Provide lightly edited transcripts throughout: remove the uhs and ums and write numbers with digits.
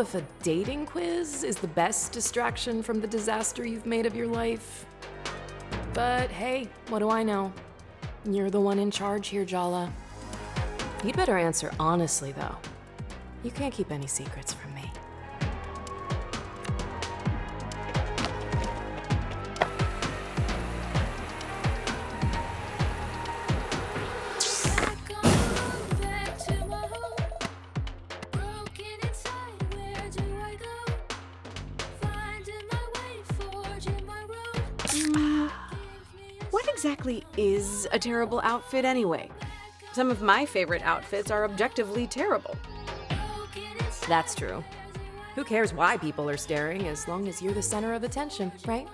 if a dating quiz is the best distraction from the disaster you've made of your life. But hey, what do I know? You're the one in charge here, Jala. You'd better answer honestly, though. You can't keep any secrets from me. What exactly is a terrible outfit anyway? Some of my favorite outfits are objectively terrible. That's true. Who cares why people are staring as long as you're the center of attention, right?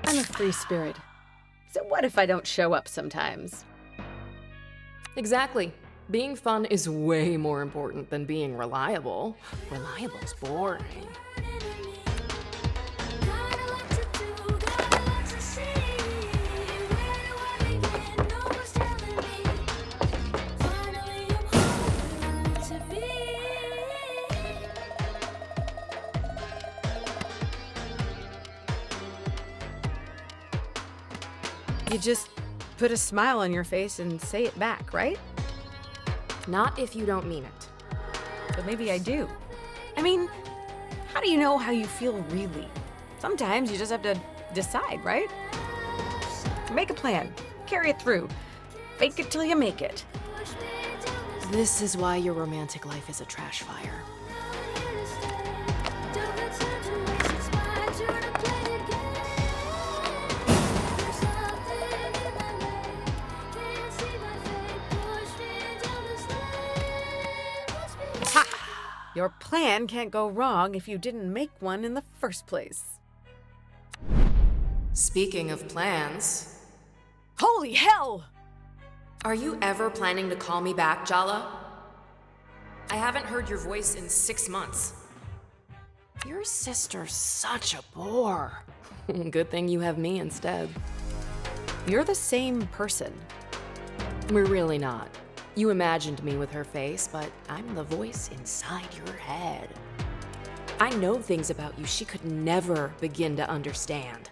I'm a free spirit. So what if I don't show up sometimes? Exactly. Being fun is way more important than being reliable. Reliable's boring. You just put a smile on your face and say it back, right? Not if you don't mean it. But maybe I do. I mean, how do you know how you feel really? Sometimes you just have to decide, right? Make a plan. Carry it through. Fake it till you make it. This is why your romantic life is a trash fire. Your plan can't go wrong if you didn't make one in the first place. Speaking of plans, Holy hell! are you ever planning to call me back, Jala? I haven't heard your voice in 6 months. Your sister's such a bore. Good thing you have me instead. You're the same person. We're really not. You imagined me with her face, but I'm the voice inside your head. I know things about you she could never begin to understand.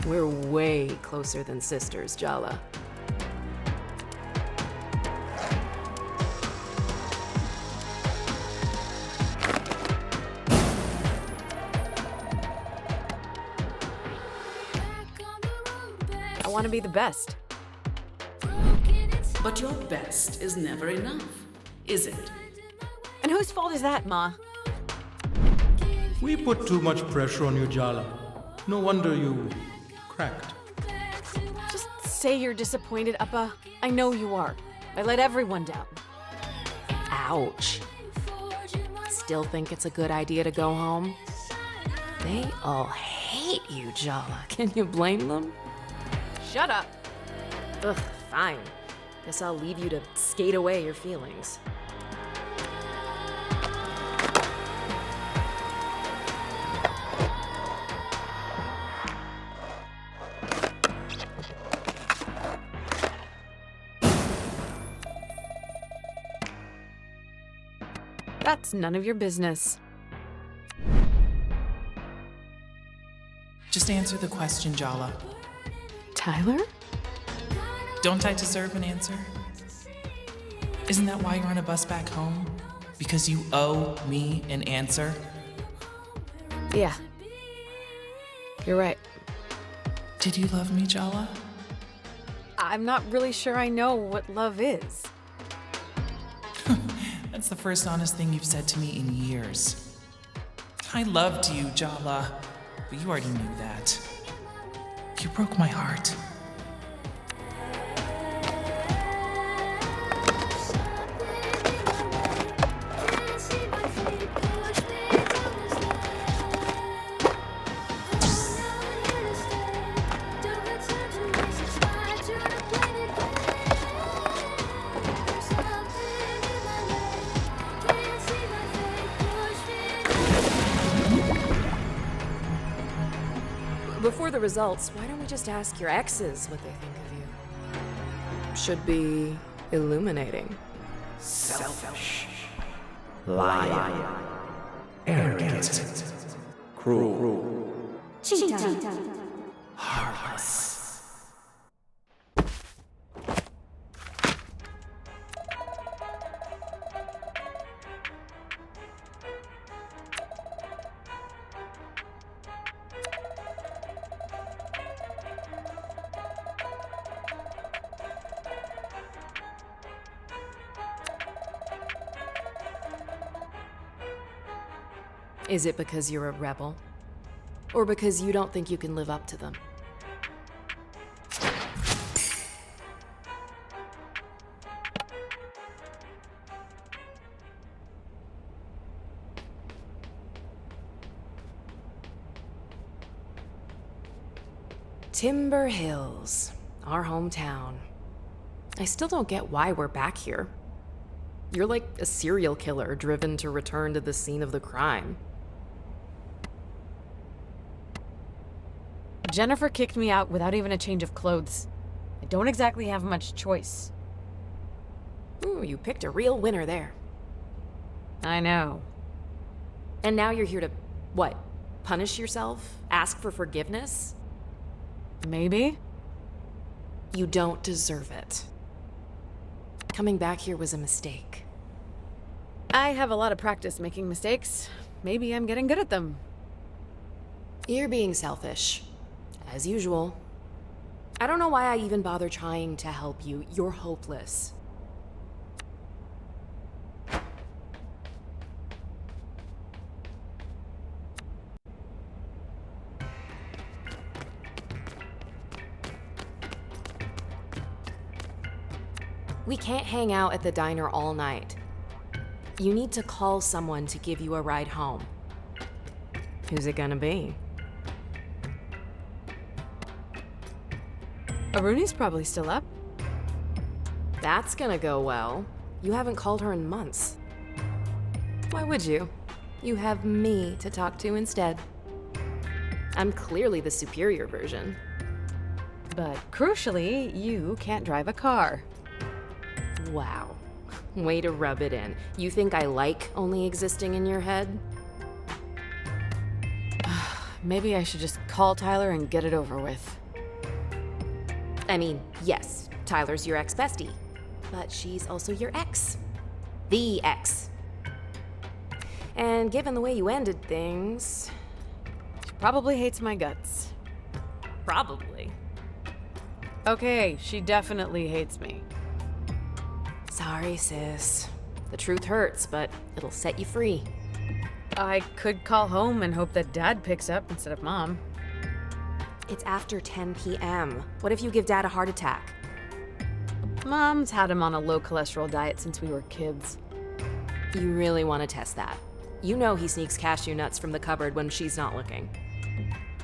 We're way closer than sisters, Jala. I want to be the best. But your best is never enough, is it? And whose fault is that, Ma? We put too much pressure on you, Jala. No wonder you cracked. Just say you're disappointed, Appa. I know you are. I let everyone down. Ouch. Still think it's a good idea to go home? They all hate you, Jala. Can you blame them? Shut up. Ugh, fine. Guess I'll leave you to skate away your feelings. That's none of your business. Just answer the question, Jala. Tyler? Don't I deserve an answer? Isn't that why you're on a bus back home? Because you owe me an answer? Yeah. You're right. Did you love me, Jala? I'm not really sure I know what love is. That's the first honest thing you've said to me in years. I loved you, Jala, but you already knew that. You broke my heart. Before the results, why don't we just ask your exes what they think of you? Should be illuminating. Selfish, liar, arrogant, cruel, heartless. Is it because you're a rebel? Or because you don't think you can live up to them? Timber Hills, our hometown. I still don't get why we're back here. You're like a serial killer driven to return to the scene of the crime. Jennifer kicked me out without even a change of clothes. I don't exactly have much choice. Ooh, you picked a real winner there. I know. And now you're here to, what, punish yourself? Ask for forgiveness? Maybe? You don't deserve it. Coming back here was a mistake. I have a lot of practice making mistakes. Maybe I'm getting good at them. You're being selfish, as usual. I don't know why I even bother trying to help you. You're hopeless. We can't hang out at the diner all night. You need to call someone to give you a ride home. Who's it gonna be? Aruni's probably still up. That's gonna go well. You haven't called her in months. Why would you? You have me to talk to instead. I'm clearly the superior version. But crucially, you can't drive a car. Wow. Way to rub it in. You think I like only existing in your head? Maybe I should just call Tyler and get it over with. I mean, yes, Tyler's your ex-bestie, but she's also your ex. The ex. And given the way you ended things... She probably hates my guts. Probably. Okay, she definitely hates me. Sorry, sis. The truth hurts, but it'll set you free. I could call home and hope that Dad picks up instead of Mom. It's after 10 p.m. What if you give Dad a heart attack? Mom's had him on a low-cholesterol diet since we were kids. You really want to test that. You know he sneaks cashew nuts from the cupboard when she's not looking.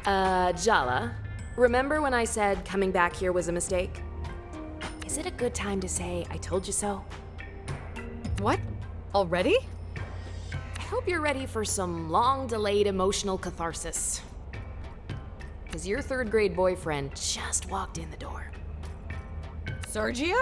Jala, remember when I said coming back here was a mistake? Is it a good time to say I told you so? What? Already? I hope you're ready for some long-delayed emotional catharsis. Because your third-grade boyfriend just walked in the door. Sergio?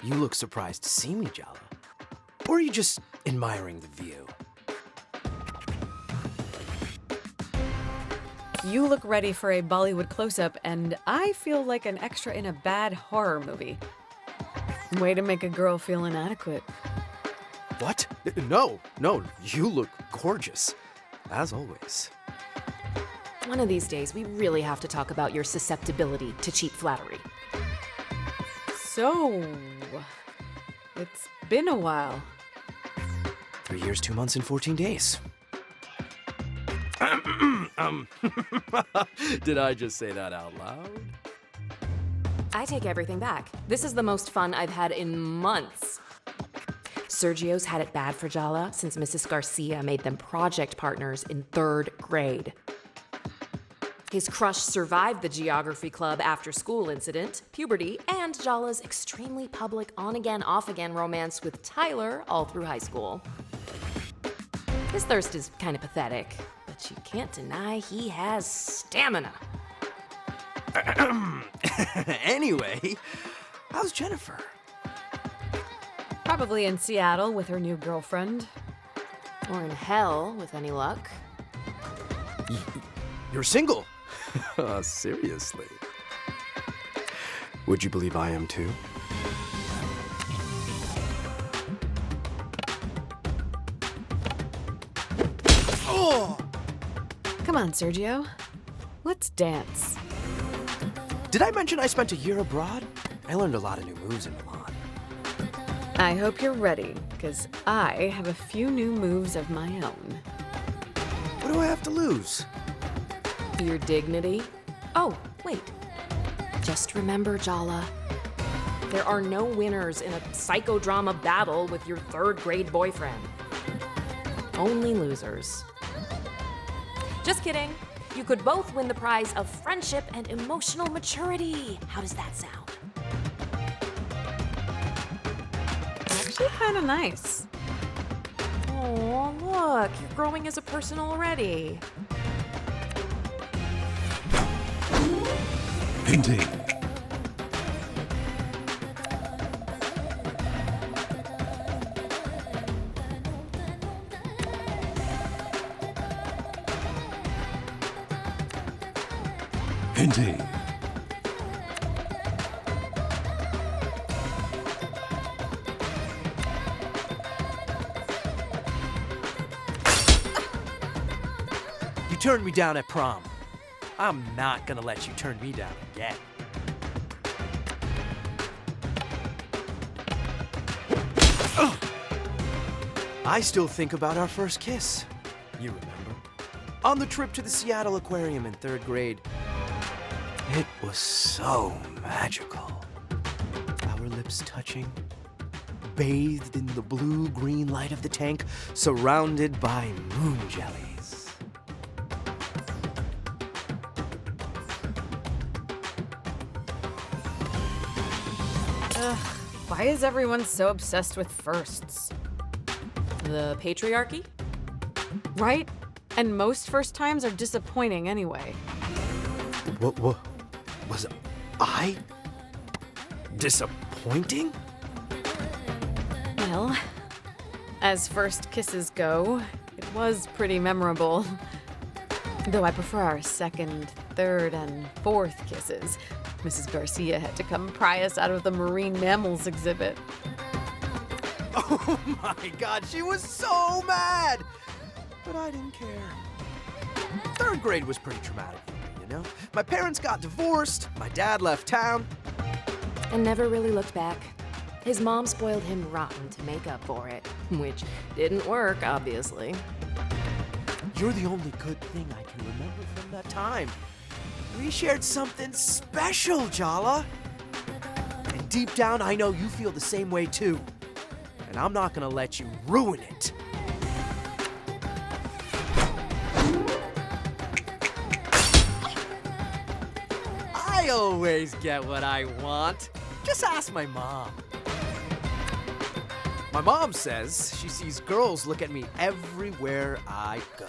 You look surprised to see me, Jala. Or are you just admiring the view? You look ready for a Bollywood close-up, and I feel like an extra in a bad horror movie. Way to make a girl feel inadequate. What? No, you look gorgeous. As always. One of these days, we really have to talk about your susceptibility to cheap flattery. So, it's been a while. 3 years, 2 months, and 14 days. Did I just say that out loud? I take everything back. This is the most fun I've had in months. Sergio's had it bad for Jala since Mrs. Garcia made them project partners in 3rd grade. His crush survived the geography club after-school incident, puberty, and Jala's extremely public on-again, off-again romance with Tyler all through high school. His thirst is kind of pathetic, but you can't deny he has stamina. Anyway, how's Jennifer? Probably in Seattle with her new girlfriend. Or in hell, with any luck. You're single? Seriously? Would you believe I am too? Oh! Come on, Sergio. Let's dance. Did I mention I spent a year abroad? I learned a lot of new moves in Milan. I hope you're ready, because I have a few new moves of my own. What do I have to lose? Your dignity? Oh, wait. Just remember, Jala. There are no winners in a psychodrama battle with your 3rd grade boyfriend. Only losers. Just kidding. You could both win the prize of friendship and emotional maturity. How does that sound? Actually, kind of nice. Oh, look, you're growing as a person already. Painting. Painting. You turned me down at prom. I'm not gonna let you turn me down again. Ugh. I still think about our first kiss. You remember? On the trip to the Seattle Aquarium in 3rd grade. It was so magical. Our lips touching, bathed in the blue-green light of the tank, surrounded by moon jellies. Why is everyone so obsessed with firsts? The patriarchy? Right? And most first times are disappointing anyway. What was I disappointing? Well, as first kisses go, it was pretty memorable. Though I prefer our 2nd, 3rd, and 4th kisses. Mrs. Garcia had to come pry us out of the marine mammals exhibit. Oh my God, she was so mad! But I didn't care. 3rd grade was pretty traumatic for me, you know? My parents got divorced, my dad left town. And never really looked back. His mom spoiled him rotten to make up for it, which didn't work, obviously. You're the only good thing I can remember from that time. We shared something special, Jala. And deep down, I know you feel the same way too. And I'm not gonna let you ruin it. I always get what I want. Just ask my mom. My mom says she sees girls look at me everywhere I go.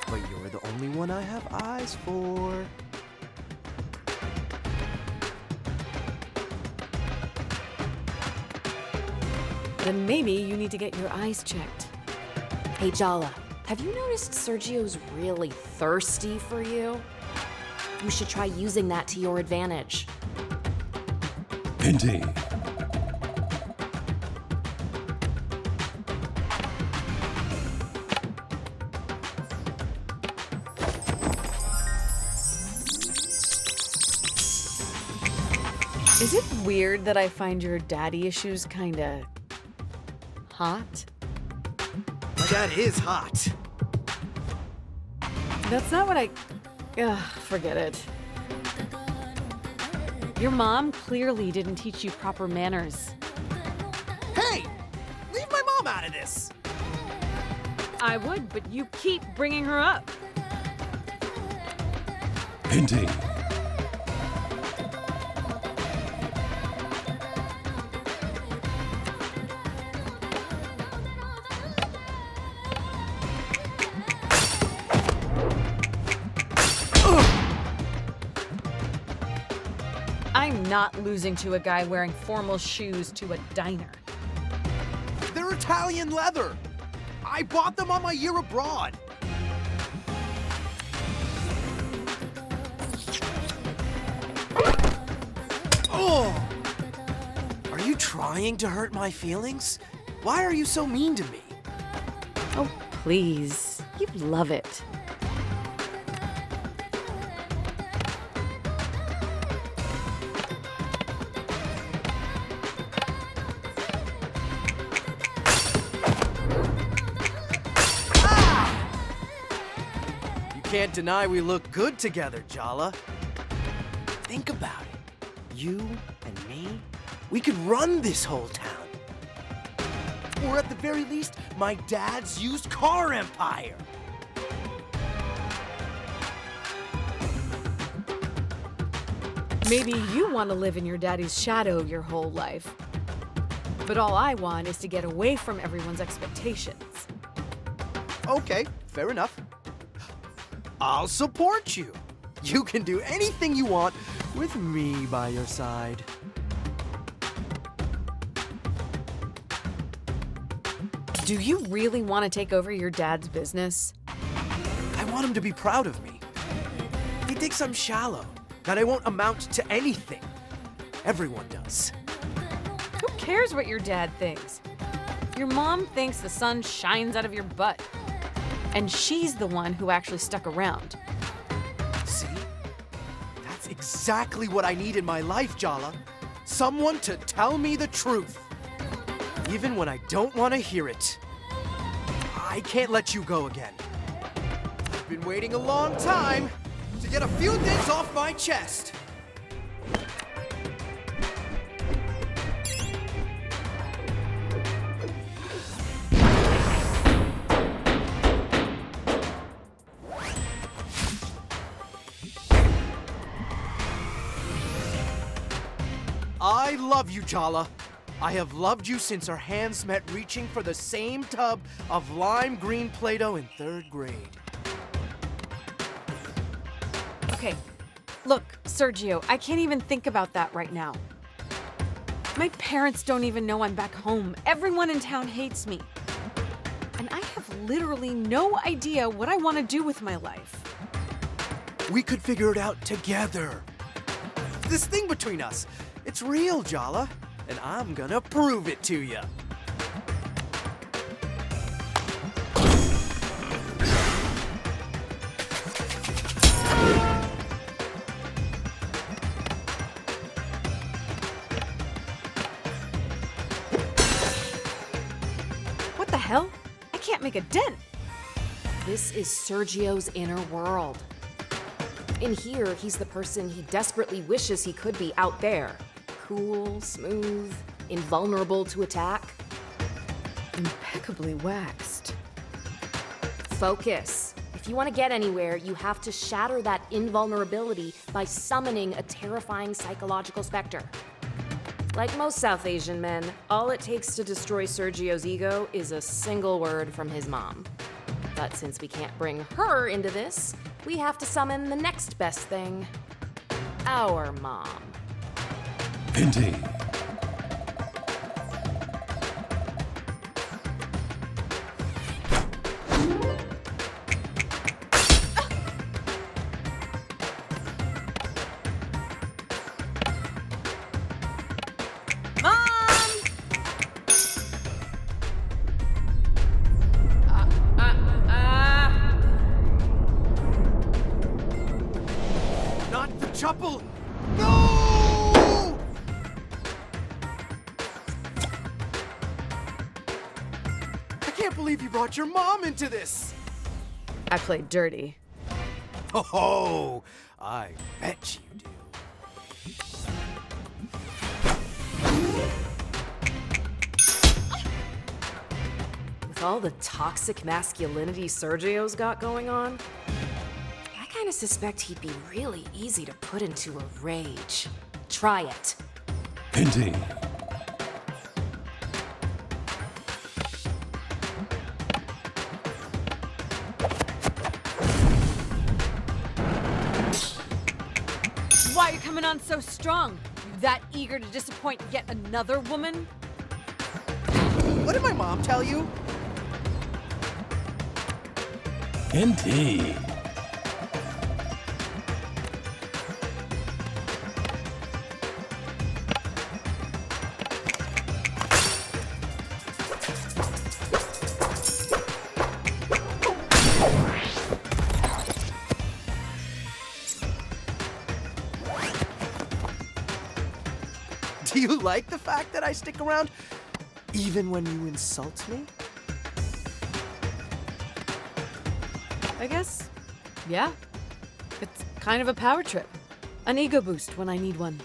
But you're the only one I have eyes for. Then maybe you need to get your eyes checked. Hey, Jala, have you noticed Sergio's really thirsty for you? You should try using that to your advantage. Painting. Is it weird that I find your daddy issues kinda hot? My dad is hot. That's not what I... Ugh, forget it. Your mom clearly didn't teach you proper manners. Hey! out of this. I would, but you keep bringing her up. Indeed. I'm not losing to a guy wearing formal shoes to a diner. They're Italian leather. I bought them on my year abroad. Oh! Are you trying to hurt my feelings? Why are you so mean to me? Oh, please. You love it. Can't deny we look good together, Jala. Think about it. You and me, we could run this whole town. Or at the very least, my dad's used car empire. Maybe you want to live in your daddy's shadow your whole life. But all I want is to get away from everyone's expectations. Okay, fair enough. I'll support you. You can do anything you want with me by your side. Do you really want to take over your dad's business? I want him to be proud of me. He thinks I'm shallow, that I won't amount to anything. Everyone does. Who cares what your dad thinks? Your mom thinks the sun shines out of your butt. And she's the one who actually stuck around. See? That's exactly what I need in my life, Jala. Someone to tell me the truth. Even when I don't want to hear it. I can't let you go again. I've been waiting a long time to get a few things off my chest. I love you, Jala. I have loved you since our hands met reaching for the same tub of lime green Play-Doh in 3rd grade. Okay, look, Sergio, I can't even think about that right now. My parents don't even know I'm back home. Everyone in town hates me. And I have literally no idea what I want to do with my life. We could figure it out together. This thing between us, it's real, Jala, and I'm gonna prove it to you. What the hell? I can't make a dent. This is Sergio's inner world. In here, he's the person he desperately wishes he could be out there. Cool, smooth, invulnerable to attack. Impeccably waxed. Focus. If you want to get anywhere, you have to shatter that invulnerability by summoning a terrifying psychological specter. Like most South Asian men, all it takes to destroy Sergio's ego is a single word from his mom. But since we can't bring her into this, we have to summon the next best thing. Our mom. Indeed. Not the chapel! No! I can't believe you brought your mom into this! I played dirty. Oh, I bet you do. With all the toxic masculinity Sergio's got going on, I kind of suspect he'd be really easy to put into a rage. Try it. Painting. Why are you coming on so strong? You that eager to disappoint yet another woman? What did my mom tell you? Painting. Do you like the fact that I stick around even when you insult me? I guess, yeah. It's kind of a power trip. An ego boost when I need one.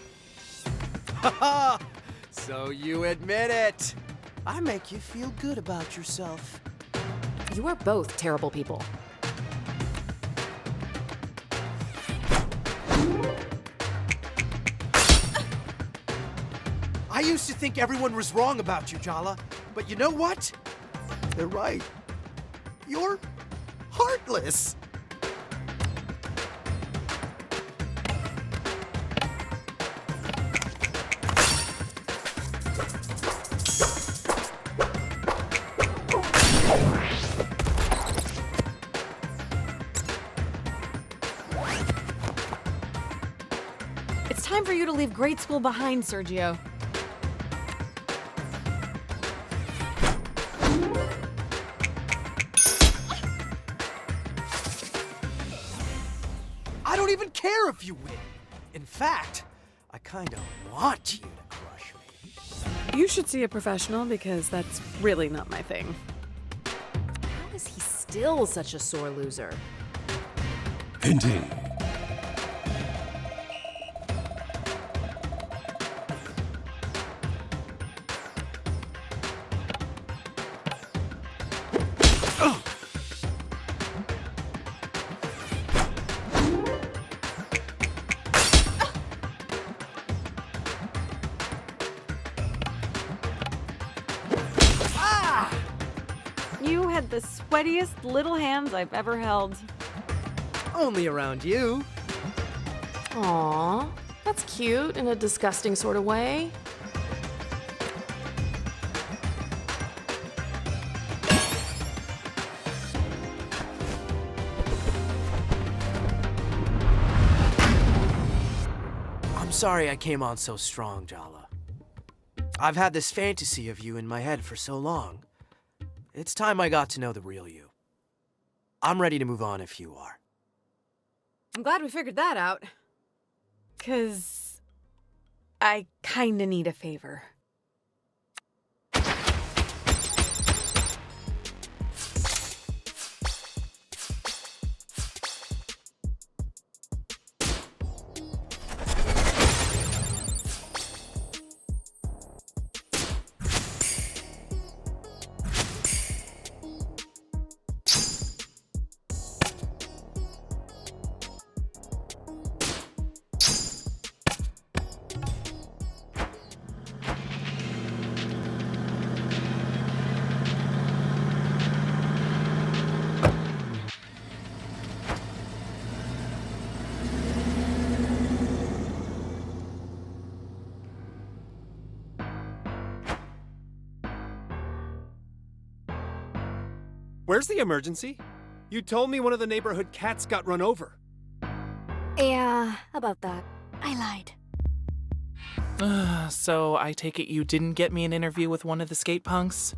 Haha! So you admit it. I make you feel good about yourself. You are both terrible people. I used to think everyone was wrong about you, Jala. But you know what? They're right. You're heartless. It's time for you to leave grade school behind, Sergio. I don't even care if you win. In fact, I kind of want you to crush me. You should see a professional because that's really not my thing. How is he still such a sore loser? Painting. You had the sweatiest little hands I've ever held. Only around you. Aww, that's cute in a disgusting sort of way. I'm sorry I came on so strong, Jala. I've had this fantasy of you in my head for so long. It's time I got to know the real you. I'm ready to move on if you are. I'm glad we figured that out. 'Cause I kinda need a favor. Where's the emergency? You told me one of the neighborhood cats got run over. Yeah, about that. I lied. So I take it you didn't get me an interview with one of the skate punks?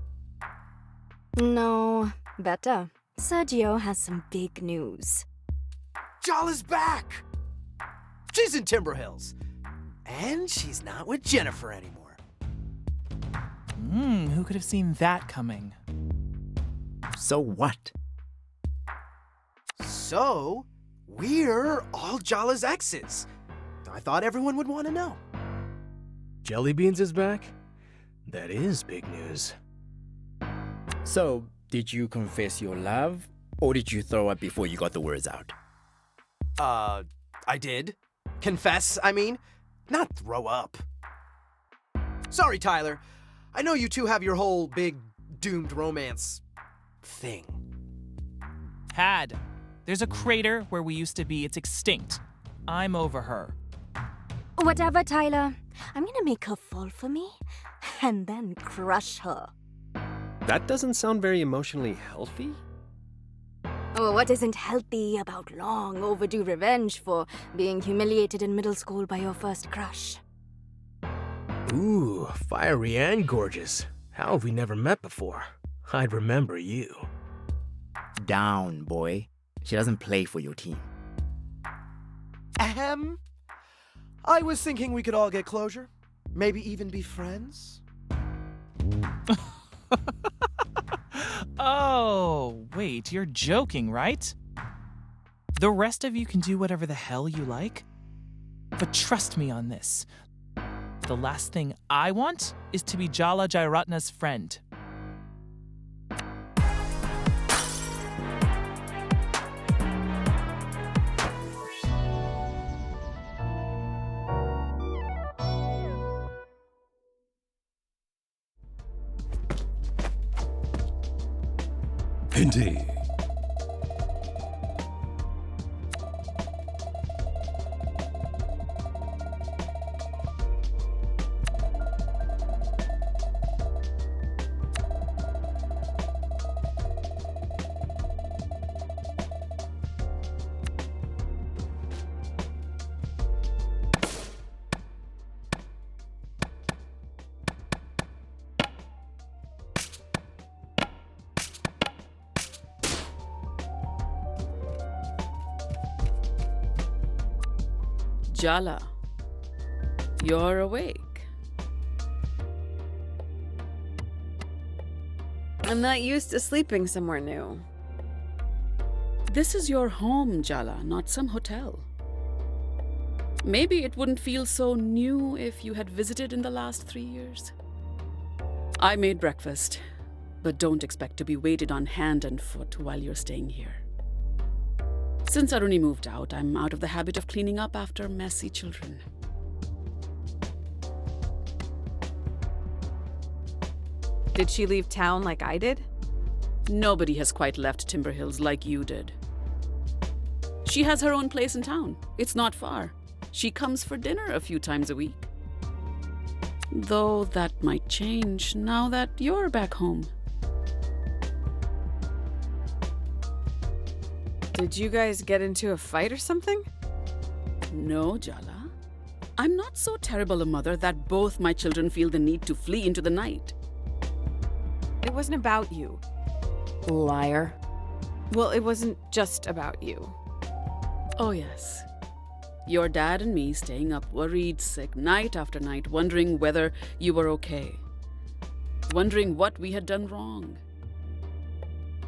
No, better. Sergio has some big news. Jala's back! She's in Timber Hills. And she's not with Jennifer anymore. Who could have seen that coming? So what? So, we're all Jala's exes. I thought everyone would want to know. Jelly Beans is back? That is big news. So, Did you confess your love, or did you throw up before you got the words out? I did. Confess, I mean. Not throw up. Sorry, Tyler. I know you two have your whole big doomed romance thing. Had. There's a crater where we used to be. It's extinct. I'm over her. Whatever, Tyler. I'm gonna make her fall for me and then crush her. That doesn't sound very emotionally healthy. Oh, what isn't healthy about long overdue revenge for being humiliated in middle school by your first crush? Ooh, fiery and gorgeous. How have we never met before? I'd remember you. Down, boy. She doesn't play for your team. Ahem. I was thinking we could all get closure. Maybe even be friends. Oh, wait, you're joking, right? The rest of you can do whatever the hell you like. But trust me on this. The last thing I want is to be Jala Jairatna's friend. Indeed. Jala, you're awake. I'm not used to sleeping somewhere new. This is your home, Jala, not some hotel. Maybe it wouldn't feel so new if you had visited in the last 3 years. I made breakfast, but don't expect to be waited on hand and foot while you're staying here. Since Aruni moved out, I'm out of the habit of cleaning up after messy children. Did she leave town like I did? Nobody has quite left Timber Hills like you did. She has her own place in town. It's not far. She comes for dinner a few times a week. Though that might change now that you're back home. Did you guys get into a fight or something? No, Jala. I'm not so terrible a mother that both my children feel the need to flee into the night. It wasn't about you. Liar. Well, it wasn't just about you. Oh, yes. Your dad and me staying up worried sick night after night, wondering whether you were okay. Wondering what we had done wrong.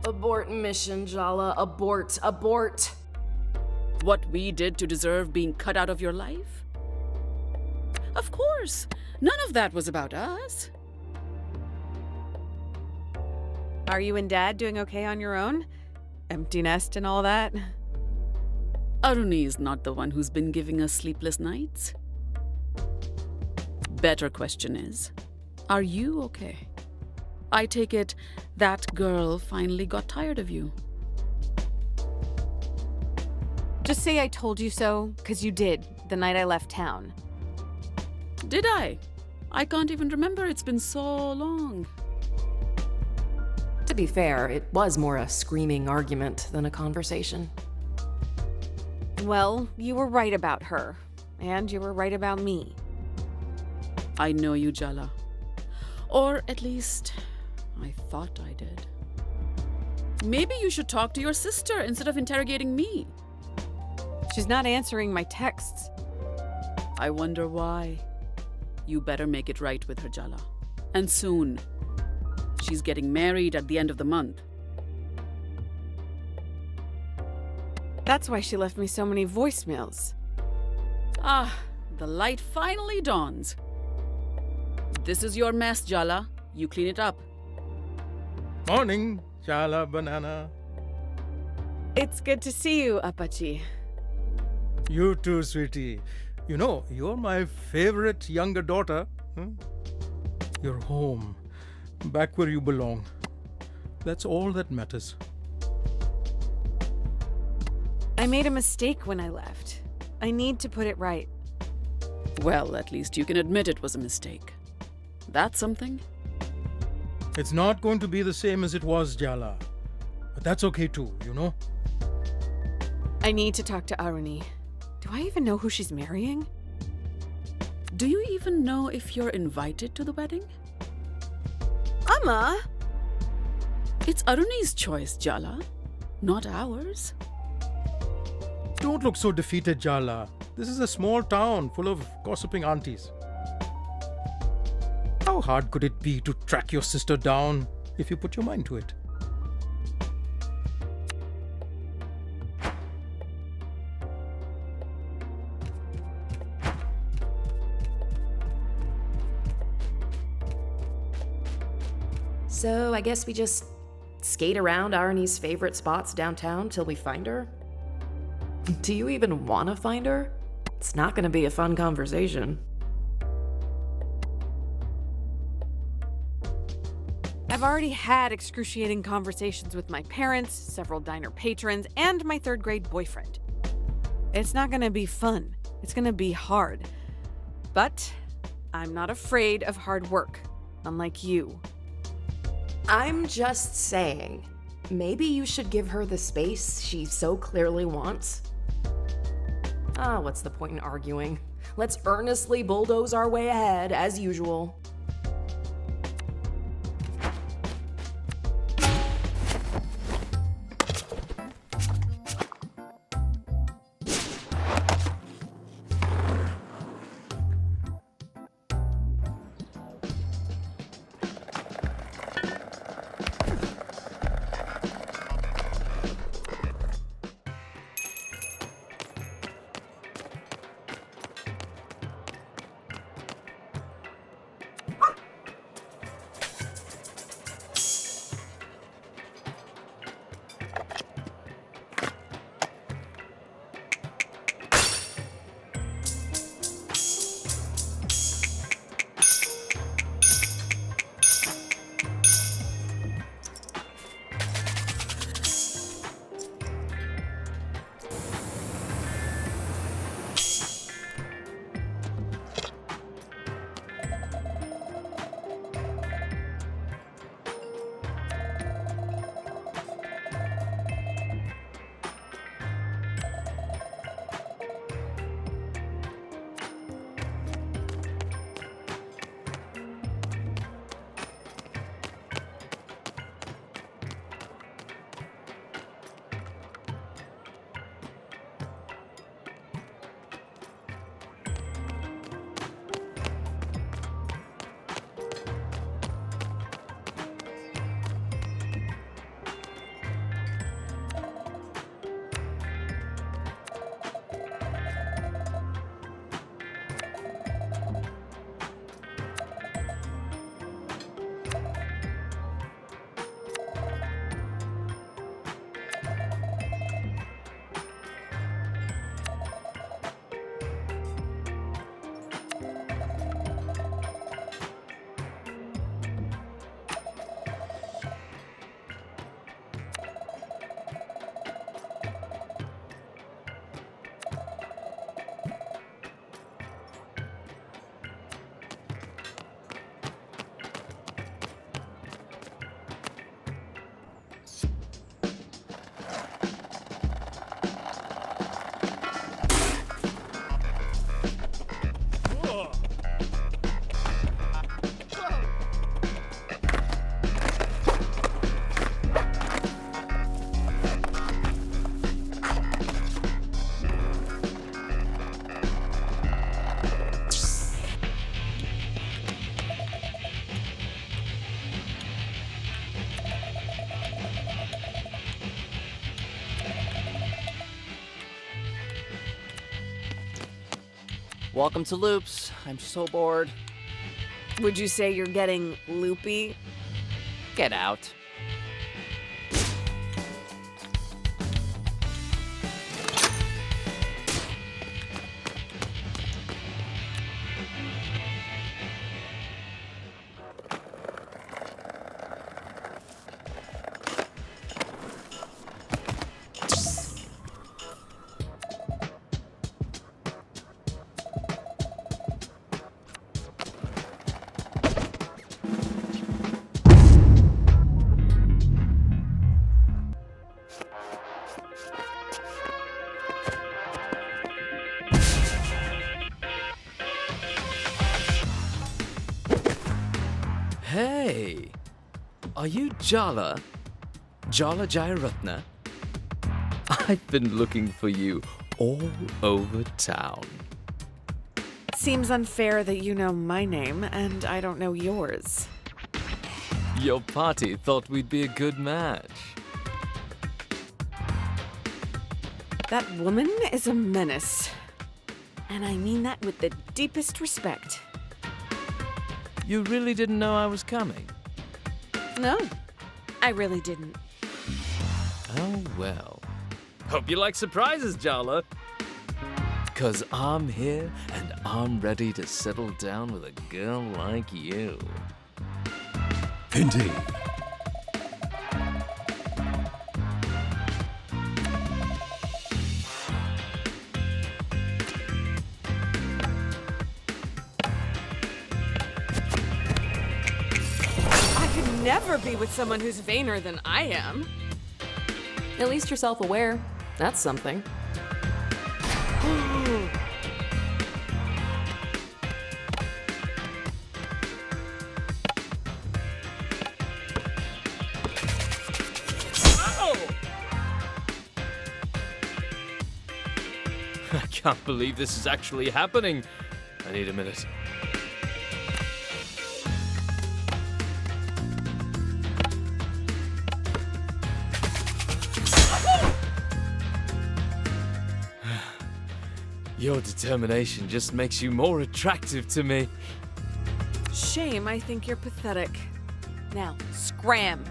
Abort mission, Jala. Abort. Abort. What we did to deserve being cut out of your life? Of course. None of that was about us. Are you and Dad doing okay on your own? Empty nest and all that? Aruni is not the one who's been giving us sleepless nights. Better question is, are you okay? I take it that girl finally got tired of you. Just say I told you so, because you did, the night I left town. Did I? I can't even remember. It's been so long. To be fair, it was more a screaming argument than a conversation. Well, you were right about her, and you were right about me. I know you, Jala. Or at least, I thought I did. Maybe you should talk to your sister instead of interrogating me. She's not answering my texts. I wonder why. You better make it right with her, Jala. And soon. She's getting married at the end of the month. That's why she left me so many voicemails. Ah, the light finally dawns. This is your mess, Jala. You clean it up. Morning, Jala Banana. It's good to see you, Apache. You too, sweetie. You know, you're my favorite younger daughter. You're home, back where you belong. That's all that matters. I made a mistake when I left. I need to put it right. Well, at least you can admit it was a mistake. That's something. It's not going to be the same as it was, Jala. But that's okay too, you know? I need to talk to Aruni. Do I even know who she's marrying? Do you even know if you're invited to the wedding? Amma! It's Aruni's choice, Jala, not ours. Don't look so defeated, Jala. This is a small town full of gossiping aunties. How hard could it be to track your sister down if you put your mind to it? So I guess we just skate around Arnie's favorite spots downtown till we find her? Do you even want to find her? It's not going to be a fun conversation. I've already had excruciating conversations with my parents, several diner patrons, and my third grade boyfriend. It's not gonna be fun. It's gonna be hard. But I'm not afraid of hard work, unlike you. I'm just saying, maybe you should give her the space she so clearly wants. What's the point in arguing? Let's earnestly bulldoze our way ahead, as usual. Welcome to Loops. I'm so bored. Would you say you're getting loopy? Get out. Are you Jala? Jala Jayaratna? I've been looking for you all over town. Seems unfair that you know my name and I don't know yours. Your party thought we'd be a good match. That woman is a menace. And I mean that with the deepest respect. You really didn't know I was coming? No, I really didn't. Oh, well. Hope you like surprises, Jala. 'Cause I'm here and I'm ready to settle down with a girl like you. Indeed. I could never be with someone who's vainer than I am. At least you're self-aware. That's something. I can't believe this is actually happening. I need a minute. Your determination just makes you more attractive to me. Shame, I think you're pathetic. Now, scram.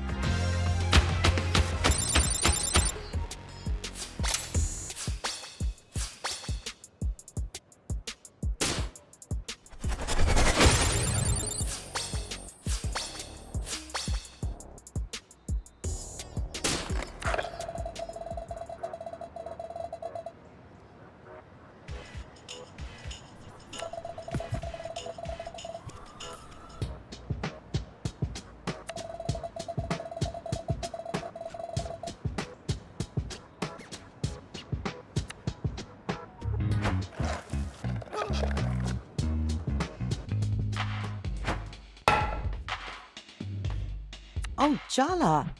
Oh, Jala.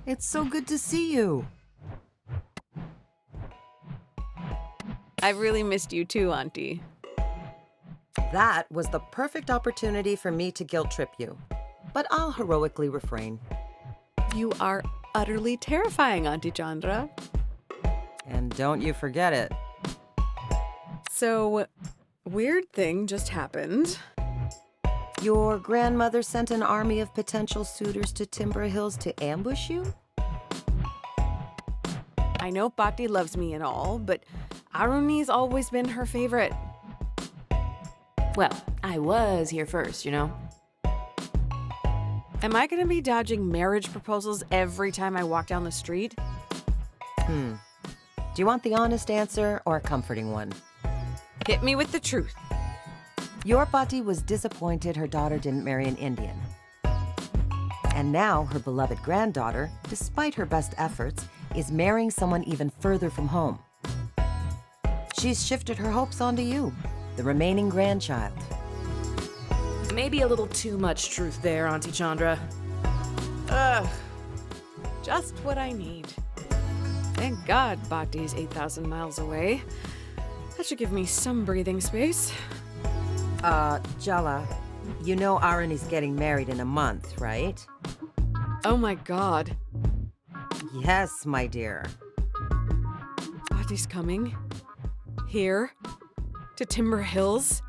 It's so good to see you. I've really missed you too, Auntie. That was the perfect opportunity for me to guilt trip you. But I'll heroically refrain. You are utterly terrifying, Auntie Chandra. And don't you forget it. So, weird thing just happened. Your grandmother sent an army of potential suitors to Timber Hills to ambush you? I know Patti loves me and all, but Aruni's always been her favorite. Well, I was here first, you know? Am I gonna be dodging marriage proposals every time I walk down the street? Do you want the honest answer or a comforting one? Hit me with the truth. Your Patti was disappointed her daughter didn't marry an Indian. And now her beloved granddaughter, despite her best efforts, is marrying someone even further from home. She's shifted her hopes onto you, the remaining grandchild. Maybe a little too much truth there, Auntie Chandra. Ugh. Just what I need. Thank God Patti's 8,000 miles away. That should give me some breathing space. Jala, you know Aruni's getting married in a month, right? Oh my God. Yes, my dear. Patti's coming. Here. To Timber Hills.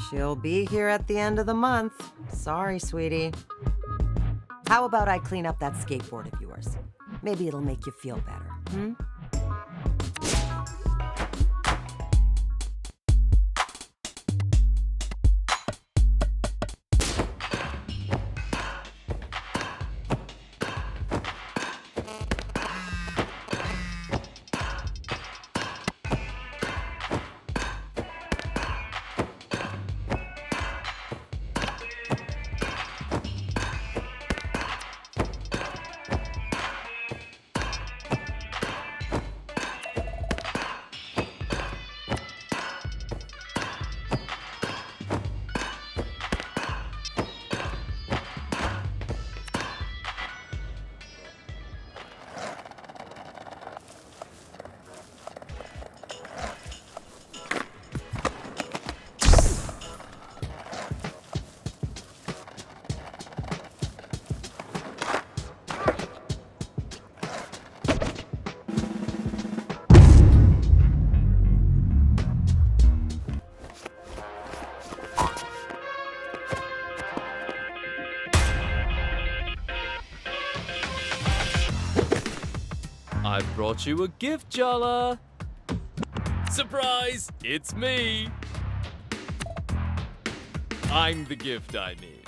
She'll be here at the end of the month. Sorry, sweetie. How about I clean up that skateboard of yours? Maybe it'll make you feel better, I've brought you a gift, Jala. Surprise! It's me. I'm the gift I need.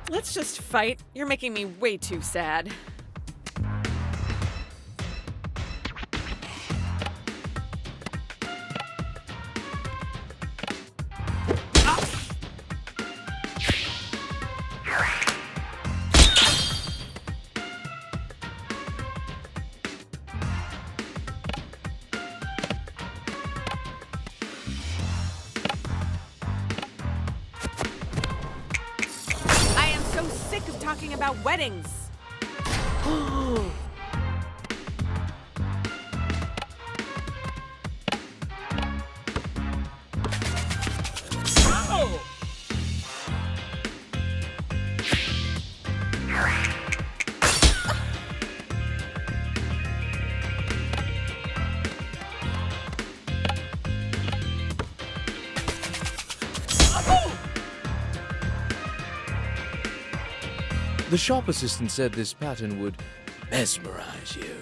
Let's just fight. You're making me way too sad. Talking about weddings. Oh! The shop assistant said this pattern would mesmerize you.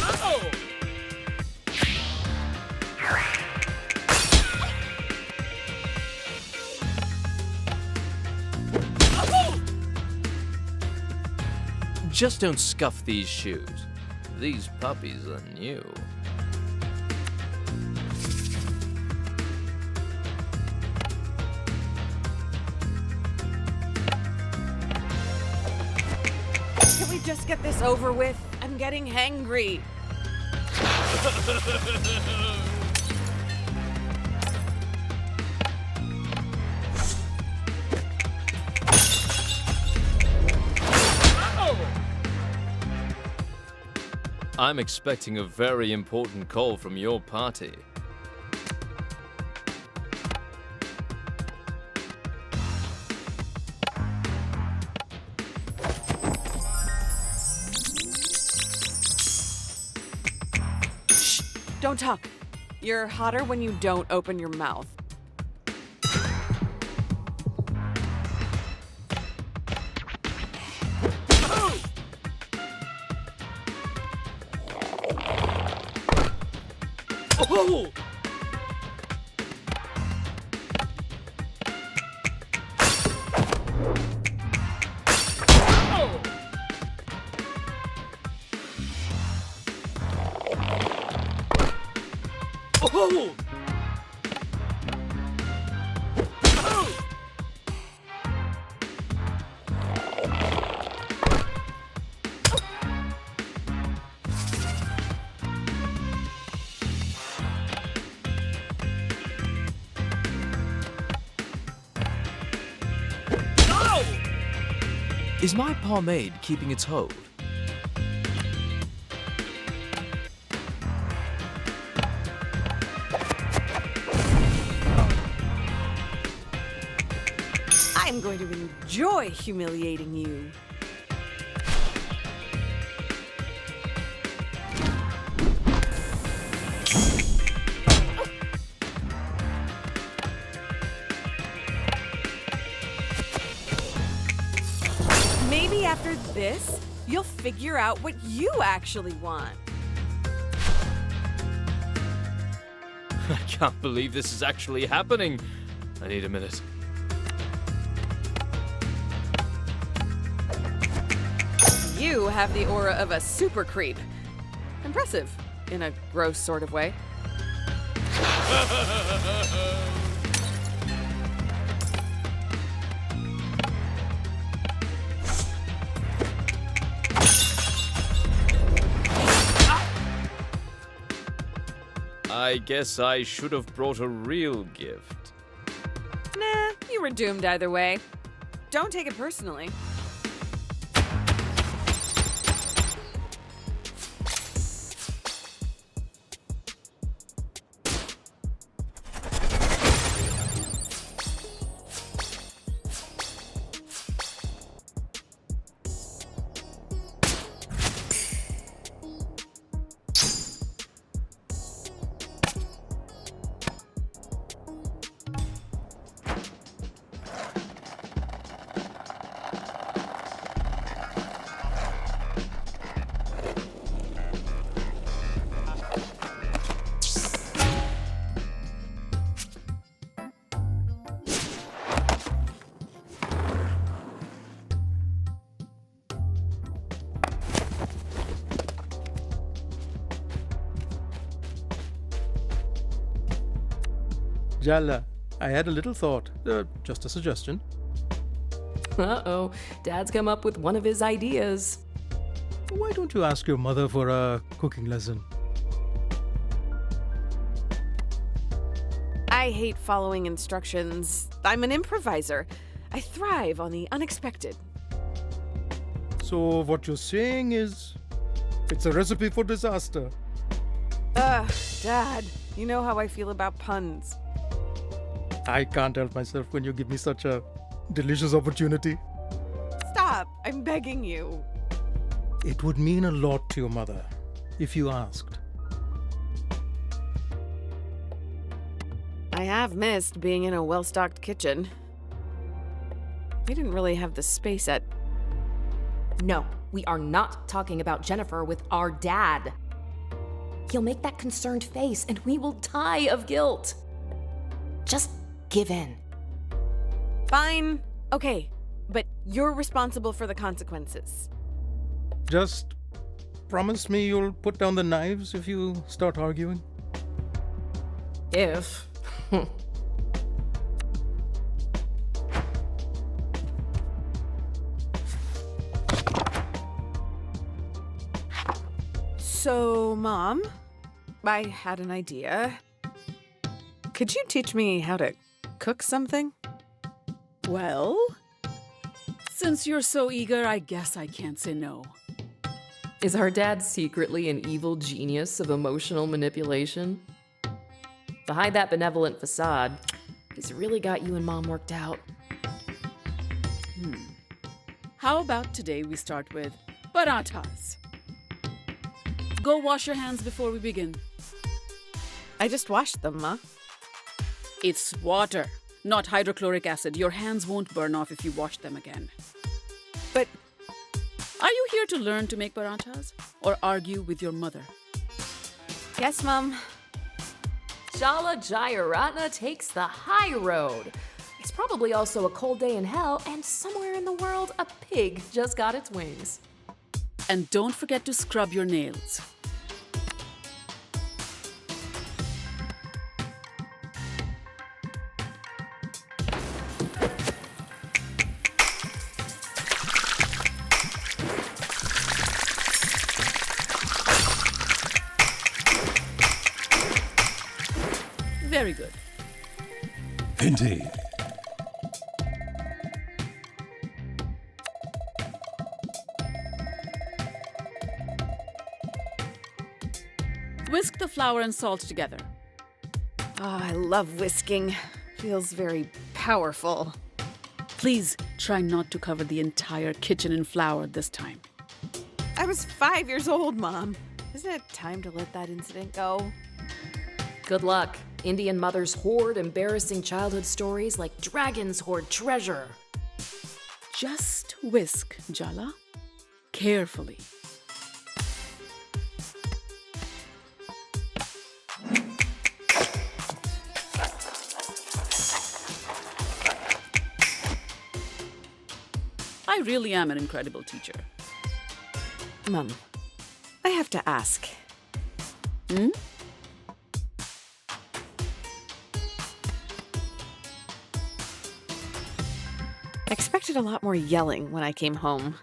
Oh! Just don't scuff these shoes. These puppies are new. Can we just get this over with? I'm getting hangry. I'm expecting a very important call from your party. Shh! Don't talk. You're hotter when you don't open your mouth. Oh! Oh! Is my pomade keeping its hold? I'm going to enjoy humiliating you. Maybe after this, you'll figure out what you actually want. I can't believe this is actually happening. I need a minute. You have the aura of a super creep. Impressive, in a gross sort of way. I guess I should have brought a real gift. Nah, you were doomed either way. Don't take it personally. Jala, I had a little thought. Just a suggestion. Uh-oh, Dad's come up with one of his ideas. Why don't you ask your mother for a cooking lesson? I hate following instructions. I'm an improviser. I thrive on the unexpected. So what you're saying is, it's a recipe for disaster. Dad, you know how I feel about puns. I can't help myself when you give me such a delicious opportunity. Stop, I'm begging you. It would mean a lot to your mother if you asked. I have missed being in a well-stocked kitchen. We didn't really have the space at... No, we are not talking about Jennifer with our dad. He'll make that concerned face and we will die of guilt. Just give in. Fine. Okay, but you're responsible for the consequences. Just promise me you'll put down the knives if you start arguing. If. So, Mom, I had an idea. Could you teach me how to cook something? Well, since you're so eager, I guess I can't say no. Is our dad secretly an evil genius of emotional manipulation? Behind that benevolent facade, he's really got you and Mom worked out. How about today we start with parathas? Go wash your hands before we begin. I just washed them, Ma. It's water, not hydrochloric acid. Your hands won't burn off if you wash them again. But... Are you here to learn to make parathas or argue with your mother? Yes, Mom. Jala Jayaratna takes the high road. It's probably also a cold day in hell, and somewhere in the world, a pig just got its wings. And don't forget to scrub your nails. Very good. Indeed. Whisk the flour and salt together. Oh, I love whisking. Feels very powerful. Please try not to cover the entire kitchen in flour this time. I was 5 years old, Mom. Isn't it time to let that incident go? Good luck. Indian mothers hoard embarrassing childhood stories like dragons hoard treasure. Just whisk, Jala. Carefully. I really am an incredible teacher. Mom, I have to ask. Hmm? I expected a lot more yelling when I came home.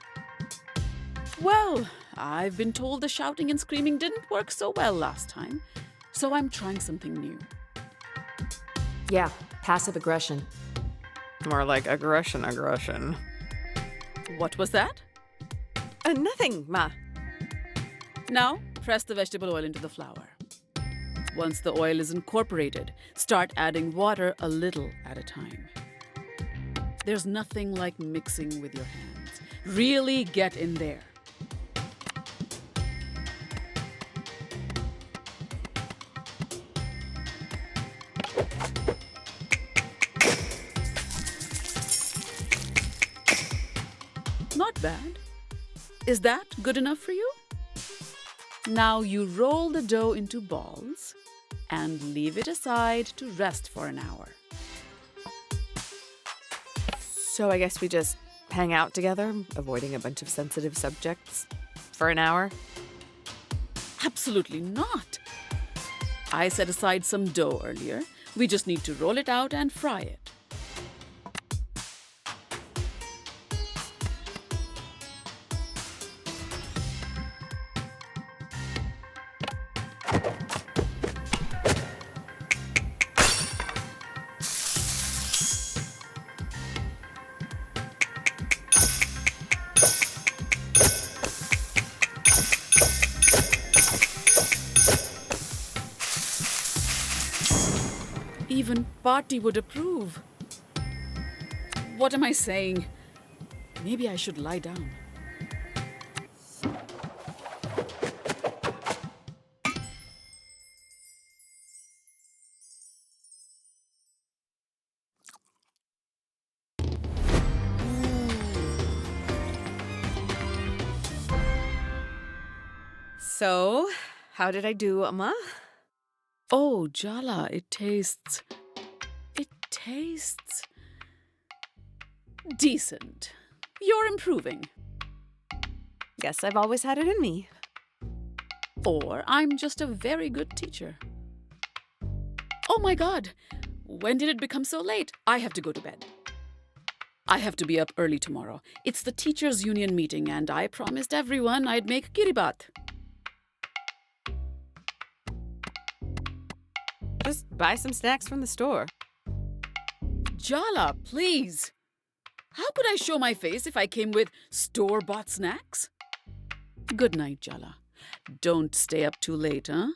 Well, I've been told the shouting and screaming didn't work so well last time, so I'm trying something new. Yeah, passive aggression. More like aggression. What was that? Nothing, Ma. Now, press the vegetable oil into the flour. Once the oil is incorporated, start adding water a little at a time. There's nothing like mixing with your hands. Really get in there. Not bad. Is that good enough for you? Now you roll the dough into balls and leave it aside to rest for an hour. So I guess we just hang out together, avoiding a bunch of sensitive subjects for an hour? Absolutely not. I set aside some dough earlier. We just need to roll it out and fry it. Even Party would approve. What am I saying? Maybe I should lie down. So, how did I do, Amma? Oh, Jala, it tastes decent. You're improving. Guess I've always had it in me. Or I'm just a very good teacher. Oh my God! When did it become so late? I have to go to bed. I have to be up early tomorrow. It's the teachers' union meeting and I promised everyone I'd make kiribat. Just buy some snacks from the store. Jala, please! How could I show my face if I came with store-bought snacks? Good night, Jala. Don't stay up too late, huh?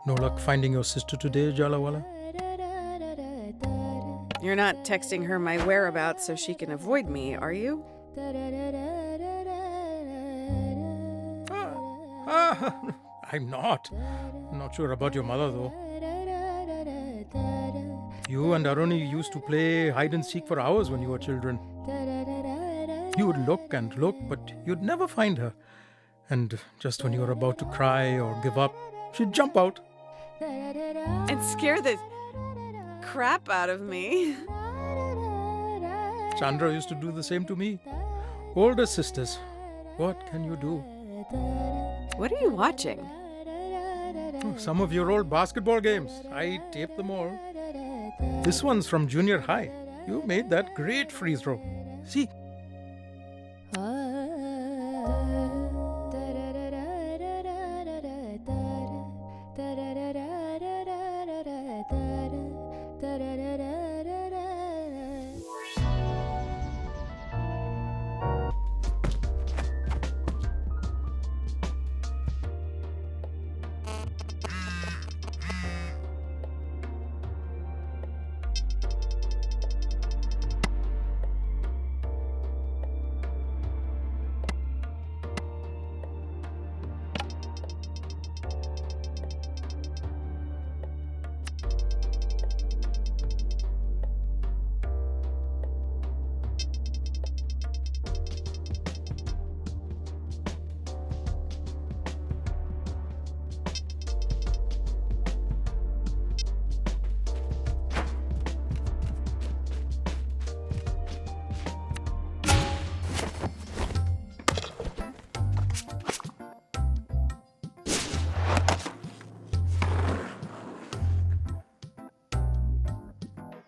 No luck finding your sister today, Jalawala? You're not texting her my whereabouts so she can avoid me, are you? I'm not. Not sure about your mother, though. You and Aruni used to play hide and seek for hours when you were children. You would look and look, but you'd never find her. And just when you were about to cry or give up, she'd jump out. And scare the crap out of me. Chandra used to do the same to me. Older sisters. What can you do? What are you watching? Some of your old basketball games. I taped them all. This one's from junior high. You made that great free throw. See?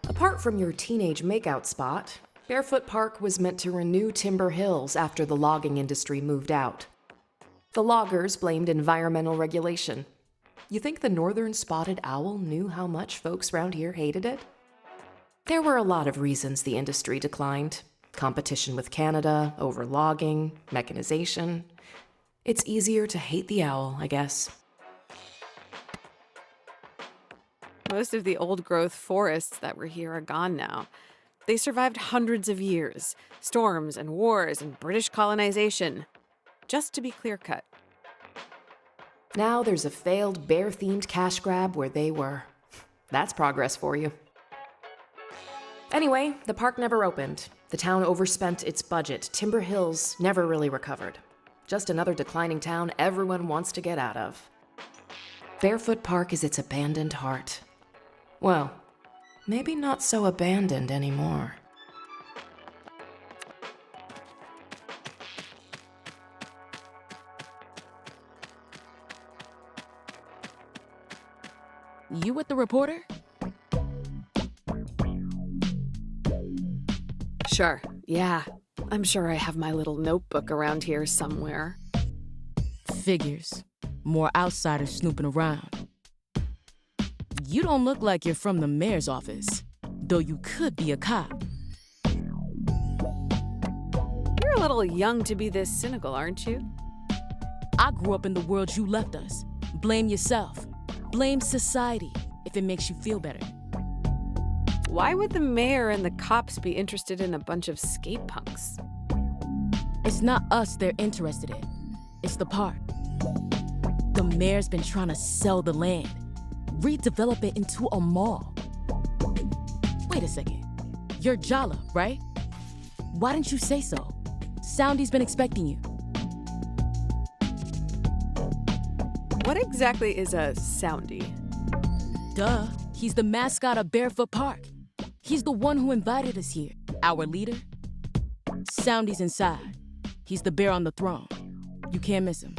Apart from your teenage makeout spot, Barefoot Park was meant to renew Timber Hills after the logging industry moved out. The loggers blamed environmental regulation. You think the northern spotted owl knew how much folks around here hated it? There were a lot of reasons the industry declined. Competition with Canada, over logging, mechanization. It's easier to hate the owl, I guess. Most of the old-growth forests that were here are gone now. They survived hundreds of years, storms and wars and British colonization. Just to be clear-cut. Now there's a failed bear-themed cash grab where they were. That's progress for you. Anyway, the park never opened. The town overspent its budget. Timber Hills never really recovered. Just another declining town everyone wants to get out of. Barefoot Park is its abandoned heart. Well, maybe not so abandoned anymore. You with the reporter? Sure, yeah. I'm sure I have my little notebook around here somewhere. Figures. More outsiders snooping around. You don't look like you're from the mayor's office, though you could be a cop. You're a little young to be this cynical, aren't you? I grew up in the world you left us. Blame yourself. Blame society if it makes you feel better. Why would the mayor and the cops be interested in a bunch of skate punks? It's not us they're interested in. It's the park. The mayor's been trying to sell the land, redevelop it into a mall. Wait a second. You're Jala, right? Why didn't you say so? Soundy's been expecting you. What exactly is a Soundy? Duh, he's the mascot of Barefoot Park. He's the one who invited us here, our leader. Soundy's inside. He's the bear on the throne. You can't miss him.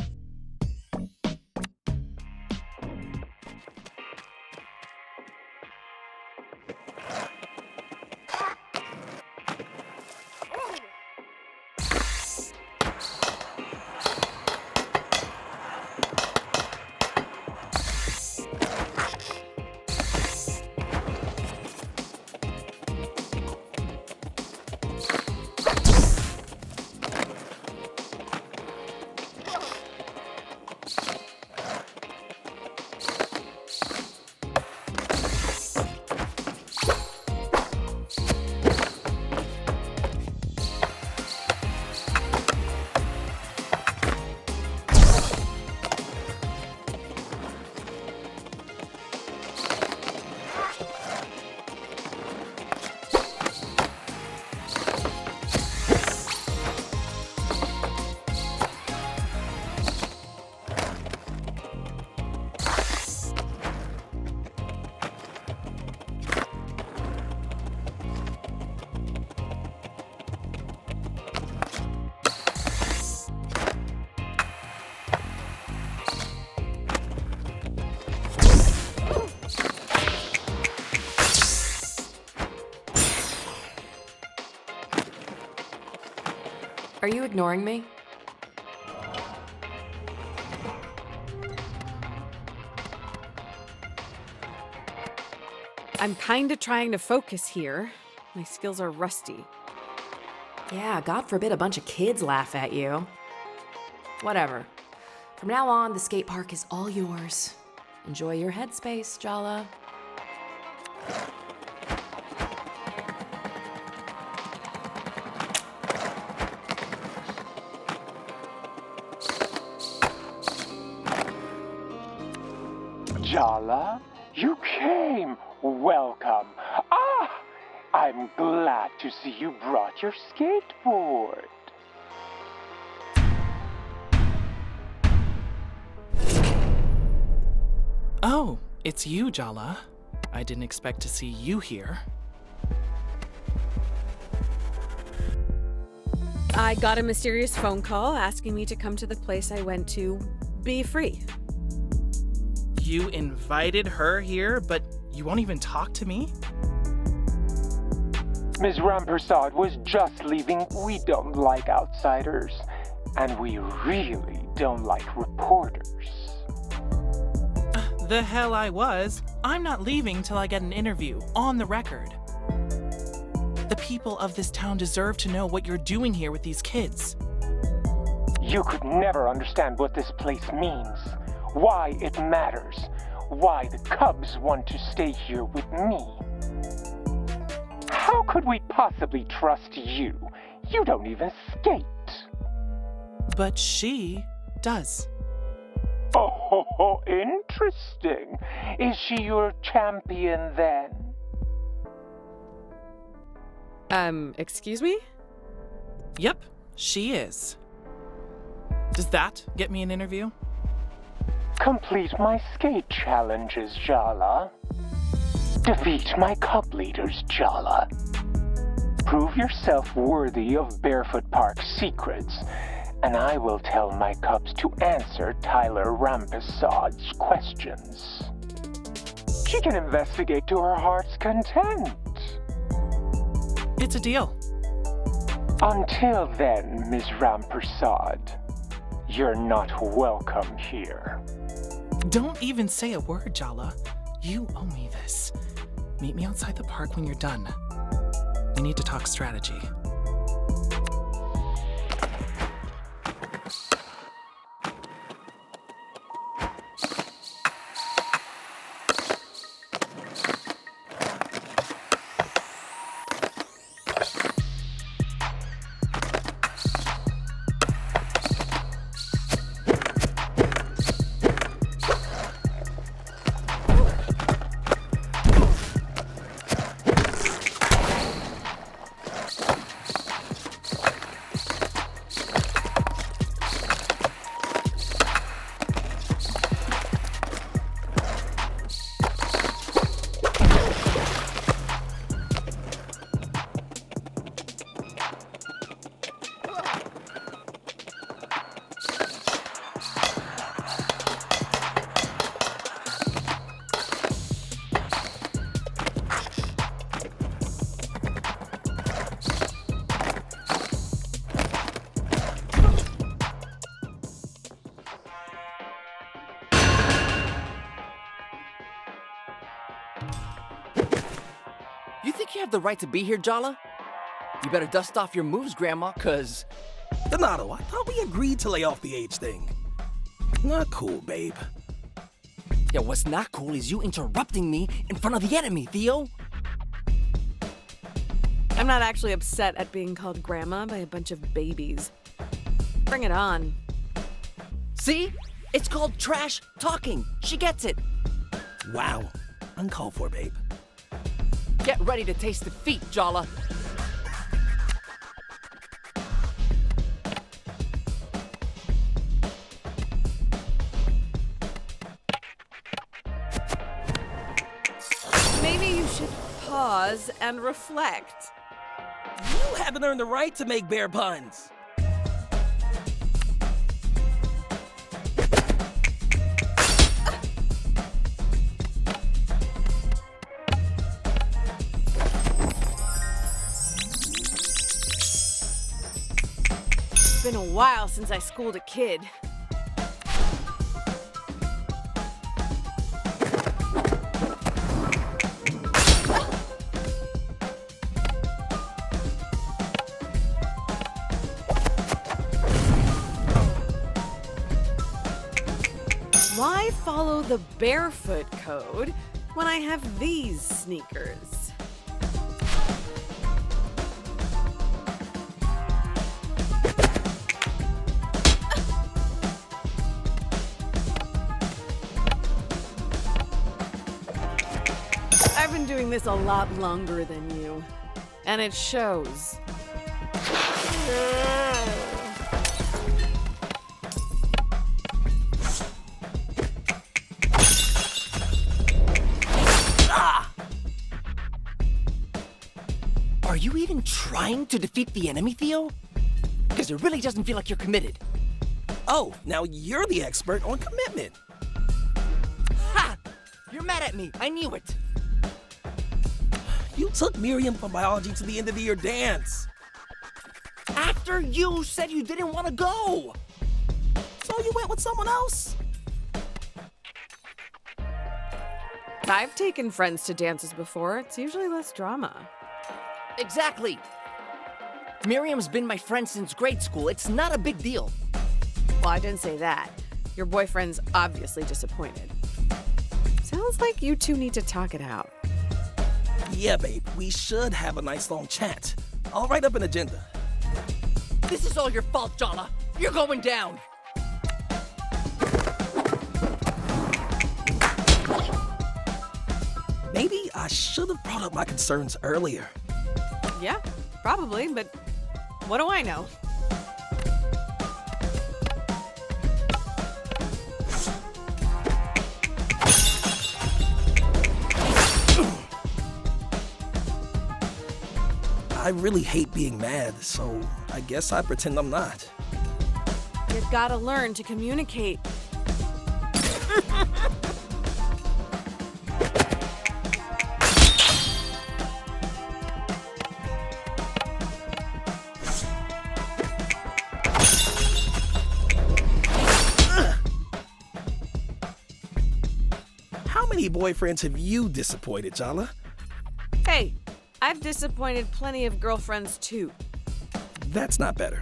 Are you ignoring me? I'm kinda trying to focus here. My skills are rusty. Yeah, God forbid a bunch of kids laugh at you. Whatever. From now on, the skate park is all yours. Enjoy your headspace, Jala. Jala, you came. Welcome. I'm glad to see you brought your skateboard. Oh, it's you, Jala. I didn't expect to see you here. I got a mysterious phone call asking me to come to the place I went to be free. You invited her here, but you won't even talk to me? Ms. Rampersad was just leaving. We don't like outsiders, and we really don't like reporters. The hell I was. I'm not leaving till I get an interview, on the record. The people of this town deserve to know what you're doing here with these kids. You could never understand what this place means, why it matters, why the Cubs want to stay here with me. How could we possibly trust you? You don't even skate. But she does. Oh, interesting. Is she your champion then? Excuse me? Yep, she is. Does that get me an interview? Complete my skate challenges, Jala. Defeat my cub leaders, Jala. Prove yourself worthy of Barefoot Park's secrets, and I will tell my cubs to answer Tyler Rampesad's questions. She can investigate to her heart's content. It's a deal. Until then, Ms. Rampersad, you're not welcome here. Don't even say a word, Jala. You owe me this. Meet me outside the park when you're done. We need to talk strategy. You think you have the right to be here, Jala? You better dust off your moves, Grandma, cause... Donato, I thought we agreed to lay off the age thing. Not cool, babe. Yeah, what's not cool is you interrupting me in front of the enemy, Theo. I'm not actually upset at being called Grandma by a bunch of babies. Bring it on. See? It's called trash talking. She gets it. Wow. Uncalled for, babe. Get ready to taste defeat, Jala. Maybe you should pause and reflect. You haven't earned the right to make bear puns. It's been a while since I schooled a kid. Why follow the barefoot code when I have these sneakers? I've been doing this a lot longer than you, and it shows. Are you even trying to defeat the enemy, Theo? Because it really doesn't feel like you're committed. Oh, now you're the expert on commitment. Ha! You're mad at me. I knew it. You took Miriam from biology to the end of the year dance. After you said you didn't want to go. So you went with someone else? I've taken friends to dances before. It's usually less drama. Exactly. Miriam's been my friend since grade school. It's not a big deal. Well, I didn't say that. Your boyfriend's obviously disappointed. Sounds like you two need to talk it out. Yeah, babe, we should have a nice long chat. I'll write up an agenda. This is all your fault, Jala. You're going down. Maybe I should have brought up my concerns earlier. Yeah, probably, but what do I know? I really hate being mad, so I guess I pretend I'm not. You gotta learn to communicate. How many boyfriends have you disappointed, Jala? Hey, I've disappointed plenty of girlfriends too. That's not better.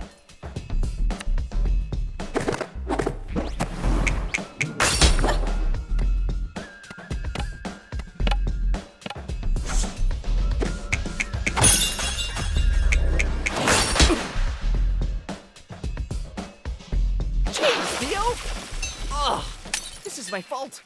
Jeez, Theo! Ugh, this is my fault.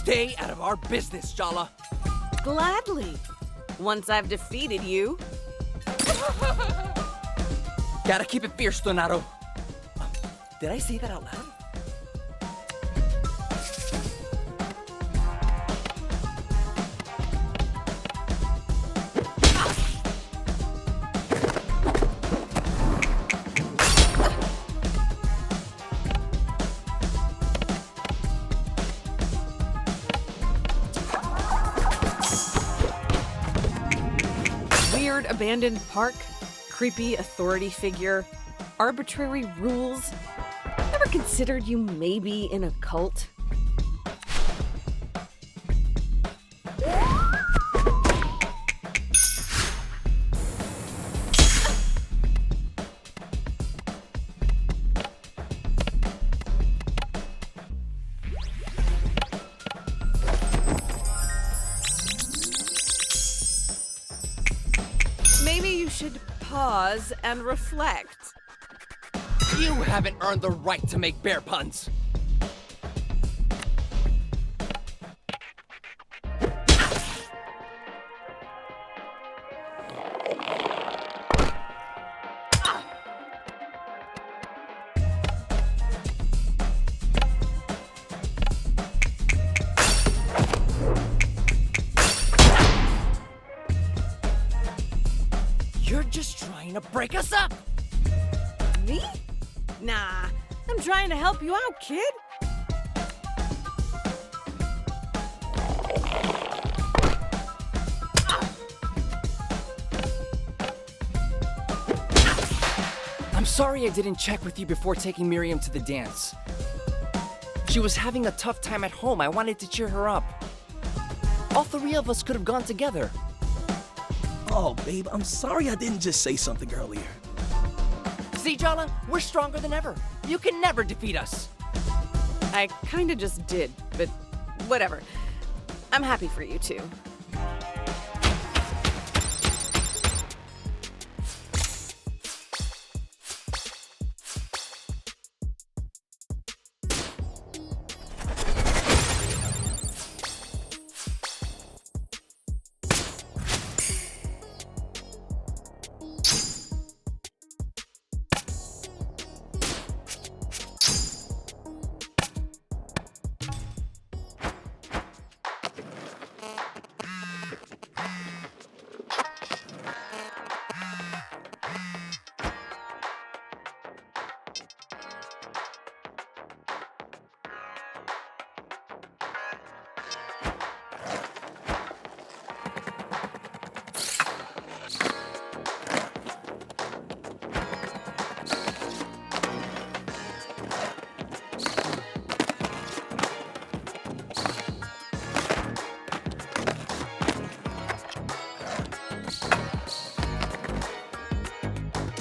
Stay out of our business, Jala. Gladly. Once I've defeated you. Gotta keep it fierce, Donato. Did I say that out loud? Weird abandoned park, creepy authority figure, arbitrary rules. Ever considered you maybe in a cult? Maybe you should pause and reflect. You haven't earned the right to make bear puns. You're just trying to break us up. Me? Nah, I'm trying to help you out, kid. I'm sorry I didn't check with you before taking Miriam to the dance. She was having a tough time at home. I wanted to cheer her up. All three of us could have gone together. Oh, babe, I'm sorry I didn't just say something earlier. See, Jala, we're stronger than ever. You can never defeat us. I kinda just did, but whatever. I'm happy for you too.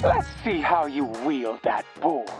Let's see how you wield that board.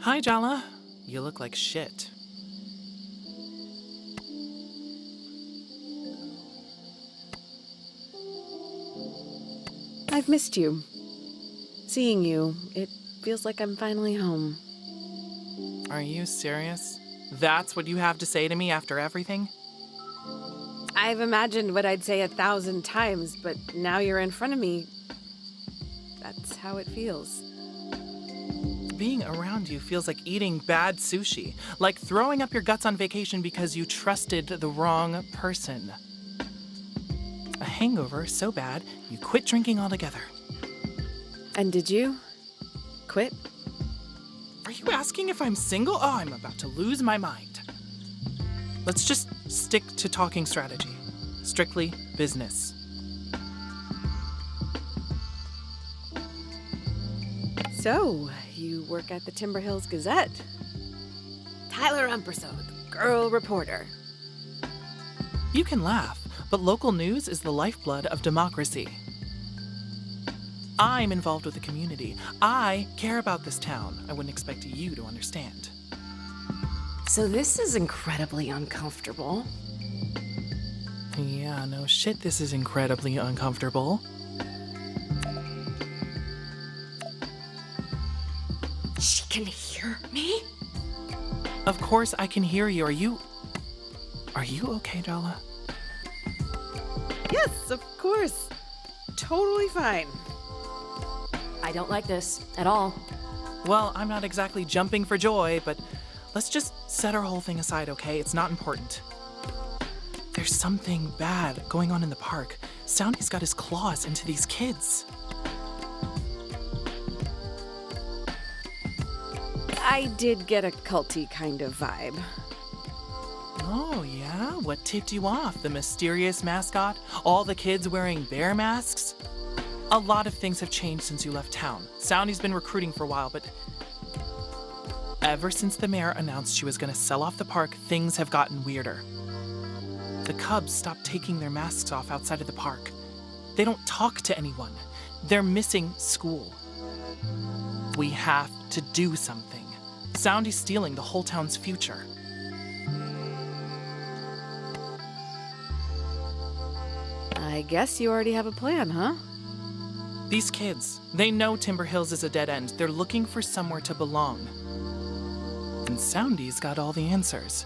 Hi, Jala. You look like shit. I've missed you. Seeing you, it feels like I'm finally home. Are you serious? That's what you have to say to me after everything? I've imagined what I'd say 1,000 times, but now you're in front of me. That's how it feels. Being around you feels like eating bad sushi, like throwing up your guts on vacation because you trusted the wrong person. A hangover so bad, you quit drinking altogether. And did you? Quit? Are you asking if I'm single? Oh, I'm about to lose my mind. Let's just stick to talking strategy. Strictly business. So, you work at the Timber Hills Gazette. Tyler Umperso, girl reporter. You can laugh, but local news is the lifeblood of democracy. I'm involved with the community. I care about this town. I wouldn't expect you to understand. So this is incredibly uncomfortable. Yeah, no shit, this is incredibly uncomfortable. She can hear me? Of course I can hear you. Are you okay, Jala? Yes, of course. Totally fine. I don't like this at all. Well, I'm not exactly jumping for joy, but let's just set our whole thing aside, okay? It's not important. There's something bad going on in the park. Soundy's got his claws into these kids. I did get a culty kind of vibe. Oh, yeah? What tipped you off? The mysterious mascot? All the kids wearing bear masks? A lot of things have changed since you left town. Soundy's been recruiting for a while, but ever since the mayor announced she was gonna sell off the park, things have gotten weirder. The Cubs stopped taking their masks off outside of the park. They don't talk to anyone. They're missing school. We have to do something. Soundy's stealing the whole town's future. I guess you already have a plan, huh? These kids, they know Timber Hills is a dead end. They're looking for somewhere to belong. And Soundy's got all the answers.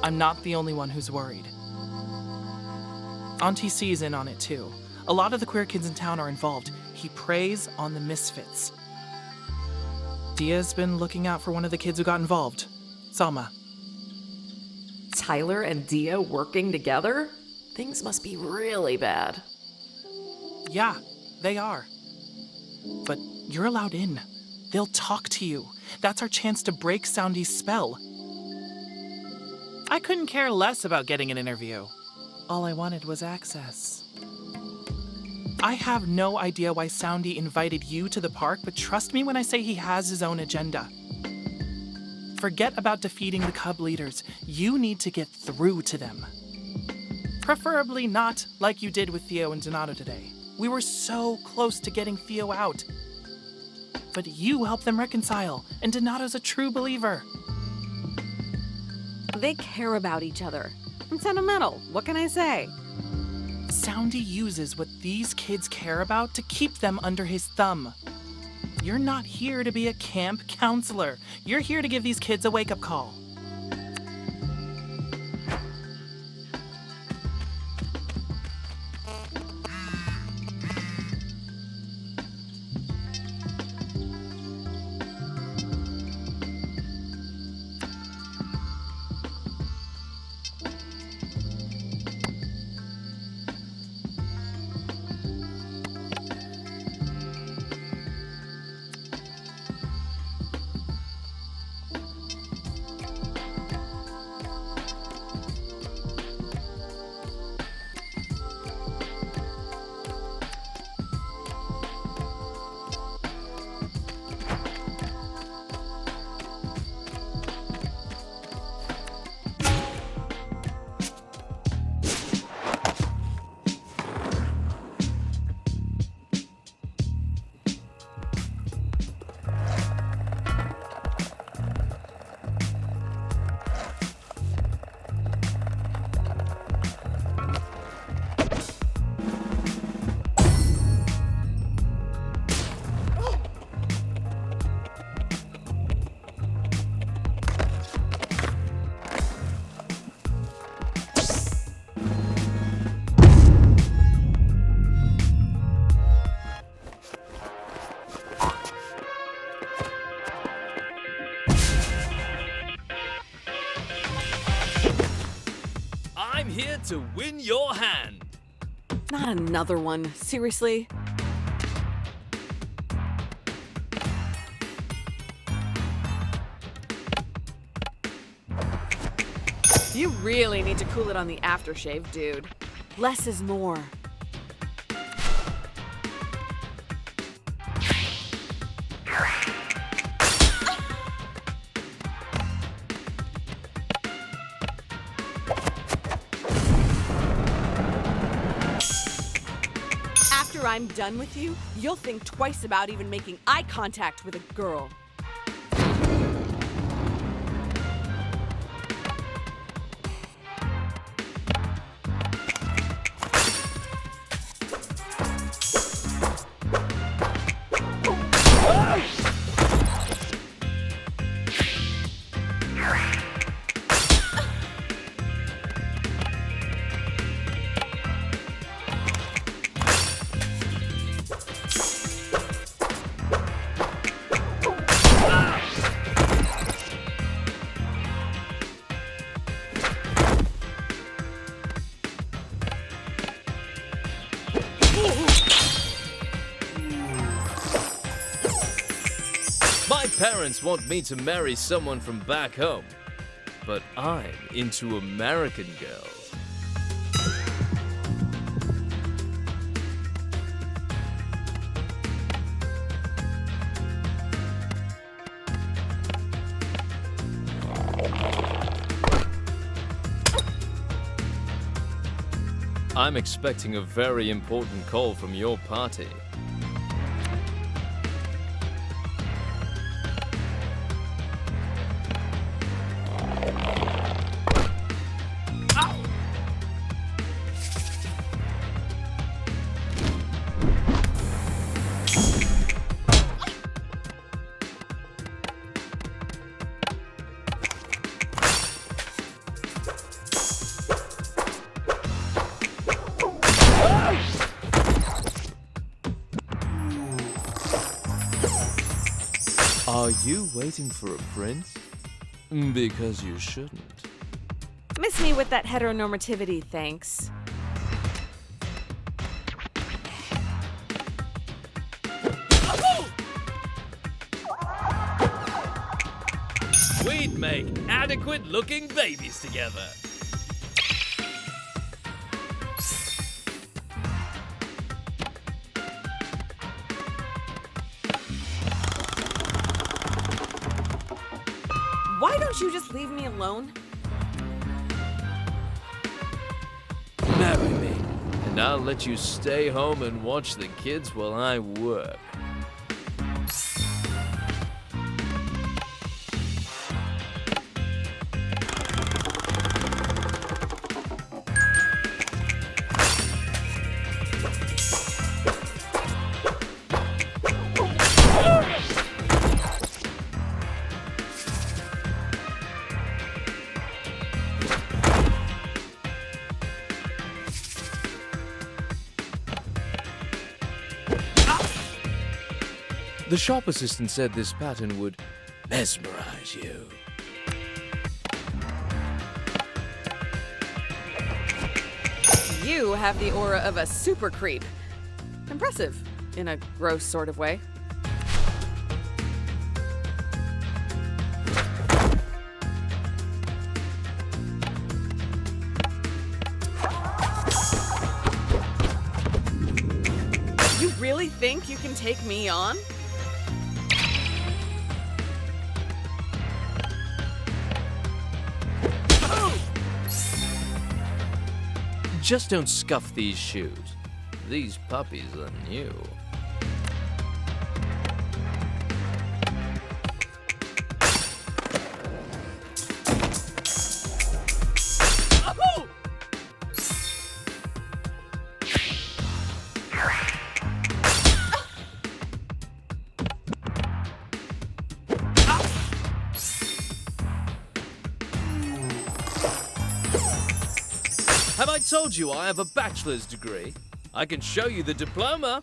I'm not the only one who's worried. Auntie C is in on it too. A lot of the queer kids in town are involved. He preys on the misfits. Dia's been looking out for one of the kids who got involved. Salma. Tyler and Dia working together? Things must be really bad. Yeah, they are. But you're allowed in. They'll talk to you. That's our chance to break Soundy's spell. I couldn't care less about getting an interview. All I wanted was access. I have no idea why Soundy invited you to the park, but trust me when I say he has his own agenda. Forget about defeating the Cub leaders. You need to get through to them. Preferably not like you did with Theo and Donato today. We were so close to getting Theo out. But you helped them reconcile, and Donato's a true believer. They care about each other. I'm sentimental. What can I say? Soundy uses what these kids care about to keep them under his thumb. You're not here to be a camp counselor. You're here to give these kids a wake-up call. Here to win your hand. Not another one. Seriously? You really need to cool it on the aftershave, dude. Less is more. After I'm done with you, you'll think twice about even making eye contact with a girl. My parents want me to marry someone from back home, but I'm into American girls. I'm expecting a very important call from your party. Are you waiting for a prince? Because you shouldn't. Miss me with that heteronormativity, thanks. We'd make adequate-looking babies together. Why don't you just leave me alone? Marry me, and I'll let you stay home and watch the kids while I work. The shop assistant said this pattern would mesmerize you. You have the aura of a super creep. Impressive, in a gross sort of way. You really think you can take me on? Just don't scuff these shoes. These puppies are new. Have I told you I have a bachelor's degree? I can show you the diploma.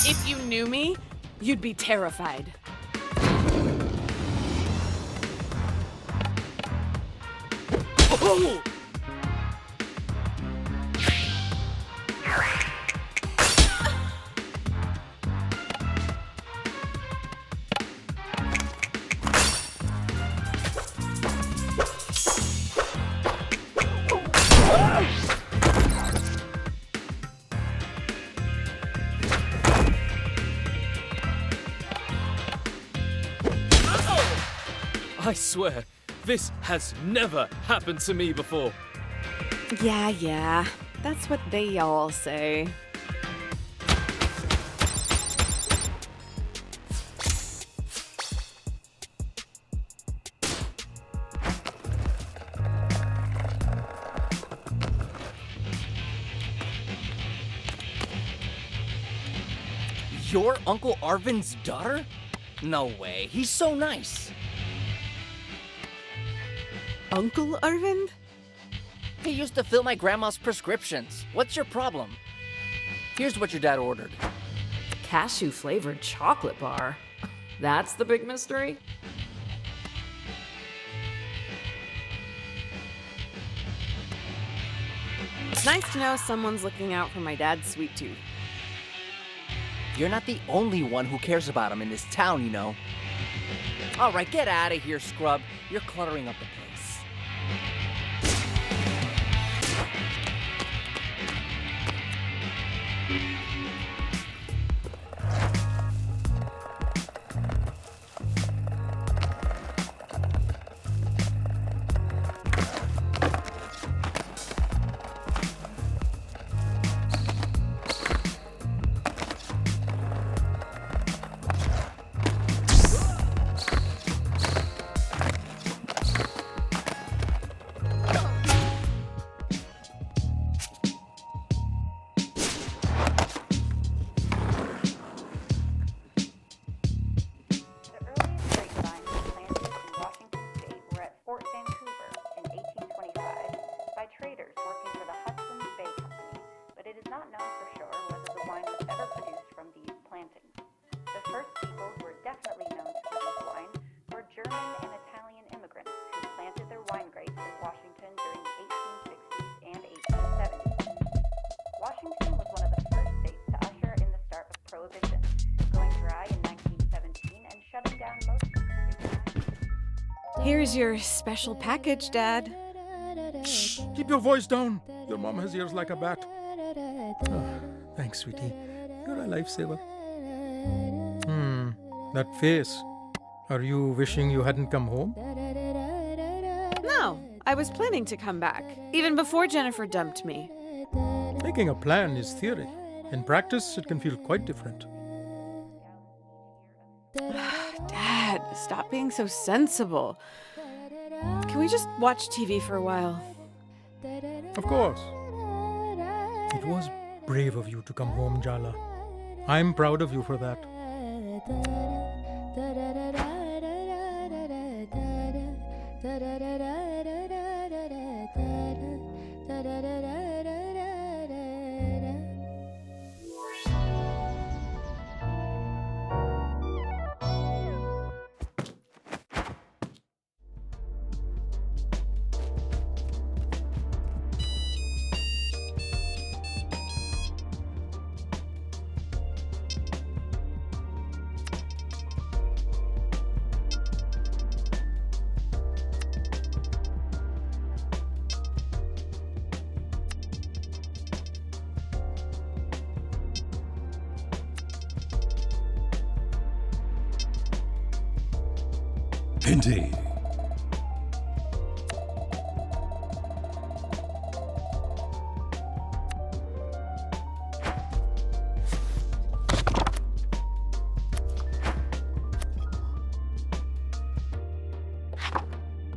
If you knew me, you'd be terrified. Oh! I swear, this has never happened to me before. Yeah, that's what they all say. You're Uncle Arvin's daughter? No way, he's so nice. Uncle Arvind? He used to fill my grandma's prescriptions. What's your problem? Here's what your dad ordered. Cashew-flavored chocolate bar. That's the big mystery? It's nice to know someone's looking out for my dad's sweet tooth. You're not the only one who cares about him in this town, you know. All right, get out of here, scrub. You're cluttering up the place. Here's your special package, Dad. Shh! Keep your voice down. Your mom has ears like a bat. Oh, thanks, sweetie. You're a lifesaver. That face. Are you wishing you hadn't come home? No, I was planning to come back, even before Jennifer dumped me. Making a plan is theory. In practice, it can feel quite different. Dad, stop being so sensible. Can we just watch TV for a while? Of course. It was brave of you to come home, Jala. I'm proud of you for that. Indeed.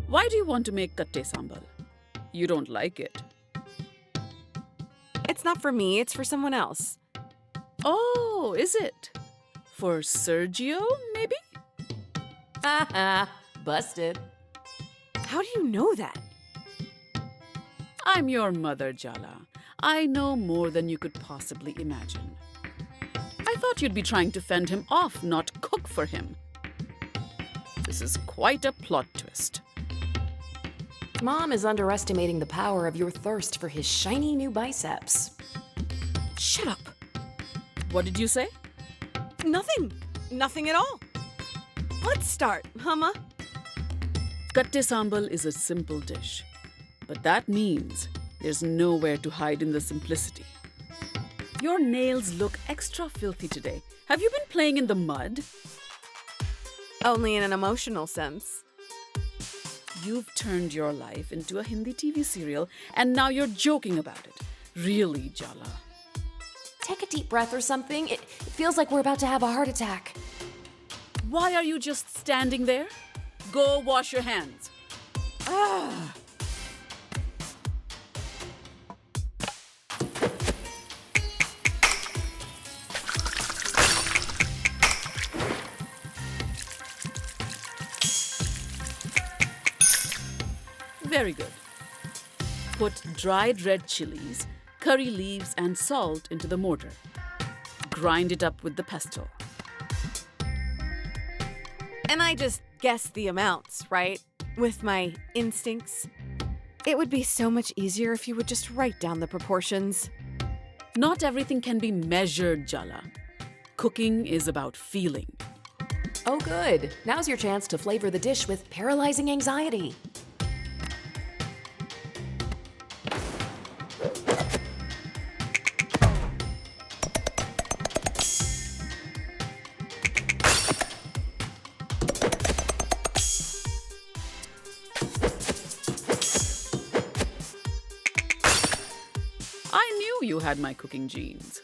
Why do you want to make katte sambal? You don't like it. It's not for me, it's for someone else. Oh, is it? For Sergio, maybe? Haha, busted. How do you know that? I'm your mother, Jala. I know more than you could possibly imagine. I thought you'd be trying to fend him off, not cook for him. This is quite a plot twist. Mom is underestimating the power of your thirst for his shiny new biceps. Shut up. What did you say? Nothing. Nothing at all. Let's start, Ma? Katte sambal is a simple dish. But that means there's nowhere to hide in the simplicity. Your nails look extra filthy today. Have you been playing in the mud? Only in an emotional sense. You've turned your life into a Hindi TV serial, and now you're joking about it. Really, Jala? Take a deep breath or something. It feels like we're about to have a heart attack. Why are you just standing there? Go wash your hands. Ah! Very good. Put dried red chilies, curry leaves, and salt into the mortar. Grind it up with the pestle. And I just guessed the amounts, right? With my instincts. It would be so much easier if you would just write down the proportions. Not everything can be measured, Jala. Cooking is about feeling. Oh, good. Now's your chance to flavor the dish with paralyzing anxiety. You had my cooking genes.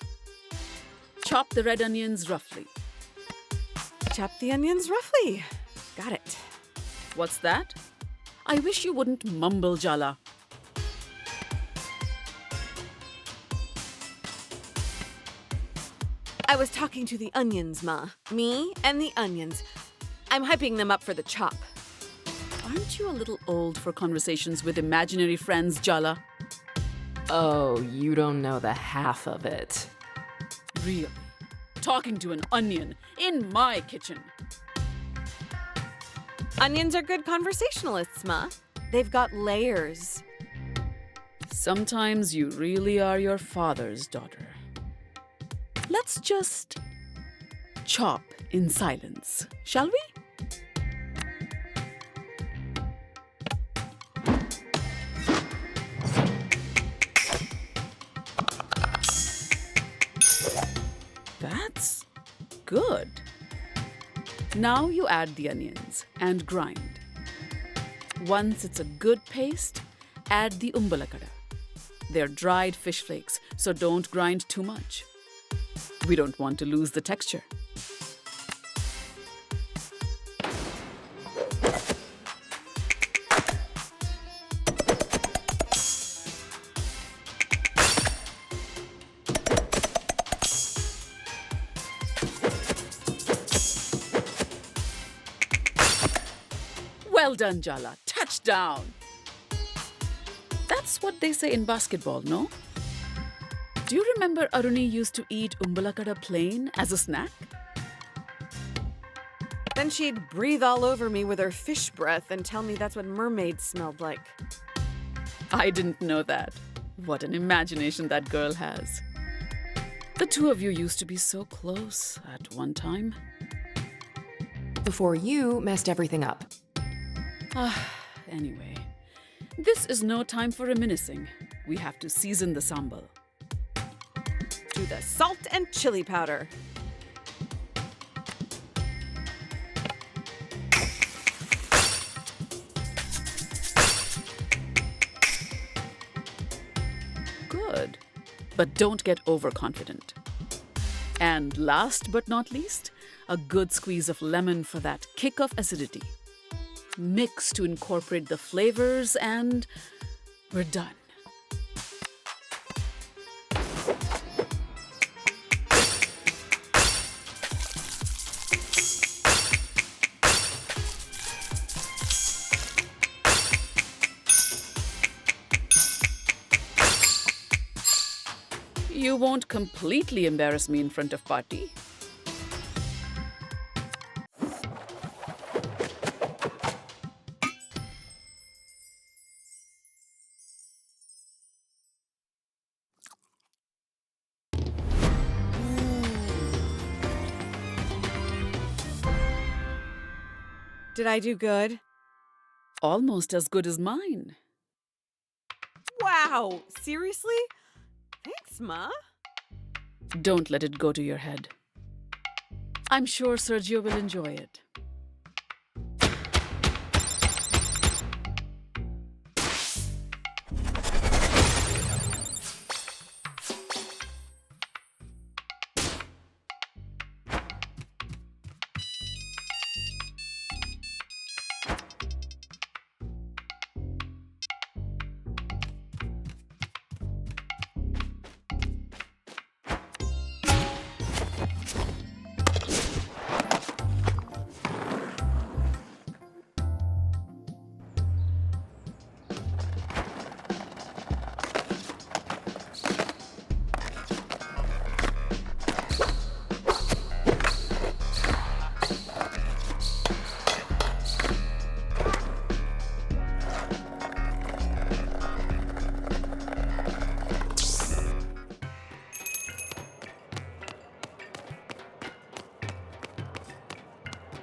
Chop the red onions roughly. Chop the onions roughly. Got it. What's that? I wish you wouldn't mumble, Jala. I was talking to the onions, Ma. Me and the onions. I'm hyping them up for the chop. Aren't you a little old for conversations with imaginary friends, Jala? Oh, you don't know the half of it. Really? Talking to an onion in my kitchen. Onions are good conversationalists, Ma. They've got layers. Sometimes you really are your father's daughter. Let's just chop in silence, shall we? Good. Now you add the onions and grind. Once it's a good paste, add the umbalakada. They're dried fish flakes, so don't grind too much. We don't want to lose the texture. Well done, Jala. Touchdown! That's what they say in basketball, no? Do you remember Aruni used to eat umbalakada plain as a snack? Then she'd breathe all over me with her fish breath and tell me that's what mermaids smelled like. I didn't know that. What an imagination that girl has. The two of you used to be so close at one time. Before you messed everything up. Anyway, this is no time for reminiscing. We have to season the sambal. To the salt and chili powder. Good. But don't get overconfident. And last but not least, a good squeeze of lemon for that kick of acidity. Mix to incorporate the flavors and we're done. You won't completely embarrass me in front of Party. Did I do good? Almost as good as mine. Wow! Seriously? Thanks, Ma. Don't let it go to your head. I'm sure Sergio will enjoy it.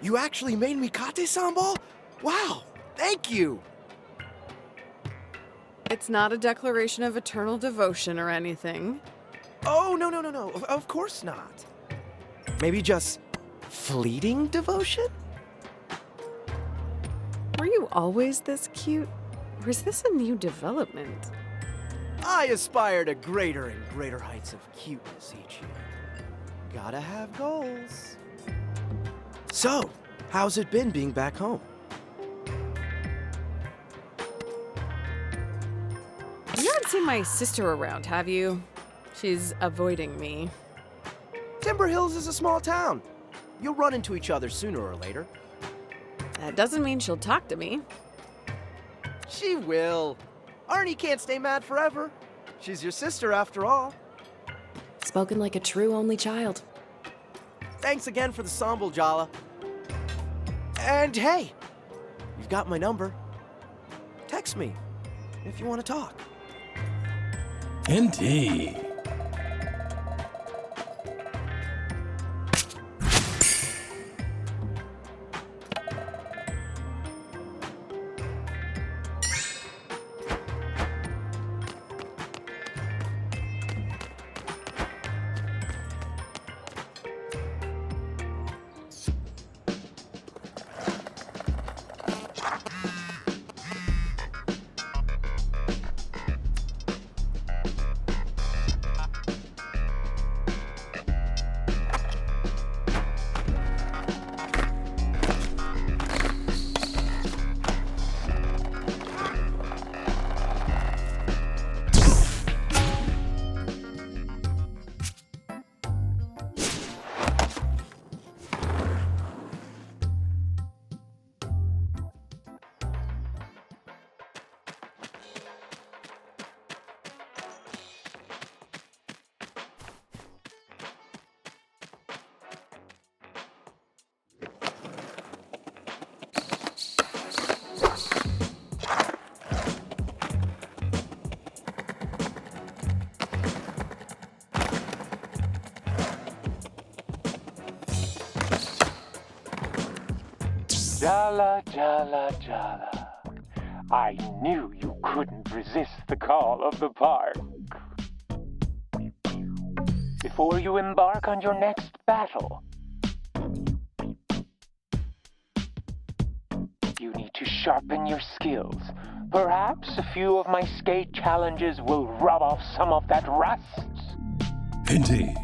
You actually made me kate sambal? Wow, thank you! It's not a declaration of eternal devotion or anything. Oh, no. Of course not. Maybe just fleeting devotion? Were you always this cute? Or is this a new development? I aspire to greater and greater heights of cuteness each year. Gotta have goals. So, how's it been being back home? You haven't seen my sister around, have you? She's avoiding me. Timber Hills is a small town. You'll run into each other sooner or later. That doesn't mean she'll talk to me. She will. Arnie can't stay mad forever. She's your sister after all. Spoken like a true only child. Thanks again for the sambal, Jala. And hey, you've got my number. Text me if you want to talk. Indeed. Jala, Jala, Jala. I knew you couldn't resist the call of the park. Before you embark on your next battle, you need to sharpen your skills. Perhaps a few of my skate challenges will rub off some of that rust. Indeed.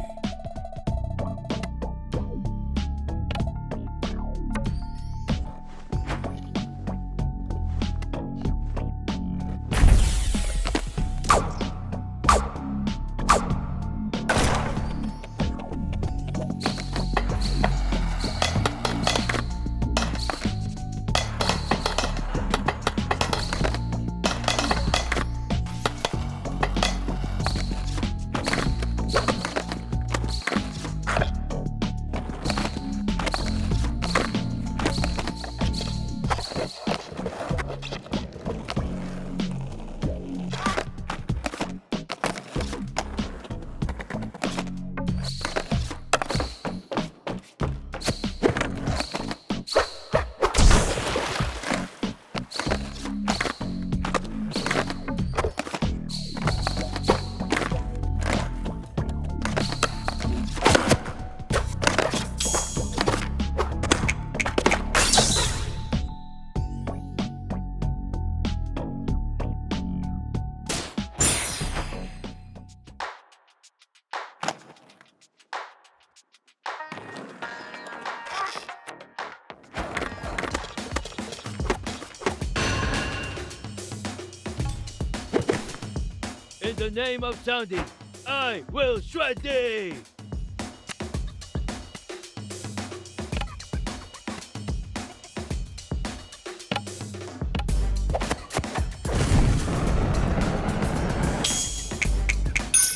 In the name of sounding, I will shred thee!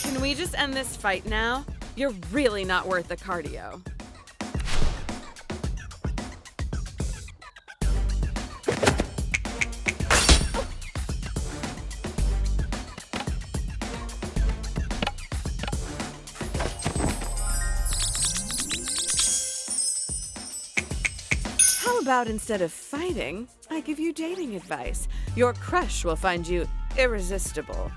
Can we just end this fight now? You're really not worth the cardio. How about instead of fighting, I give you dating advice? Your crush will find you irresistible.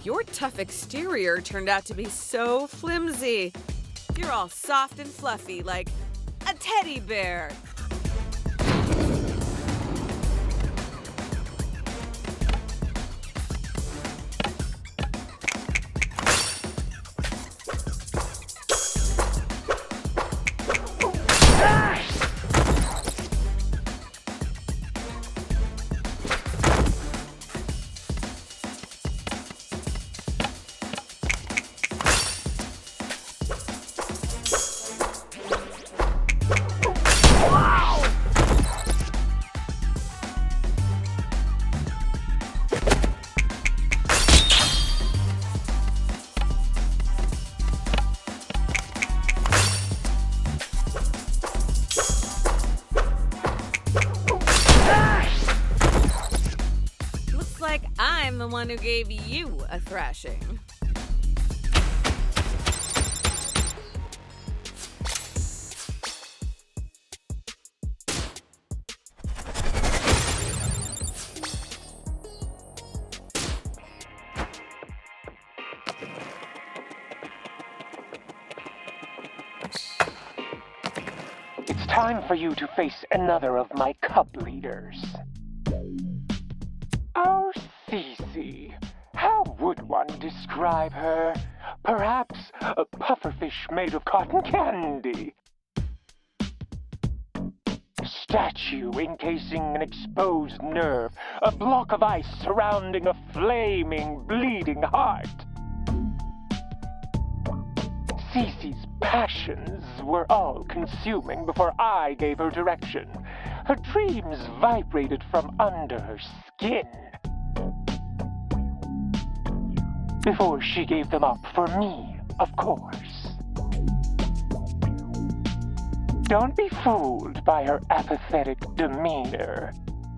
Your tough exterior turned out to be so flimsy. You're all soft and fluffy like a teddy bear. I'm the one who gave you a thrashing. It's time for you to face another of my cup leaders. Our Cece. How would one describe her? Perhaps a pufferfish made of cotton candy. Statue encasing an exposed nerve, a block of ice surrounding a flaming, bleeding heart. Cece's passions were all-consuming before I gave her direction. Her dreams vibrated from under her skin. Before she gave them up for me, of course. Don't be fooled by her apathetic demeanor.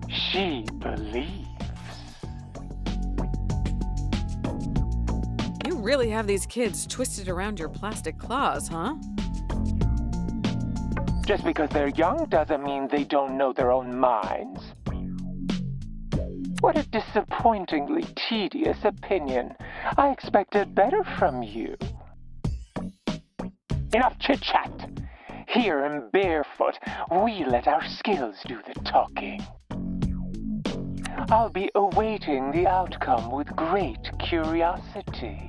She believes. You really have these kids twisted around your plastic claws, huh? Just because they're young doesn't mean they don't know their own minds. What a disappointingly tedious opinion. I expected better from you. Enough chit-chat. Here in Barefoot, we let our skills do the talking. I'll be awaiting the outcome with great curiosity.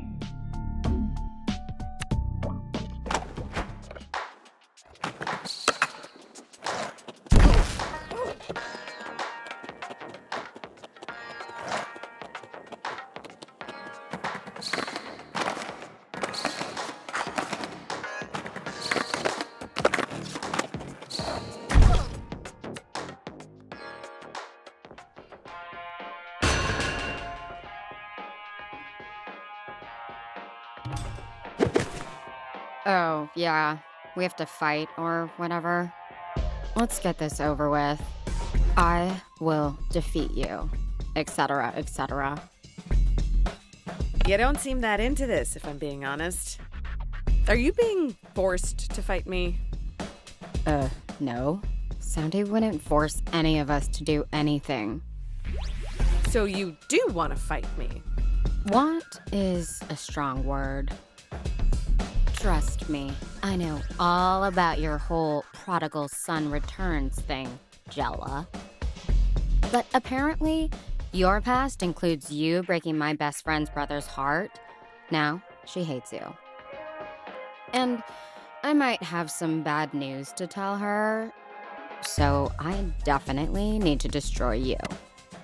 Oh, yeah. We have to fight or whatever. Let's get this over with. I will defeat you, etc., etc. You don't seem that into this, if I'm being honest. Are you being forced to fight me? No. Soundy wouldn't force any of us to do anything. So you do want to fight me? Want is a strong word. Trust me, I know all about your whole prodigal son returns thing, Jala. But apparently, your past includes you breaking my best friend's brother's heart. Now, she hates you. And I might have some bad news to tell her, so I definitely need to destroy you.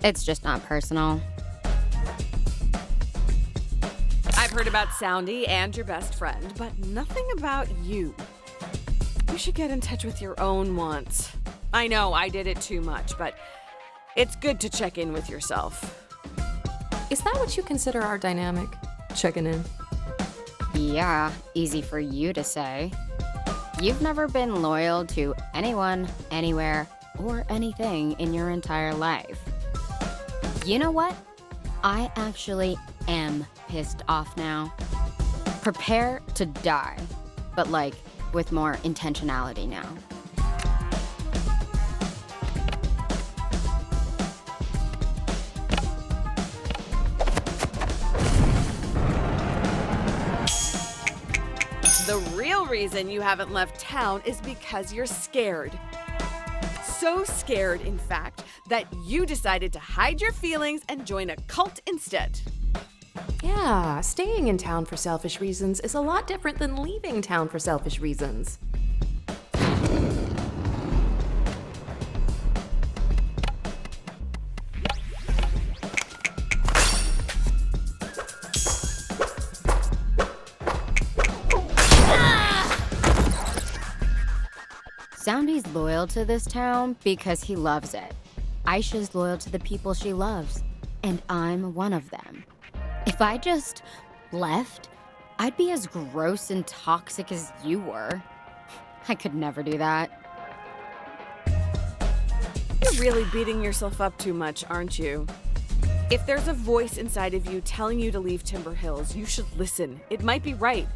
It's just not personal. I've heard about Soundy and your best friend, but nothing about you. You should get in touch with your own wants. I know I did it too much, but it's good to check in with yourself. Is that what you consider our dynamic? Checking in? Yeah, easy for you to say. You've never been loyal to anyone, anywhere, or anything in your entire life. You know what? I actually am pissed off now. Prepare to die, but like with more intentionality now. The real reason you haven't left town is because you're scared. So scared, in fact, that you decided to hide your feelings and join a cult instead. Yeah, staying in town for selfish reasons is a lot different than leaving town for selfish reasons. Soundy's loyal to this town because he loves it. Aisha's loyal to the people she loves, and I'm one of them. If I just left, I'd be as gross and toxic as you were. I could never do that. You're really beating yourself up too much, aren't you? If there's a voice inside of you telling you to leave Timber Hills, you should listen. It might be right.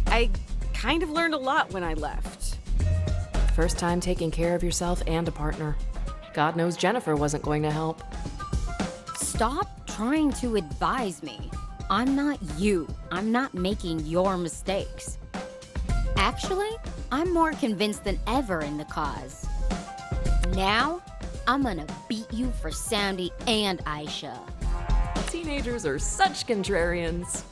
I kind of learned a lot when I left. First time taking care of yourself and a partner. God knows Jennifer wasn't going to help. Stop trying to advise me. I'm not you. I'm not making your mistakes. Actually, I'm more convinced than ever in the cause. Now, I'm gonna beat you for Soundy and Aisha. Teenagers are such contrarians.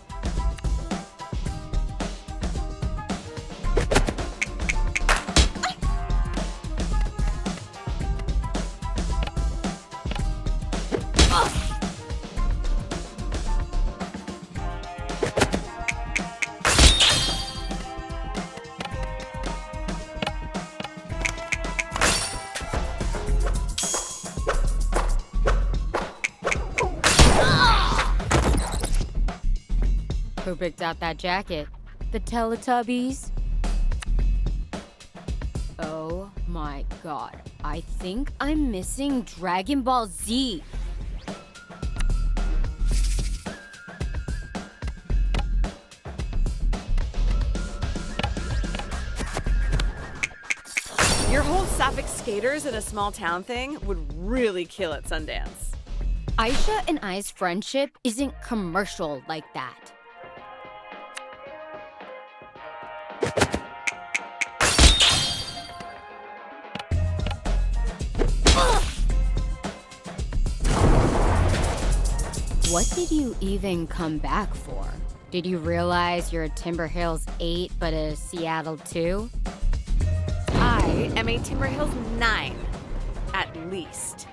Who picked out that jacket? The Teletubbies? Oh my god. I think I'm missing Dragon Ball Z. Your whole Sapphic skaters in a small town thing would really kill at Sundance. Aisha and I's friendship isn't commercial like that. What did you even come back for? Did you realize you're a Timber Hills 8 but a Seattle 2? I am a Timber Hills 9, at least.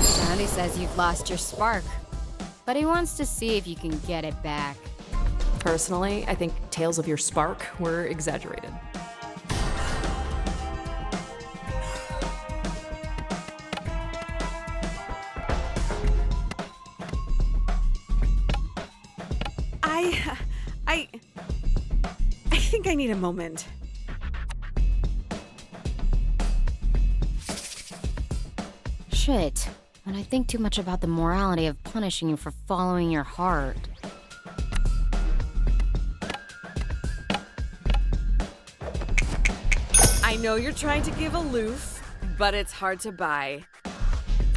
Sandy says you've lost your spark, but he wants to see if you can get it back. Personally, I think tales of your spark were exaggerated. I think I need a moment. Shit. When I think too much about the morality of punishing you for following your heart. I know you're trying to give aloof, but it's hard to buy.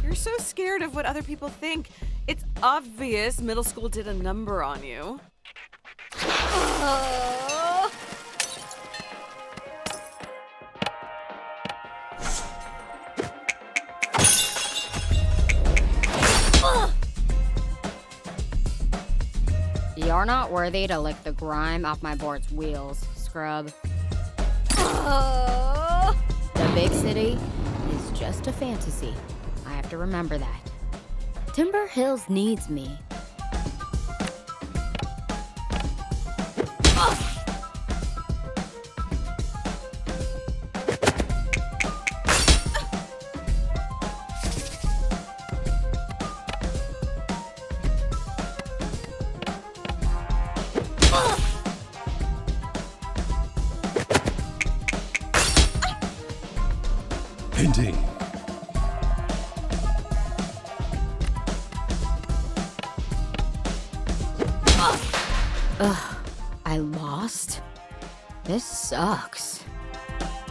You're so scared of what other people think. It's obvious middle school did a number on you. You're not worthy to lick the grime off my board's wheels, scrub. The big city is just a fantasy. I have to remember that. Timber Hills needs me. Indeed. Ugh, I lost? This sucks.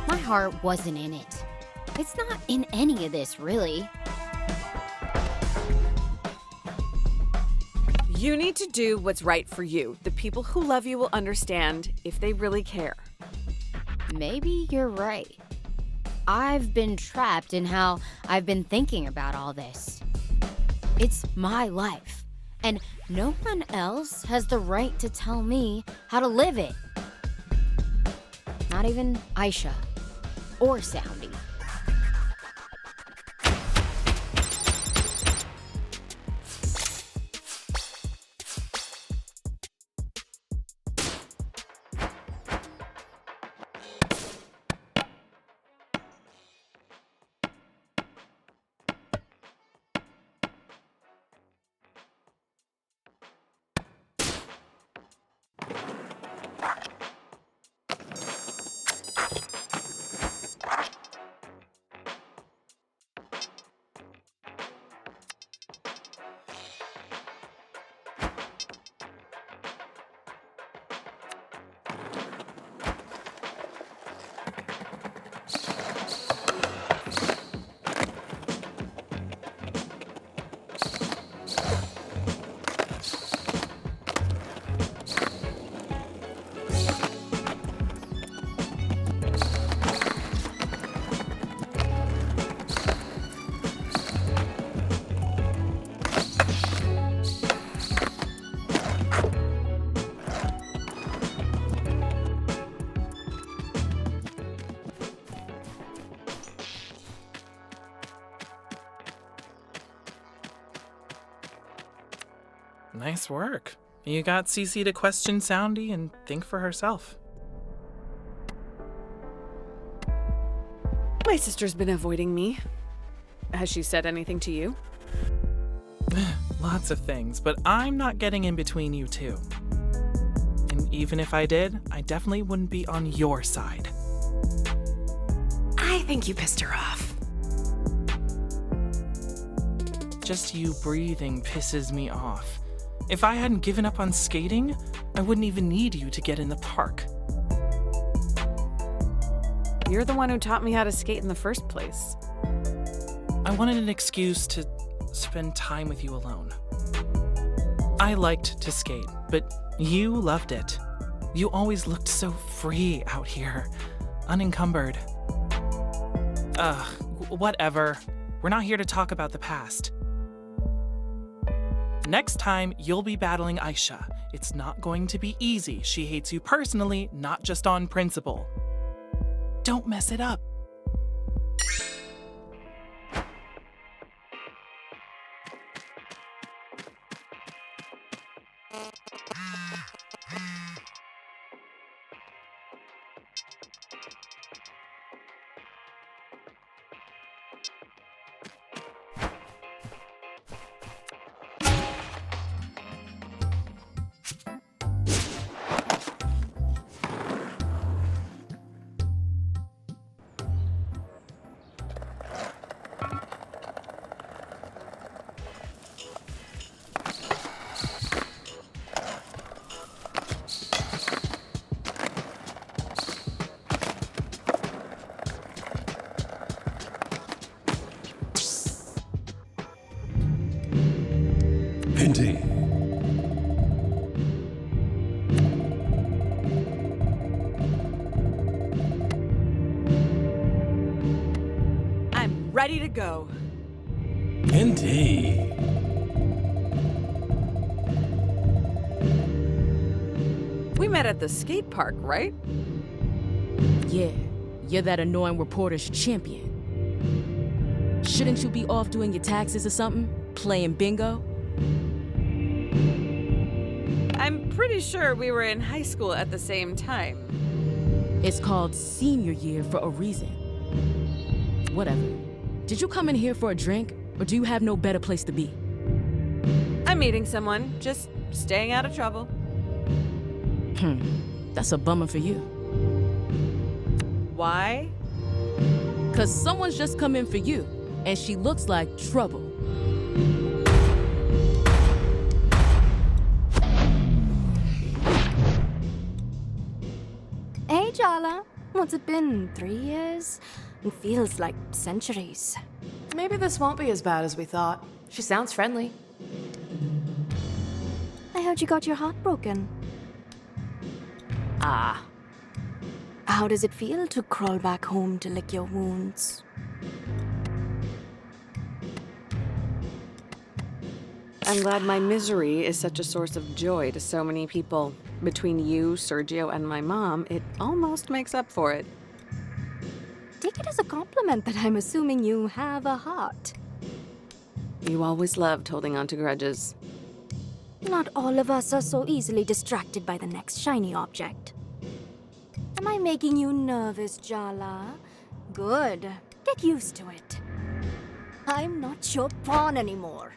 My heart wasn't in it. It's not in any of this, really. You need to do what's right for you. The people who love you will understand if they really care. Maybe you're right. I've been trapped in how I've been thinking about all this. It's my life, and no one else has the right to tell me how to live it. Not even Aisha or Soundy. Nice work. You got Cece to question Soundy and think for herself. My sister's been avoiding me. Has she said anything to you? Lots of things, but I'm not getting in between you two. And even if I did, I definitely wouldn't be on your side. I think you pissed her off. Just you breathing pisses me off. If I hadn't given up on skating, I wouldn't even need you to get in the park. You're the one who taught me how to skate in the first place. I wanted an excuse to spend time with you alone. I liked to skate, but you loved it. You always looked so free out here, unencumbered. Whatever. We're not here to talk about the past. Next time, you'll be battling Aisha. It's not going to be easy. She hates you personally, not just on principle. Don't mess it up. Indeed. I'm ready to go. Indeed. We met at the skate park, right? Yeah, you're that annoying reporter's champion. Shouldn't you be off doing your taxes or something? Playing bingo? I'm pretty sure we were in high school at the same time. It's called senior year for a reason. Whatever. Did you come in here for a drink, or do you have no better place to be? I'm meeting someone, just staying out of trouble. That's a bummer for you. Why? 'Cause someone's just come in for you, and she looks like trouble. Hey, Jala. What's it been? 3 years? It feels like centuries. Maybe this won't be as bad as we thought. She sounds friendly. I heard you got your heart broken. Ah. How does it feel to crawl back home to lick your wounds? I'm glad my misery is such a source of joy to so many people. Between you, Sergio, and my mom, it almost makes up for it. Take it as a compliment that I'm assuming you have a heart. You always loved holding on to grudges. Not all of us are so easily distracted by the next shiny object. Am I making you nervous, Jala? Good. Get used to it. I'm not your pawn anymore.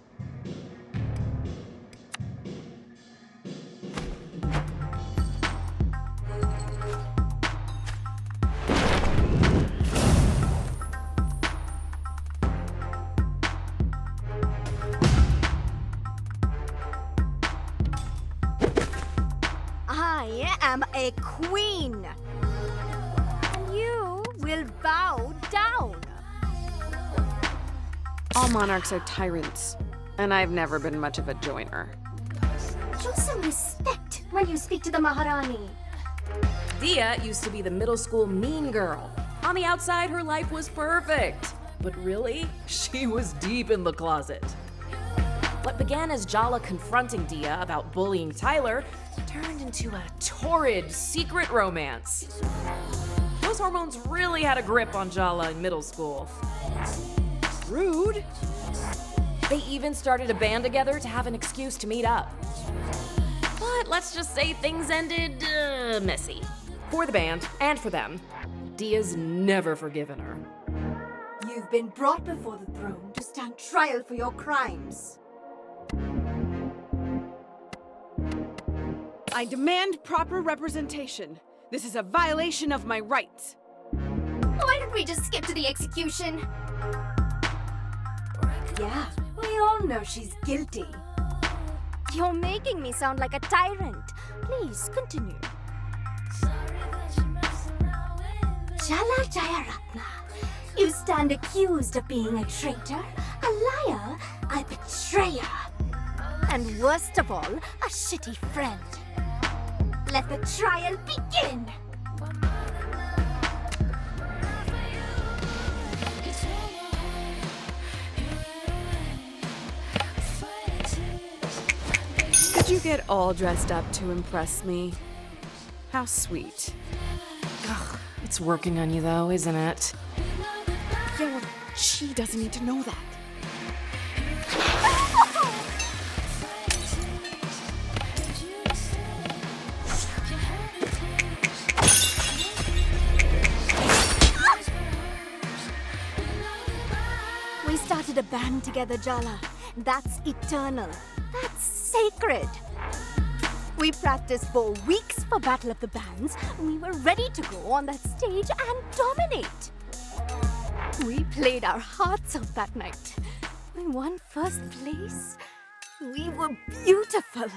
I am a queen. And you will bow down. All monarchs are tyrants, and I've never been much of a joiner. Show some respect when you speak to the Maharani. Dia used to be the middle school mean girl. On the outside, her life was perfect. But really, she was deep in the closet. What began as Jala confronting Dia about bullying Tyler turned into a torrid secret romance. Those hormones really had a grip on Jala in middle school. Rude. They even started a band together to have an excuse to meet up. But let's just say things ended messy. For the band and for them. Dia's never forgiven her. You've been brought before the throne to stand trial for your crimes. I demand proper representation. This is a violation of my rights. Why don't we just skip to the execution? Yeah, we all know she's guilty. You're making me sound like a tyrant. Please, continue. Jala Jayaratna, you stand accused of being a traitor, a liar, a betrayer, and worst of all, a shitty friend. Let the trial begin! Did you get all dressed up to impress me? How sweet. Ugh, it's working on you though, isn't it? Yeah, well, she doesn't need to know that. We started a band together, Jala. That's eternal. That's sacred. We practiced for weeks for Battle of the Bands. We were ready to go on that stage and dominate. We played our hearts out that night. We won first place. We were beautiful.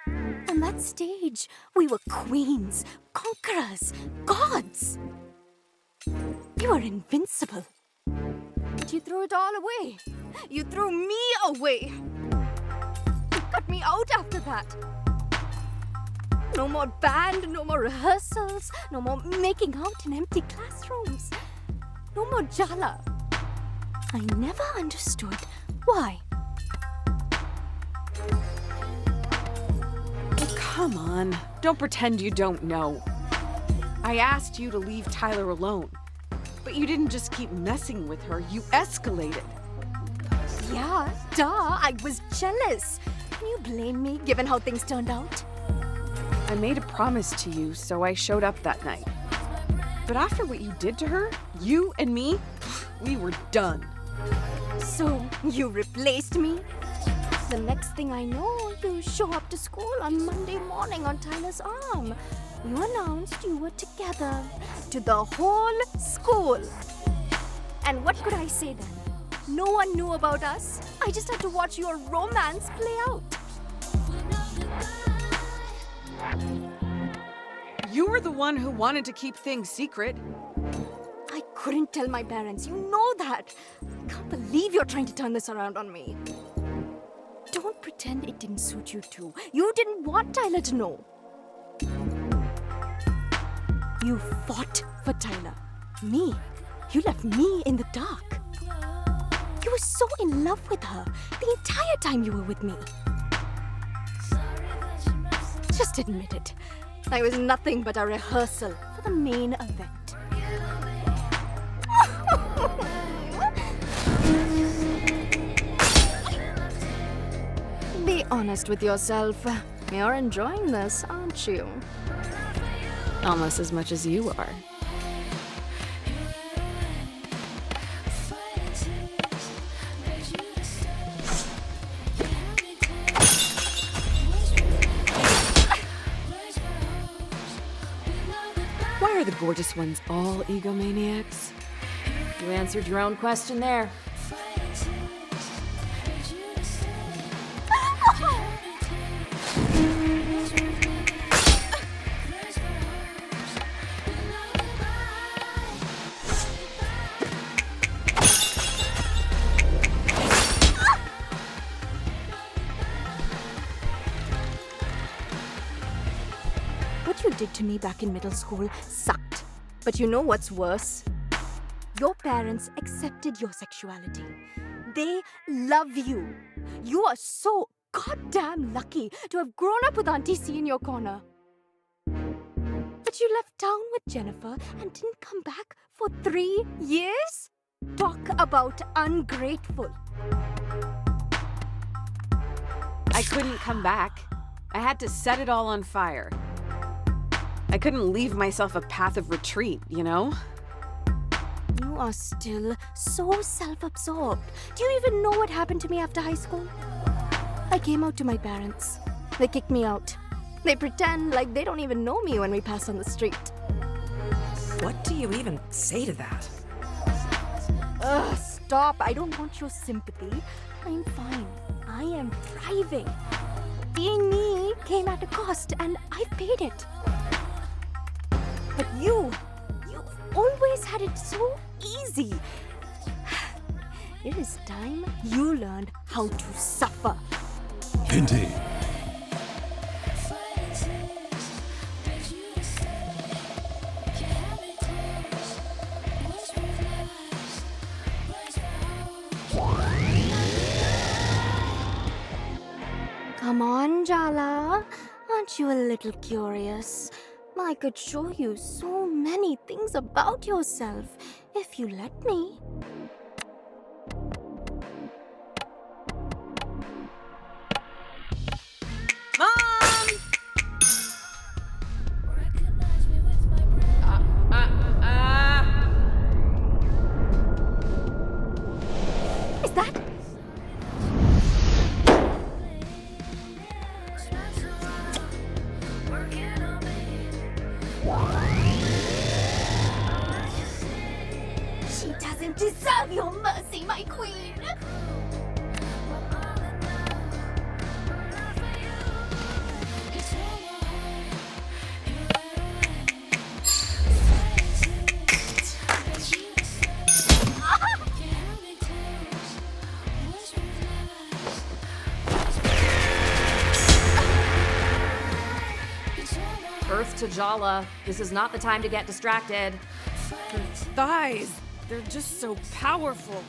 On that stage, we were queens, conquerors, gods. We were invincible. But you threw it all away. You threw me away. You cut me out after that. No more band, no more rehearsals, no more making out in empty classrooms. No more Jala. I never understood why. Oh, come on. Don't pretend you don't know. I asked you to leave Tyler alone. But you didn't just keep messing with her, you escalated. Yeah, duh, I was jealous. Can you blame me, given how things turned out? I made a promise to you, so I showed up that night. But after what you did to her, you and me, we were done. So, you replaced me? The next thing I know, you show up to school on Monday morning on Tyler's arm. You announced you were together to the whole school. And what could I say then? No one knew about us. I just had to watch your romance play out. You were the one who wanted to keep things secret. I couldn't tell my parents. You know that. I can't believe you're trying to turn this around on me. Don't pretend it didn't suit you too. You didn't want Tyler to know. You fought for Tyler. Me. You left me in the dark. You were so in love with her the entire time you were with me. Just admit it. I was nothing but a rehearsal for the main event. Be honest with yourself. You're enjoying this, aren't you? Almost as much as you are. Why are the gorgeous ones all egomaniacs? You answered your own question there. What you did to me back in middle school sucked. But you know what's worse? Your parents accepted your sexuality. They love you. You are so goddamn lucky to have grown up with Auntie C in your corner. But you left town with Jennifer and didn't come back for 3 years? Talk about ungrateful. I couldn't come back. I had to set it all on fire. I couldn't leave myself a path of retreat, you know? You are still so self-absorbed. Do you even know what happened to me after high school? I came out to my parents. They kicked me out. They pretend like they don't even know me when we pass on the street. What do you even say to that? Ugh, stop. I don't want your sympathy. I'm fine. I am thriving. Being me came at a cost, and I've paid it. But you've always had it so easy. It is time you learned how to suffer. Pinty. Come on, Jala. Aren't you a little curious? I could show you so many things about yourself if you let me. Mom! Is that? She doesn't deserve your mercy, my queen! Earth to Jala. This is not the time to get distracted. Her thighs, they're just so powerful.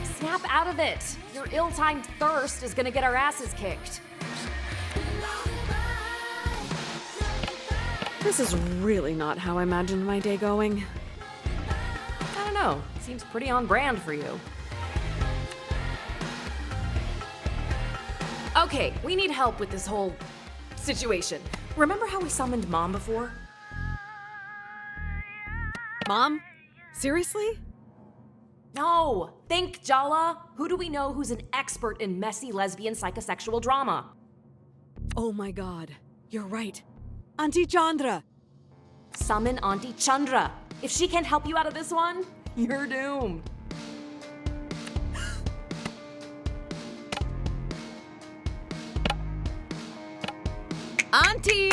Snap out of it. Your ill-timed thirst is gonna get our asses kicked. This is really not how I imagined my day going. I don't know. Seems pretty on brand for you. Okay, we need help with this whole situation. Remember how we summoned Mom before? Mom? Seriously? No! Think, Jala! Who do we know who's an expert in messy lesbian psychosexual drama? Oh my god. You're right. Auntie Chandra! Summon Auntie Chandra. If she can't help you out of this one, you're doomed. Auntie!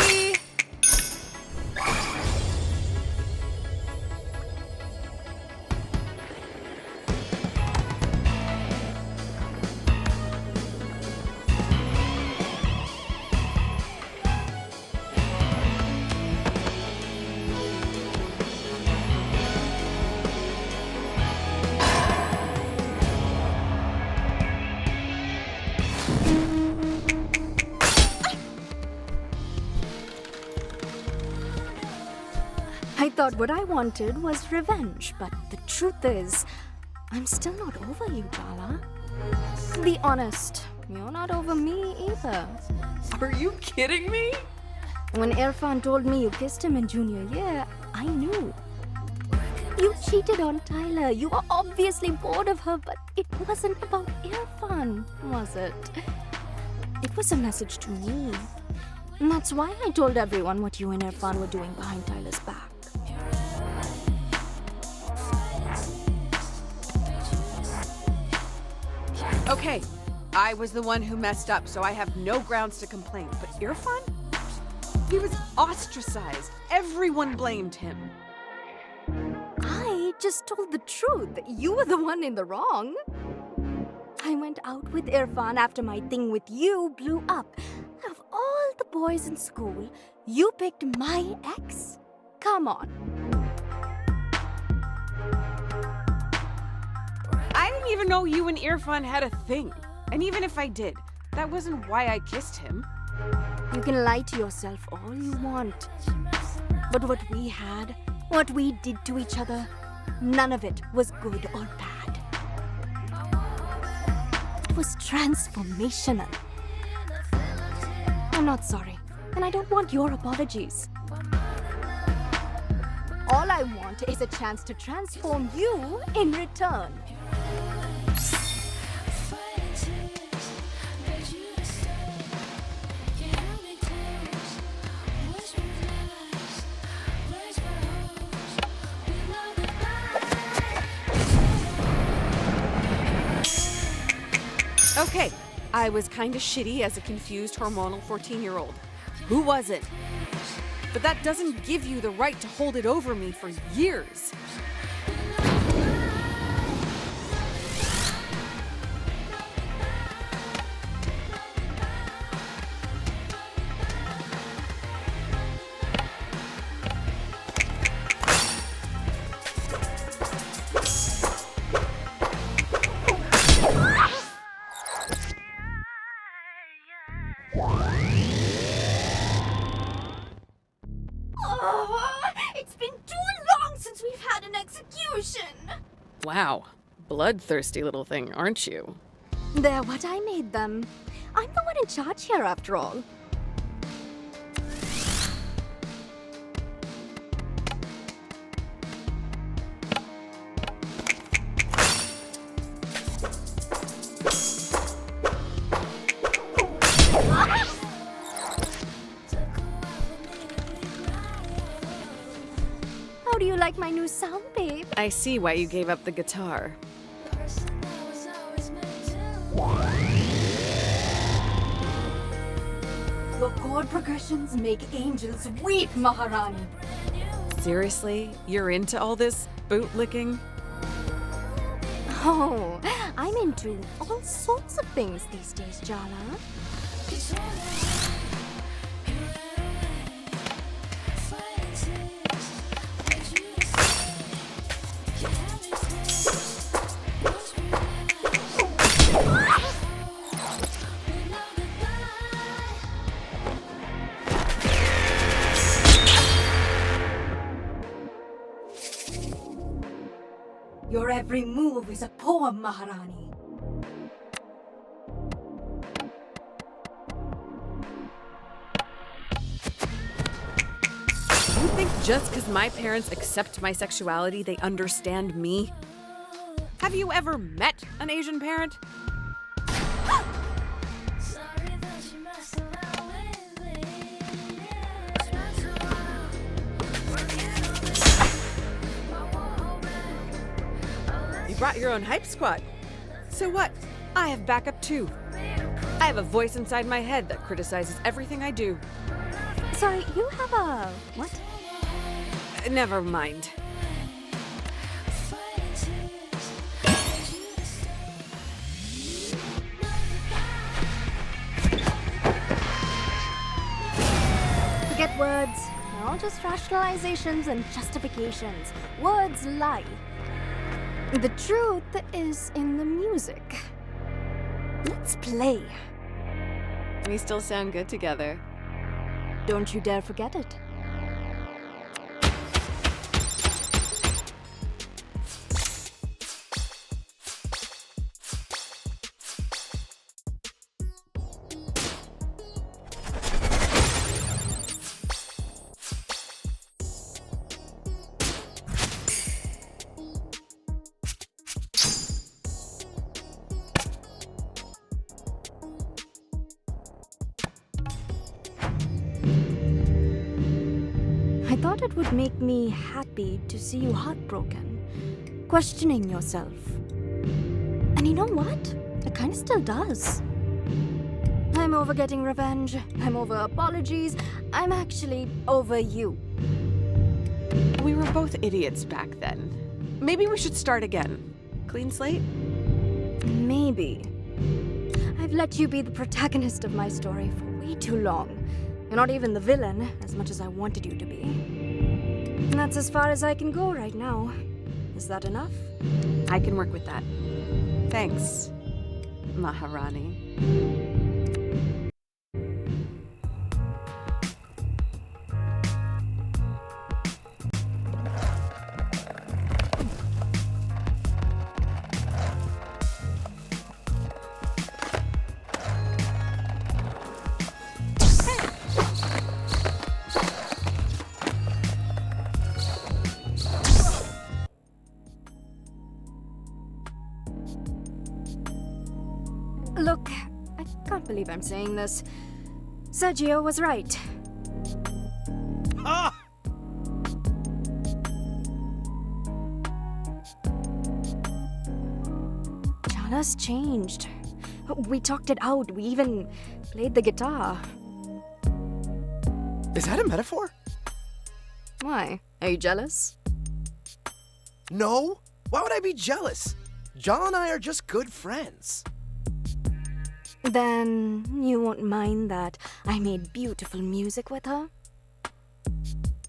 I thought what I wanted was revenge, but the truth is, I'm still not over you, Jala. Be honest, you're not over me either. Are you kidding me? When Irfan told me you kissed him in junior year, I knew. You cheated on Tyler. You were obviously bored of her, but it wasn't about Irfan, was it? It was a message to me. And that's why I told everyone what you and Irfan were doing behind Tyler's back. Okay, I was the one who messed up, so I have no grounds to complain. But Irfan? He was ostracized. Everyone blamed him. I just told the truth. You were the one in the wrong. I went out with Irfan after my thing with you blew up. Of all the boys in school, you picked my ex? Come on. I didn't even know you and Irfan had a thing. And even if I did, that wasn't why I kissed him. You can lie to yourself all you want. But what we had, what we did to each other, none of it was good or bad. It was transformational. I'm not sorry, and I don't want your apologies. All I want is a chance to transform you in return. Okay, I was kinda shitty as a confused hormonal 14-year-old. Who wasn't? But that doesn't give you the right to hold it over me for years. It's been too long since we've had an execution. Wow, bloodthirsty little thing, aren't you? They're what I made them. I'm the one in charge here, after all. How do you like my new sound, babe? I see why you gave up the guitar. Your chord progressions make angels weep, Maharani. Seriously? You're into all this bootlicking? Oh, I'm into all sorts of things these days, Jala. Your every move is a poem, Maharani. You think just because my parents accept my sexuality, they understand me? Have you ever met an Asian parent? You brought your own hype squad. So what? I have backup too. I have a voice inside my head that criticizes everything I do. Sorry, you have a... what? Never mind. Forget words. They're all just rationalizations and justifications. Words lie. The truth is in the music. Let's play. We still sound good together. Don't you dare forget it. I thought it would make me happy to see you heartbroken, questioning yourself. And you know what? It kind of still does. I'm over getting revenge. I'm over apologies. I'm actually over you. We were both idiots back then. Maybe we should start again. Clean slate? Maybe. I've let you be the protagonist of my story for way too long. You're not even the villain, as much as I wanted you to be. And that's as far as I can go right now. Is that enough? I can work with that. Thanks, Maharani. Look, I can't believe I'm saying this. Sergio was right. Ah! Jala's changed. We talked it out. We even played the guitar. Is that a metaphor? Why? Are you jealous? No. Why would I be jealous? Jala and I are just good friends. Then you won't mind that I made beautiful music with her?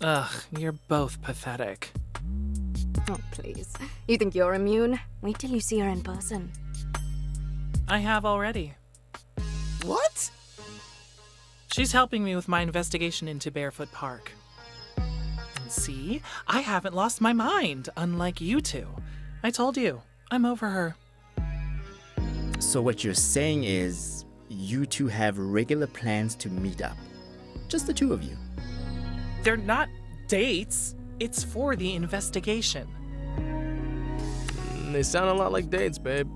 Ugh, you're both pathetic. Oh, please. You think you're immune? Wait till you see her in person. I have already. What? She's helping me with my investigation into Barefoot Park. And see, I haven't lost my mind, unlike you two. I told you, I'm over her. So what you're saying is you two have regular plans to meet up. Just the two of you. They're not dates. It's for the investigation. They sound a lot like dates, babe.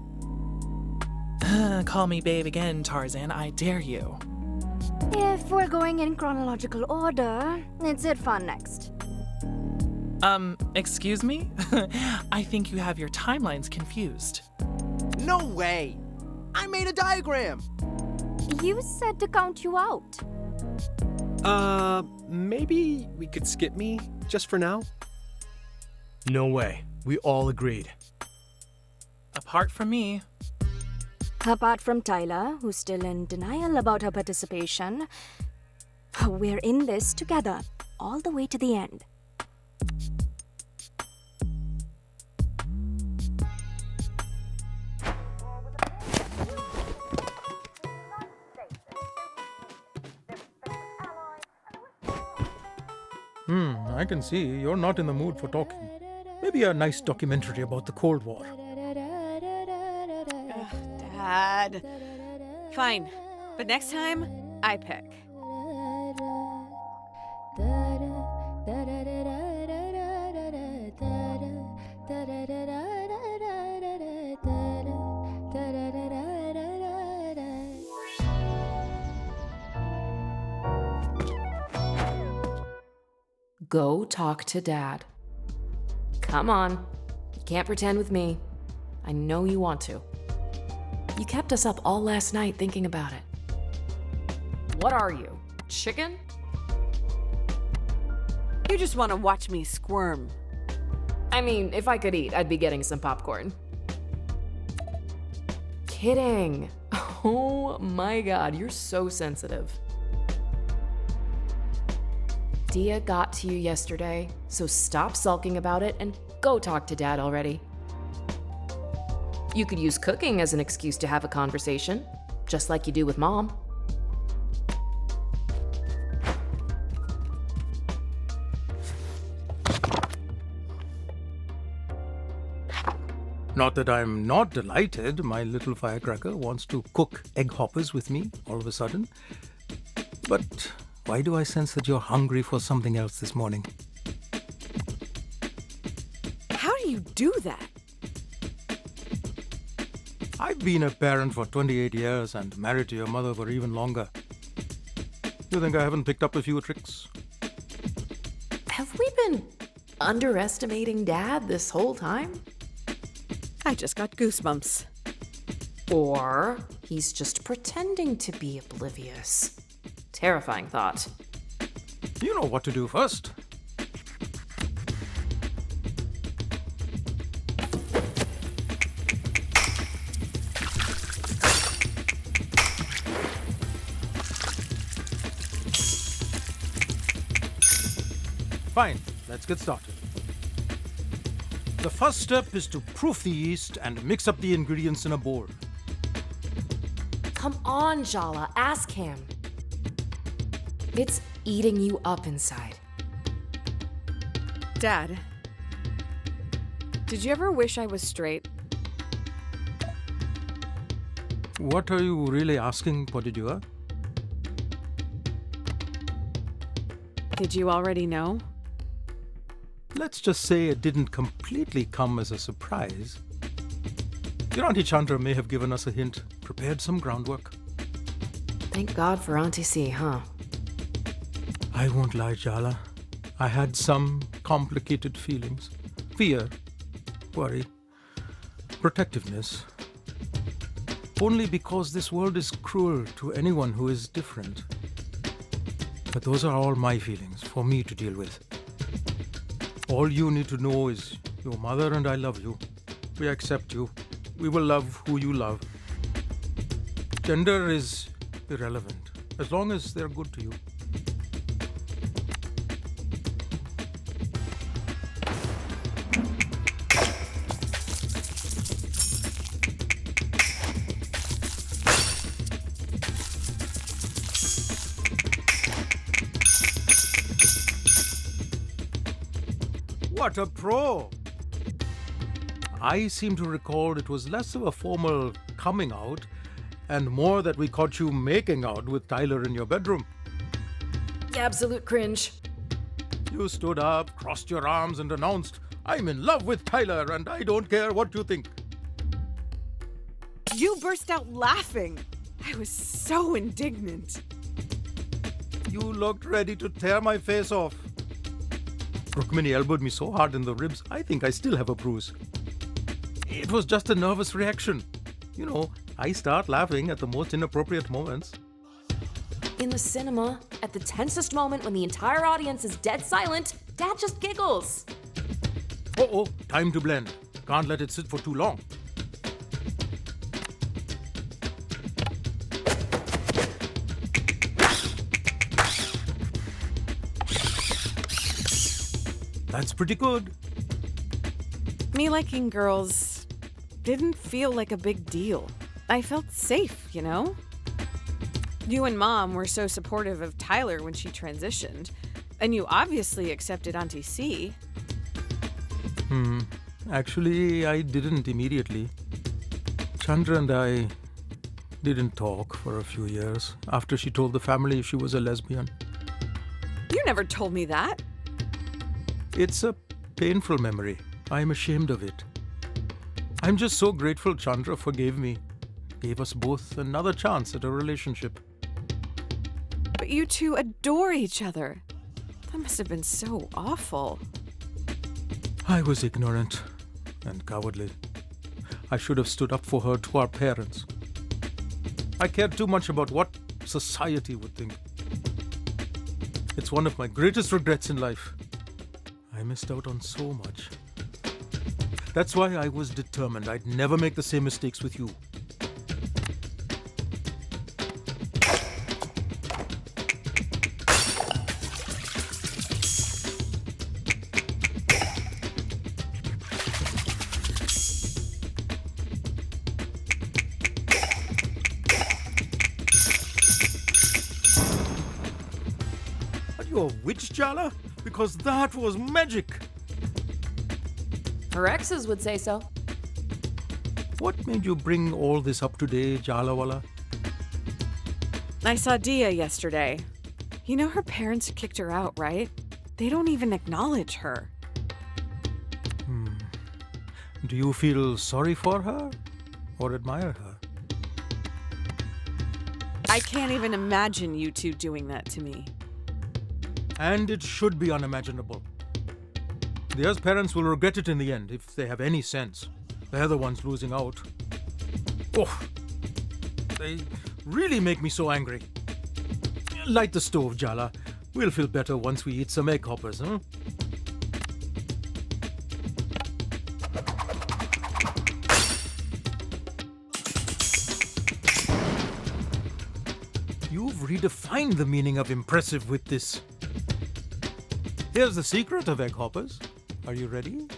Call me babe again, Tarzan. I dare you. If we're going in chronological order, it's Irfan next. Excuse me? I think you have your timelines confused. No way! I made a diagram! You said to count you out. Maybe we could skip me, just for now? No way. We all agreed. Apart from me. Apart from Tyler, who's still in denial about her participation, we're in this together, all the way to the end. I can see you're not in the mood for talking. Maybe a nice documentary about the Cold War. Dad. Fine, but next time, I pick. Go talk to Dad. Come on. You can't pretend with me. I know you want to. You kept us up all last night thinking about it. What are you? Chicken? You just want to watch me squirm. I mean, if I could eat, I'd be getting some popcorn. Kidding. Oh my god, you're so sensitive. Dia got to you yesterday, so stop sulking about it and go talk to Dad already. You could use cooking as an excuse to have a conversation, just like you do with Mom. Not that I'm not delighted my little firecracker wants to cook egg hoppers with me all of a sudden. But why do I sense that you're hungry for something else this morning? How do you do that? I've been a parent for 28 years and married to your mother for even longer. You think I haven't picked up a few tricks? Have we been underestimating Dad this whole time? I just got goosebumps. Or he's just pretending to be oblivious. Terrifying thought. You know what to do first. Fine, let's get started. The first step is to proof the yeast and mix up the ingredients in a bowl. Come on, Jala, ask him. It's eating you up inside. Dad, did you ever wish I was straight? What are you really asking, Podidua? Did you already know? Let's just say it didn't completely come as a surprise. Your Auntie Chandra may have given us a hint prepared some groundwork. Thank God for Auntie C, huh? I won't lie, Jala. I had some complicated feelings. Fear, worry, protectiveness. Only because this world is cruel to anyone who is different. But those are all my feelings for me to deal with. All you need to know is your mother and I love you. We accept you. We will love who you love. Gender is irrelevant, as long as they're good to you. What a pro! I seem to recall it was less of a formal coming out and more that we caught you making out with Tyler in your bedroom. Absolute cringe. You stood up, crossed your arms, and announced, "I'm in love with Tyler and I don't care what you think." You burst out laughing. I was so indignant. You looked ready to tear my face off. Rukmini elbowed me so hard in the ribs, I think I still have a bruise. It was just a nervous reaction. You know, I start laughing at the most inappropriate moments. In the cinema, at the tensest moment when the entire audience is dead silent, Dad just giggles. Uh-oh, time to blend. Can't let it sit for too long. That's pretty good. Me liking girls didn't feel like a big deal. I felt safe, you know? You and Mom were so supportive of Tyler when she transitioned, and you obviously accepted Auntie C. Actually, I didn't immediately. Chandra and I didn't talk for a few years after she told the family she was a lesbian. You never told me that. It's a painful memory. I'm ashamed of it. I'm just so grateful Chandra forgave me. Gave us both another chance at a relationship. But you two adore each other. That must have been so awful. I was ignorant and cowardly. I should have stood up for her to our parents. I cared too much about what society would think. It's one of my greatest regrets in life. I missed out on so much. That's why I was determined I'd never make the same mistakes with you. Are you a witch, Jala? Because that was magic! Her exes would say so. What made you bring all this up today, Jalawala? I saw Dia yesterday. You know her parents kicked her out, right? They don't even acknowledge her. Do you feel sorry for her or admire her? I can't even imagine you two doing that to me. And it should be unimaginable. Dia's parents will regret it in the end, if they have any sense. They're the ones losing out. Oh, they really make me so angry. Light the stove, Jala. We'll feel better once we eat some egg hoppers, huh? You've redefined the meaning of impressive with this. Here's the secret of egg hoppers. Are you ready?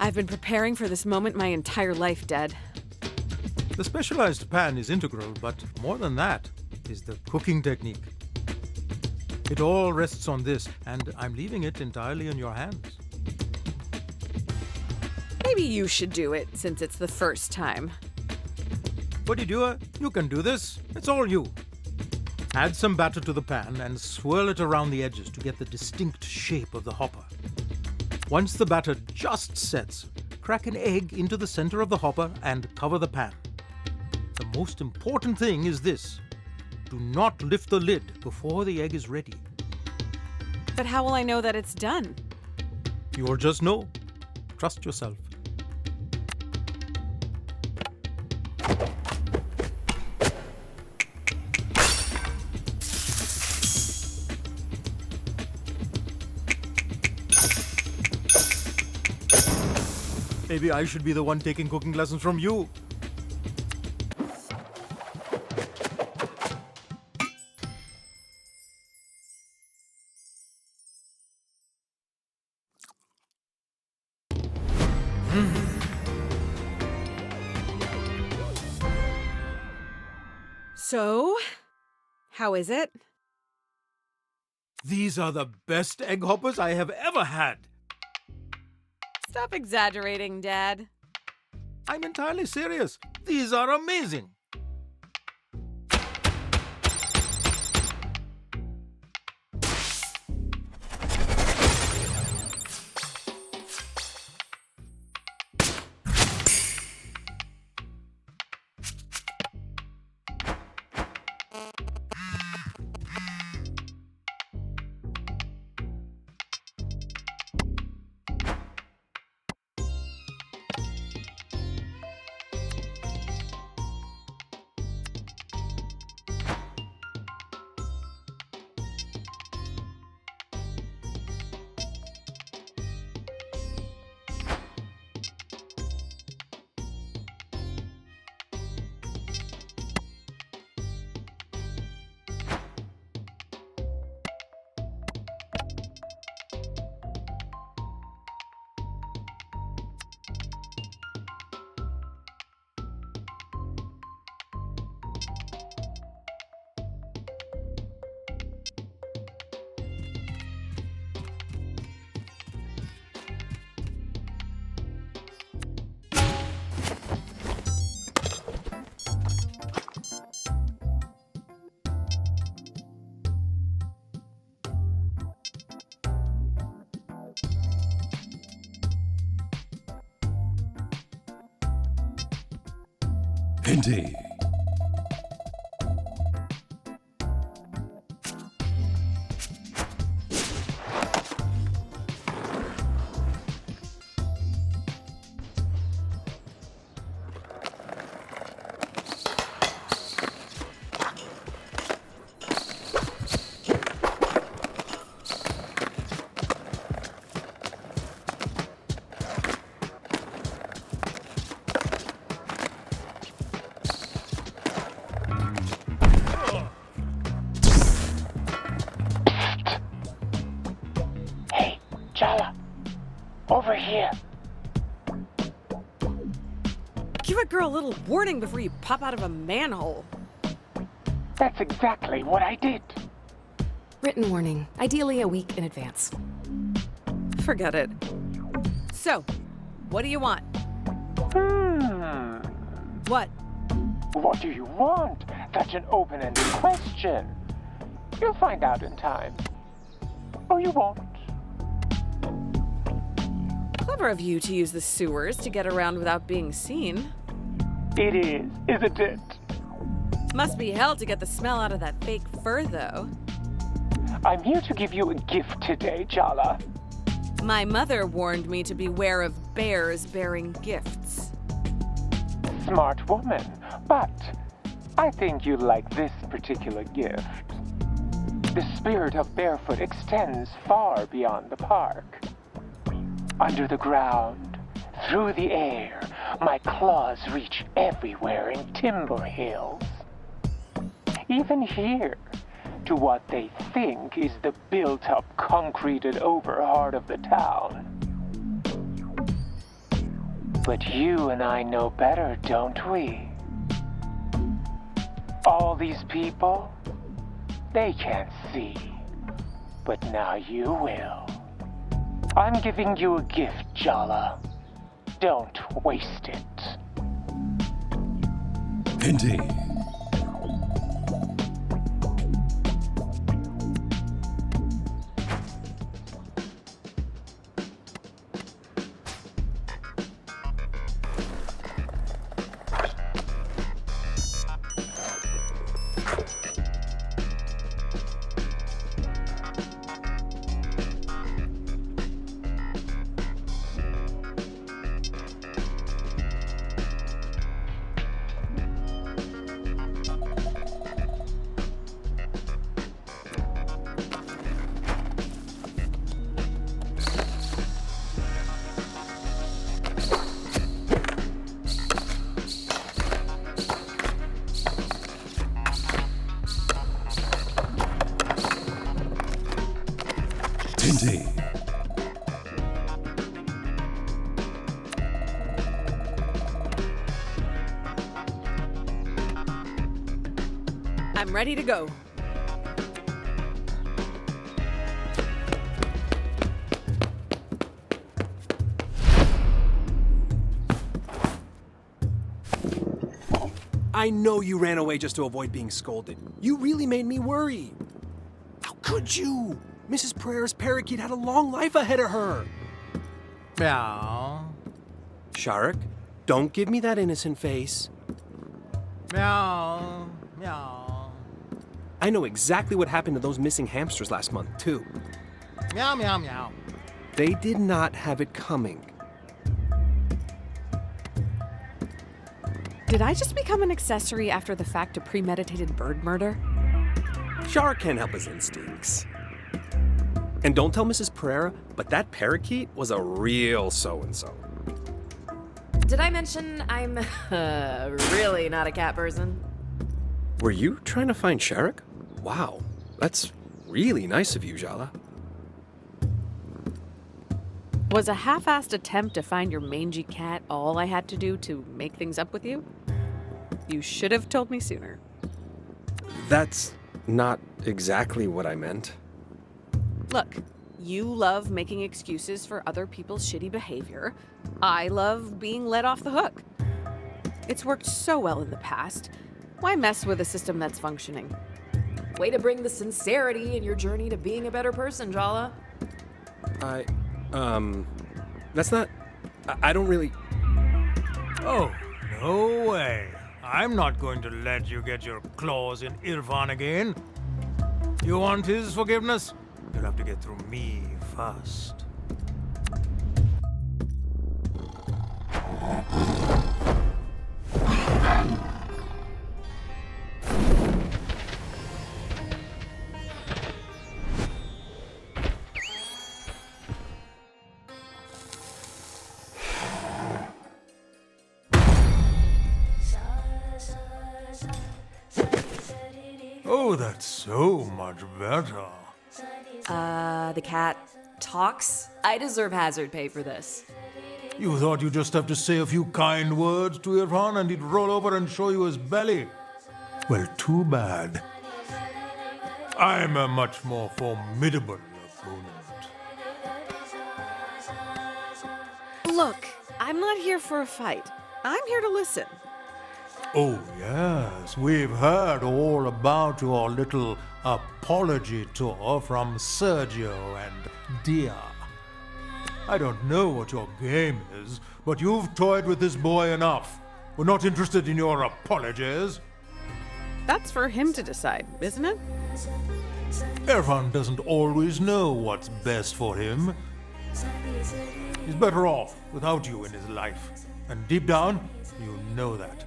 I've been preparing for this moment my entire life, Dad. The specialized pan is integral, but more than that is the cooking technique. It all rests on this, and I'm leaving it entirely in your hands. Maybe you should do it, since it's the first time. Buddy Dua, you can do this. It's all you. Add some batter to the pan and swirl it around the edges to get the distinct shape of the hopper. Once the batter just sets, crack an egg into the center of the hopper and cover the pan. The most important thing is this. Do not lift the lid before the egg is ready. But how will I know that it's done? You will just know. Trust yourself. Maybe I should be the one taking cooking lessons from you. So, how is it? These are the best egg hoppers I have ever had. Stop exaggerating, Dad. I'm entirely serious. These are amazing. Indeed. Jala, over here. Give a girl a little warning before you pop out of a manhole. That's exactly what I did. Written warning, ideally a week in advance. Forget it. So, what do you want? What? What do you want? That's an open-ended question. You'll find out in time. Or you won't. Clever of you to use the sewers to get around without being seen. It is, isn't it? Must be hell to get the smell out of that fake fur, though. I'm here to give you a gift today, Jala. My mother warned me to beware of bears bearing gifts. Smart woman, but I think you'll like this particular gift. The spirit of Barefoot extends far beyond the park. Under the ground, through the air, my claws reach everywhere in Timber Hills. Even here, to what they think is the built-up, concreted over heart of the town. But you and I know better, don't we? All these people, they can't see, but now you will. I'm giving you a gift, Jala. Don't waste it. Indeed. I'm ready to go. I know you ran away just to avoid being scolded. You really made me worry. How could you? Mrs. Prayer's parakeet had a long life ahead of her. Meow. Sharik, don't give me that innocent face. Meow. Meow. I know exactly what happened to those missing hamsters last month, too. Meow, meow, meow. They did not have it coming. Did I just become an accessory after the fact to premeditated bird murder? Sharik can't help his instincts. And don't tell Mrs. Pereira, but that parakeet was a real so-and-so. Did I mention I'm really not a cat person? Were you trying to find Sharik? Wow, that's really nice of you, Jala. Was a half-assed attempt to find your mangy cat all I had to do to make things up with you? You should have told me sooner. That's not exactly what I meant. Look, you love making excuses for other people's shitty behavior. I love being let off the hook. It's worked so well in the past. Why mess with a system that's functioning? Way to bring the sincerity in your journey to being a better person, Jala. That's not... I don't really... Oh, no way. I'm not going to let you get your claws in Irfan again. You want his forgiveness? You'll have to get through me first. Oh, that's so much better. The cat talks? I deserve hazard pay for this. You thought you'd just have to say a few kind words to Irfan and he'd roll over and show you his belly? Well, too bad. I'm a much more formidable opponent. Look, I'm not here for a fight. I'm here to listen. Oh, yes, we've heard all about your little apology tour from Sergio and Dia. I don't know what your game is, but you've toyed with this boy enough. We're not interested in your apologies. That's for him to decide, isn't it? Irfan doesn't always know what's best for him. He's better off without you in his life. And deep down, you know that.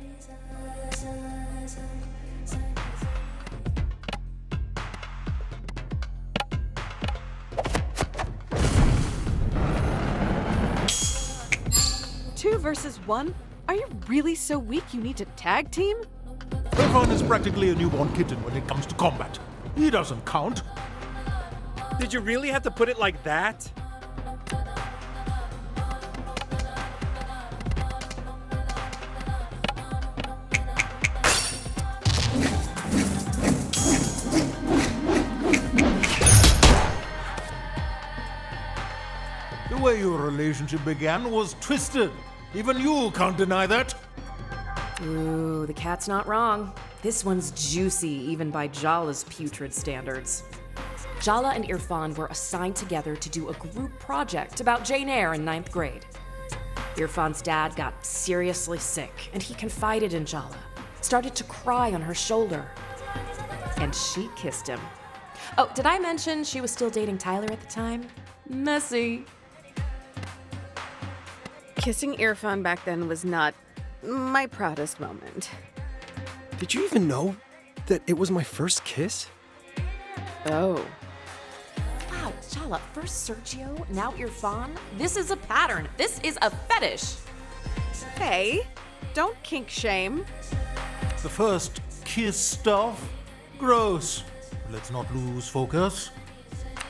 Two versus one? Are you really so weak you need to tag team? Irfan is practically a newborn kitten when it comes to combat. He doesn't count. Did you really have to put it like that? The way your relationship began was twisted. Even you can't deny that. Ooh, the cat's not wrong. This one's juicy, even by Jala's putrid standards. Jala and Irfan were assigned together to do a group project about Jane Eyre in 9th grade. Irfan's dad got seriously sick, and he confided in Jala, started to cry on her shoulder. And she kissed him. Oh, did I mention she was still dating Tyler at the time? Messy. Kissing Irfan back then was not my proudest moment. Did you even know that it was my first kiss? Oh. Wow, Jala, first Sergio, now Irfan. This is a pattern. This is a fetish. Hey, don't kink shame. The first kiss stuff? Gross. Let's not lose focus.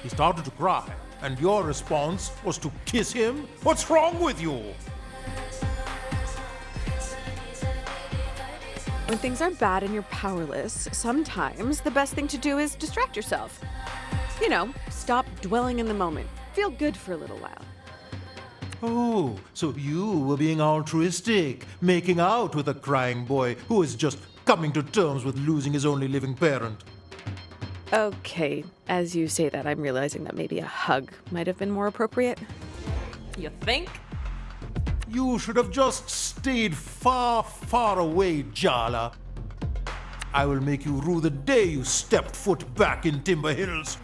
He started to cry, and your response was to kiss him? What's wrong with you? When things are bad and you're powerless, sometimes the best thing to do is distract yourself. You know, stop dwelling in the moment. Feel good for a little while. Oh, so you were being altruistic, making out with a crying boy who is just coming to terms with losing his only living parent. Okay, as you say that, I'm realizing that maybe a hug might have been more appropriate. You think? You should have just stayed far, far away, Jala. I will make you rue the day you stepped foot back in Timber Hills.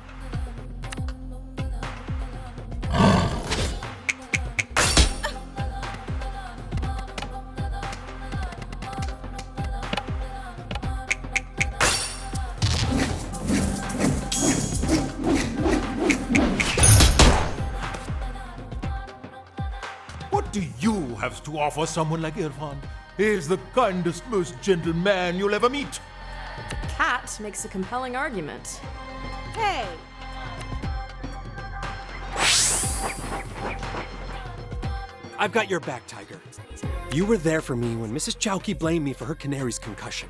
What do you have to offer someone like Irfan? He is the kindest, most gentle man you'll ever meet. The cat makes a compelling argument. Hey! I've got your back, Tiger. You were there for me when Mrs. Chowky blamed me for her canary's concussion.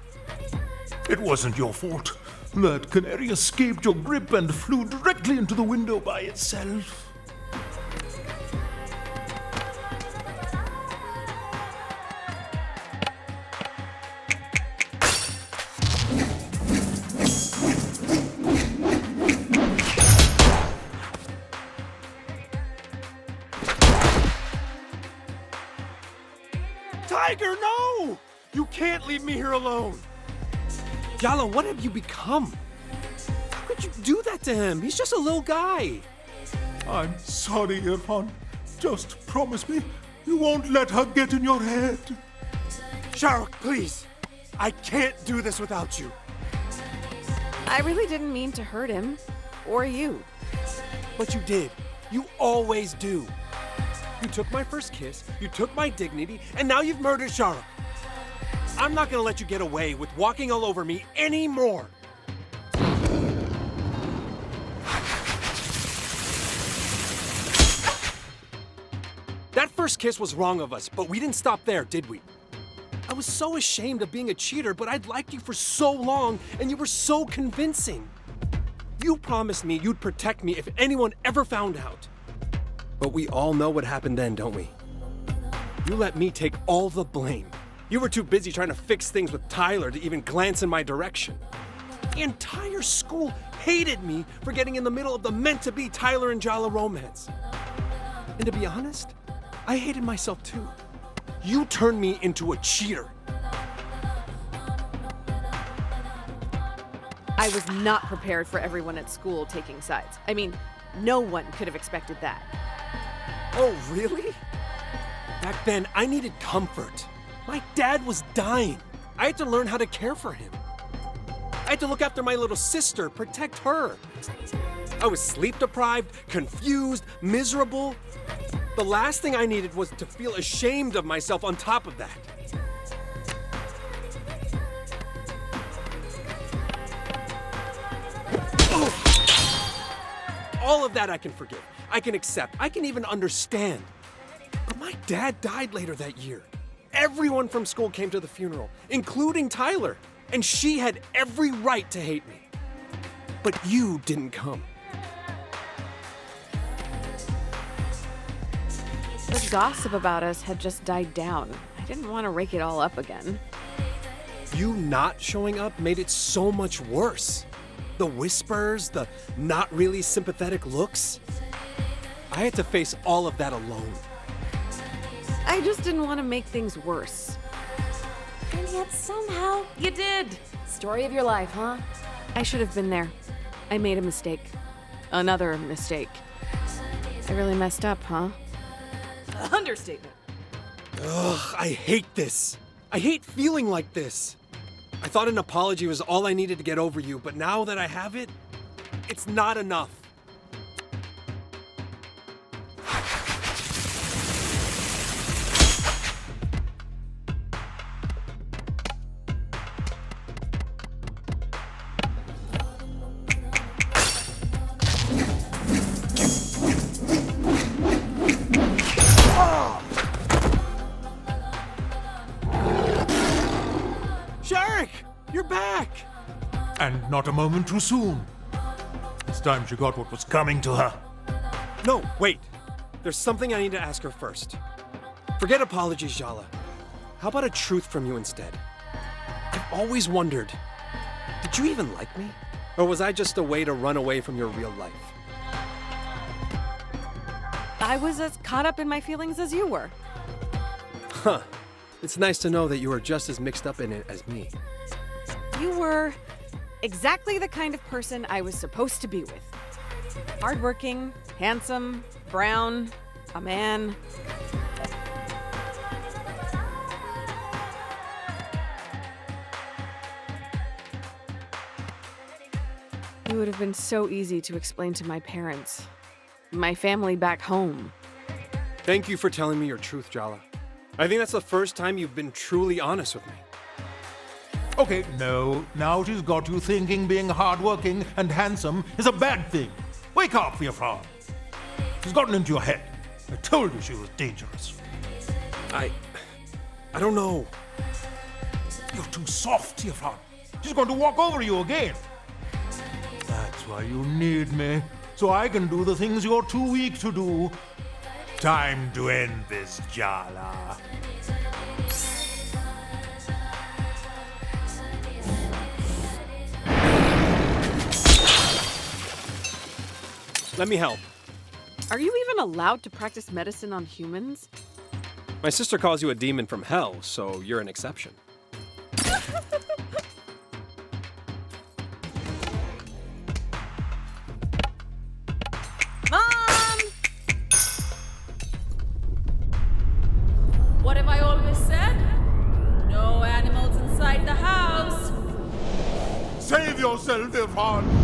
It wasn't your fault. That canary escaped your grip and flew directly into the window by itself. Tiger, no! You can't leave me here alone! Jala, what have you become? How could you do that to him? He's just a little guy. I'm sorry, Irfan. Just promise me you won't let her get in your head. Shahrukh, please. I can't do this without you. I really didn't mean to hurt him. Or you. But you did. You always do. You took my first kiss, you took my dignity, and now you've murdered Shahrukh. I'm not gonna let you get away with walking all over me anymore. That first kiss was wrong of us, but we didn't stop there, did we? I was so ashamed of being a cheater, but I'd liked you for so long, and you were so convincing. You promised me you'd protect me if anyone ever found out. But we all know what happened then, don't we? You let me take all the blame. You were too busy trying to fix things with Tyler to even glance in my direction. The entire school hated me for getting in the middle of the meant-to-be Tyler and Jala romance. And to be honest, I hated myself too. You turned me into a cheater. I was not prepared for everyone at school taking sides. I mean, no one could have expected that. Oh, really? Back then, I needed comfort. My dad was dying. I had to learn how to care for him. I had to look after my little sister, protect her. I was sleep deprived, confused, miserable. The last thing I needed was to feel ashamed of myself on top of that. All of that I can forgive. I can accept. I can even understand. But my dad died later that year. Everyone from school came to the funeral, including Tyler. And she had every right to hate me. But you didn't come. The gossip about us had just died down. I didn't want to rake it all up again. You not showing up made it so much worse. The whispers, the not really sympathetic looks. I had to face all of that alone. I just didn't want to make things worse. And yet somehow you did. Story of your life, huh? I should have been there. I made a mistake. Another mistake. I really messed up, huh? Understatement. Ugh, I hate this. I hate feeling like this. I thought an apology was all I needed to get over you, but now that I have it, it's not enough. And not a moment too soon. It's time she got what was coming to her. No, wait. There's something I need to ask her first. Forget apologies, Jala. How about a truth from you instead? I've always wondered, did you even like me? Or was I just a way to run away from your real life? I was as caught up in my feelings as you were. Huh. It's nice to know that you were just as mixed up in it as me. You were exactly the kind of person I was supposed to be with. Hardworking, handsome, brown, a man. It would have been so easy to explain to my parents, my family back home. Thank you for telling me your truth, Jala. I think that's the first time you've been truly honest with me. Okay, no. Now she's got you thinking being hardworking and handsome is a bad thing. Wake up, Firfran. She's gotten into your head. I told you she was dangerous. I don't know. You're too soft, Firfran. She's going to walk over you again. That's why you need me, so I can do the things you're too weak to do. Time to end this, Jala. Let me help. Are you even allowed to practice medicine on humans? My sister calls you a demon from hell, so you're an exception. Mom! What have I always said? No animals inside the house. Save yourself, Irfan!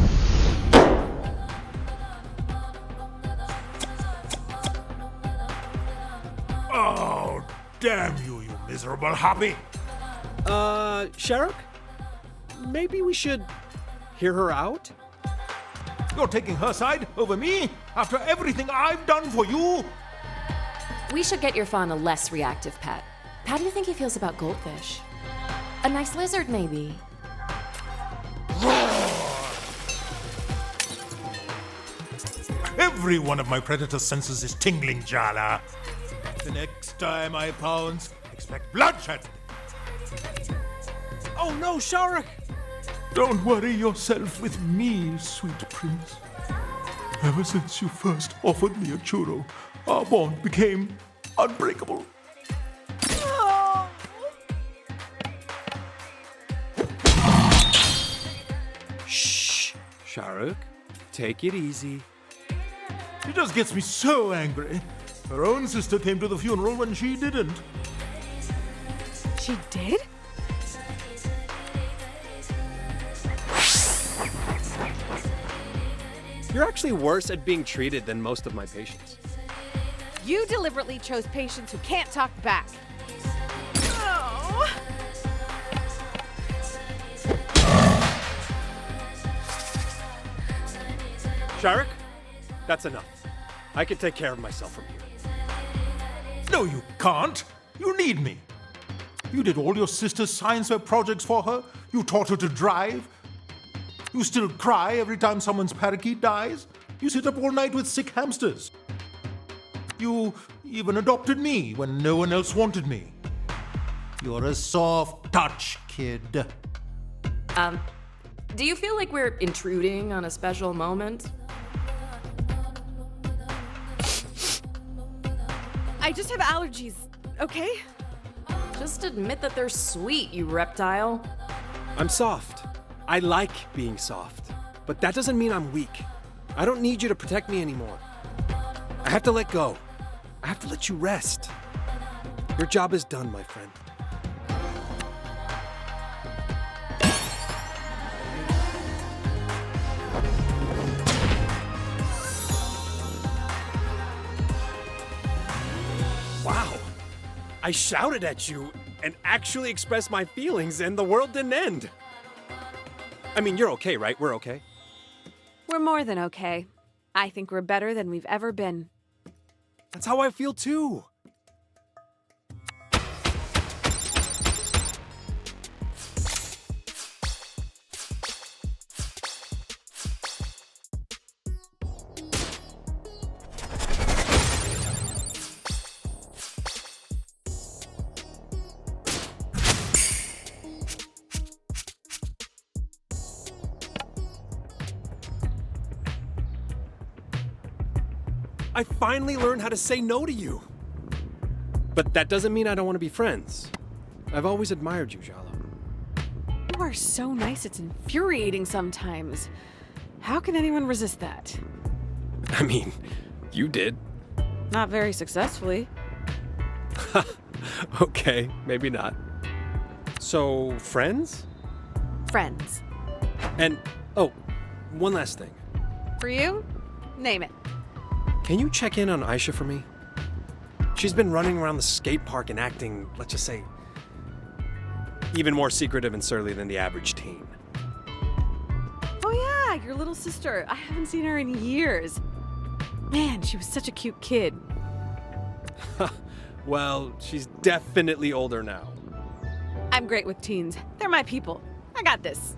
Oh, damn you, you miserable happy! Sharuk? Maybe we should hear her out? You're taking her side over me? After everything I've done for you? We should get your fawn a less reactive pet. How do you think he feels about goldfish? A nice lizard, maybe? Every one of my predator's senses is tingling, Jala. The next time I pounce, expect bloodshed. Oh no, Sharuk! Don't worry yourself with me, sweet prince. Ever since you first offered me a churro, our bond became unbreakable. Shh, Sharuk, take it easy. She just gets me so angry. Her own sister came to the funeral when she didn't. She did? You're actually worse at being treated than most of my patients. You deliberately chose patients who can't talk back. Oh. Sharuk, that's enough. I can take care of myself from here. No, you can't. You need me. You did all your sister's science fair projects for her. You taught her to drive. You still cry every time someone's parakeet dies. You sit up all night with sick hamsters. You even adopted me when no one else wanted me. You're a soft touch, kid. Do you feel like we're intruding on a special moment? I just have allergies, okay? Just admit that they're sweet, you reptile. I'm soft. I like being soft. But that doesn't mean I'm weak. I don't need you to protect me anymore. I have to let go. I have to let you rest. Your job is done, my friend. Wow. I shouted at you and actually expressed my feelings, and the world didn't end. I mean, you're okay, right? We're okay? We're more than okay. I think we're better than we've ever been. That's how I feel too. I finally learned how to say no to you. But that doesn't mean I don't want to be friends. I've always admired you, Jala. You are so nice, it's infuriating sometimes. How can anyone resist that? I mean, you did. Not very successfully. Okay, maybe not. So, friends? Friends. And, oh, one last thing. For you? Name it. Can you check in on Aisha for me? She's been running around the skate park and acting, let's just say, even more secretive and surly than the average teen. Oh yeah, your little sister. I haven't seen her in years. Man, she was such a cute kid. Well, she's definitely older now. I'm great with teens. They're my people. I got this.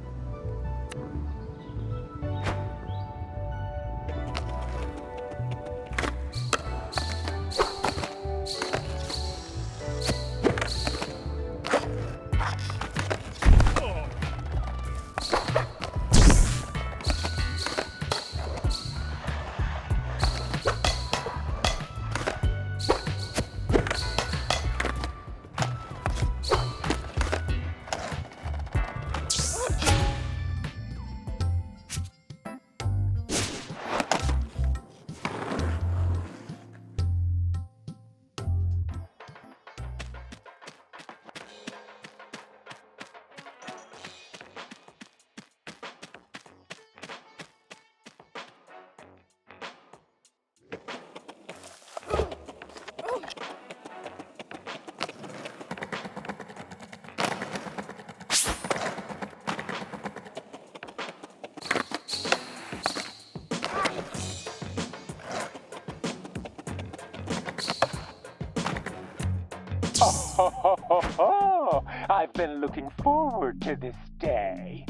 I've been looking forward to this day.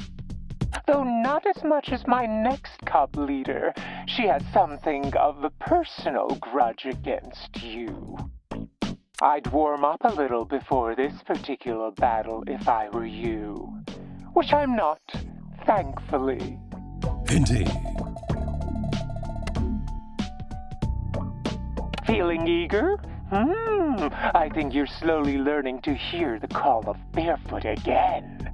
Though not as much as my next cub leader, she has something of a personal grudge against you. I'd warm up a little before this particular battle if I were you. Which I'm not, thankfully. Indeed. Feeling eager? I think you're slowly learning to hear the call of barefoot again.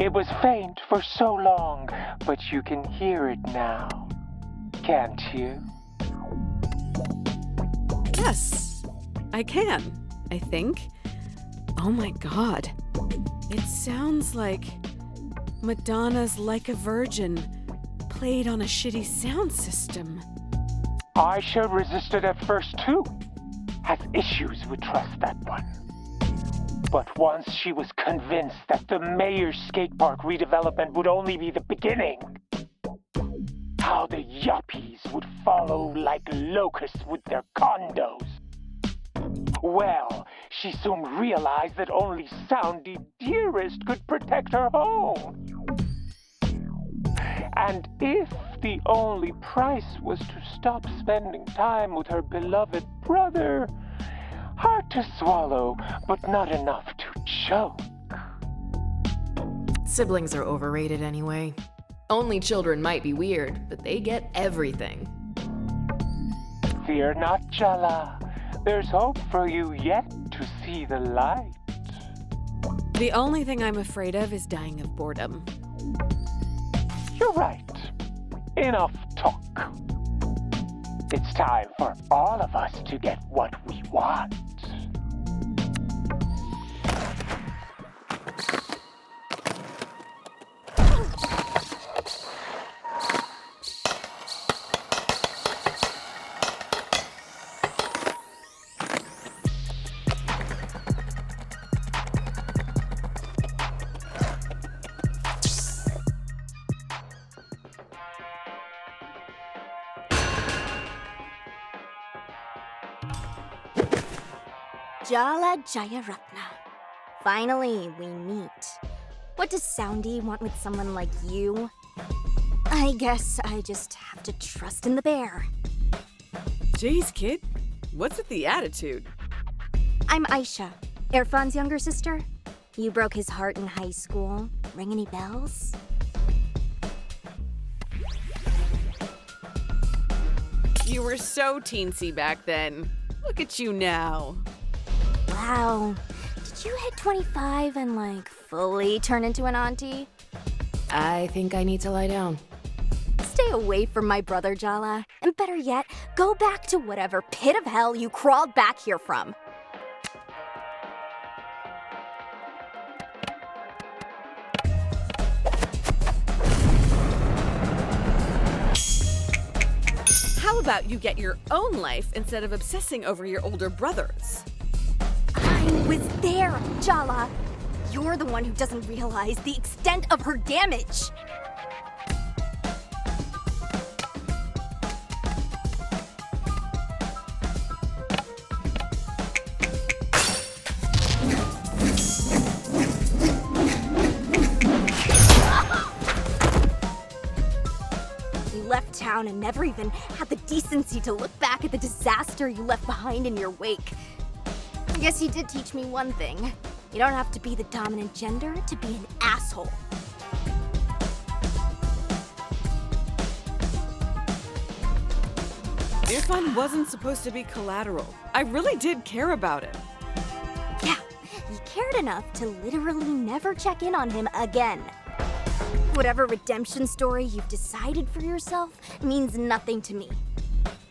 It was faint for so long, but you can hear it now. Can't you? Yes, I can, I think. Oh my god. It sounds like Madonna's Like a Virgin played on a shitty sound system. Aisha resisted at first too. Has issues with trust, that one. But once she was convinced that the mayor's skate park redevelopment would only be the beginning, how the yuppies would follow like locusts with their condos. Well, she soon realized that only Soundy Dearest could protect her home. And if the only price was to stop spending time with her beloved brother, hard to swallow, but not enough to choke. Siblings are overrated anyway. Only children might be weird, but they get everything. Fear not, Jala. There's hope for you yet to see the light. The only thing I'm afraid of is dying of boredom. You're right. Enough talk. It's time for all of us to get what we want. Jala Jayaratna. Finally, we meet. What does Soundy want with someone like you? I guess I just have to trust in the bear. Jeez, kid. What's with the attitude? I'm Aisha, Irfan's younger sister. You broke his heart in high school. Ring any bells? You were so teensy back then. Look at you now. Wow. Did you hit 25 and, like, fully turn into an auntie? I think I need to lie down. Stay away from my brother, Jala. And better yet, go back to whatever pit of hell you crawled back here from. How about you get your own life instead of obsessing over your older brothers? I was there, Jala. You're the one who doesn't realize the extent of her damage. You left town and never even had the decency to look back at the disaster you left behind in your wake. I guess you did teach me one thing. You don't have to be the dominant gender to be an asshole. Irfan wasn't supposed to be collateral. I really did care about it. Yeah, you cared enough to literally never check in on him again. Whatever redemption story you've decided for yourself means nothing to me.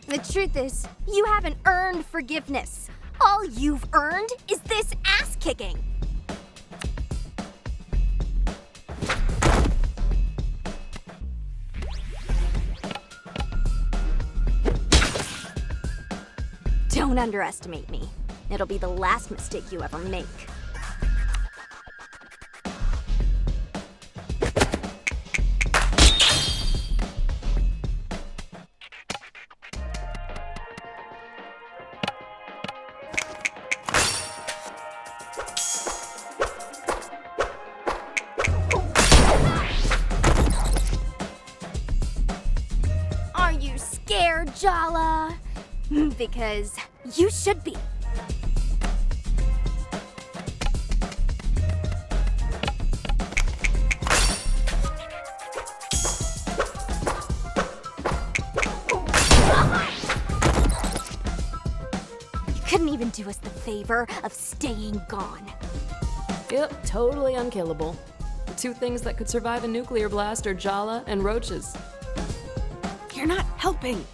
The truth is, you haven't earned forgiveness. All you've earned is this ass-kicking. Don't underestimate me. It'll be the last mistake you ever make. Are you scared, Jala? Because you should be. You couldn't even do us the favor of staying gone. Yep, totally unkillable. The two things that could survive a nuclear blast are Jala and roaches. You're not helping.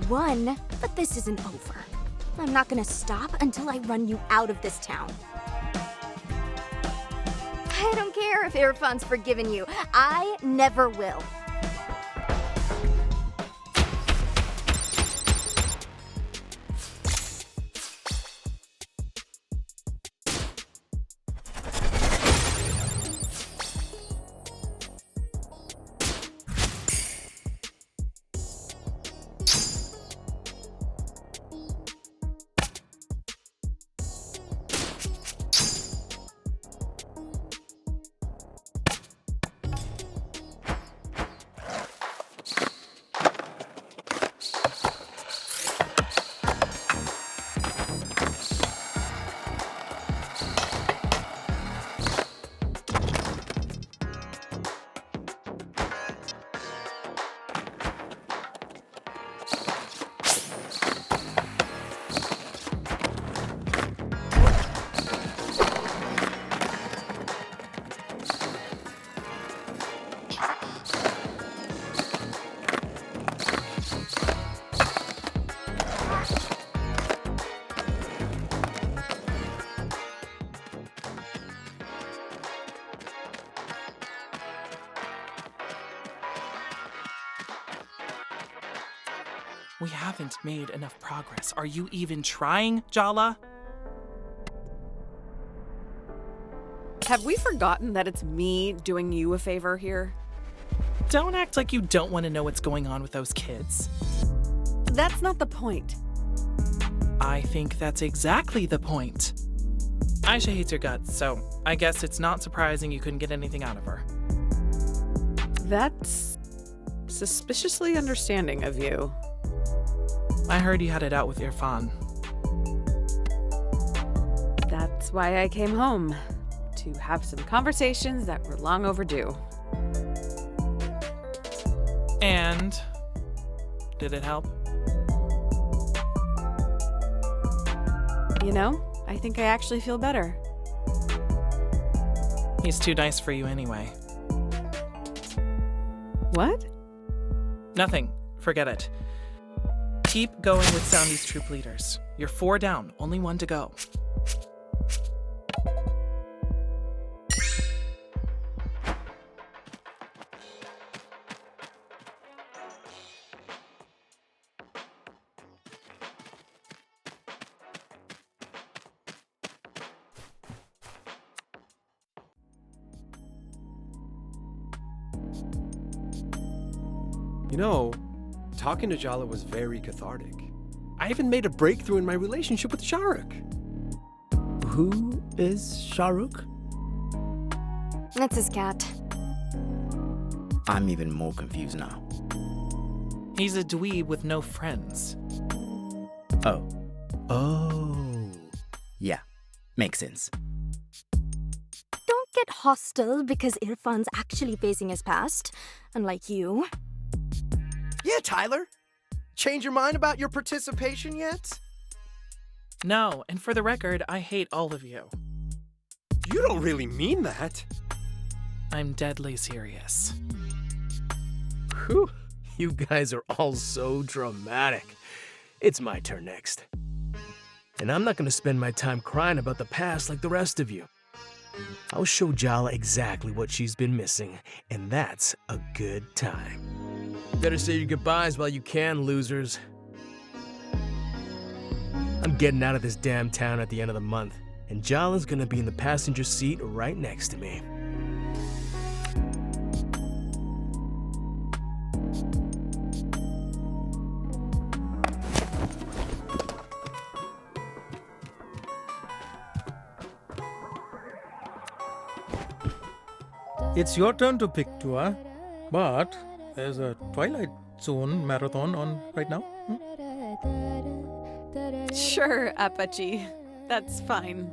Won, but this isn't over. I'm not gonna stop until I run you out of this town. I don't care if Irfan's forgiven you. I never will. We haven't made enough progress. Are you even trying, Jala? Have we forgotten that it's me doing you a favor here? Don't act like you don't want to know what's going on with those kids. That's not the point. I think that's exactly the point. Aisha hates your guts, so I guess it's not surprising you couldn't get anything out of her. That's suspiciously understanding of you. I heard you had it out with Irfan. That's why I came home. To have some conversations that were long overdue. And did it help? You know, I think I actually feel better. He's too nice for you anyway. What? Nothing. Forget it. Keep going with Soundy's troop leaders. You're 4 down, only 1 to go. You know, talking to Jala was very cathartic. I even made a breakthrough in my relationship with Shahrukh. Who is Shahrukh? That's his cat. I'm even more confused now. He's a dweeb with no friends. Oh. Oh. Yeah, makes sense. Don't get hostile because Irfan's actually facing his past, unlike you. Yeah, Tyler. Change your mind about your participation yet? No, and for the record, I hate all of you. You don't really mean that. I'm deadly serious. Whew. You guys are all so dramatic. It's my turn next. And I'm not gonna spend my time crying about the past like the rest of you. I'll show Jala exactly what she's been missing, and that's a good time. Better say your goodbyes while you can, losers. I'm getting out of this damn town at the end of the month, and Jala's gonna be in the passenger seat right next to me. It's your turn to pick, Tua. But there's a Twilight Zone marathon on right now. Sure, Apache. That's fine.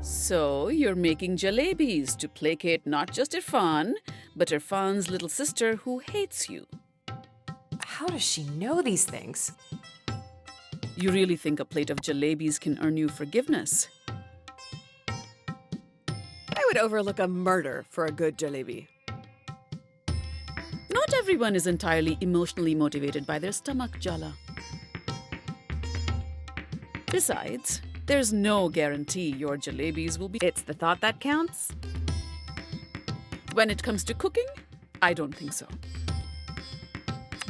So you're making jalebis to placate not just Irfan, but Irfan's little sister who hates you. How does she know these things? You really think a plate of jalebis can earn you forgiveness? I would overlook a murder for a good jalebi. Not everyone is entirely emotionally motivated by their stomach, Jala. Besides, there's no guarantee your jalebis will be... It's the thought that counts? When it comes to cooking, I don't think so.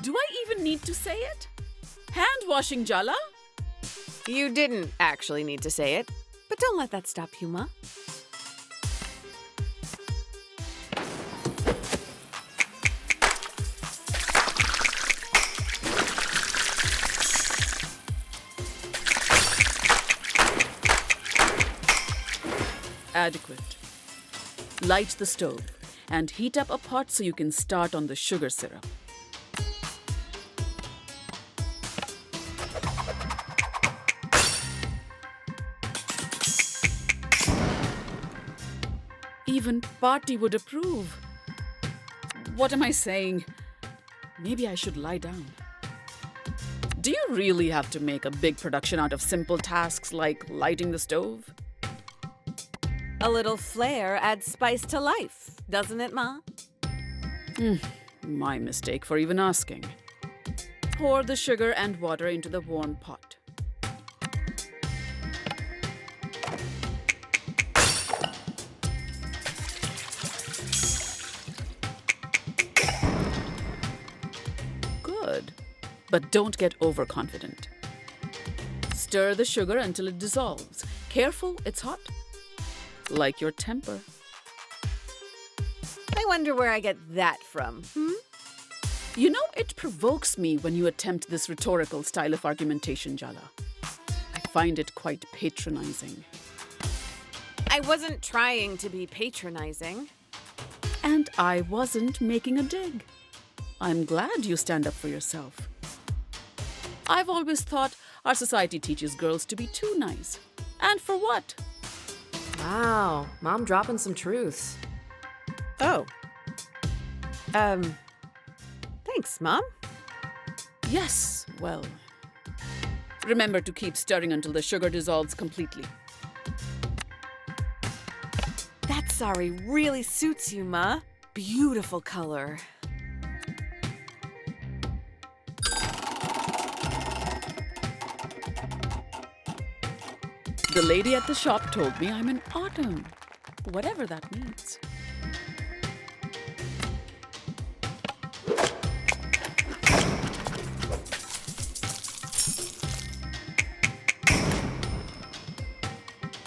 Do I even need to say it? Hand washing, Jala? You didn't actually need to say it, but don't let that stop you, Ma. Adequate. Light the stove and heat up a pot so you can start on the sugar syrup. Even Party would approve. What am I saying? Maybe I should lie down. Do you really have to make a big production out of simple tasks like lighting the stove? A little flair adds spice to life, doesn't it, Ma? My mistake for even asking. Pour the sugar and water into the warm pot. Good, but don't get overconfident. Stir the sugar until it dissolves. Careful, it's hot. Like your temper. I wonder where I get that from, You know, it provokes me when you attempt this rhetorical style of argumentation, Jala. I find it quite patronizing. I wasn't trying to be patronizing. And I wasn't making a dig. I'm glad you stand up for yourself. I've always thought our society teaches girls to be too nice. And for what? Wow, Mom dropping some truths. Oh. Thanks, Mom. Yes, well. Remember to keep stirring until the sugar dissolves completely. That sari really suits you, Ma. Beautiful color. The lady at the shop told me I'm in autumn, whatever that means.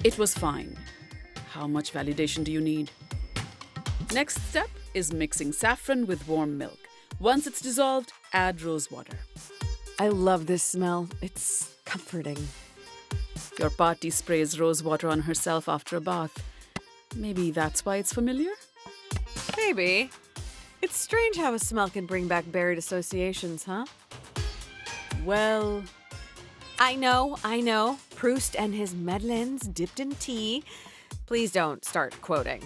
It was fine. How much validation do you need? Next step is mixing saffron with warm milk. Once it's dissolved, add rose water. I love this smell. It's comforting. Your Party sprays rose water on herself after a bath. Maybe that's why it's familiar? Maybe. It's strange how a smell can bring back buried associations, huh? Well, I know. Proust and his Madeleines dipped in tea. Please don't start quoting.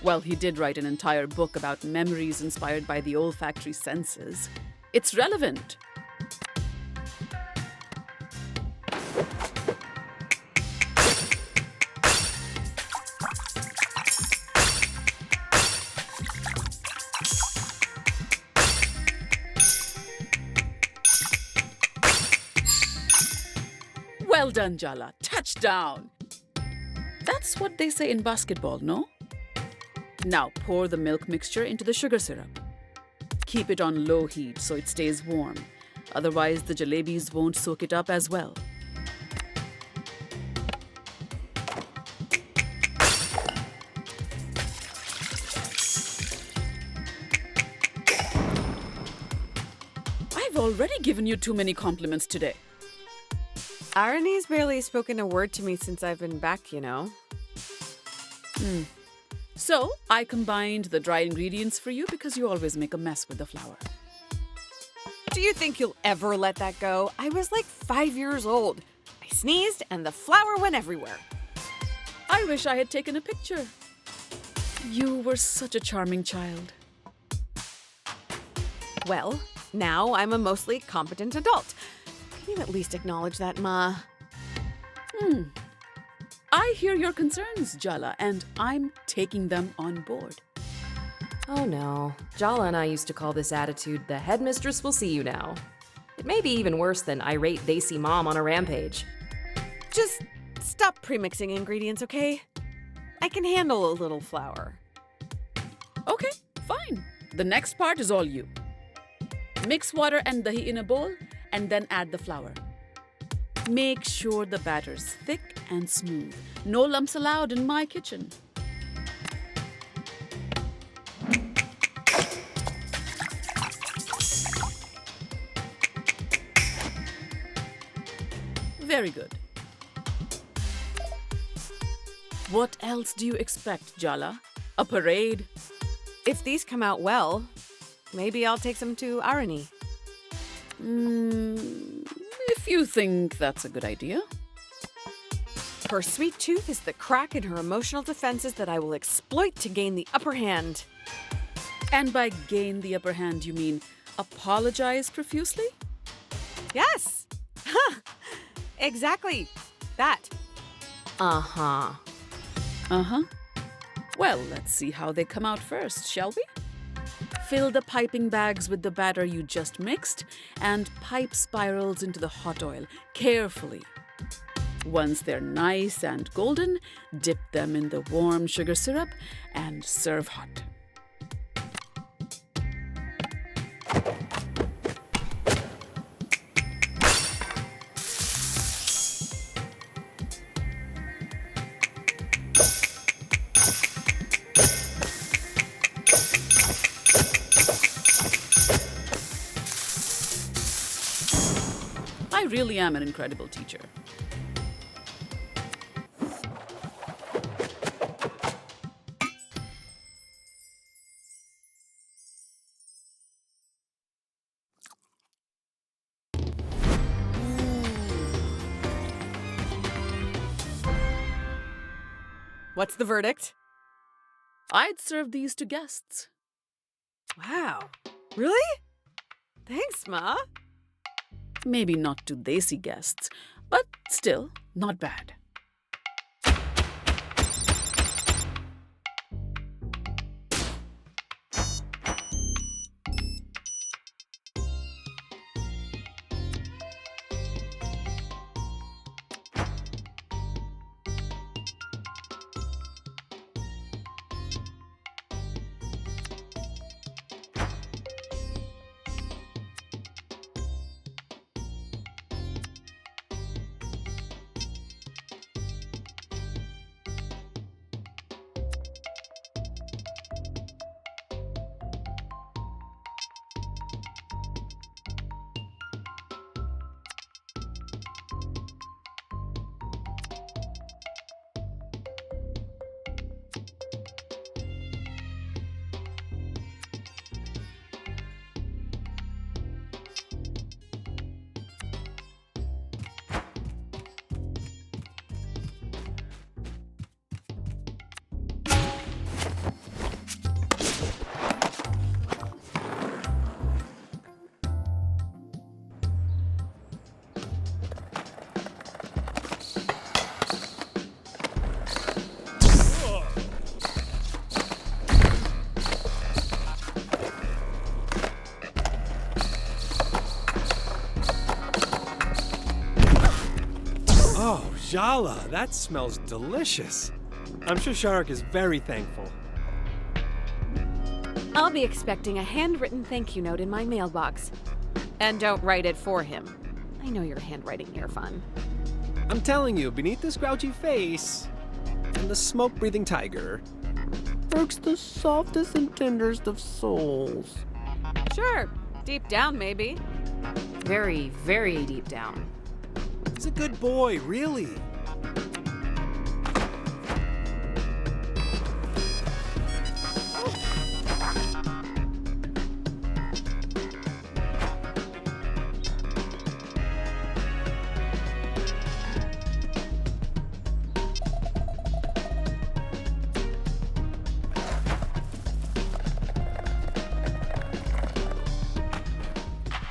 Well, he did write an entire book about memories inspired by the olfactory senses. It's relevant. Well done, Jala. Touchdown! That's what they say in basketball, no? Now pour the milk mixture into the sugar syrup. Keep it on low heat so it stays warm. Otherwise, the jalebis won't soak it up as well. I've already given you too many compliments today. Irony's barely spoken a word to me since I've been back, you know. So, I combined the dry ingredients for you because you always make a mess with the flour. Do you think you'll ever let that go? I was like 5 years old. I sneezed and the flour went everywhere. I wish I had taken a picture. You were such a charming child. Well, now I'm a mostly competent adult. Can you at least acknowledge that, Ma? I hear your concerns, Jala, and I'm taking them on board. Oh no. Jala and I used to call this attitude the headmistress will see you now. It may be even worse than irate Daisy mom on a rampage. Just stop premixing ingredients, okay? I can handle a little flour. Okay, fine. The next part is all you. Mix water and dahi in a bowl and then add the flour. Make sure the batter's thick and smooth. No lumps allowed in my kitchen. Very good. What else do you expect, Jala? A parade? If these come out well, maybe I'll take some to Irony. If you think that's a good idea. Her sweet tooth is the crack in her emotional defenses that I will exploit to gain the upper hand. And by gain the upper hand, you mean apologize profusely? Yes! Huh. Exactly. That. Uh-huh. Uh-huh. Well, let's see how they come out first, shall we? Fill the piping bags with the batter you just mixed and pipe spirals into the hot oil carefully. Once they're nice and golden, dip them in the warm sugar syrup and serve hot. I really am an incredible teacher. What's the verdict? I'd serve these to guests. Wow. Really? Thanks, Ma. Maybe not to desi guests, but still not bad. Jala, that smells delicious. I'm sure Sharik is very thankful. I'll be expecting a handwritten thank you note in my mailbox. And don't write it for him. I know your handwriting near fun. I'm telling you, beneath this grouchy face and the smoke-breathing tiger lurks the softest and tenderest of souls. Sure, deep down maybe. Very, very deep down. He's a good boy, really.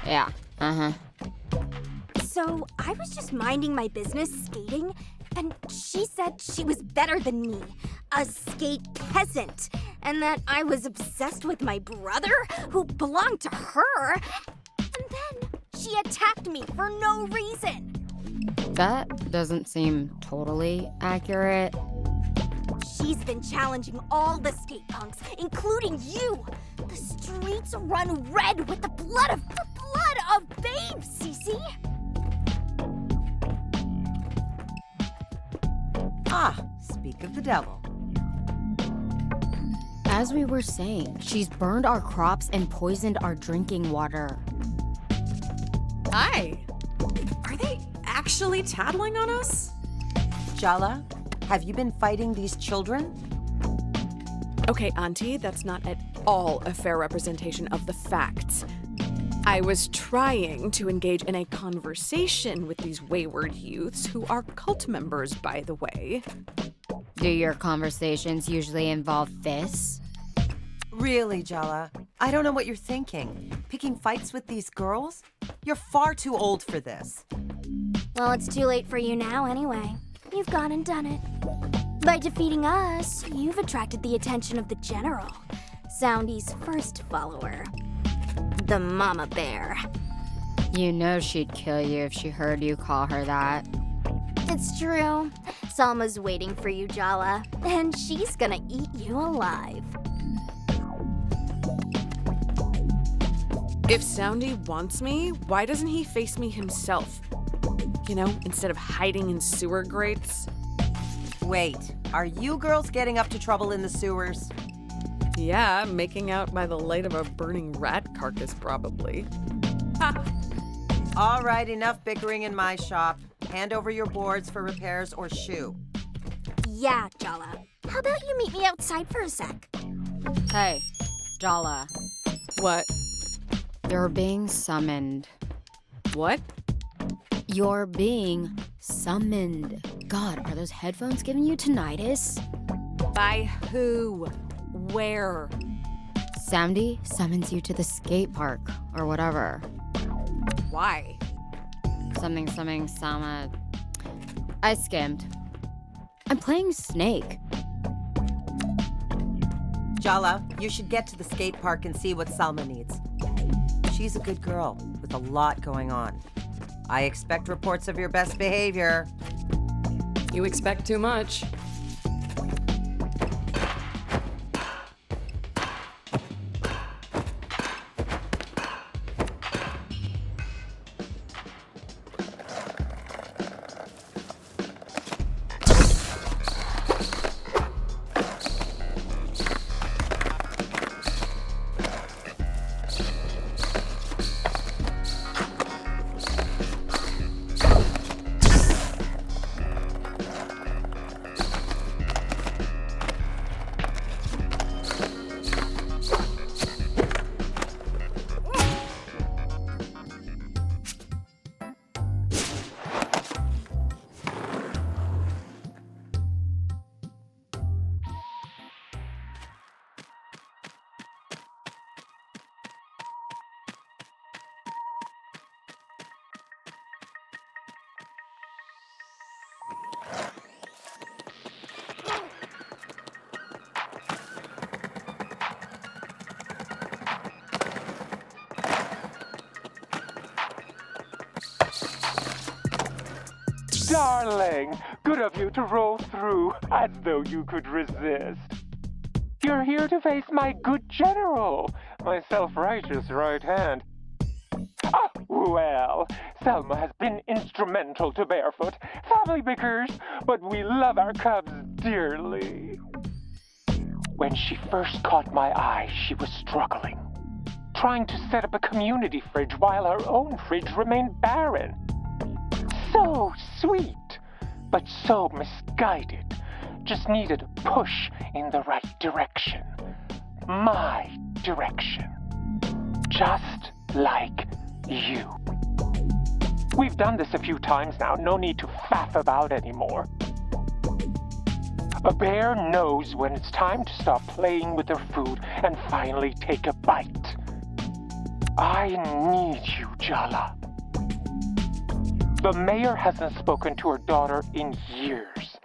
Yeah, uh-huh. So, I was just minding my business skating, and she said she was better than me, a skate peasant, and that I was obsessed with my brother, who belonged to her, and then she attacked me for no reason. That doesn't seem totally accurate. She's been challenging all the skate punks, including you. The streets run red with the blood of babes, Cece. Ah, speak of the devil. As we were saying, she's burned our crops and poisoned our drinking water. Hi. Are they actually tattling on us? Jala, have you been fighting these children? Okay, Auntie, that's not at all a fair representation of the facts. I was trying to engage in a conversation with these wayward youths who are cult members, by the way. Do your conversations usually involve fists? Really, Jala? I don't know what you're thinking. Picking fights with these girls? You're far too old for this. Well, it's too late for you now anyway. You've gone and done it. By defeating us, you've attracted the attention of the General, Soundy's first follower, the Mama Bear. You know she'd kill you if she heard you call her that. It's true. Salma's waiting for you, Jala, and she's gonna eat you alive. If Soundy wants me, why doesn't he face me himself? You know, instead of hiding in sewer grates. Wait, are you girls getting up to trouble in the sewers? Yeah, making out by the light of a burning rat carcass, probably. Ha! All right, enough bickering in my shop. Hand over your boards for repairs or shoo. Yeah, Jala. How about you meet me outside for a sec? Hey, Jala. What? You're being summoned. What? You're being summoned. God, are those headphones giving you tinnitus? By who? Where? Soundy summons you to the skate park, or whatever. Why? Something, Sama. I skimmed. I'm playing Snake. Jala, you should get to the skate park and see what Salma needs. She's a good girl with a lot going on. I expect reports of your best behavior. You expect too much. Darling, good of you to roll through as though you could resist. You're here to face my good general, my self-righteous right hand. Ah, well, Selma has been instrumental to Barefoot. Family bickers, but we love our cubs dearly. When she first caught my eye, she was struggling, trying to set up a community fridge while her own fridge remained barren. So sweet, but so misguided. Just needed a push in the right direction. My direction. Just like you. We've done this a few times now, no need to faff about anymore. A bear knows when it's time to stop playing with her food and finally take a bite. I need you, Jala. The mayor hasn't spoken to her daughter in years,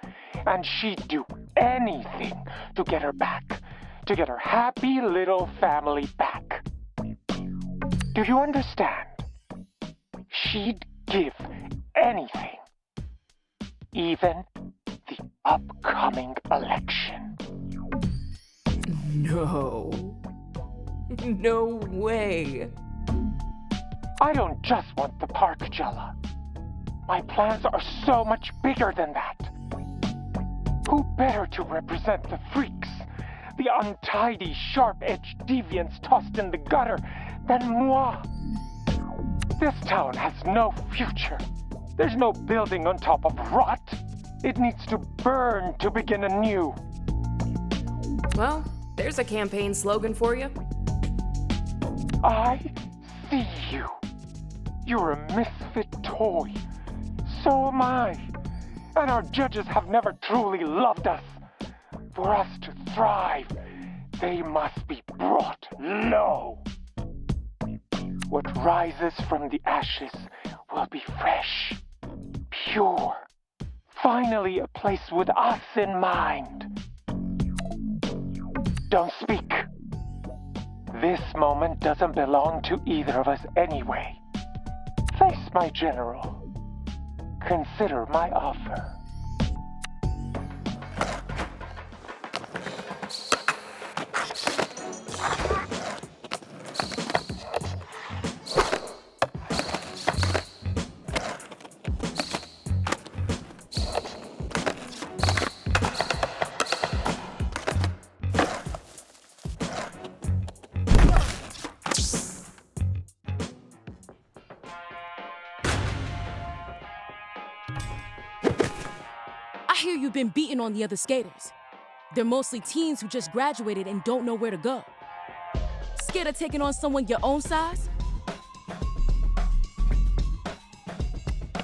and she'd do anything to get her back, to get her happy little family back. Do you understand? She'd give anything, even the upcoming election. No. No way. I don't just want the park, Jala. My plans are so much bigger than that. Who better to represent the freaks, the untidy, sharp-edged deviants tossed in the gutter than moi? This town has no future. There's no building on top of rot. It needs to burn to begin anew. Well, there's a campaign slogan for you. I see you. You're a misfit toy. So am I. And our judges have never truly loved us. For us to thrive, they must be brought low. What rises from the ashes will be fresh, pure. Finally, a place with us in mind. Don't speak. This moment doesn't belong to either of us anyway. Face my general. Consider my offer. I hear you've been beating on the other skaters. They're mostly teens who just graduated and don't know where to go. Scared of taking on someone your own size?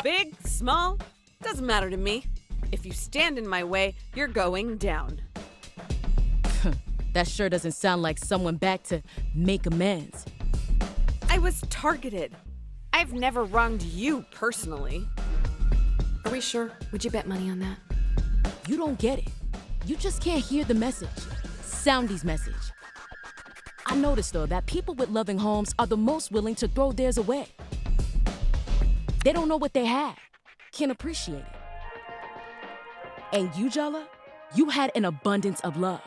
Big, small, doesn't matter to me. If you stand in my way, you're going down. That sure doesn't sound like someone back to make amends. I was targeted. I've never wronged you personally. Are we sure? Would you bet money on that? You don't get it. You just can't hear the message. Soundy's message. I noticed, though, that people with loving homes are the most willing to throw theirs away. They don't know what they have, can't appreciate it. And you, Jala, you had an abundance of love.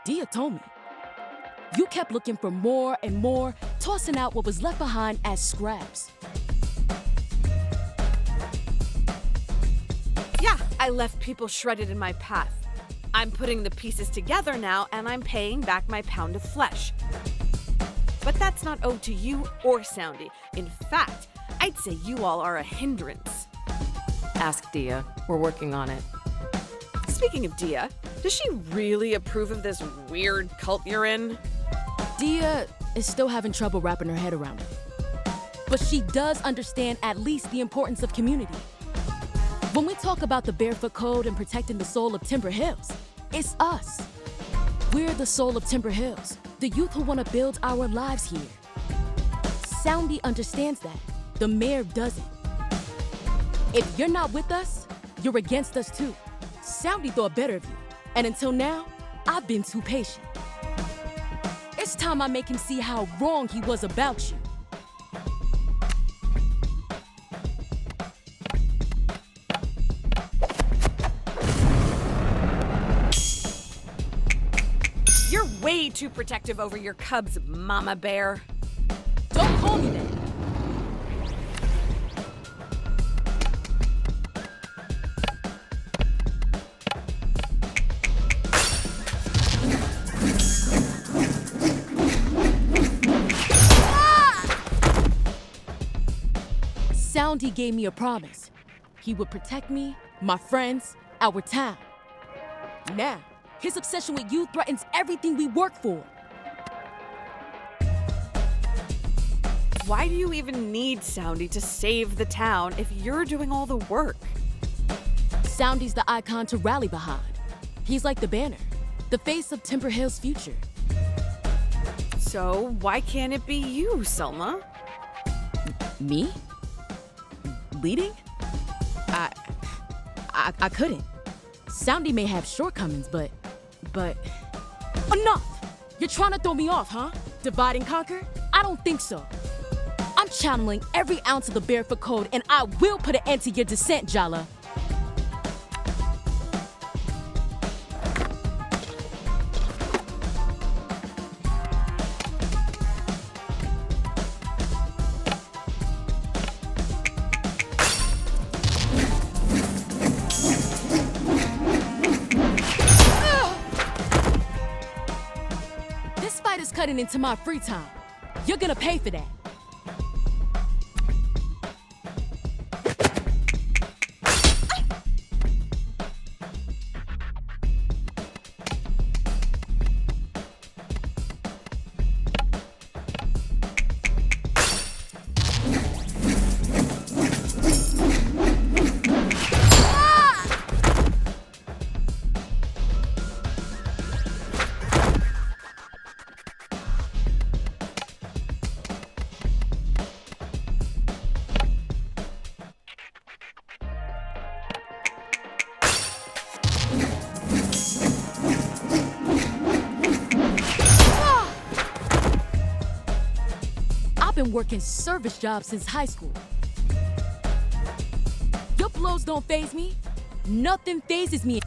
Dia told me. You kept looking for more and more, tossing out what was left behind as scraps. Yeah, I left people shredded in my path. I'm putting the pieces together now, and I'm paying back my pound of flesh. But that's not owed to you or Soundy. In fact, I'd say you all are a hindrance. Ask Dia. We're working on it. Speaking of Dia, does she really approve of this weird cult you're in? Dia is still having trouble wrapping her head around it. But she does understand at least the importance of community. When we talk about the Barefoot Code and protecting the soul of Timber Hills, it's us. We're the soul of Timber Hills, the youth who want to build our lives here. Soundy understands that. The mayor doesn't. If you're not with us, you're against us too. Soundy thought better of you, and until now, I've been too patient. It's time I make him see how wrong he was about you. You're way too protective over your cubs, Mama Bear. Don't call me that. Soundy gave me a promise. He would protect me, my friends, our town. Now, his obsession with you threatens everything we work for. Why do you even need Soundy to save the town if you're doing all the work? Soundy's the icon to rally behind. He's like the banner, the face of Timber Hill's future. So why can't it be you, Selma? Me? Leading? I couldn't. Soundy may have shortcomings, but... Enough! You're trying to throw me off, huh? Divide and conquer? I don't think so. I'm channeling every ounce of the Barefoot Code, and I will put an end to your descent, Jala. This fight is cutting into my free time. You're gonna pay for that. been working service jobs since high school. Your blows don't faze me. Nothing fazes me.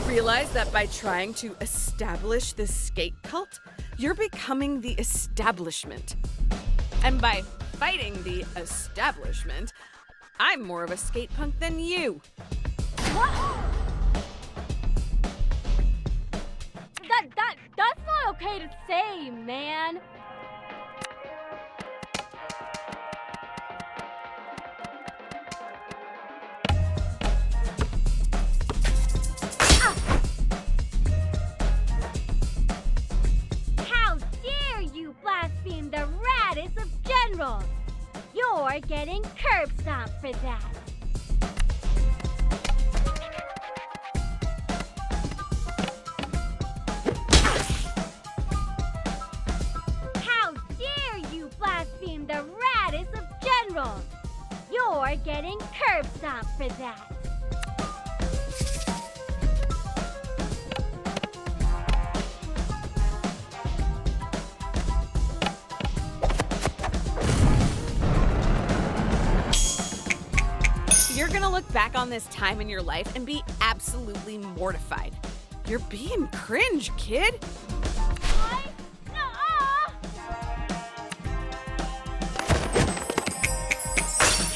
Realize that by trying to establish this skate cult, you're becoming the establishment. And by fighting the establishment, I'm more of a skate punk than you. That's not okay to say, man. How dare you blaspheme the raddest of generals! You're getting curb stomped for that. How dare you blaspheme the raddest of generals! You're getting curb stomped for that. You're gonna look back on this time in your life and be absolutely mortified. You're being cringe, kid.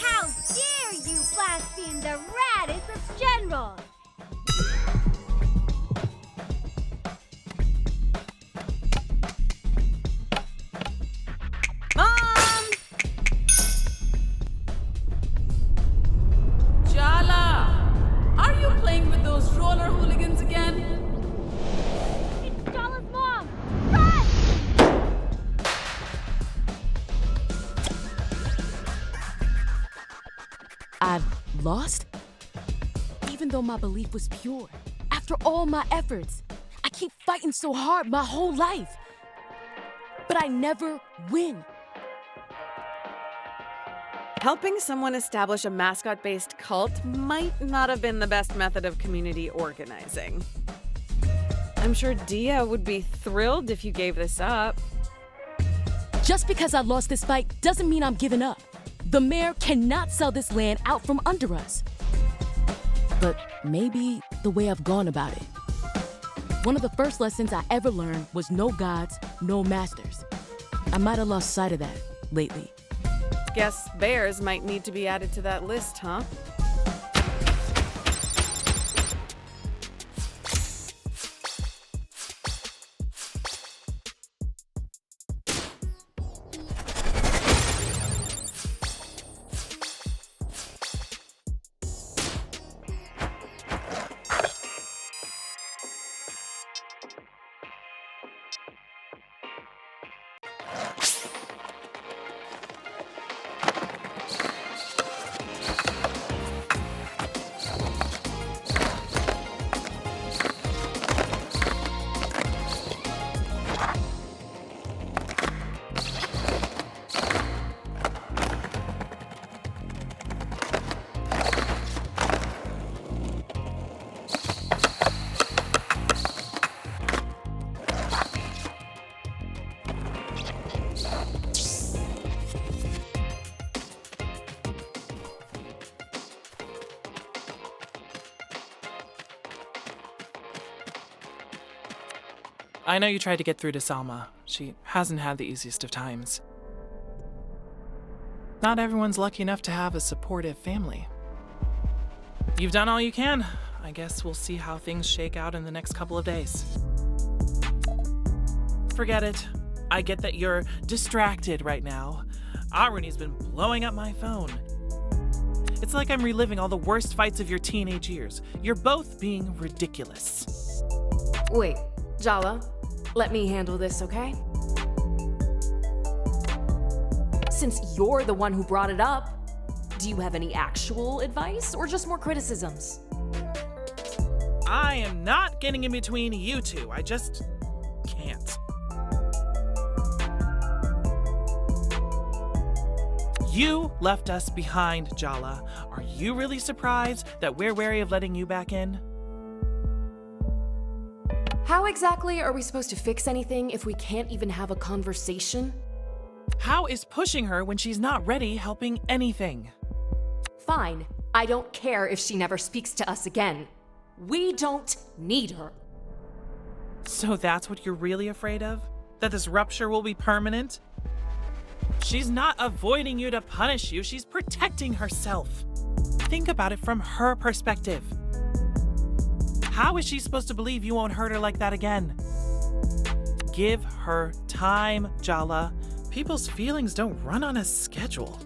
How dare you blaspheme the raddest of generals! Jala! Are you playing with those roller hooligans again? It's Jala's mom! Run! I've lost? Even though my belief was pure, after all my efforts, I keep fighting so hard my whole life. But I never win. Helping someone establish a mascot-based cult might not have been the best method of community organizing. I'm sure Dia would be thrilled if you gave this up. Just because I lost this fight doesn't mean I'm giving up. The mayor cannot sell this land out from under us. But maybe the way I've gone about it. One of the first lessons I ever learned was no gods, no masters. I might have lost sight of that lately. Guess bears might need to be added to that list, huh? I know you tried to get through to Salma. She hasn't had the easiest of times. Not everyone's lucky enough to have a supportive family. You've done all you can. I guess we'll see how things shake out in the next couple of days. Forget it. I get that you're distracted right now. Aruni's been blowing up my phone. It's like I'm reliving all the worst fights of your teenage years. You're both being ridiculous. Wait, Jala, let me handle this, okay? Since you're the one who brought it up, do you have any actual advice or just more criticisms? I am not getting in between you two. I just can't. You left us behind, Jala. Are you really surprised that we're wary of letting you back in? How exactly are we supposed to fix anything if we can't even have a conversation? How is pushing her when she's not ready helping anything? Fine. I don't care if she never speaks to us again. We don't need her. So that's what you're really afraid of? That this rupture will be permanent? She's not avoiding you to punish you, she's protecting herself. Think about it from her perspective. How is she supposed to believe you won't hurt her like that again? Give her time, Jala. People's feelings don't run on a schedule.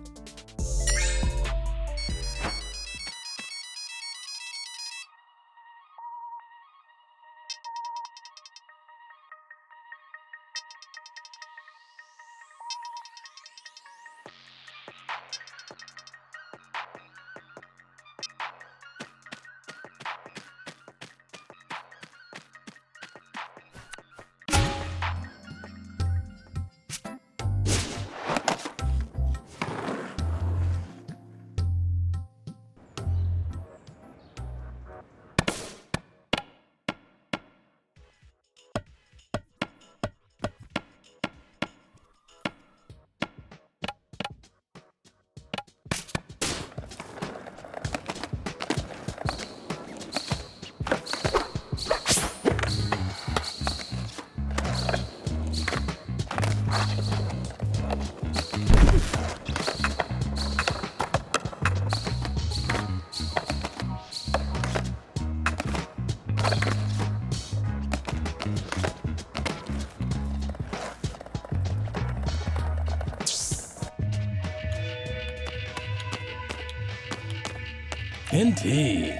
Indeed.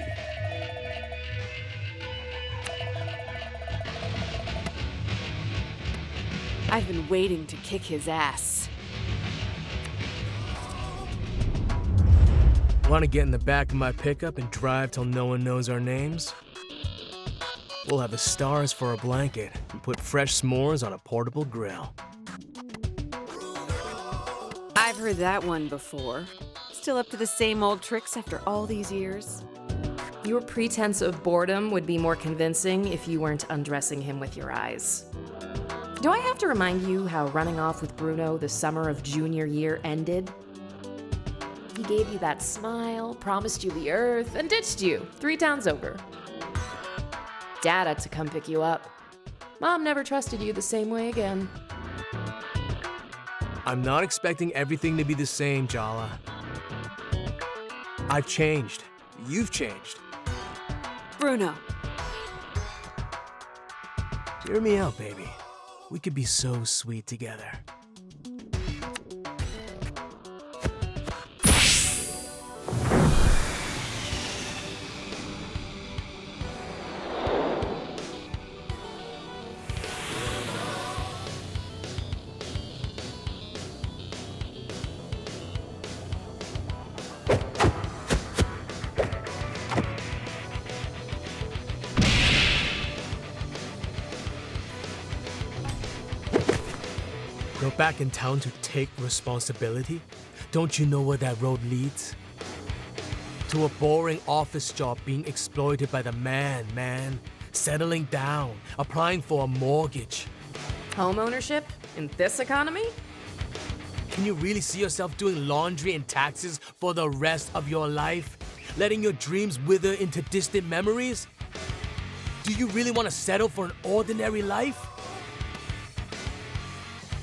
I've been waiting to kick his ass. Want to get in the back of my pickup and drive till no one knows our names? We'll have the stars for a blanket and put fresh s'mores on a portable grill. I've heard that one before. Still up to the same old tricks after all these years? Your pretense of boredom would be more convincing if you weren't undressing him with your eyes. Do I have to remind you how running off with Bruno the summer of junior year ended? He gave you that smile, promised you the earth, and ditched you 3 towns over. Dad had to come pick you up. Mom never trusted you the same way again. I'm not expecting everything to be the same, Jala. I've changed. You've changed. Bruno. Hear me out, baby. We could be so sweet together. You're back in town to take responsibility? Don't you know where that road leads? To a boring office job being exploited by the man. Settling down, applying for a mortgage. Home ownership in this economy? Can you really see yourself doing laundry and taxes for the rest of your life? Letting your dreams wither into distant memories? Do you really want to settle for an ordinary life?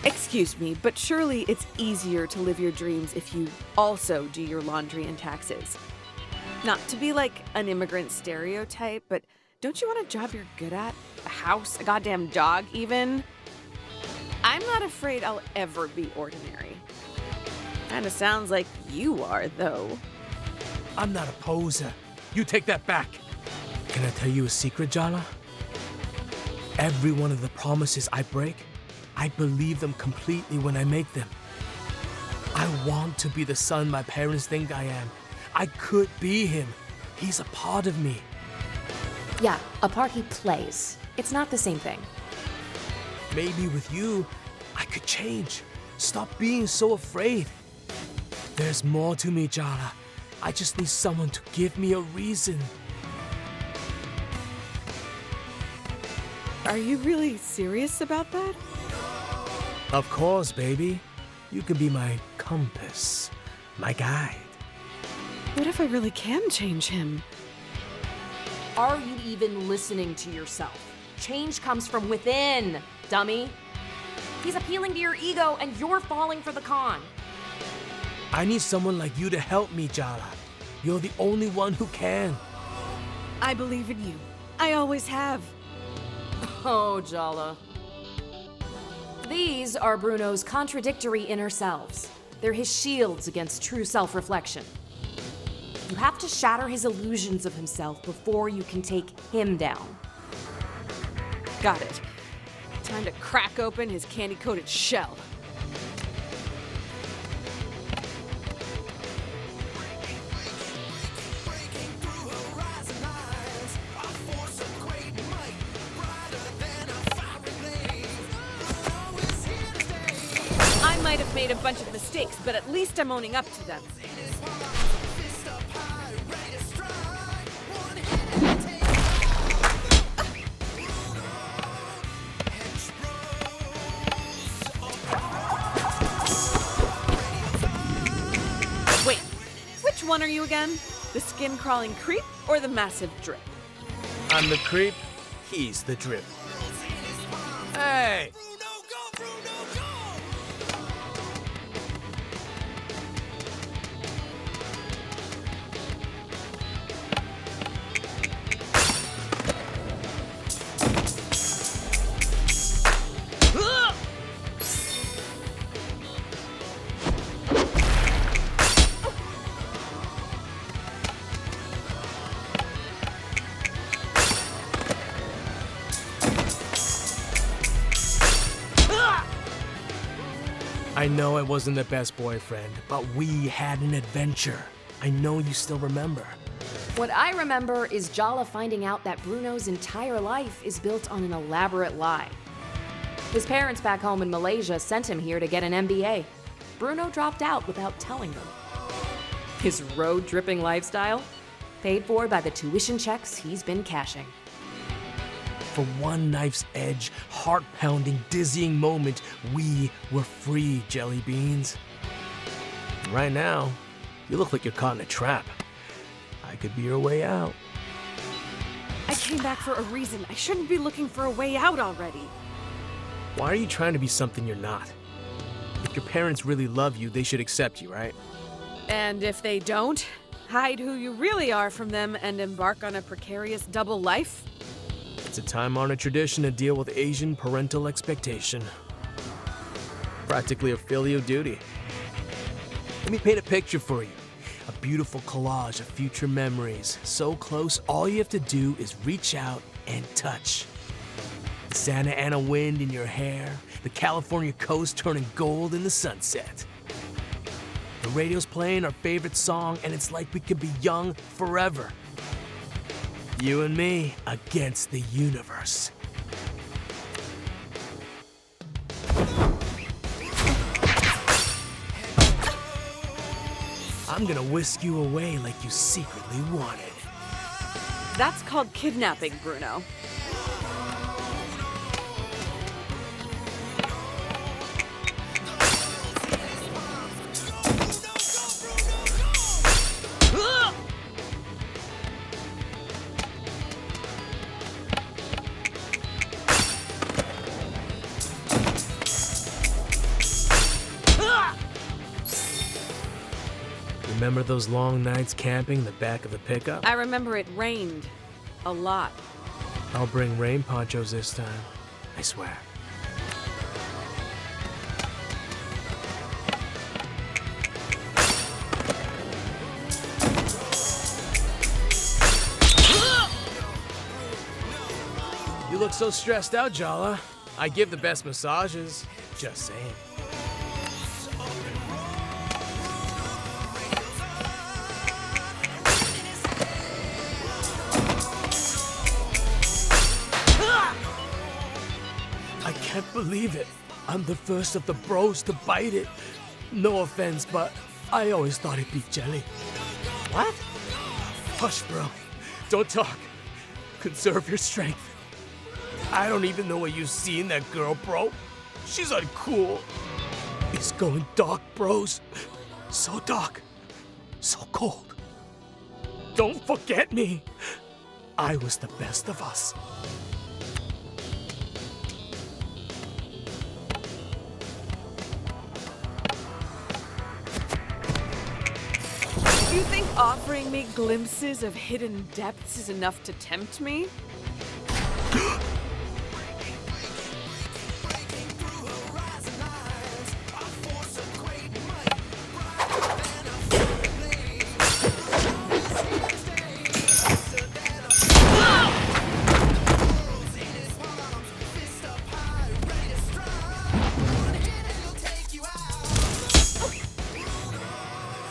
Excuse me, but surely it's easier to live your dreams if you also do your laundry and taxes. Not to be like an immigrant stereotype, but don't you want a job you're good at? A house, a goddamn dog, even? I'm not afraid I'll ever be ordinary. Kinda sounds like you are, though. I'm not a poser. You take that back. Can I tell you a secret, Jala? Every one of the promises I break, I believe them completely when I make them. I want to be the son my parents think I am. I could be him. He's a part of me. Yeah, a part he plays. It's not the same thing. Maybe with you, I could change. Stop being so afraid. There's more to me, Jala. I just need someone to give me a reason. Are you really serious about that? Of course, baby. You can be my compass, my guide. What if I really can change him? Are you even listening to yourself? Change comes from within, dummy. He's appealing to your ego and you're falling for the con. I need someone like you to help me, Jala. You're the only one who can. I believe in you. I always have. Oh, Jala. These are Bruno's contradictory inner selves. They're his shields against true self-reflection. You have to shatter his illusions of himself before you can take him down. Got it. Time to crack open his candy-coated shell. I might have made a bunch of mistakes, but at least I'm owning up to them. Wait, which one are you again? The skin-crawling creep or the massive drip? I'm the creep, he's the drip. Hey! I know I wasn't the best boyfriend, but we had an adventure. I know you still remember. What I remember is Jala finding out that Bruno's entire life is built on an elaborate lie. His parents back home in Malaysia sent him here to get an MBA. Bruno dropped out without telling them. His road-dripping lifestyle? Paid for by the tuition checks he's been cashing. For one knife's edge, heart-pounding, dizzying moment, we were free, jelly beans. Right now, you look like you're caught in a trap. I could be your way out. I came back for a reason. I shouldn't be looking for a way out already. Why are you trying to be something you're not? If your parents really love you, they should accept you, right? And if they don't, hide who you really are from them and embark on a precarious double life? It's a time-honored tradition to deal with Asian parental expectation. Practically a filial duty. Let me paint a picture for you. A beautiful collage of future memories. So close, all you have to do is reach out and touch. The Santa Ana wind in your hair, the California coast turning gold in the sunset. The radio's playing our favorite song, and it's like we could be young forever. You and me against the universe. I'm gonna whisk you away like you secretly wanted. That's called kidnapping, Bruno. Remember those long nights camping in the back of the pickup? I remember it rained a lot. I'll bring rain ponchos this time. I swear. You look so stressed out, Jala. I give the best massages. Just saying. I can't believe it. I'm the first of the bros to bite it. No offense, but I always thought it'd be jelly. What? Hush, bro. Don't talk. Conserve your strength. I don't even know what you see in that girl, bro. She's uncool. It's going dark, bros. So dark. So cold. Don't forget me. I was the best of us. You think offering me glimpses of hidden depths is enough to tempt me?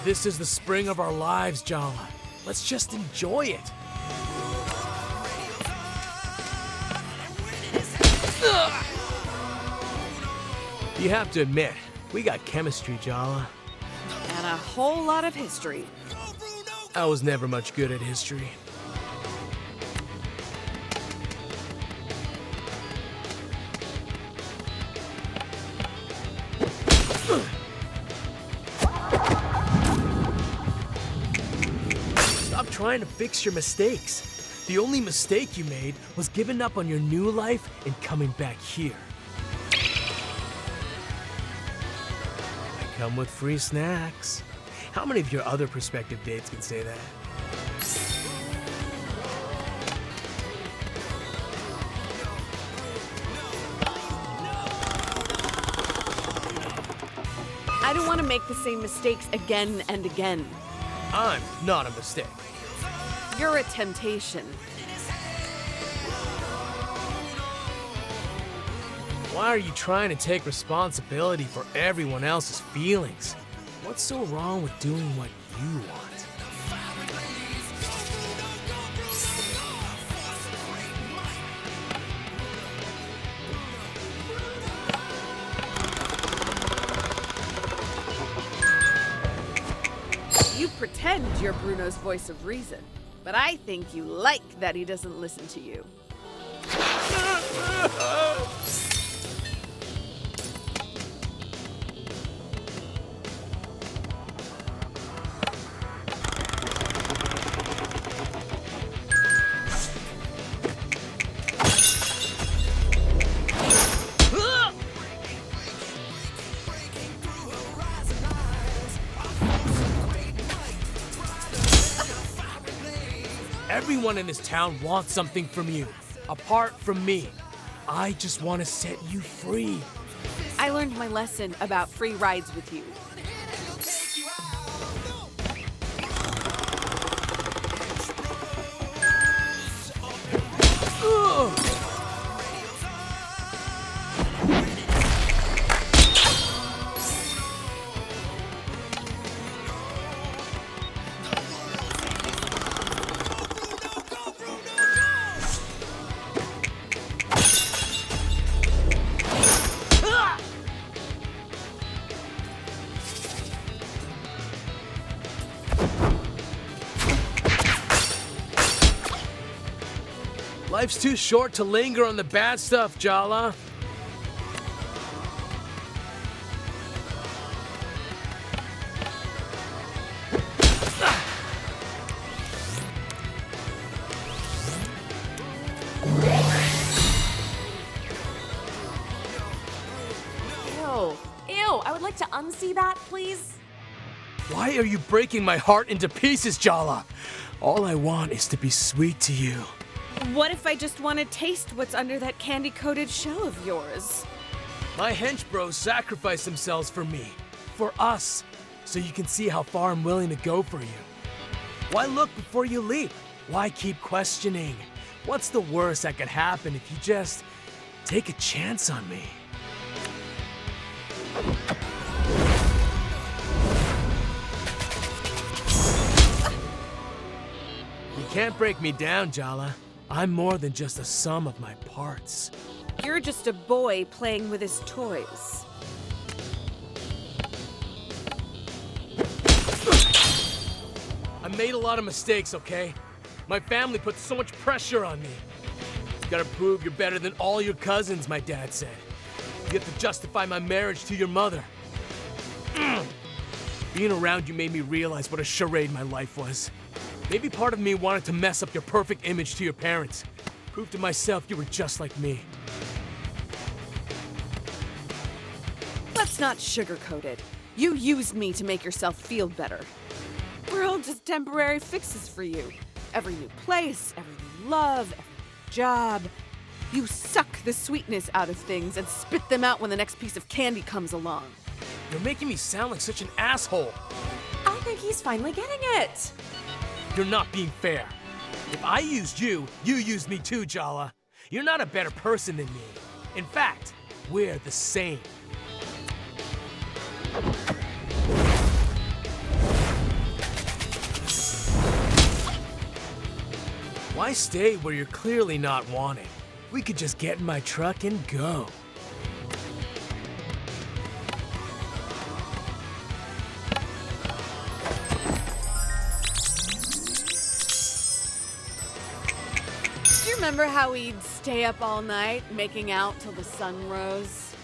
This is the spring of our lives, Jala. Let's just enjoy it. You have to admit, we got chemistry, Jala. And a whole lot of history. I was never much good at history. Stop trying to fix your mistakes. The only mistake you made was giving up on your new life and coming back here. I come with free snacks. How many of your other prospective dates can say that? I don't want to make the same mistakes again and again. I'm not a mistake. You're a temptation. Why are you trying to take responsibility for everyone else's feelings? What's so wrong with doing what you want? You pretend you're Bruno's voice of reason, but I think you like that he doesn't listen to you. Everyone in this town wants something from you, apart from me. I just want to set you free. I learned my lesson about free rides with you. Life's too short to linger on the bad stuff, Jala. Ew. Ew. I would like to unsee that, please. Why are you breaking my heart into pieces, Jala? All I want is to be sweet to you. What if I just want to taste what's under that candy-coated shell of yours? My hench bros sacrifice themselves for me, for us, so you can see how far I'm willing to go for you. Why look before you leap? Why keep questioning? What's the worst that could happen if you just take a chance on me? You can't break me down, Jala. I'm more than just a sum of my parts. You're just a boy playing with his toys. I made a lot of mistakes, okay? My family put so much pressure on me. You gotta prove you're better than all your cousins, my dad said. You have to justify my marriage to your mother. Being around you made me realize what a charade my life was. Maybe part of me wanted to mess up your perfect image to your parents. Prove to myself you were just like me. Let's not sugarcoat it. You used me to make yourself feel better. We're all just temporary fixes for you. Every new place, every new love, every job. You suck the sweetness out of things and spit them out when the next piece of candy comes along. You're making me sound like such an asshole. I think he's finally getting it. You're not being fair. If I used you, you used me too, Jala. You're not a better person than me. In fact, we're the same. Why stay where you're clearly not wanted? We could just get in my truck and go. Do you remember how we'd stay up all night, making out till the sun rose?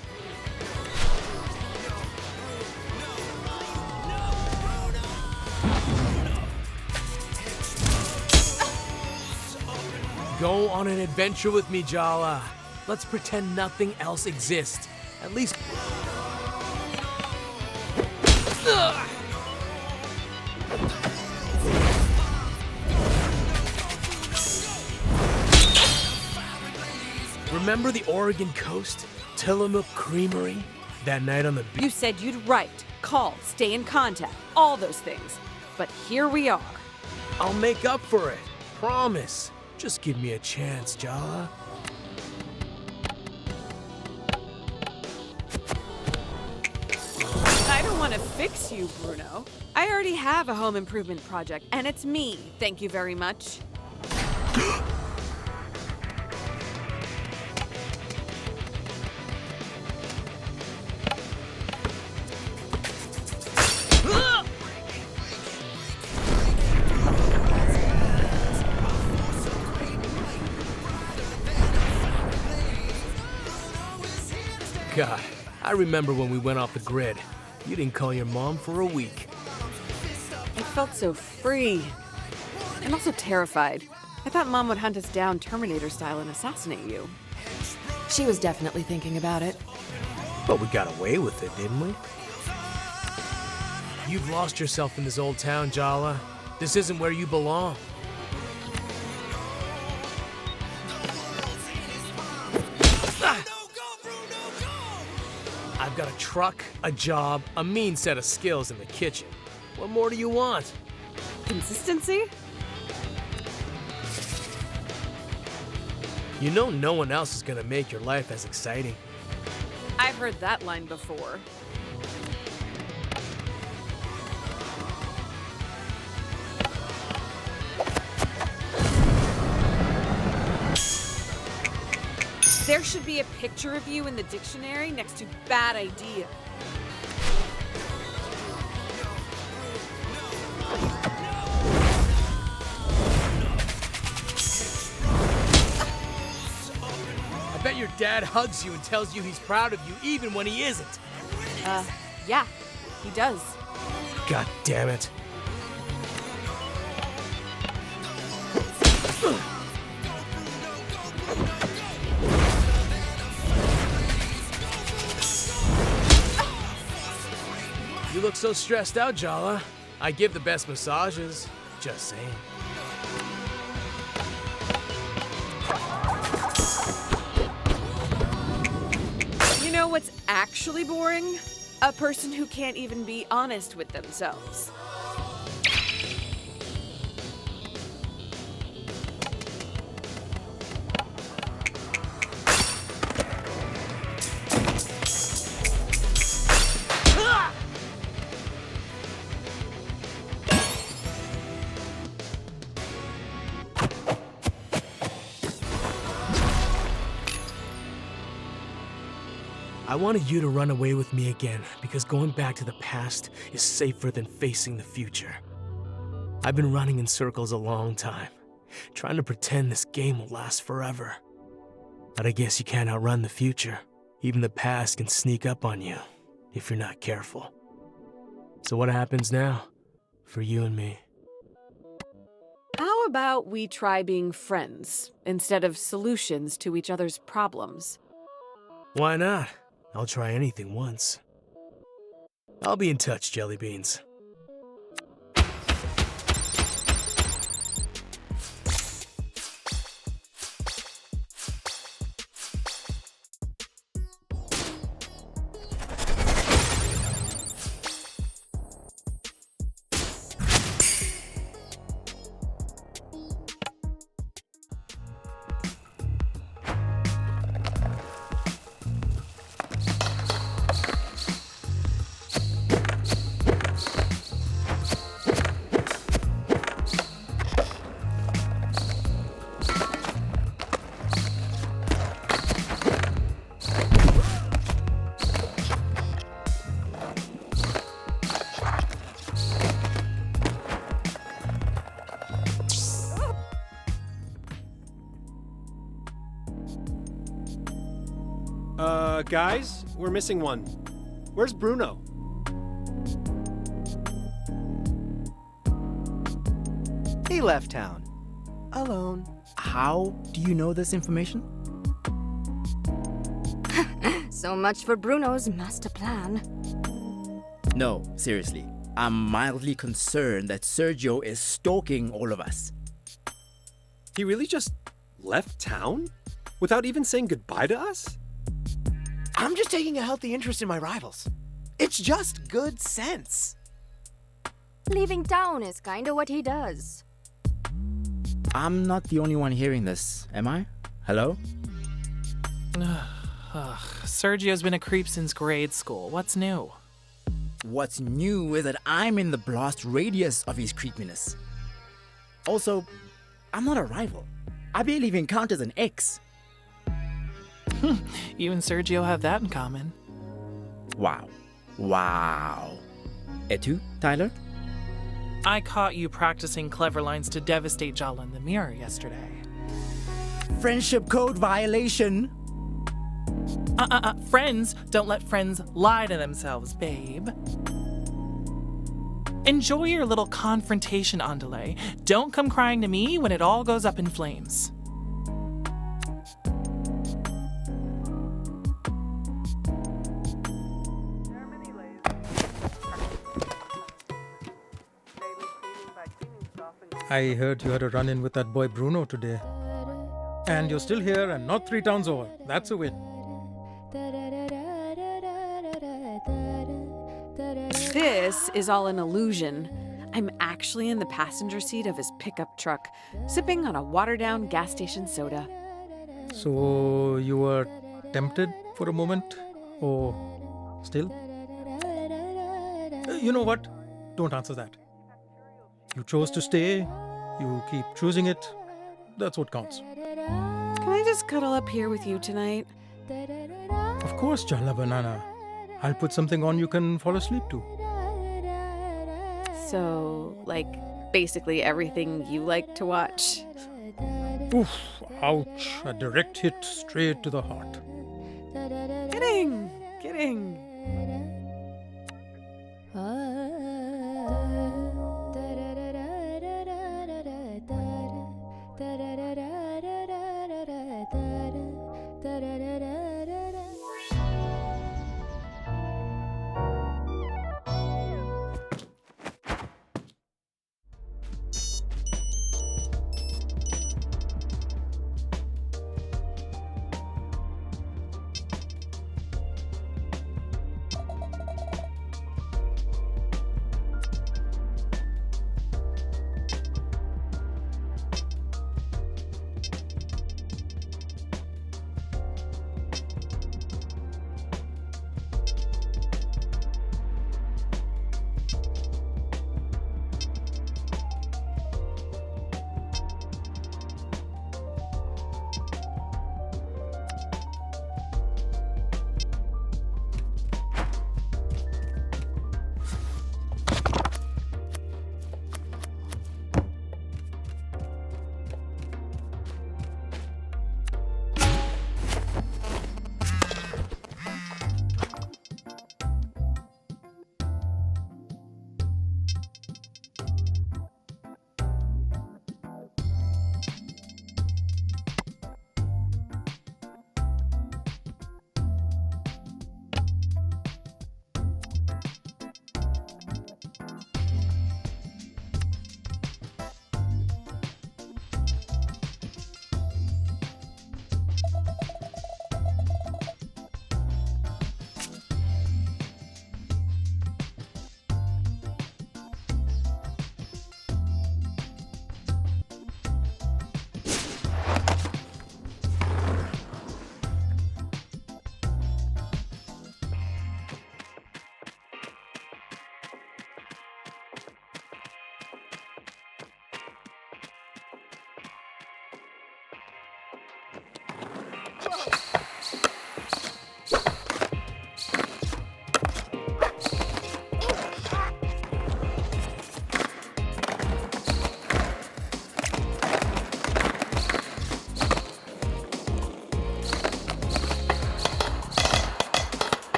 Go on an adventure with me, Jala. Let's pretend nothing else exists. At least... Remember the Oregon coast? Tillamook Creamery? That night on the beach? You said you'd write, call, stay in contact, all those things. But here we are. I'll make up for it. Promise. Just give me a chance, Jala. I don't want to fix you, Bruno. I already have a home improvement project, and it's me. Thank you very much. God, I remember when we went off the grid. You didn't call your mom for a week. I felt so free. And also terrified. I thought Mom would hunt us down Terminator style and assassinate you. She was definitely thinking about it. But we got away with it, didn't we? You've lost yourself in this old town, Jala. This isn't where you belong. I've got a truck, a job, a mean set of skills in the kitchen. What more do you want? Consistency? You know no one else is gonna make your life as exciting. I've heard that line before. There should be a picture of you in the dictionary next to bad idea. I bet your dad hugs you and tells you he's proud of you even when he isn't. Yeah, he does. God damn it. You look so stressed out, Jala. I give the best massages. Just saying. You know what's actually boring? A person who can't even be honest with themselves. I wanted you to run away with me again because going back to the past is safer than facing the future. I've been running in circles a long time, trying to pretend this game will last forever. But I guess you can't outrun the future. Even the past can sneak up on you if you're not careful. So what happens now for you and me? How about we try being friends instead of solutions to each other's problems? Why not? I'll try anything once. I'll be in touch, Jelly Beans. Guys, we're missing one. Where's Bruno? He left town. Alone. How do you know this information? So much for Bruno's master plan. No, seriously. I'm mildly concerned that Sergio is stalking all of us. He really just left town? Without even saying goodbye to us? I'm just taking a healthy interest in my rivals. It's just good sense. Leaving town is kinda what he does. I'm not the only one hearing this, am I? Hello? Sergio's been a creep since grade school. What's new? What's new is that I'm in the blast radius of his creepiness. Also, I'm not a rival. I barely even count as an ex. You and Sergio have that in common. Wow. Wow. Et tu, Tyler? I caught you practicing clever lines to devastate Jala in the mirror yesterday. Friendship code violation. Friends don't let friends lie to themselves, babe. Enjoy your little confrontation, Andale. Don't come crying to me when it all goes up in flames. I heard you had a run-in with that boy Bruno today. And you're still here and not 3 towns over. That's a win. This is all an illusion. I'm actually in the passenger seat of his pickup truck, sipping on a watered-down gas station soda. So you were tempted for a moment? Or still? You know what? Don't answer that. You chose to stay. You keep choosing it. That's what counts. Can I just cuddle up here with you tonight? Of course, Jala Banana. I'll put something on you can fall asleep to. So, like, basically everything you like to watch? Oof, ouch. A direct hit straight to the heart. Kidding.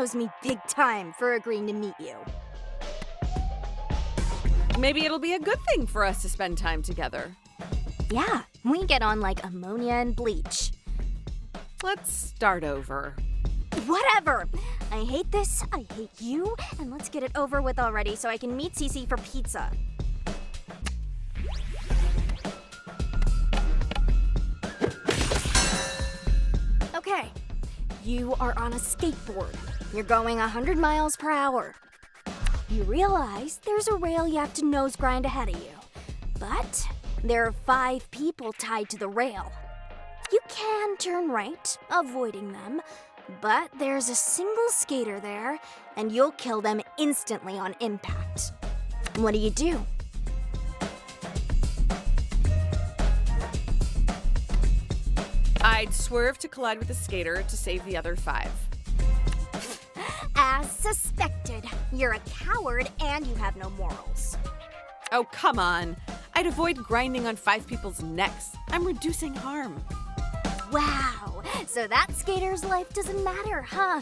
owes me big time for agreeing to meet you. Maybe it'll be a good thing for us to spend time together. Yeah, we get on like ammonia and bleach. Let's start over. Whatever! I hate this, I hate you, and let's get it over with already so I can meet Cece for pizza. Okay, you are on a skateboard. You're going 100 miles per hour. You realize there's a rail you have to nose grind ahead of you. But there are 5 people tied to the rail. You can turn right, avoiding them, but there's a single skater there, and you'll kill them instantly on impact. What do? I'd swerve to collide with the skater to save the other 5. As suspected, you're a coward and you have no morals. Oh, come on. I'd avoid grinding on 5 people's necks. I'm reducing harm. Wow, so that skater's life doesn't matter, huh?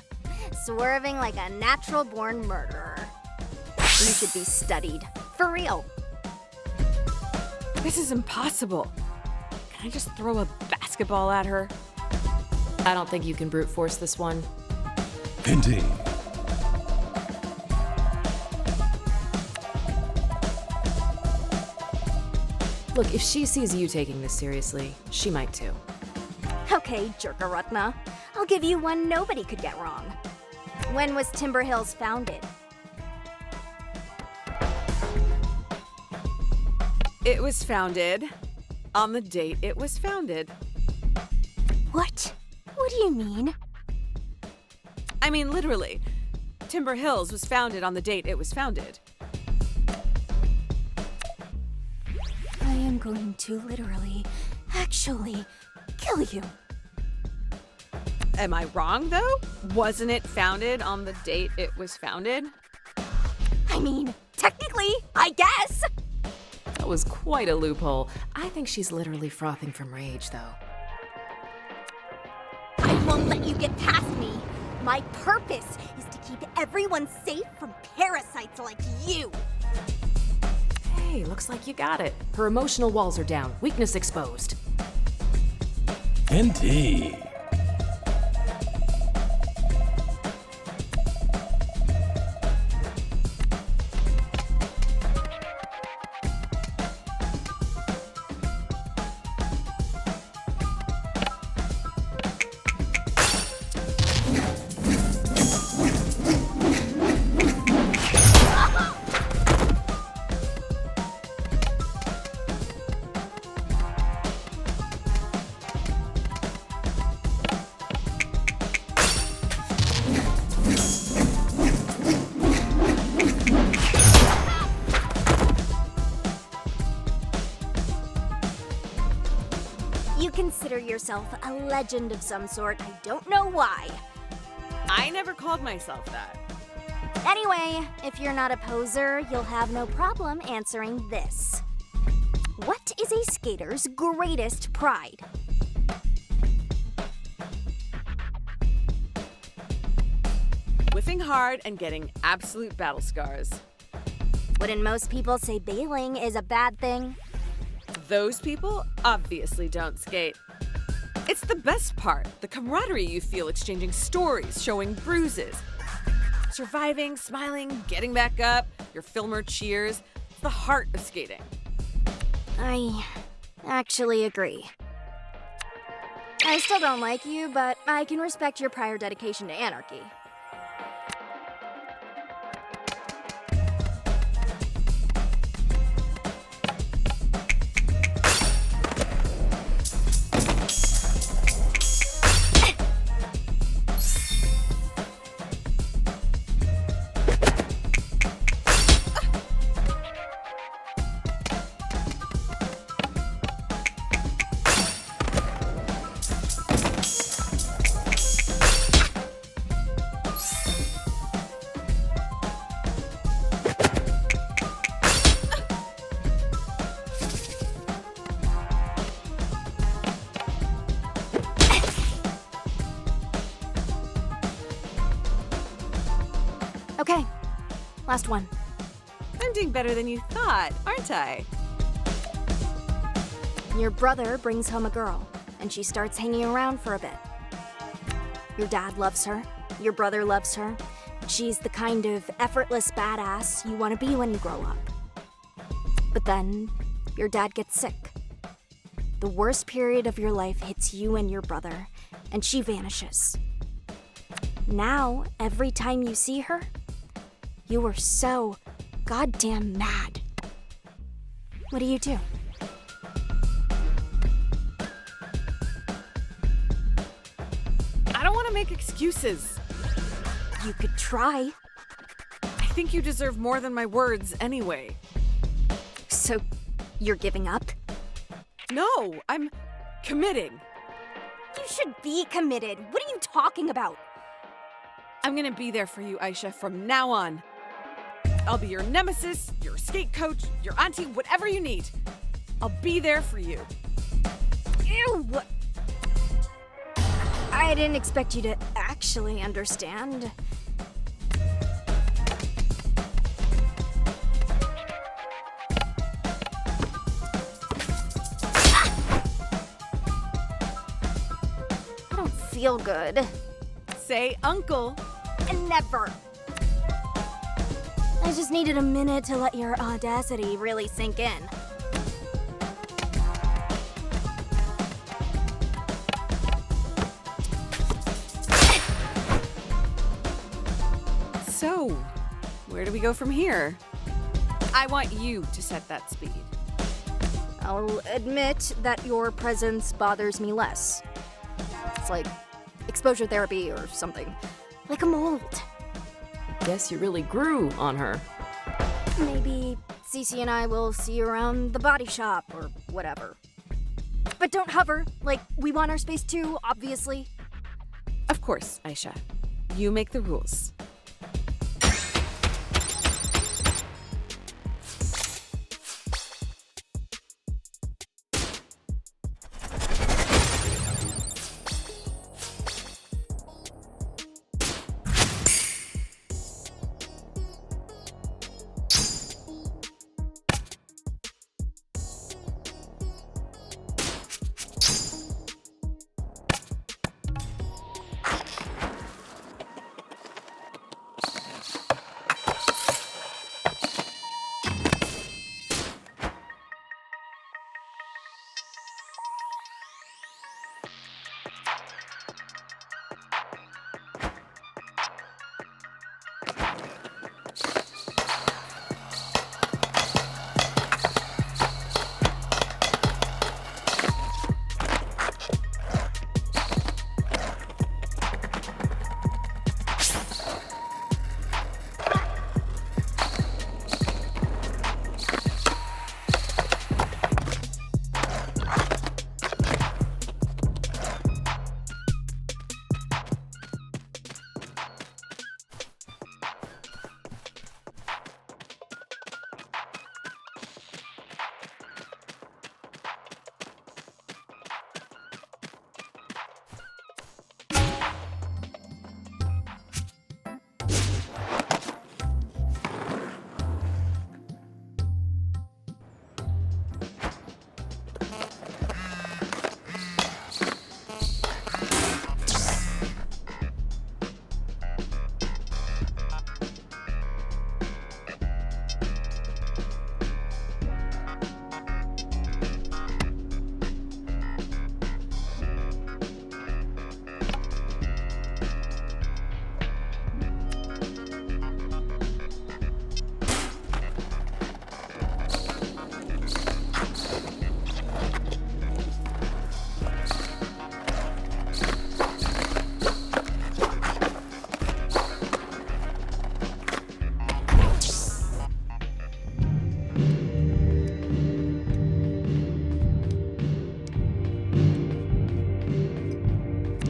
Swerving like a natural-born murderer. You should be studied. For real. This is impossible. Can I just throw a basketball at her? I don't think you can brute force this one. Indeed. Look, if she sees you taking this seriously, she might too. Okay, Jerkarutna. I'll give you one nobody could get wrong. When was Timber Hills founded? It was founded on the date it was founded. What? What do you mean? I mean, literally. Timber Hills was founded on the date it was founded. I am going to literally, actually, kill you. Am I wrong, though? Wasn't it founded on the date it was founded? I mean, technically, I guess. That was quite a loophole. I think she's literally frothing from rage, though. I won't let you get past me. My purpose is to keep everyone safe from parasites like you. Hey, looks like you got it. Her emotional walls are down. Weakness exposed. Indeed. You consider yourself a legend of some sort. I don't know why. I never called myself that. Anyway, if you're not a poser, you'll have no problem answering this. What is a skater's greatest pride? Whiffing hard and getting absolute battle scars. Wouldn't most people say bailing is a bad thing? Those people obviously don't skate. It's the best part, the camaraderie you feel exchanging stories, showing bruises. Surviving, smiling, getting back up, your filmer cheers. It's the heart of skating. I actually agree. I still don't like you, but I can respect your prior dedication to anarchy. Last one. I'm doing better than you thought, aren't I? Your brother brings home a girl, and she starts hanging around for a bit. Your dad loves her. Your brother loves her. She's the kind of effortless badass you want to be when you grow up. But then, your dad gets sick. The worst period of your life hits you and your brother, and she vanishes. Now, every time you see her, you are so goddamn mad. What do? I don't want to make excuses. You could try. I think you deserve more than my words anyway. So, you're giving up? No, I'm committing. You should be committed. What are you talking about? I'm gonna be there for you, Aisha, from now on. I'll be your nemesis, your skate coach, your auntie, whatever you need. I'll be there for you. Ew! I didn't expect you to actually understand. I don't feel good. Say uncle. Never. I just needed a minute to let your audacity really sink in. So, where do we go from here? I want you to set that speed. I'll admit that your presence bothers me less. It's like exposure therapy or something. Like a mold. Guess you really grew on her. Maybe Cece and I will see you around the body shop or whatever. But don't hover, like we want our space too, obviously. Of course, Aisha. You make the rules.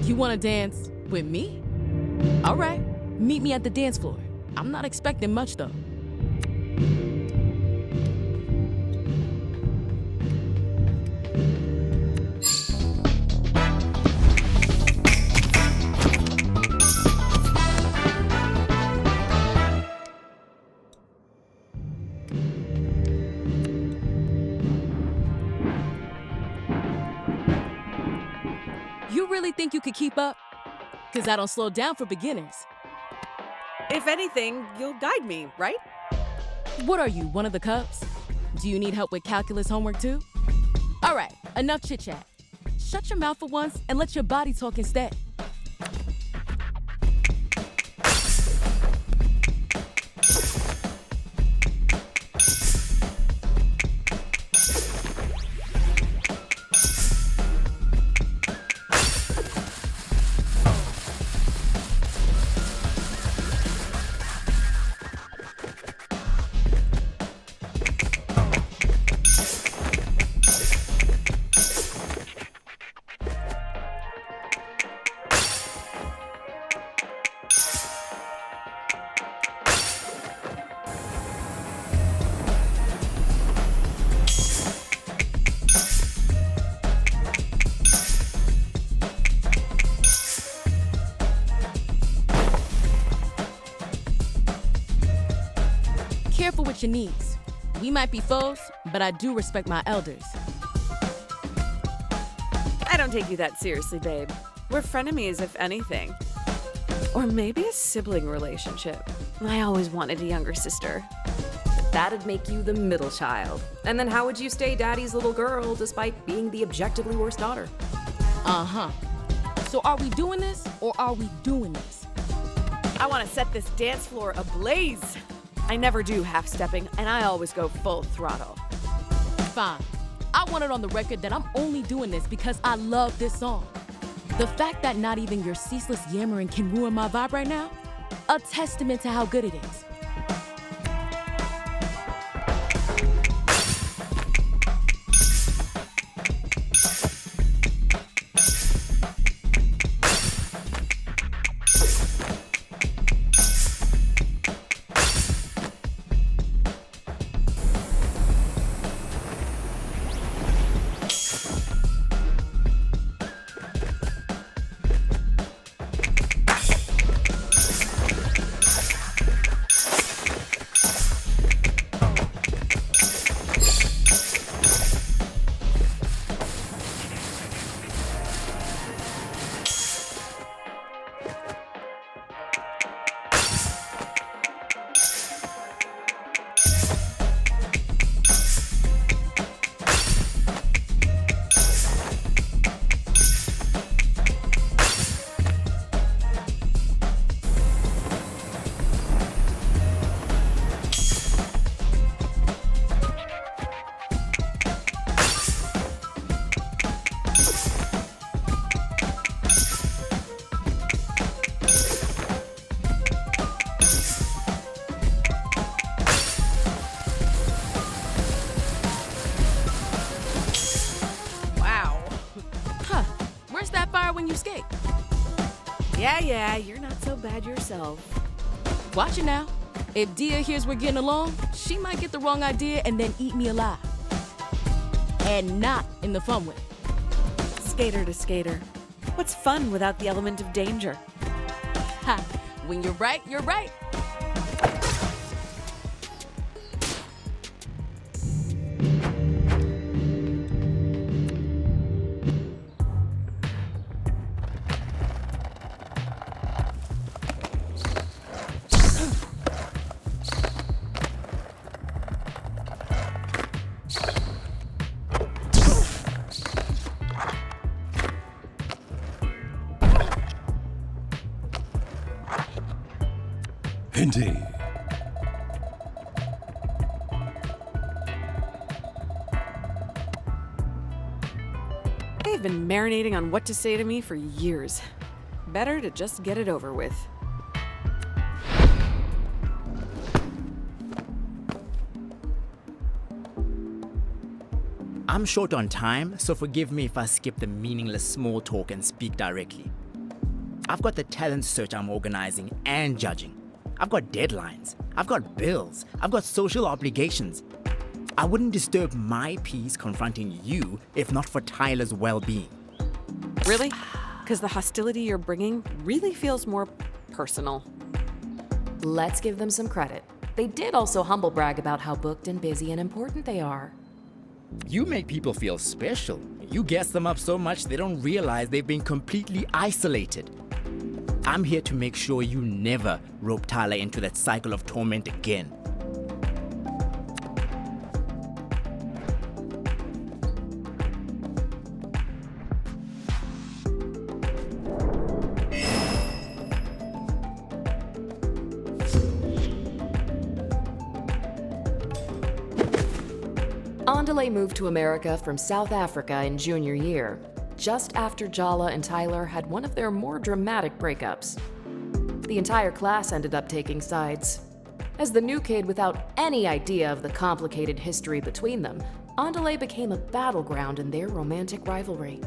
You want to dance with me? All right, meet me at the dance floor. I'm not expecting much, though. You really think you could keep up? Because I don't slow down for beginners. If anything, you'll guide me, right? What are you, one of the Cubs? Do you need help with calculus homework too? All right, enough chit-chat. Shut your mouth for once and let your body talk instead. Careful with your knees. We might be foes, but I do respect my elders. I don't take you that seriously, babe. We're frenemies, if anything. Or maybe a sibling relationship. I always wanted a younger sister. That'd make you the middle child. And then how would you stay daddy's little girl despite being the objectively worst daughter? Uh-huh. So are we doing this, or are we doing this? I want to set this dance floor ablaze. I never do half-stepping, and I always go full throttle. Fine. I want it on the record that I'm only doing this because I love this song. The fact that not even your ceaseless yammering can ruin my vibe right now, a testament to how good it is. When you skate. Yeah, you're not so bad yourself. Watch it now. If Dia hears we're getting along, she might get the wrong idea and then eat me alive. And not in the fun way. Skater to skater. What's fun without the element of danger? Ha! When you're right, you're right. Indeed. They've been marinating on what to say to me for years. Better to just get it over with. I'm short on time, so forgive me if I skip the meaningless small talk and speak directly. I've got the talent search I'm organizing and judging. I've got deadlines. I've got bills. I've got social obligations. I wouldn't disturb my peace confronting you if not for Tyler's well-being. Really? Because the hostility you're bringing really feels more personal. Let's give them some credit. They did also humble brag about how booked and busy and important they are. You make people feel special. You gas them up so much they don't realize they've been completely isolated. I'm here to make sure you never rope Tyler into that cycle of torment again. Andale moved to America from South Africa in junior year, just after Jala and Tyler had one of their more dramatic breakups. The entire class ended up taking sides. As the new kid without any idea of the complicated history between them, Andale became a battleground in their romantic rivalry.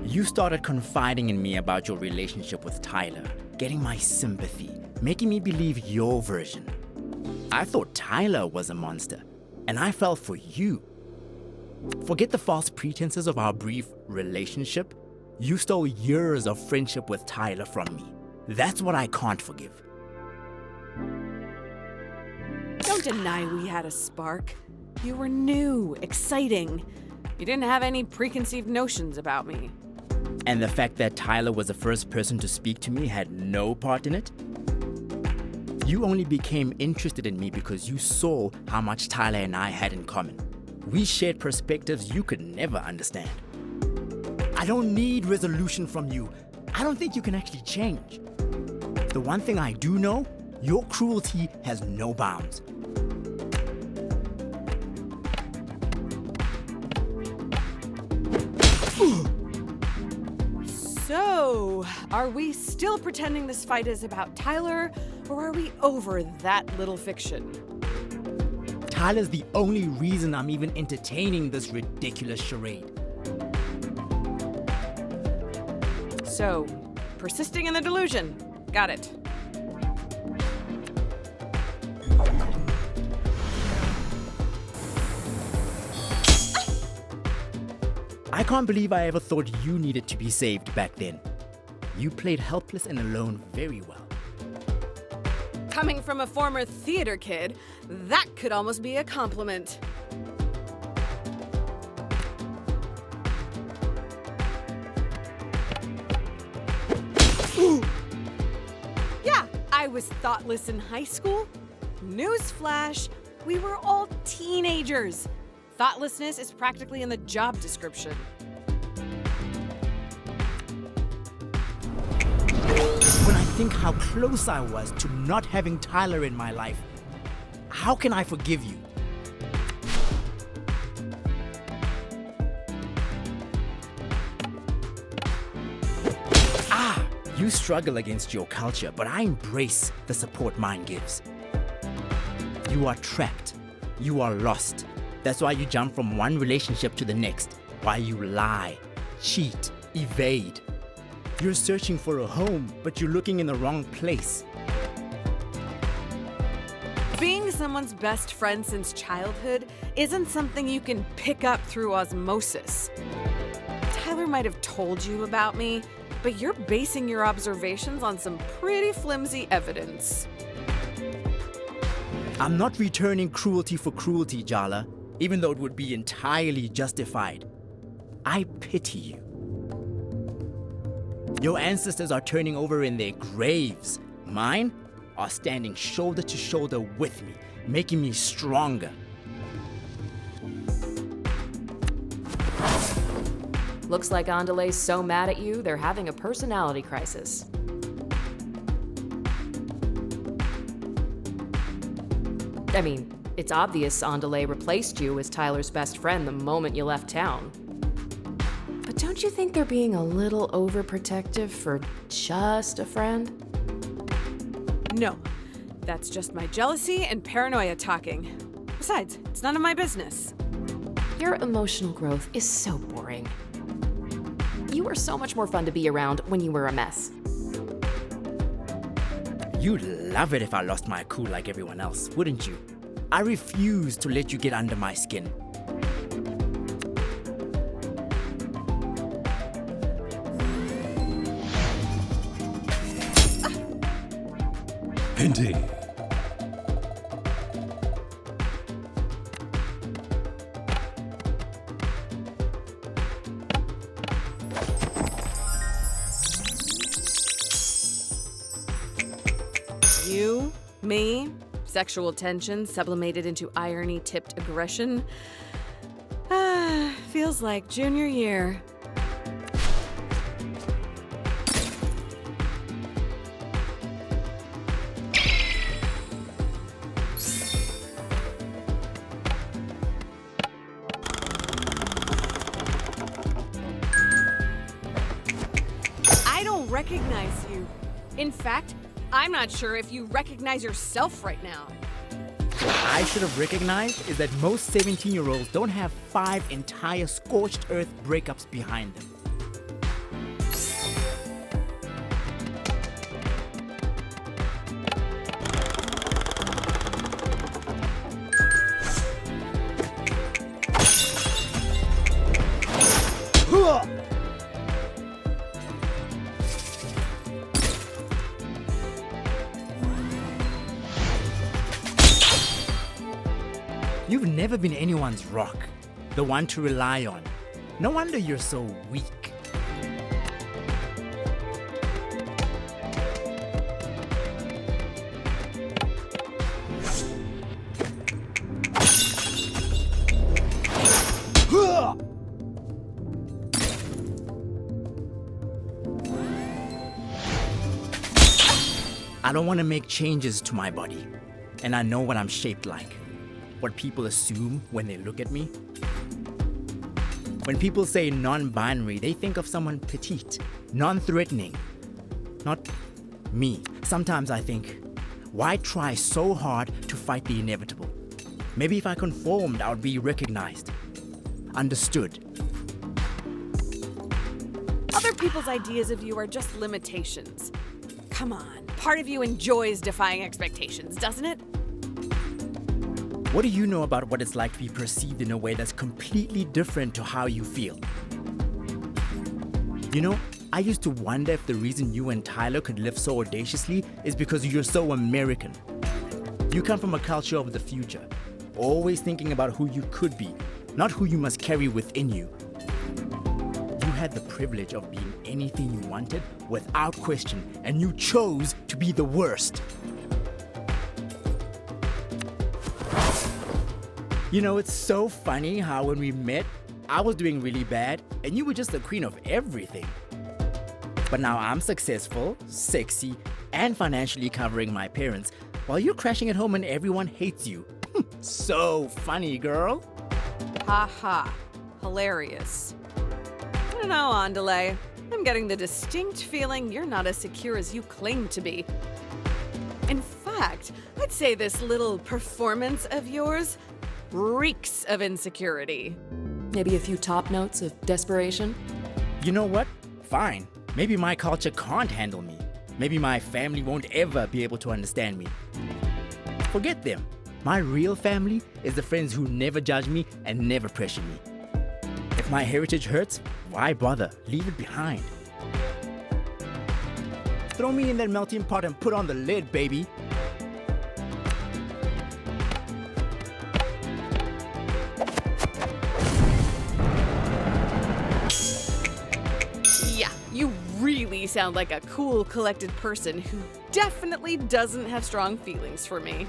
You started confiding in me about your relationship with Tyler, getting my sympathy, making me believe your version. I thought Tyler was a monster, and I fell for you. Forget the false pretenses of our brief relationship. You stole years of friendship with Tyler from me. That's what I can't forgive. Don't deny we had a spark. You were new, exciting. You didn't have any preconceived notions about me. And the fact that Tyler was the first person to speak to me had no part in it? You only became interested in me because you saw how much Tyler and I had in common. We shared perspectives you could never understand. I don't need resolution from you. I don't think you can actually change. The one thing I do know, your cruelty has no bounds. So, are we still pretending this fight is about Tyler, or are we over that little fiction? Tyler's the only reason I'm even entertaining this ridiculous charade. So, persisting in the delusion. Got it. I can't believe I ever thought you needed to be saved back then. You played helpless and alone very well. Coming from a former theater kid, that could almost be a compliment. Yeah, I was thoughtless in high school. Newsflash, we were all teenagers. Thoughtlessness is practically in the job description. When I think how close I was to not having Tyler in my life, how can I forgive you? You struggle against your culture, but I embrace the support mine gives. You are trapped. You are lost. That's why you jump from one relationship to the next. Why you lie, cheat, evade. You're searching for a home, but you're looking in the wrong place. Being someone's best friend since childhood isn't something you can pick up through osmosis. Tyler might have told you about me, but you're basing your observations on some pretty flimsy evidence. I'm not returning cruelty for cruelty, Jala, even though it would be entirely justified. I pity you. Your ancestors are turning over in their graves. Mine are standing shoulder to shoulder with me, making me stronger. Looks like Andale's so mad at you, they're having a personality crisis. I mean, it's obvious Andale replaced you as Tyler's best friend the moment you left town. But don't you think they're being a little overprotective for just a friend? No, that's just my jealousy and paranoia talking. Besides, it's none of my business. Your emotional growth is so boring. You were so much more fun to be around when you were a mess. You'd love it if I lost my cool like everyone else, wouldn't you? I refuse to let you get under my skin. Indeed. sexual tension sublimated into irony-tipped aggression. Feels like junior year. I don't recognize you. In fact, I'm not sure if you recognize yourself right now. What I should have recognized is that most 17-year-olds don't have 5 entire scorched earth breakups behind them. You've never been anyone's rock, the one to rely on. No wonder you're so weak. I don't want to make changes to my body, and I know what I'm shaped like. What people assume when they look at me. When people say non-binary, they think of someone petite, non-threatening. Not me. Sometimes I think, why try so hard to fight the inevitable? Maybe if I conformed, I would be recognized, understood. Other people's ideas of you are just limitations. Come on, part of you enjoys defying expectations, doesn't it? What do you know about what it's like to be perceived in a way that's completely different to how you feel? You know, I used to wonder if the reason you and Tyler could live so audaciously is because you're so American. You come from a culture of the future, always thinking about who you could be, not who you must carry within you. You had the privilege of being anything you wanted without question, and you chose to be the worst. You know, it's so funny how when we met, I was doing really bad, and you were just the queen of everything. But now I'm successful, sexy, and financially covering my parents, while you're crashing at home and everyone hates you. So funny, girl. Ha ha. Hilarious. I don't know, Andale. I'm getting the distinct feeling you're not as secure as you claim to be. In fact, I'd say this little performance of yours reeks of insecurity. Maybe a few top notes of desperation? You know what? Fine. Maybe my culture can't handle me. Maybe my family won't ever be able to understand me. Forget them. My real family is the friends who never judge me and never pressure me. If my heritage hurts, why bother? Leave it behind. Throw me in that melting pot and put on the lid, baby. Yeah, you really sound like a cool, collected person who definitely doesn't have strong feelings for me.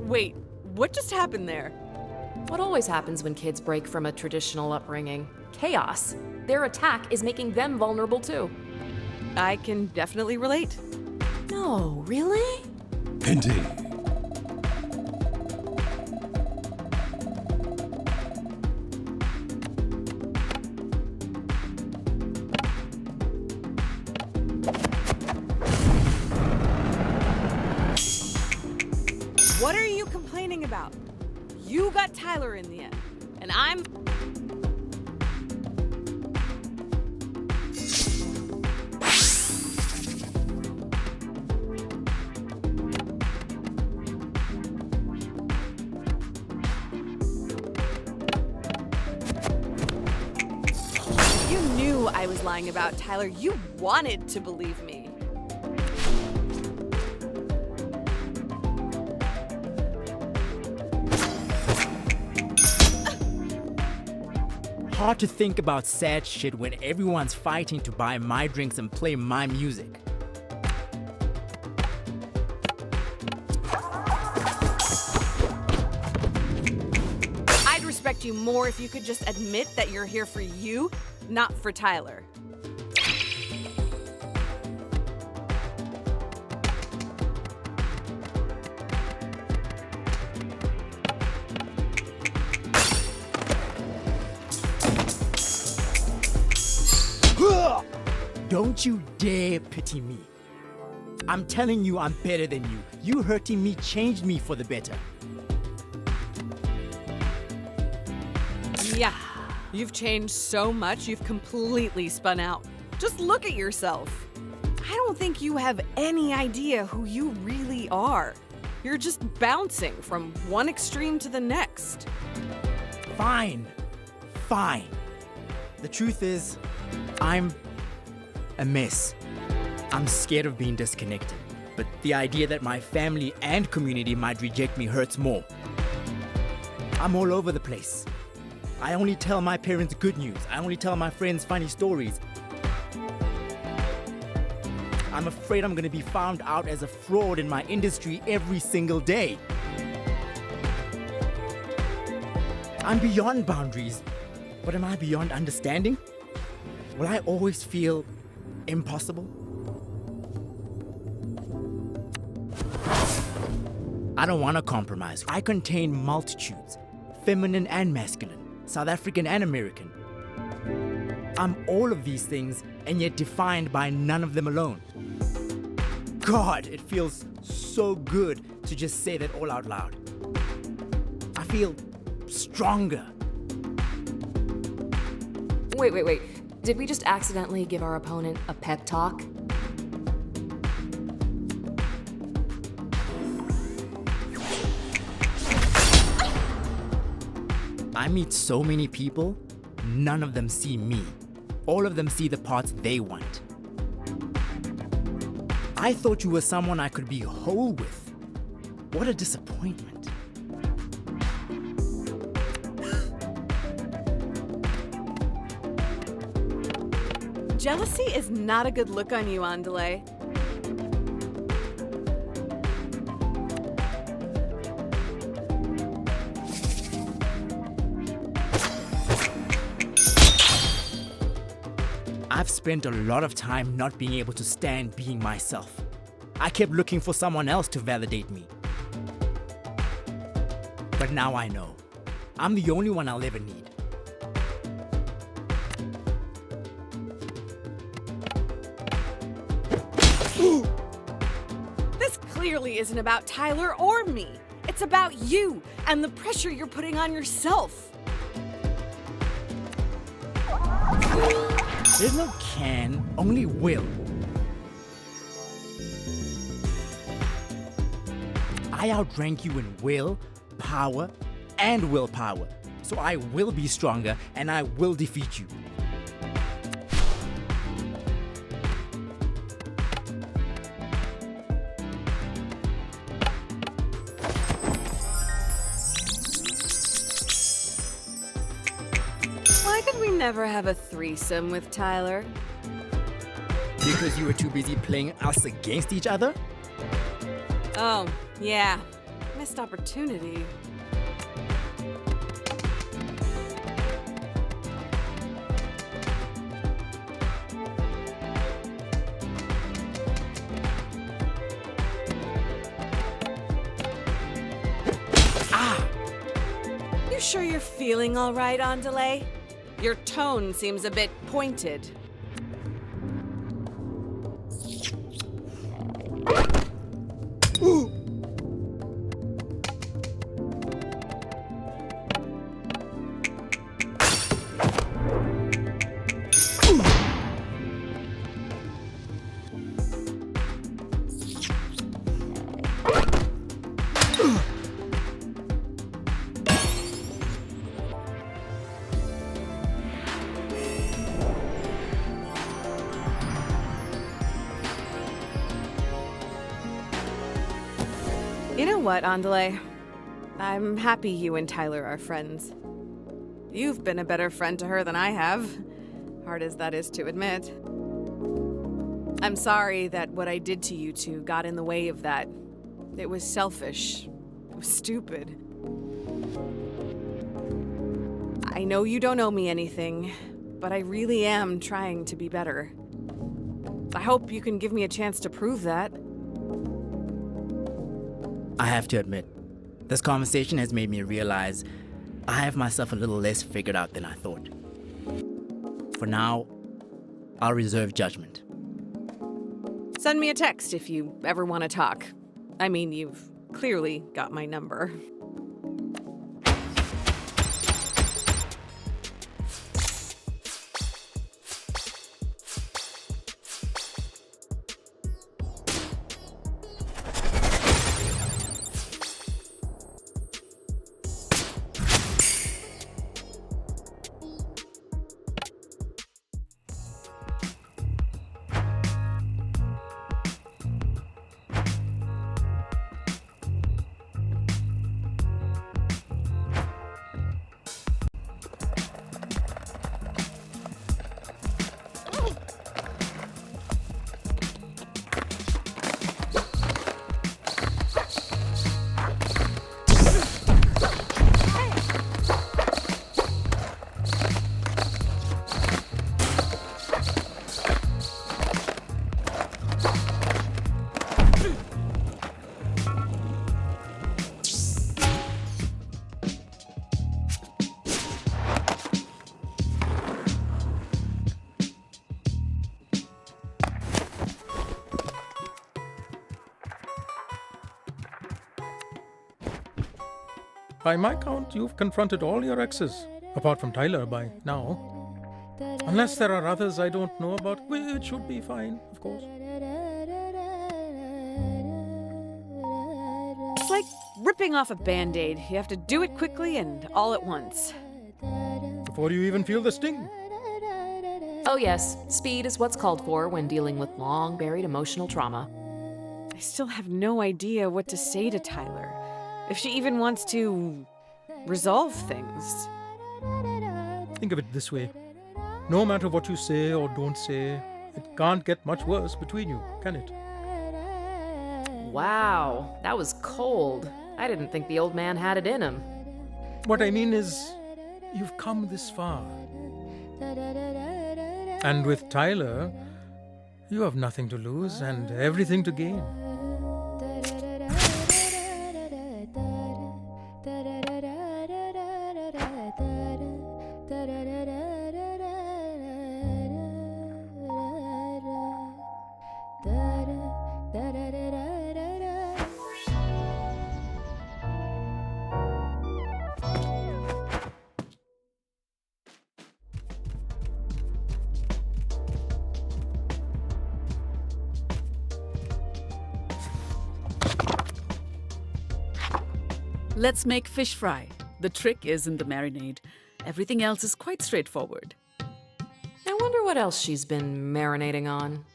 Wait, what just happened there? What always happens when kids break from a traditional upbringing? Chaos. Their attack is making them vulnerable too. I can definitely relate. No, really? Indeed. What are you complaining about? You got Tyler in the end, and I'm... You knew I was lying lying about Tyler. You wanted to believe me. Hard to think about sad shit when everyone's fighting to buy my drinks and play my music. I'd respect you more if you could just admit that you're here for you, not for Tyler. Don't you dare pity me. I'm telling you I'm better than you. You hurting me changed me for the better. Yeah, you've changed so much, you've completely spun out. Just look at yourself. I don't think you have any idea who you really are. You're just bouncing from one extreme to the next. Fine. Fine. The truth is, I'm a mess. I'm scared of being disconnected, but the idea that my family and community might reject me hurts more. I'm all over the place. I only tell my parents good news. I only tell my friends funny stories. I'm afraid I'm gonna be found out as a fraud in my industry every single day. I'm beyond boundaries, but am I beyond understanding? Will I always feel impossible? I don't want to compromise. I contain multitudes, feminine and masculine, South African and American. I'm all of these things and yet defined by none of them alone. God, it feels so good to just say that all out loud. I feel stronger. Wait. Did we just accidentally give our opponent a pep talk? I meet so many people, none of them see me. All of them see the parts they want. I thought you were someone I could be whole with. What a disappointment. Jealousy is not a good look on you, Andale. I've spent a lot of time not being able to stand being myself. I kept looking for someone else to validate me. But now I know. I'm the only one I'll ever need. This clearly isn't about Tyler or me. It's about you and the pressure you're putting on yourself. There's no can, only will. I outrank you in will, power, and willpower. So I will be stronger and I will defeat you. Why could we never have a threesome with Tyler? Because you were too busy playing us against each other? Oh, yeah. Missed opportunity. You sure you're feeling all right, Andale? Your tone seems a bit pointed. You know what, Andale? I'm happy you and Tyler are friends. You've been a better friend to her than I have, hard as that is to admit. I'm sorry that what I did to you two got in the way of that. It was selfish. It was stupid. I know you don't owe me anything, but I really am trying to be better. I hope you can give me a chance to prove that. I have to admit, this conversation has made me realize I have myself a little less figured out than I thought. For now, I'll reserve judgment. Send me a text if you ever want to talk. I mean, you've clearly got my number. By my count, you've confronted all your exes, apart from Tyler by now. Unless there are others I don't know about, which should be fine, of course. It's like ripping off a Band-Aid. You have to do it quickly and all at once. Before you even feel the sting. Oh yes, speed is what's called for when dealing with long-buried emotional trauma. I still have no idea what to say to Tyler. If she even wants to resolve things. Think of it this way. No matter what you say or don't say, it can't get much worse between you, can it? Wow, that was cold. I didn't think the old man had it in him. What I mean is, you've come this far. And with Tyler, you have nothing to lose and everything to gain. Let's make fish fry. The trick is in the marinade. Everything else is quite straightforward. I wonder what else she's been marinating on.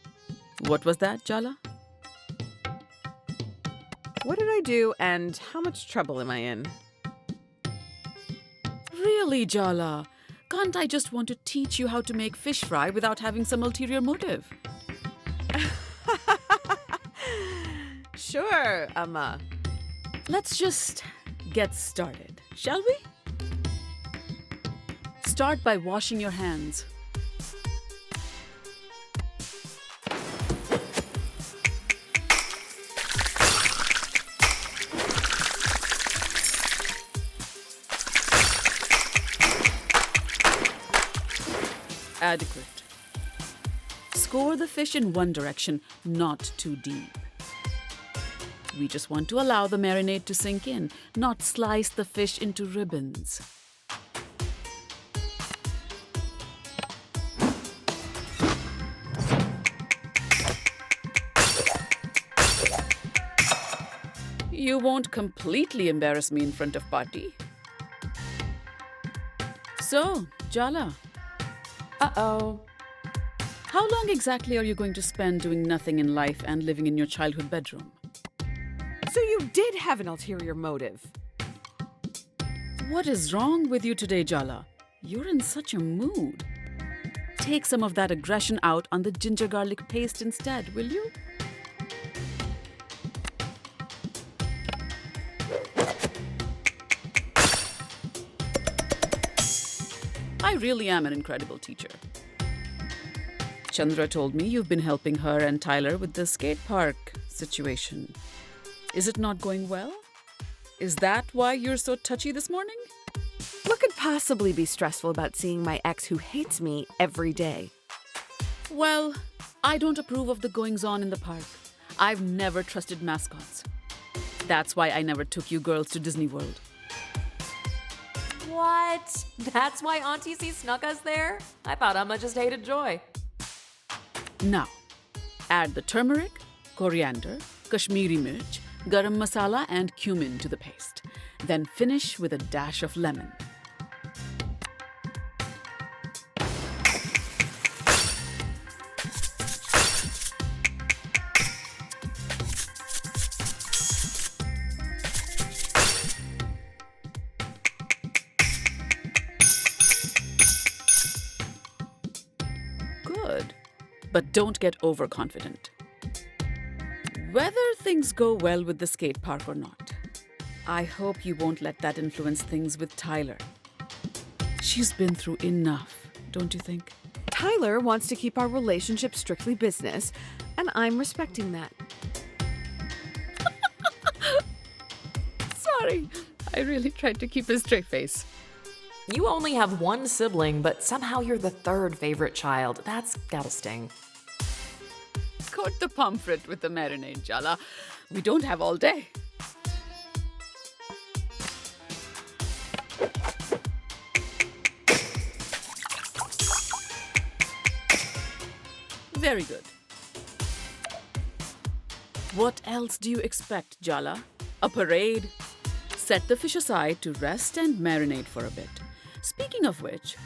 What was that, Jala? What did I do and how much trouble am I in? Really, Jala? Can't I just want to teach you how to make fish fry without having some ulterior motive? Sure, Let's just get started, shall we? Start by washing your hands. Adequate. Score the fish in one direction, not too deep. We just want to allow the marinade to sink in, not slice the fish into ribbons. You won't completely embarrass me in front of Patti. So, Jala. Uh-oh. How long exactly are you going to spend doing nothing in life and living in your childhood bedroom? So you did have an ulterior motive. What is wrong with you today, Jala? You're in such a mood. Take some of that aggression out on the ginger garlic paste instead, will you? I really am an incredible teacher. Chandra told me you've been helping her and Tyler with the skate park situation. Is it not going well? Is that why you're so touchy this morning? What could possibly be stressful about seeing my ex who hates me every day? Well, I don't approve of the goings-on in the park. I've never trusted mascots. That's why I never took you girls to Disney World. What? That's why Auntie C snuck us there? I thought Amma just hated Joy. Now, add the turmeric, coriander, Kashmiri mirch, garam masala and cumin to the paste. Then finish with a dash of lemon. Good, but don't get overconfident. Whether things go well with the skate park or not, I hope you won't let that influence things with Tyler. She's been through enough, don't you think? Tyler wants to keep our relationship strictly business, and I'm respecting that. Sorry, I really tried to keep a straight face. You only have one sibling, but somehow you're the third favorite child. That's gotta sting. Coat the pomfret with the marinade, Jala. We don't have all day. Very good. What else do you expect, Jala? A parade? Set the fish aside to rest and marinate for a bit. Speaking of which...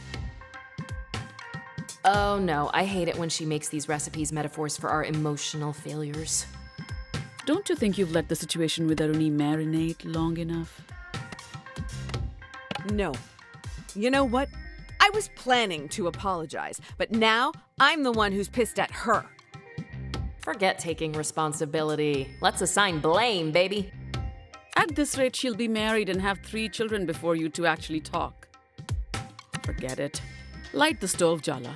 Oh no, I hate it when she makes these recipes metaphors for our emotional failures. Don't you think you've let the situation with Aruni marinate long enough? No. You know what? I was planning to apologize, but now I'm the one who's pissed at her. Forget taking responsibility. Let's assign blame, baby. At this rate, she'll be married and have 3 children before you two actually talk. Forget it. Light the stove, Jala.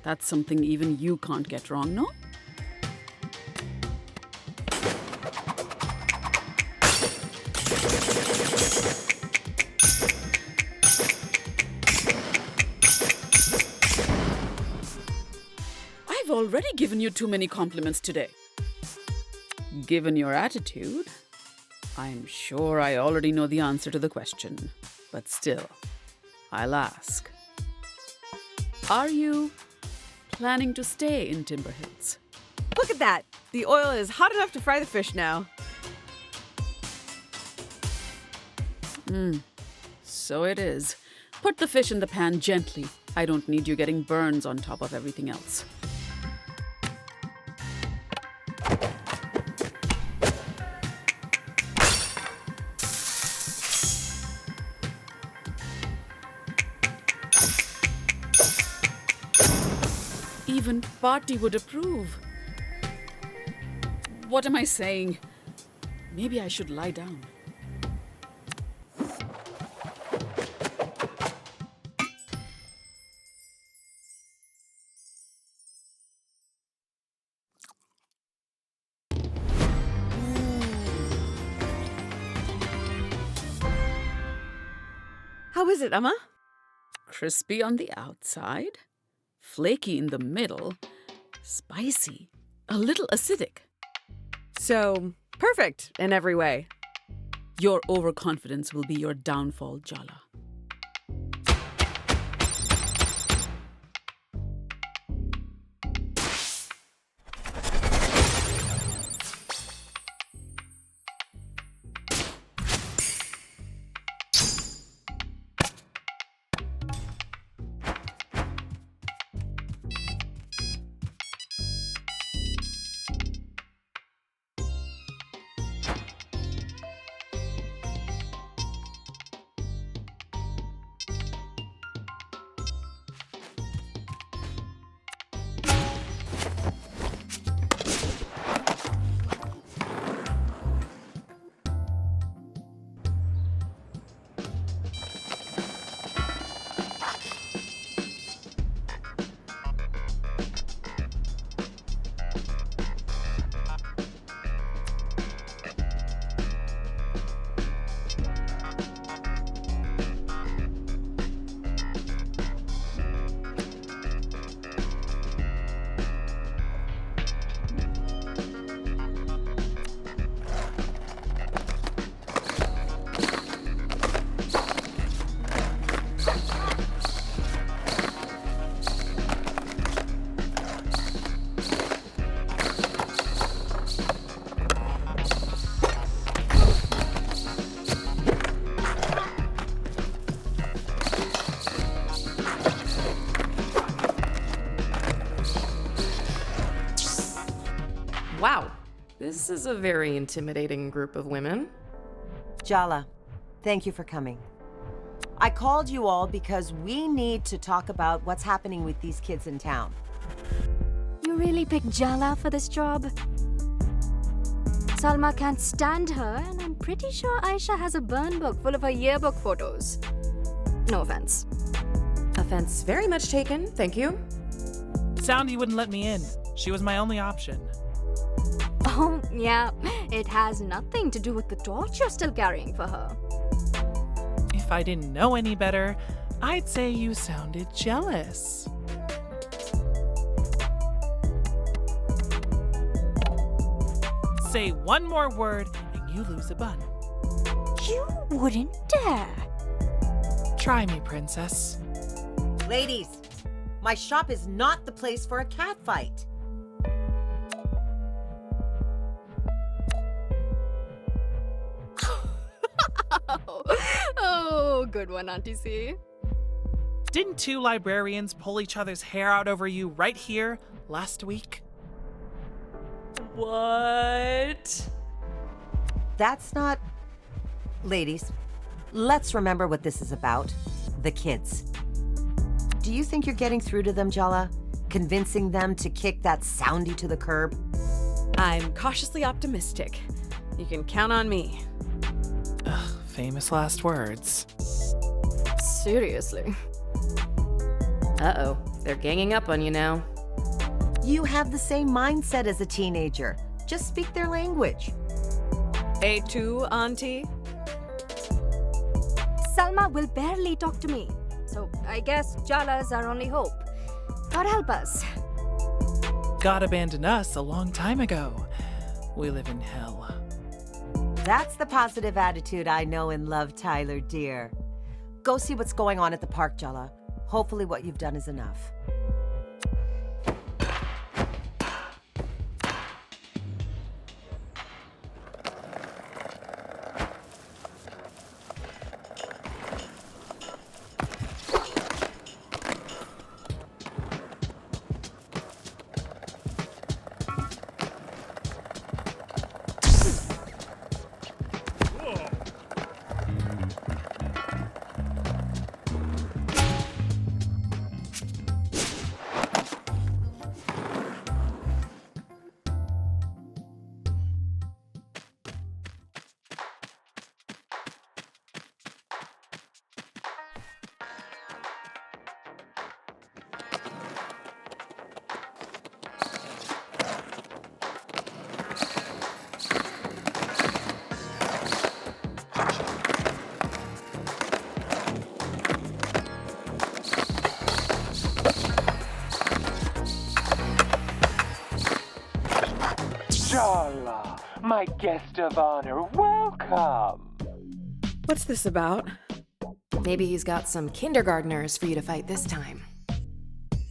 That's something even you can't get wrong, no? I've already given you too many compliments today. Given your attitude, I'm sure I already know the answer to the question. But still, I'll ask. Are you planning to stay in Timber Hills? Look at that! The oil is hot enough to fry the fish now. So it is. Put the fish in the pan gently. I don't need you getting burns on top of everything else. Even Party would approve. What am I saying? Maybe I should lie down. How is it, Amma? Crispy on the outside, flaky in the middle, spicy, a little acidic. So, perfect in every way. Your overconfidence will be your downfall, Jala. Wow, this is a very intimidating group of women. Jala, thank you for coming. I called you all because we need to talk about what's happening with these kids in town. You really picked Jala for this job? Salma can't stand her, and I'm pretty sure Aisha has a burn book full of her yearbook photos. No offense. Offense very much taken, thank you. Soundy wouldn't let me in. She was my only option. Oh, yeah. It has nothing to do with the torch you're still carrying for her. If I didn't know any better, I'd say you sounded jealous. Say one more word and you lose a bun. You wouldn't dare. Try me, princess. Ladies, my shop is not the place for a cat fight. Oh, good one, Auntie C. Didn't two librarians pull each other's hair out over you right here last week? What? That's not... Ladies, let's remember what this is about. The kids. Do you think you're getting through to them, Jala? Convincing them to kick that Soundy to the curb? I'm cautiously optimistic. You can count on me. Ugh, famous last words. Seriously. Uh-oh, they're ganging up on you now. You have the same mindset as a teenager. Just speak their language. A2, Auntie? Salma will barely talk to me. So I guess Jala's our only hope. God help us. God abandoned us a long time ago. We live in hell. That's the positive attitude I know and love, Tyler, dear. Go see what's going on at the park, Jala. Hopefully what you've done is enough. Jala, my guest of honor, welcome! What's this about? Maybe he's got some kindergartners for you to fight this time.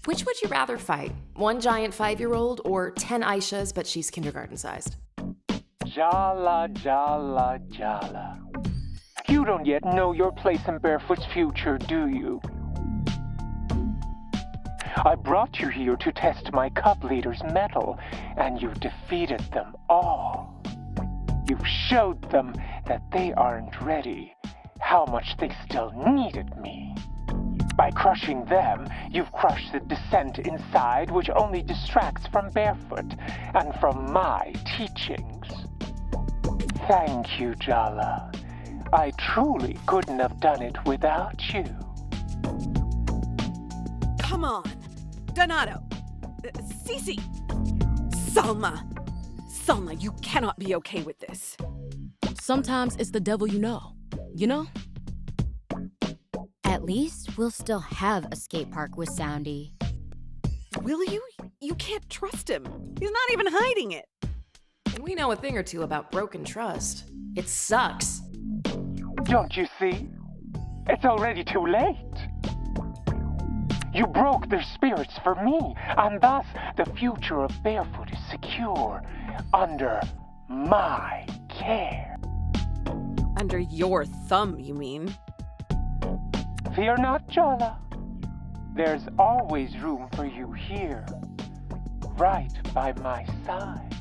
Which would you rather fight? One giant 5-year-old or 10 Aishas, but she's kindergarten-sized? Jala, Jala, Jala. You don't yet know your place in Barefoot's future, do you? I brought you here to test my cub leader's mettle, and you've defeated them all. You've showed them that they aren't ready, how much they still needed me. By crushing them, you've crushed the dissent inside, which only distracts from Barefoot and from my teachings. Thank you, Jala. I truly couldn't have done it without you. Come on. Donato. Cece. Salma. Salma, you cannot be okay with this. Sometimes it's the devil you know. You know? At least we'll still have a skate park with Soundy. Will you? You can't trust him. He's not even hiding it. And we know a thing or two about broken trust. It sucks. Don't you see? It's already too late. You broke their spirits for me, and thus the future of Barefoot is secure under my care. Under your thumb, you mean? Fear not, Jala. There's always room for you here, right by my side.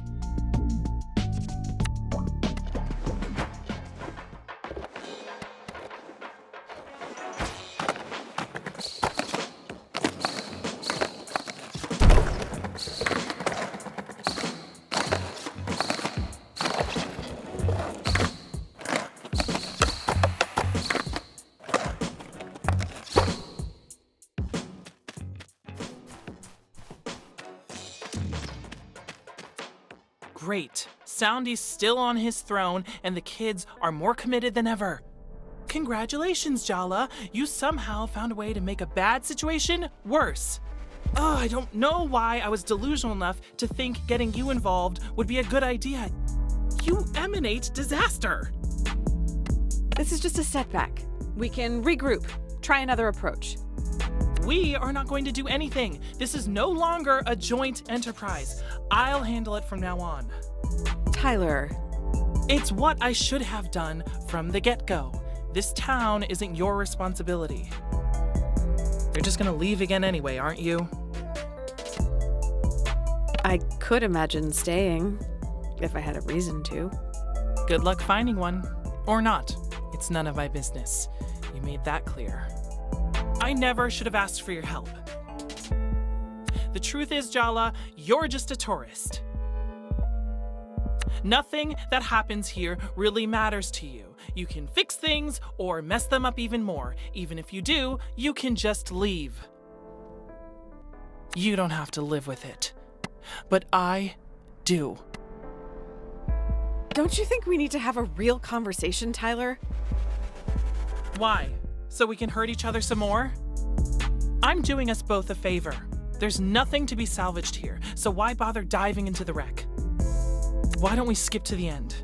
Great. Soundy's still on his throne, and the kids are more committed than ever. Congratulations, Jala. You somehow found a way to make a bad situation worse. Oh, I don't know why I was delusional enough to think getting you involved would be a good idea. You emanate disaster. This is just a setback. We can regroup, try another approach. We are not going to do anything. This is no longer a joint enterprise. I'll handle it from now on. Tyler. It's what I should have done from the get-go. This town isn't your responsibility. You're just gonna leave again anyway, aren't you? I could imagine staying, if I had a reason to. Good luck finding one. Or not. It's none of my business. You made that clear. I never should have asked for your help. The truth is, Jala, you're just a tourist. Nothing that happens here really matters to you. You can fix things or mess them up even more. Even if you do, you can just leave. You don't have to live with it. But I do. Don't you think we need to have a real conversation, Tyler? Why? So we can hurt each other some more? I'm doing us both a favor. There's nothing to be salvaged here, so why bother diving into the wreck? Why don't we skip to the end?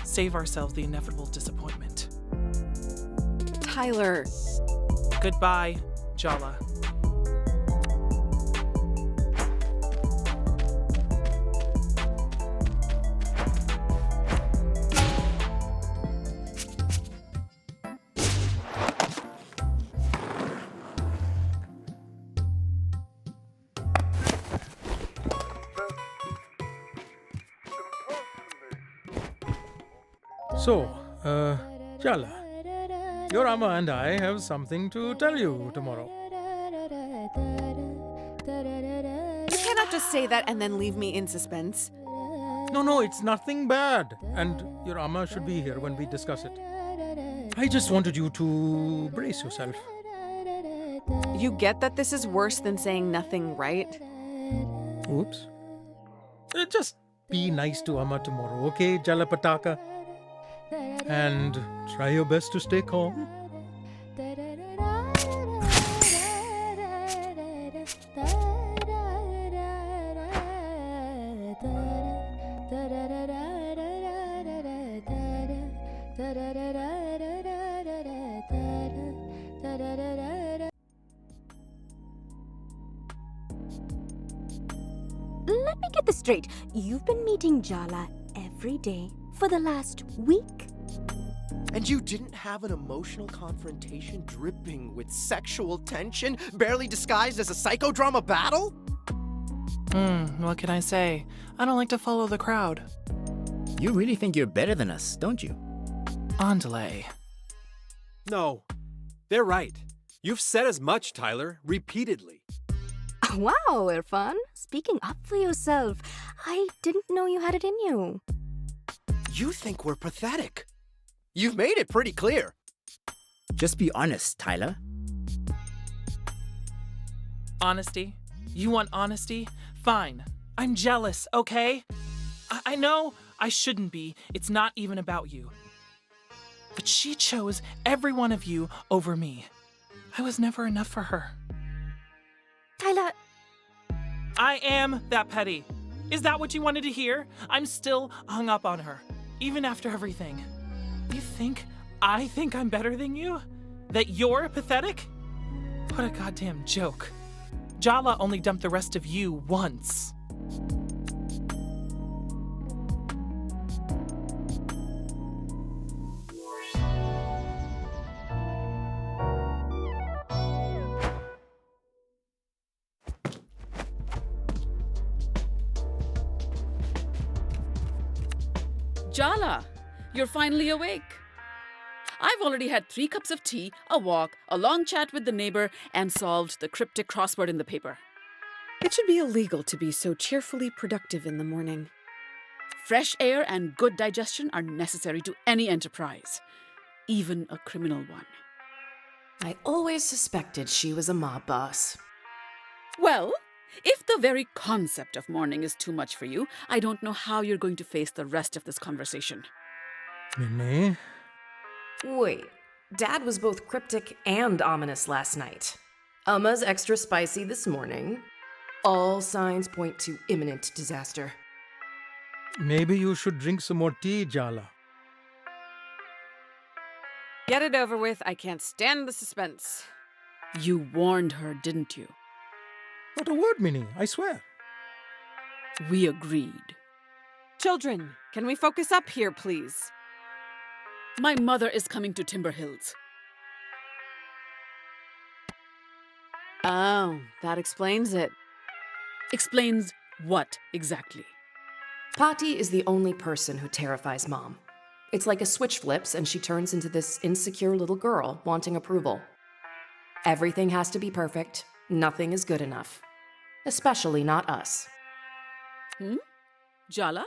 Save ourselves the inevitable disappointment. Tyler. Goodbye, Jala. So, Jala, your Amma and I have something to tell you tomorrow. You cannot just say that and then leave me in suspense. No, it's nothing bad. And your Amma should be here when we discuss it. I just wanted you to brace yourself. You get that this is worse than saying nothing, right? Oops. Just be nice to Amma tomorrow, okay, Jala Pataka? And try your best to stay calm. Let me get this straight. You've been meeting Jala every day for the last week? And you didn't have an emotional confrontation dripping with sexual tension, barely disguised as a psychodrama battle? What can I say? I don't like to follow the crowd. You really think you're better than us, don't you? Andale. No, they're right. You've said as much, Tyler, repeatedly. Wow, Irfan. Speaking up for yourself. I didn't know you had it in you. You think we're pathetic. You've made it pretty clear. Just be honest, Tyler. Honesty? You want honesty? Fine. I'm jealous, okay? I know I shouldn't be. It's not even about you. But she chose every one of you over me. I was never enough for her. Tyler. I am that petty. Is that what you wanted to hear? I'm still hung up on her, even after everything. You think I think I'm better than you? That you're pathetic? What a goddamn joke. Jala only dumped the rest of you once. Jala, you're finally awake. I've already had 3 cups of tea, a walk, a long chat with the neighbor, and solved the cryptic crossword in the paper. It should be illegal to be so cheerfully productive in the morning. Fresh air and good digestion are necessary to any enterprise, even a criminal one. I always suspected she was a mob boss. Well, If the very concept of mourning is too much for you, I don't know how you're going to face the rest of this conversation. Minnie? Wait, Dad was both cryptic and ominous last night. Umma's extra spicy this morning. All signs point to imminent disaster. Maybe you should drink some more tea, Jala. Get it over with. I can't stand the suspense. You warned her, didn't you? Not a word, Minnie, I swear. We agreed. Children, can we focus up here, please? My mother is coming to Timber Hills. Oh, that explains it. Explains what exactly? Patti is the only person who terrifies Mom. It's like a switch flips and she turns into this insecure little girl wanting approval. Everything has to be perfect. Nothing is good enough. Especially not us. Jala?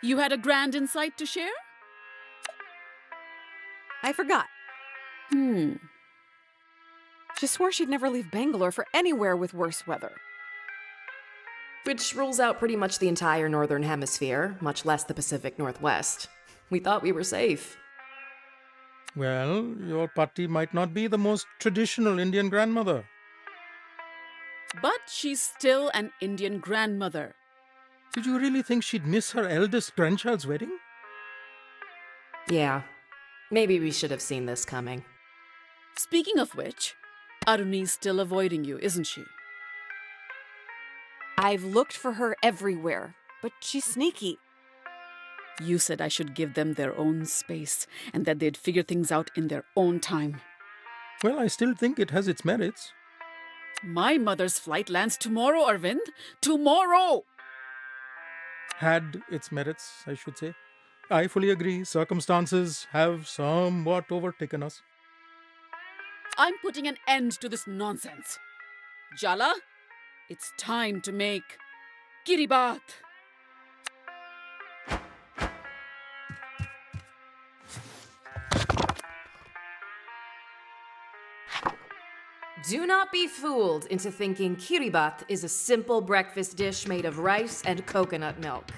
You had a grand insight to share? I forgot. She swore she'd never leave Bangalore for anywhere with worse weather. Which rules out pretty much the entire Northern Hemisphere, much less the Pacific Northwest. We thought we were safe. Well, your Patti might not be the most traditional Indian grandmother. But she's still an Indian grandmother. Did you really think she'd miss her eldest grandchild's wedding? Yeah. Maybe we should have seen this coming. Speaking of which, Aruni's still avoiding you, isn't she? I've looked for her everywhere, but she's sneaky. You said I should give them their own space and that they'd figure things out in their own time. Well, I still think it has its merits. My mother's flight lands tomorrow, Arvind. Tomorrow! Had its merits, I should say. I fully agree. Circumstances have somewhat overtaken us. I'm putting an end to this nonsense. Jala, it's time to make Kiribat. Do not be fooled into thinking kiribat is a simple breakfast dish made of rice and coconut milk.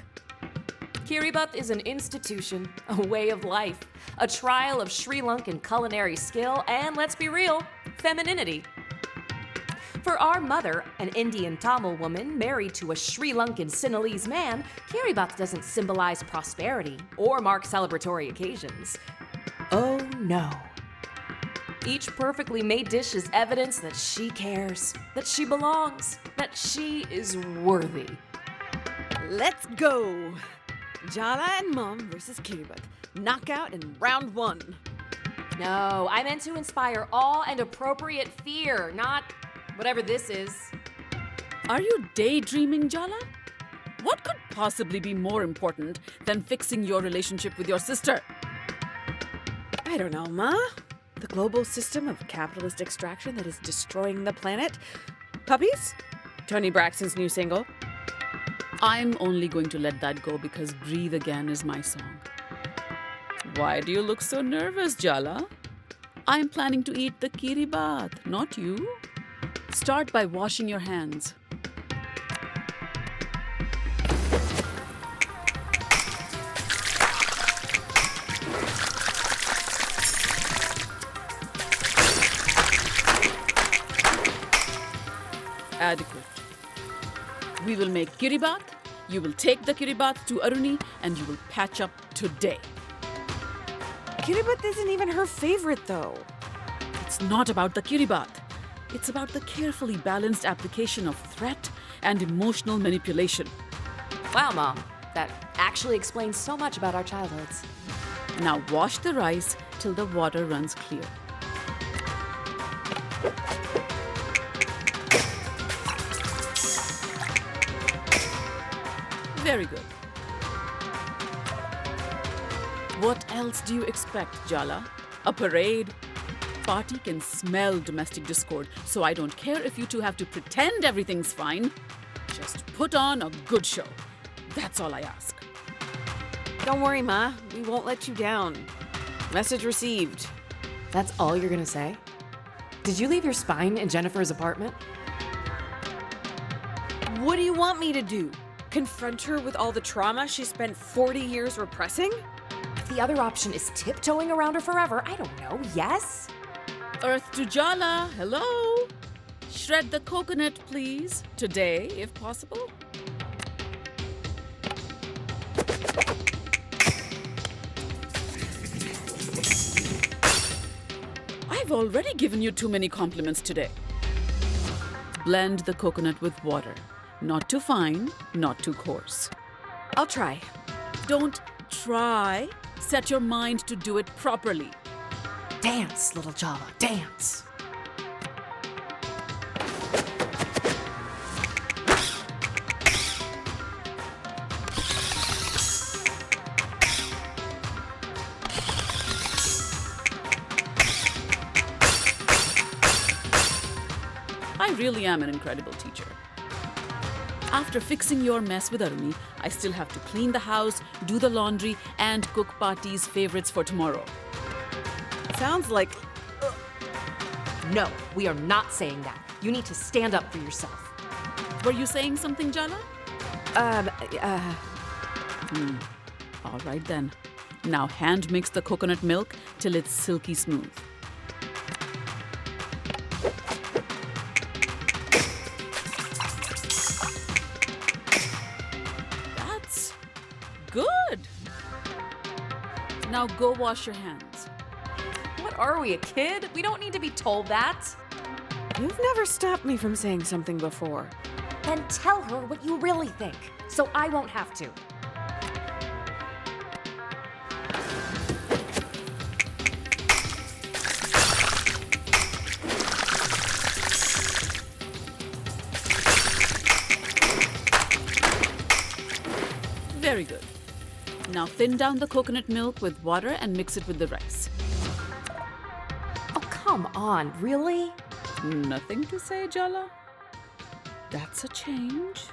Kiribat is an institution, a way of life, a trial of Sri Lankan culinary skill, and let's be real, femininity. For our mother, an Indian Tamil woman married to a Sri Lankan Sinhalese man, kiribat doesn't symbolize prosperity or mark celebratory occasions. Oh no. Each perfectly made dish is evidence that she cares, that she belongs, that she is worthy. Let's go! Jala and Mom versus Kiribat. Knockout in round 1. No, I meant to inspire awe and appropriate fear, not whatever this is. Are you daydreaming, Jala? What could possibly be more important than fixing your relationship with your sister? I don't know, Ma. The global system of capitalist extraction that is destroying the planet? Puppies? Tony Braxton's new single? I'm only going to let that go because Breathe Again is my song. Why do you look so nervous, Jala? I'm planning to eat the kiribat, not you. Start by washing your hands. Adequate. We will make kiribat, you will take the kiribat to Aruni, and you will patch up today. Kiribat isn't even her favorite, though. It's not about the kiribat. It's about the carefully balanced application of threat and emotional manipulation. Wow, Mom. That actually explains so much about our childhoods. Now wash the rice till the water runs clear. Very good. What else do you expect, Jala? A parade? Party can smell domestic discord, so I don't care if you two have to pretend everything's fine. Just put on a good show. That's all I ask. Don't worry, Ma. We won't let you down. Message received. That's all you're gonna say? Did you leave your spine in Jennifer's apartment? What do you want me to do? Confront her with all the trauma she spent 40 years repressing? If the other option is tiptoeing around her forever, I don't know, yes? Earth to Jala, hello? Shred the coconut, please. Today, if possible. I've already given you too many compliments today. Blend the coconut with water. Not too fine, not too coarse. I'll try. Don't try. Set your mind to do it properly. Dance, little Jala, dance. I really am an incredible teacher. After fixing your mess with Aruni, I still have to clean the house, do the laundry, and cook Pati's favorites for tomorrow. Sounds like... No, we are not saying that. You need to stand up for yourself. Were you saying something, Jala? All right then. Now hand mix the coconut milk till it's silky smooth. That's good. Now go wash your hands. What are we, a kid? We don't need to be told that. You've never stopped me from saying something before. Then tell her what you really think, so I won't have to. Very good. Now thin down the coconut milk with water and mix it with the rice. Oh, come on, really? Nothing to say, Jala? That's a change.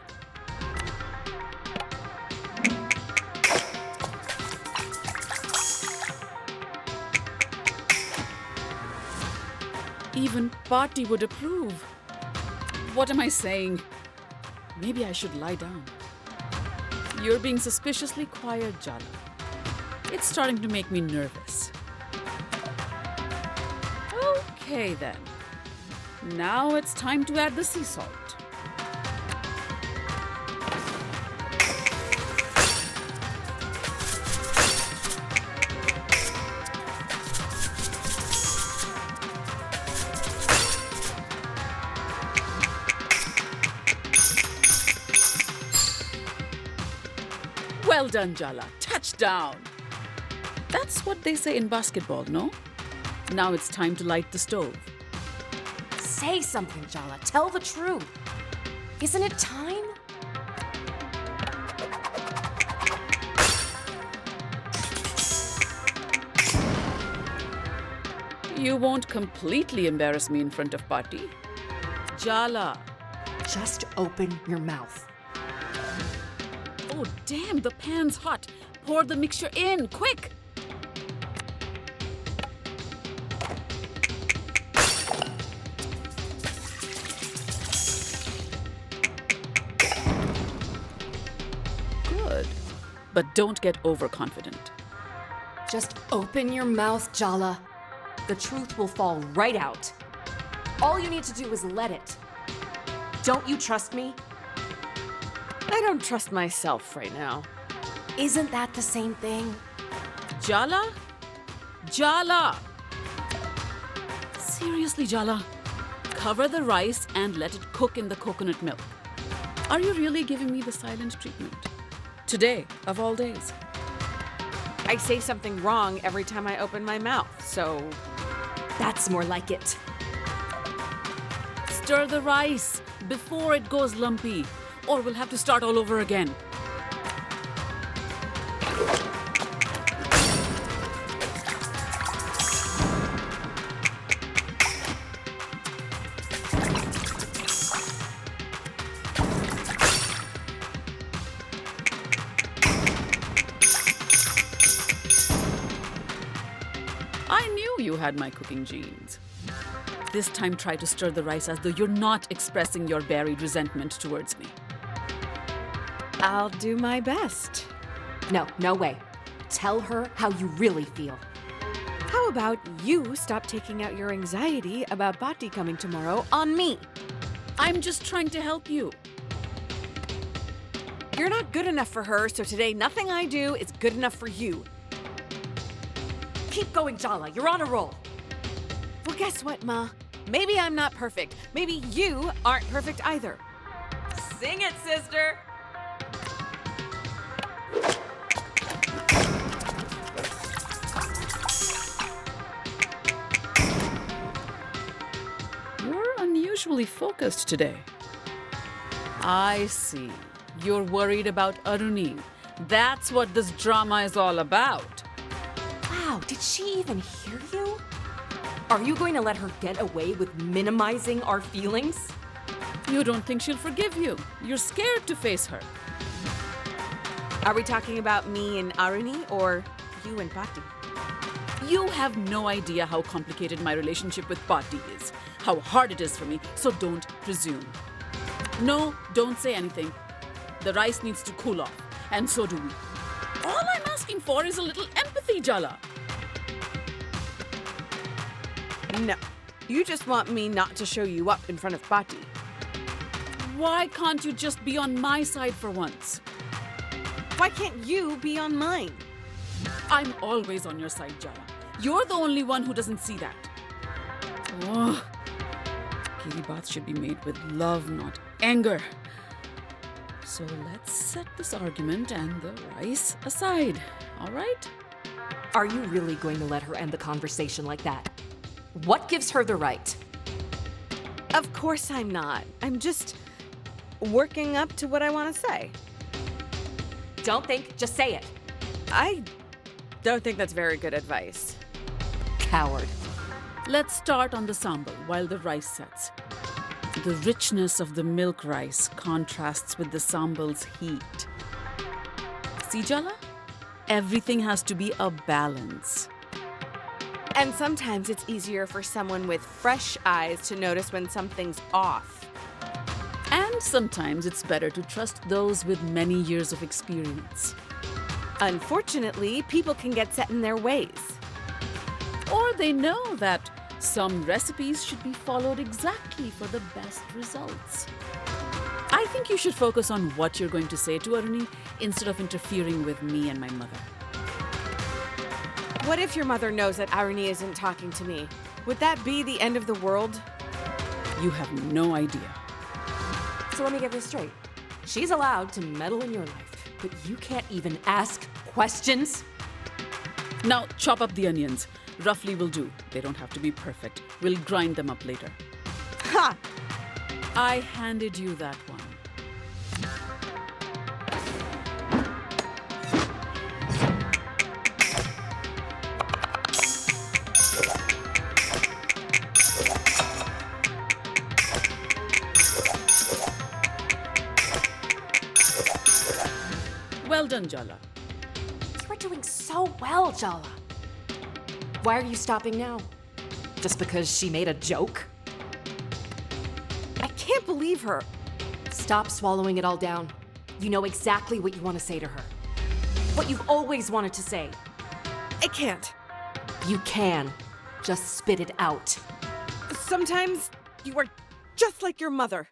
Even Pati would approve. What am I saying? Maybe I should lie down. You're being suspiciously quiet, Jala. It's starting to make me nervous. Okay then. Now it's time to add the sea salt. Well done, Jala. Touchdown! That's what they say in basketball, no? Now it's time to light the stove. Say something, Jala. Tell the truth. Isn't it time? You won't completely embarrass me in front of Pati. Jala. Just open your mouth. Oh, damn, the pan's hot. Pour the mixture in, quick! Good. But don't get overconfident. Just open your mouth, Jala. The truth will fall right out. All you need to do is let it. Don't you trust me? I don't trust myself right now. Isn't that the same thing? Jala? Jala! Seriously, Jala. Cover the rice and let it cook in the coconut milk. Are you really giving me the silent treatment? Today, of all days. I say something wrong every time I open my mouth, so... That's more like it. Stir the rice before it goes lumpy, or we'll have to start all over again. I knew you had my cooking genes. This time try to stir the rice as though you're not expressing your buried resentment towards me. I'll do my best. No, no way. Tell her how you really feel. How about you stop taking out your anxiety about Bhatti coming tomorrow on me? I'm just trying to help you. You're not good enough for her, so today nothing I do is good enough for you. Keep going, Jala. You're on a roll. Well, guess what, Ma? Maybe I'm not perfect. Maybe you aren't perfect either. Sing it, sister. You're unusually focused today. I see. You're worried about Aruni. That's what this drama is all about. Wow, did she even hear you? Are you going to let her get away with minimizing our feelings? You don't think she'll forgive you. You're scared to face her. Are we talking about me and Aruni or you and Bhatti? You have no idea how complicated my relationship with Bhatti is, how hard it is for me, so don't presume. No, don't say anything. The rice needs to cool off, and so do we. All I'm asking for is a little empathy, Jala. No, you just want me not to show you up in front of Bhatti. Why can't you just be on my side for once? Why can't you be on mine? I'm always on your side, Jala. You're the only one who doesn't see that. Oh, Katie baths should be made with love, not anger. So let's set this argument and the rice aside, all right? Are you really going to let her end the conversation like that? What gives her the right? Of course I'm not. I'm just working up to what I want to say. Don't think, just say it. I don't think that's very good advice. Coward. Let's start on the sambal while the rice sets. The richness of the milk rice contrasts with the sambal's heat. See, Jala? Everything has to be a balance. And sometimes it's easier for someone with fresh eyes to notice when something's off. And sometimes it's better to trust those with many years of experience. Unfortunately, people can get set in their ways. Or they know that some recipes should be followed exactly for the best results. I think you should focus on what you're going to say to Aruni instead of interfering with me and my mother. What if your mother knows that Aruni isn't talking to me? Would that be the end of the world? You have no idea. So let me get this straight. She's allowed to meddle in your life, but you can't even ask questions? Now chop up the onions. Roughly will do. They don't have to be perfect. We'll grind them up later. Ha! I handed you that one. Well done, Jala. You are doing so well, Jala. Why are you stopping now? Just because she made a joke? I can't believe her. Stop swallowing it all down. You know exactly what you want to say to her. What you've always wanted to say. I can't. You can. Just spit it out. Sometimes you are just like your mother.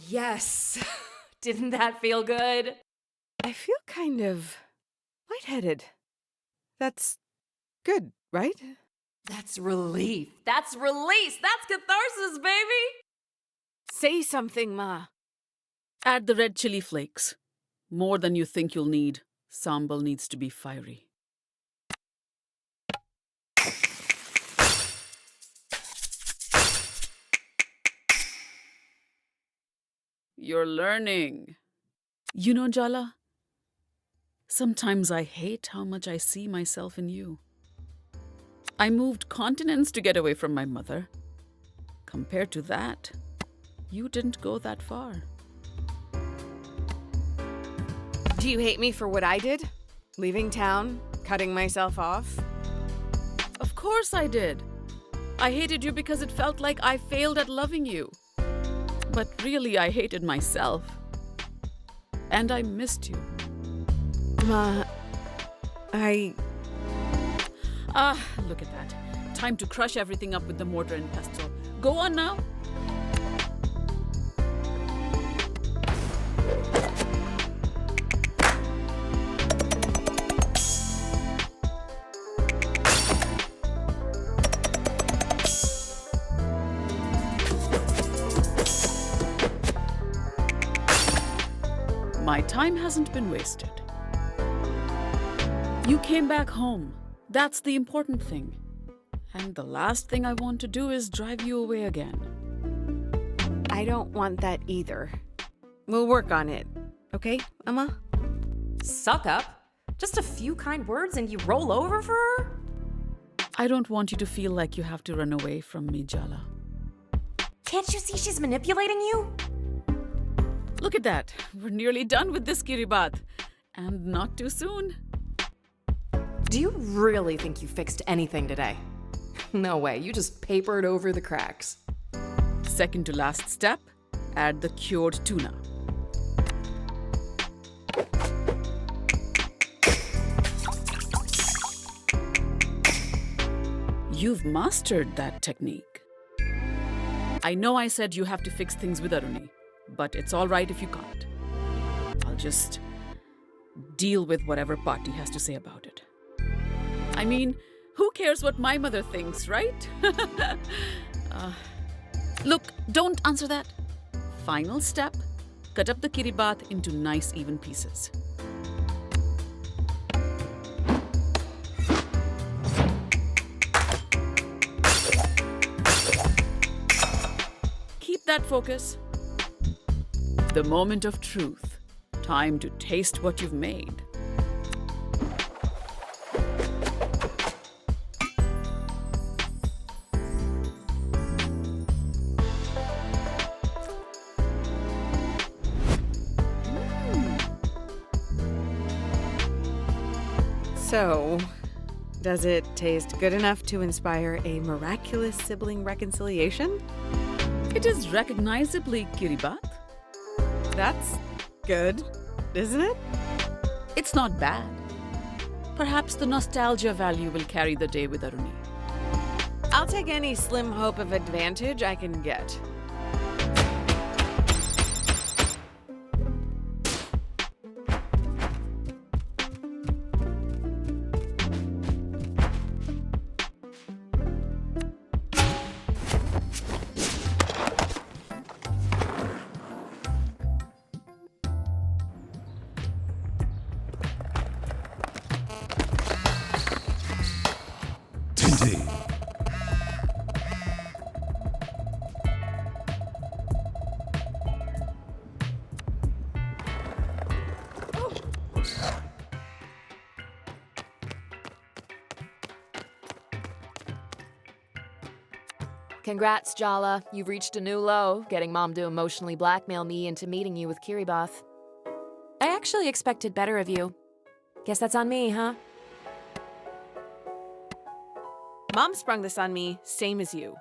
Yes. Didn't that feel good? I feel kind of lightheaded. That's good, right? That's relief. That's release. That's catharsis, baby. Say something, Ma. Add the red chili flakes. More than you think you'll need. Sambal needs to be fiery. You're learning. You know, Jala, sometimes I hate how much I see myself in you. I moved continents to get away from my mother. Compared to that, you didn't go that far. Do you hate me for what I did? Leaving town? Cutting myself off? Of course I did. I hated you because it felt like I failed at loving you. But really, I hated myself. And I missed you. Ma, Look at that. Time to crush everything up with the mortar and pestle. Go on now. My time hasn't been wasted. You came back home. That's the important thing. And the last thing I want to do is drive you away again. I don't want that either. We'll work on it. Okay, Emma? Suck up? Just a few kind words and you roll over for her? I don't want you to feel like you have to run away from me, Jala. Can't you see she's manipulating you? Look at that. We're nearly done with this Kiribat. And not too soon. Do you really think you fixed anything today? No way, you just papered over the cracks. Second to last step, add the cured tuna. You've mastered that technique. I know I said you have to fix things with Aruni, but it's all right if you can't. I'll just deal with whatever Patti has to say about it. I mean, who cares what my mother thinks, right? Look, don't answer that. Final step, cut up the kiribat into nice even pieces. Keep that focus. The moment of truth. Time to taste what you've made. So, does it taste good enough to inspire a miraculous sibling reconciliation? It is recognizably Kiribat. That's good, isn't it? It's not bad. Perhaps the nostalgia value will carry the day with Aruni. I'll take any slim hope of advantage I can get. Congrats, Jala. You've reached a new low, getting Mom to emotionally blackmail me into meeting you with Kiribath. I actually expected better of you. Guess that's on me, huh? Mom sprung this on me, same as you.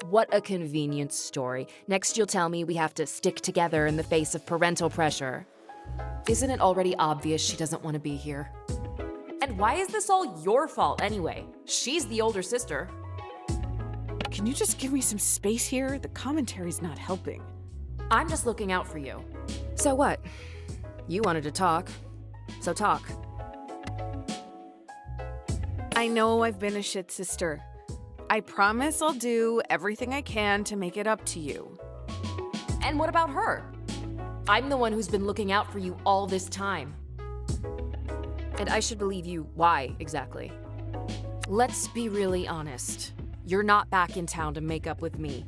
What a convenient story. Next you'll tell me we have to stick together in the face of parental pressure. Isn't it already obvious she doesn't want to be here? And why is this all your fault anyway? She's the older sister. Can you just give me some space here? The commentary's not helping. I'm just looking out for you. So what? You wanted to talk, so talk. I know I've been a shit sister. I promise I'll do everything I can to make it up to you. And what about her? I'm the one who's been looking out for you all this time. And I should believe you. Why, exactly? Let's be really honest. You're not back in town to make up with me,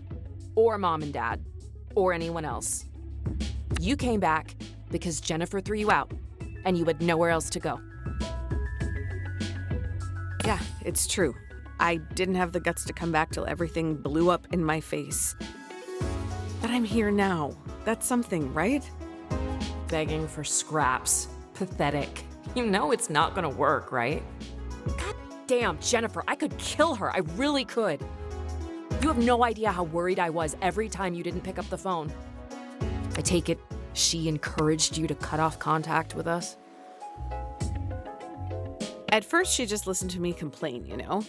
or Mom and Dad, or anyone else. You came back because Jennifer threw you out, and you had nowhere else to go. Yeah, it's true. I didn't have the guts to come back till everything blew up in my face. But I'm here now. That's something, right? Begging for scraps. Pathetic. You know it's not gonna work, right? God damn, Jennifer, I could kill her. I really could. You have no idea how worried I was every time you didn't pick up the phone. I take it she encouraged you to cut off contact with us? At first, she just listened to me complain, you know?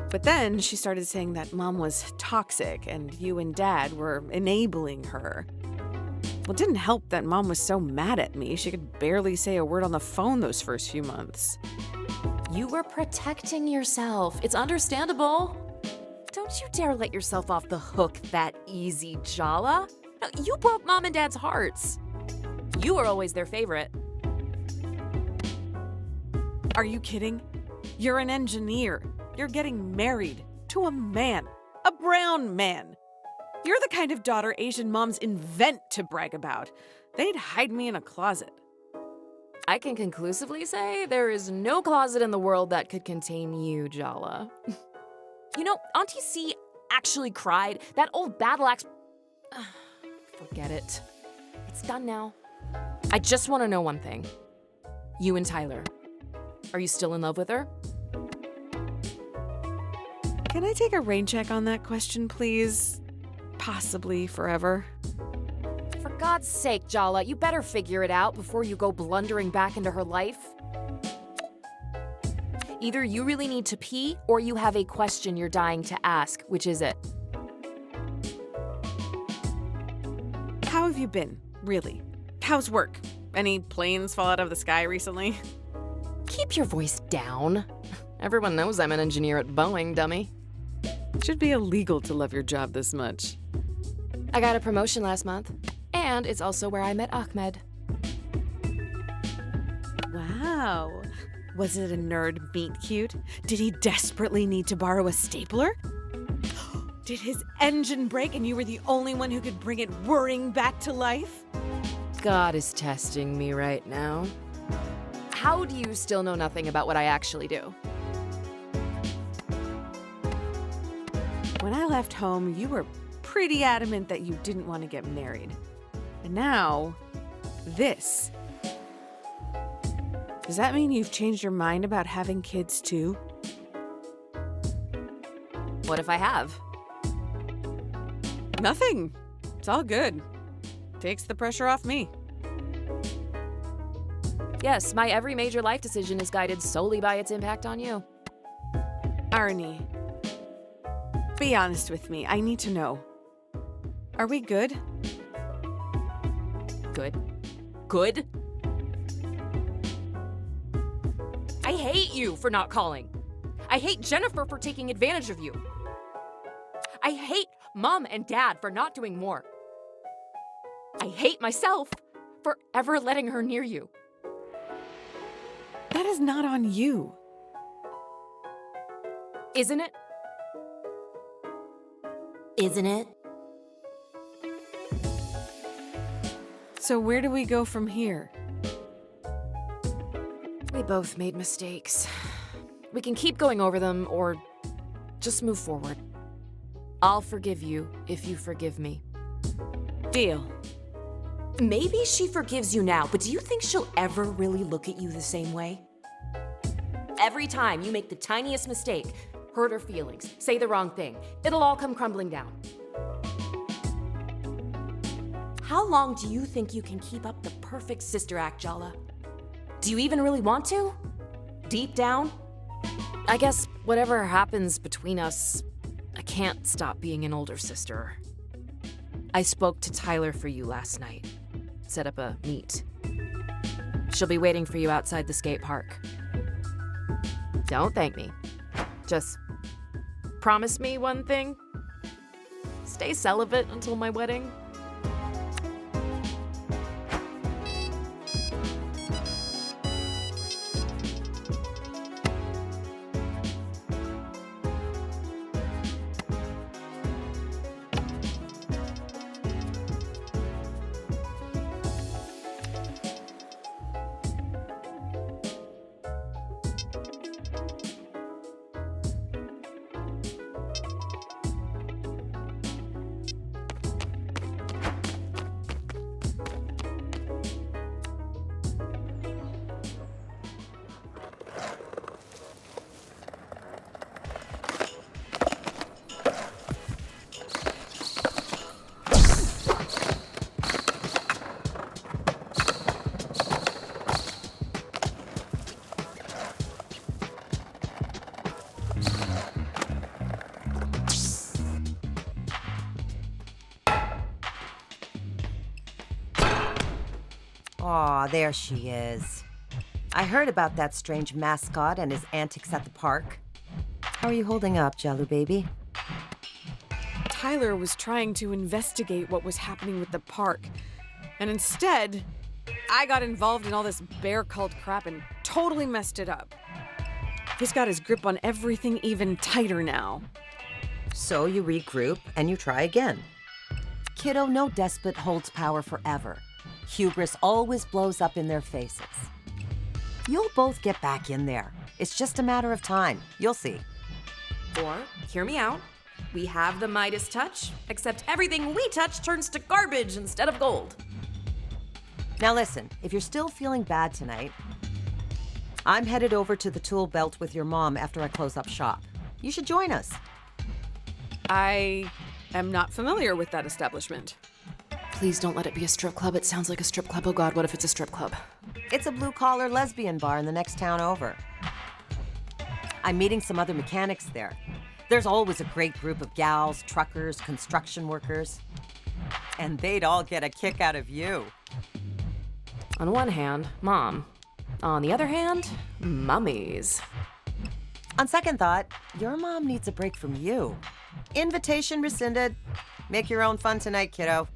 But then she started saying that Mom was toxic and you and Dad were enabling her. Well, it didn't help that Mom was so mad at me, she could barely say a word on the phone those first few months. You were protecting yourself. It's understandable. Don't you dare let yourself off the hook that easy, Jala. No, you broke Mom and Dad's hearts. You were always their favorite. Are you kidding? You're an engineer. You're getting married to a man, a brown man. You're the kind of daughter Asian moms invent to brag about. They'd hide me in a closet. I can conclusively say there is no closet in the world that could contain you, Jala. You know, Auntie C actually cried. That old battle axe... Forget it. It's done now. I just want to know one thing. You and Tyler. Are you still in love with her? Can I take a rain check on that question, please? Possibly forever. For God's sake, Jala, you better figure it out before you go blundering back into her life. Either you really need to pee, or you have a question you're dying to ask. Which is it? How have you been, really? How's work? Any planes fall out of the sky recently? Keep your voice down. Everyone knows I'm an engineer at Boeing, dummy. Should be illegal to love your job this much. I got a promotion last month, and it's also where I met Ahmed. Wow. Was it a nerd meet cute? Did he desperately need to borrow a stapler? Did his engine break and you were the only one who could bring it whirring back to life? God is testing me right now. How do you still know nothing about what I actually do? When I left home, you were pretty adamant that you didn't want to get married. And now, this. Does that mean you've changed your mind about having kids too? What if I have? Nothing. It's all good. Takes the pressure off me. Yes, my every major life decision is guided solely by its impact on you. Arnie, be honest with me. I need to know. Are we good? Good? Good? I hate you for not calling. I hate Jennifer for taking advantage of you. I hate Mom and Dad for not doing more. I hate myself for ever letting her near you. That is not on you. Isn't it? Isn't it? So where do we go from here? We both made mistakes. We can keep going over them or just move forward. I'll forgive you if you forgive me. Deal. Maybe she forgives you now, but do you think she'll ever really look at you the same way? Every time you make the tiniest mistake, hurt her feelings, say the wrong thing, it'll all come crumbling down. How long do you think you can keep up the perfect sister act, Jala? Do you even really want to? Deep down? I guess whatever happens between us, I can't stop being an older sister. I spoke to Tyler for you last night. Set up a meet. She'll be waiting for you outside the skate park. Don't thank me. Just promise me one thing. Stay celibate until my wedding. Aw, there she is. I heard about that strange mascot and his antics at the park. How are you holding up, Jalu baby? Tyler was trying to investigate what was happening with the park, and instead, I got involved in all this bear cult crap and totally messed it up. He's got his grip on everything even tighter now. So you regroup and you try again. Kiddo, no despot holds power forever. Hubris always blows up in their faces. You'll both get back in there. It's just a matter of time. You'll see. Or, hear me out, we have the Midas touch, except everything we touch turns to garbage instead of gold. Now listen, if you're still feeling bad tonight, I'm headed over to the tool belt with your mom after I close up shop. You should join us. I am not familiar with that establishment. Please don't let it be a strip club. It sounds like a strip club. Oh God, what if it's a strip club? It's a blue-collar lesbian bar in the next town over. I'm meeting some other mechanics there. There's always a great group of gals, truckers, construction workers. And they'd all get a kick out of you. On one hand, Mom. On the other hand, mummies. On second thought, your mom needs a break from you. Invitation rescinded. Make your own fun tonight, kiddo.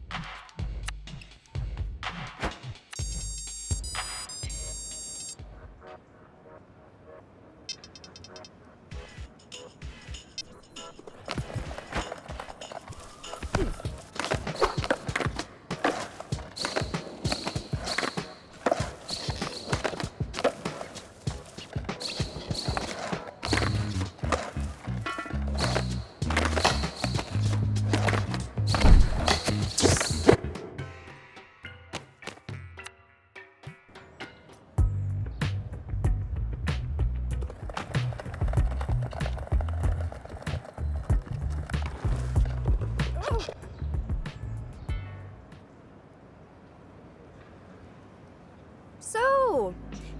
So,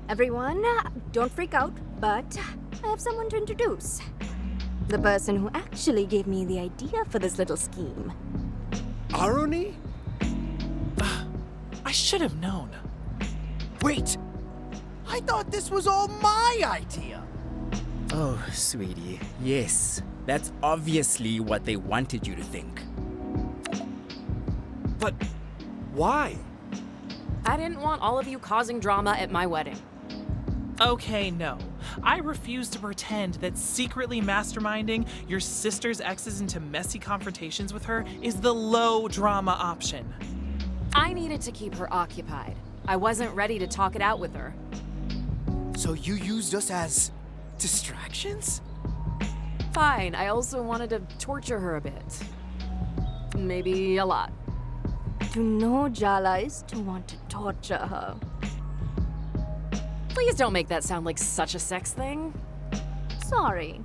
everyone, don't freak out, but I have someone to introduce. The person who actually gave me the idea for this little scheme. Aruni? I should have known. Wait! I thought this was all my idea! Oh, sweetie, yes. That's obviously what they wanted you to think. But why? I didn't want all of you causing drama at my wedding. Okay, no. I refuse to pretend that secretly masterminding your sister's exes into messy confrontations with her is the low drama option. I needed to keep her occupied. I wasn't ready to talk it out with her. So you used us as distractions? Fine, I also wanted to torture her a bit. Maybe a lot. To know Jala is to want to torture her. Please don't make that sound like such a sex thing. Sorry.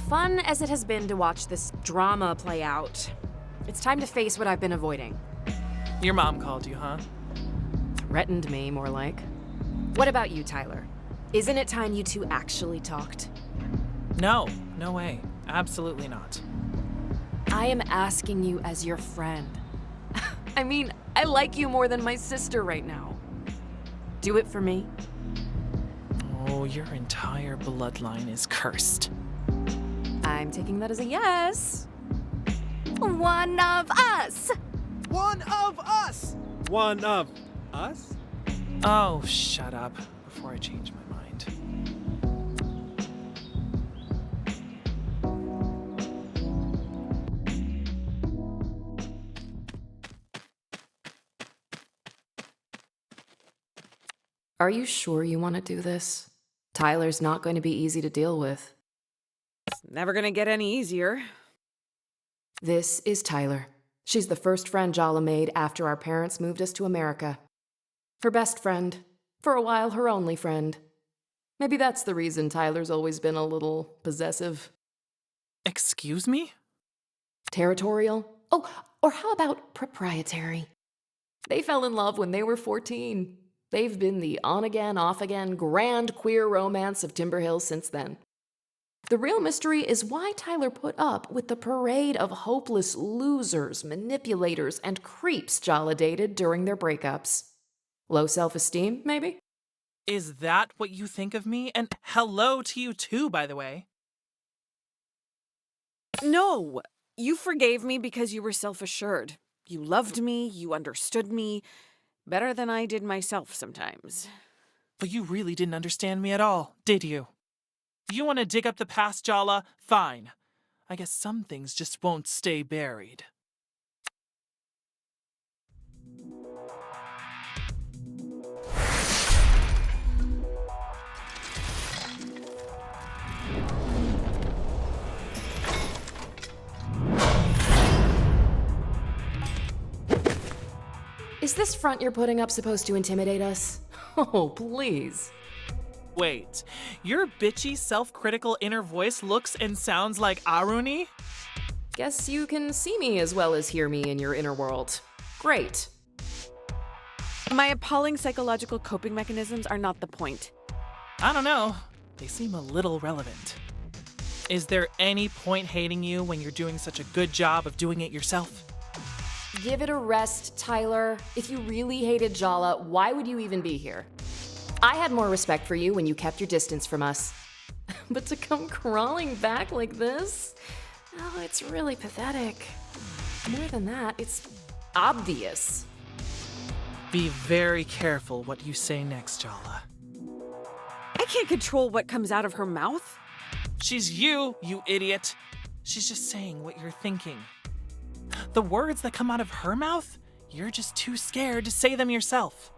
Fun as it has been to watch this drama play out, it's time to face what I've been avoiding. Your mom called you, huh? Threatened me, more like. What about you, Tyler? Isn't it time you two actually talked? No, no way. Absolutely not. I am asking you as your friend. I mean, I like you more than my sister right now. Do it for me. Oh, your entire bloodline is cursed. I'm taking that as a yes. One of us! One of us! One of us? Oh, shut up before I change my mind. Are you sure you want to do this? Tyler's not going to be easy to deal with. It's never gonna get any easier. This is Tyler. She's the first friend Jala made after our parents moved us to America. Her best friend. For a while, her only friend. Maybe that's the reason Tyler's always been a little possessive. Excuse me? Territorial? Oh, or how about proprietary? They fell in love when they were 14. They've been the on-again, off-again, grand queer romance of Timber Hill since then. The real mystery is why Tyler put up with the parade of hopeless losers, manipulators, and creeps Jala dated during their breakups. Low self-esteem, maybe? Is that what you think of me? And hello to you too, by the way. No, you forgave me because you were self-assured. You loved me, you understood me, better than I did myself sometimes. But you really didn't understand me at all, did you? You want to dig up the past, Jala? Fine. I guess some things just won't stay buried. Is this front you're putting up supposed to intimidate us? Oh, please. Wait, your bitchy, self-critical inner voice looks and sounds like Aruni? Guess you can see me as well as hear me in your inner world. Great. My appalling psychological coping mechanisms are not the point. I don't know. They seem a little relevant. Is there any point hating you when you're doing such a good job of doing it yourself? Give it a rest, Tyler. If you really hated Jala, why would you even be here? I had more respect for you when you kept your distance from us. But to come crawling back like this? Oh, it's really pathetic. More than that, it's obvious. Be very careful what you say next, Jala. I can't control what comes out of her mouth. She's you idiot. She's just saying what you're thinking. The words that come out of her mouth, you're just too scared to say them yourself.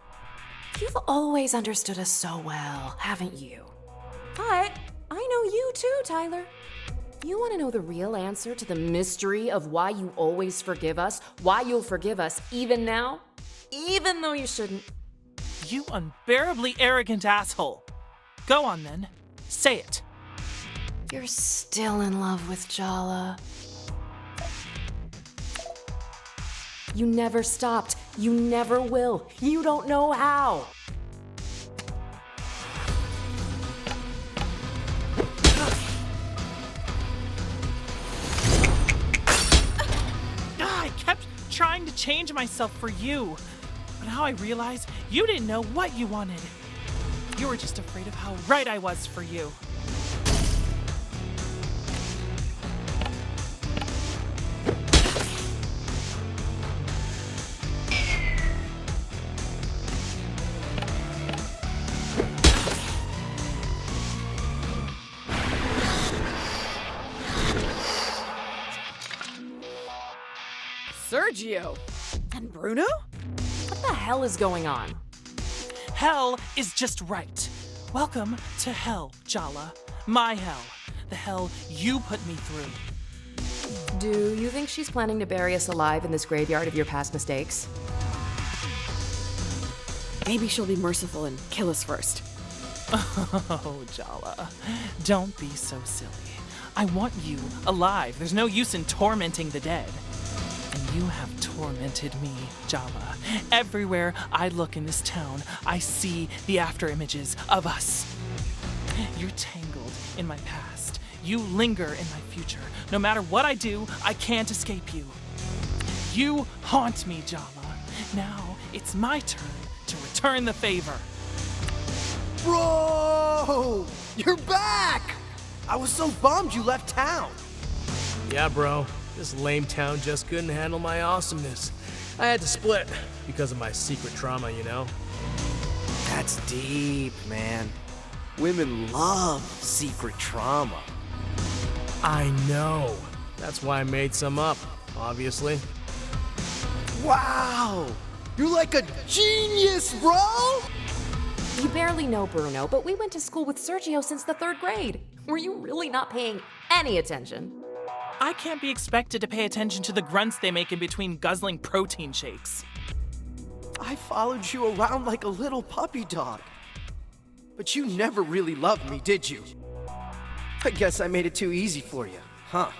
You've always understood us so well, haven't you? But I know you too, Tyler. You want to know the real answer to the mystery of why you always forgive us, why you'll forgive us even now, even though you shouldn't? You unbearably arrogant asshole. Go on then, say it. You're still in love with Jala. You never stopped. You never will. You don't know how. I kept trying to change myself for you. But now I realize you didn't know what you wanted. You were just afraid of how right I was for you. Sergio. And Bruno? What the hell is going on? Hell is just right. Welcome to hell, Jala. My hell. The hell you put me through. Do you think she's planning to bury us alive in this graveyard of your past mistakes? Maybe she'll be merciful and kill us first. Oh, Jala. Don't be so silly. I want you alive. There's no use in tormenting the dead. And you have tormented me, Jala. Everywhere I look in this town, I see the after images of us. You're tangled in my past. You linger in my future. No matter what I do, I can't escape you. You haunt me, Jala. Now it's my turn to return the favor. Bro! You're back! I was so bummed you left town. Yeah, bro. This lame town just couldn't handle my awesomeness. I had to split because of my secret trauma, you know? That's deep, man. Women love secret trauma. I know. That's why I made some up, obviously. Wow! You're like a genius, bro! You barely know Bruno, but we went to school with Sergio since the 3rd grade. Were you really not paying any attention? I can't be expected to pay attention to the grunts they make in between guzzling protein shakes. I followed you around like a little puppy dog. But you never really loved me, did you? I guess I made it too easy for you, huh?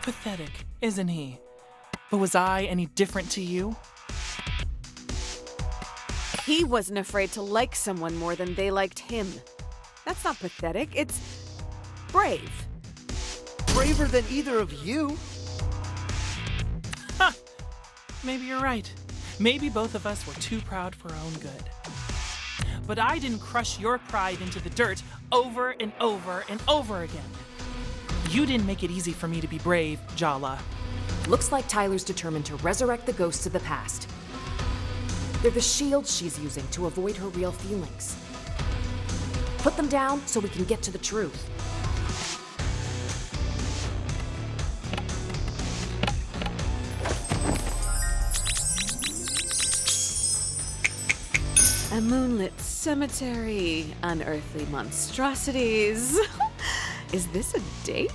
Pathetic, isn't he? But was I any different to you? He wasn't afraid to like someone more than they liked him. That's not pathetic, it's brave. Braver than either of you. Ha! Maybe you're right. Maybe both of us were too proud for our own good. But I didn't crush your pride into the dirt over and over and over again. You didn't make it easy for me to be brave, Jala. Looks like Tyler's determined to resurrect the ghosts of the past. They're the shield she's using to avoid her real feelings. Put them down so we can get to the truth. A moonlit cemetery, unearthly monstrosities. Is this a date?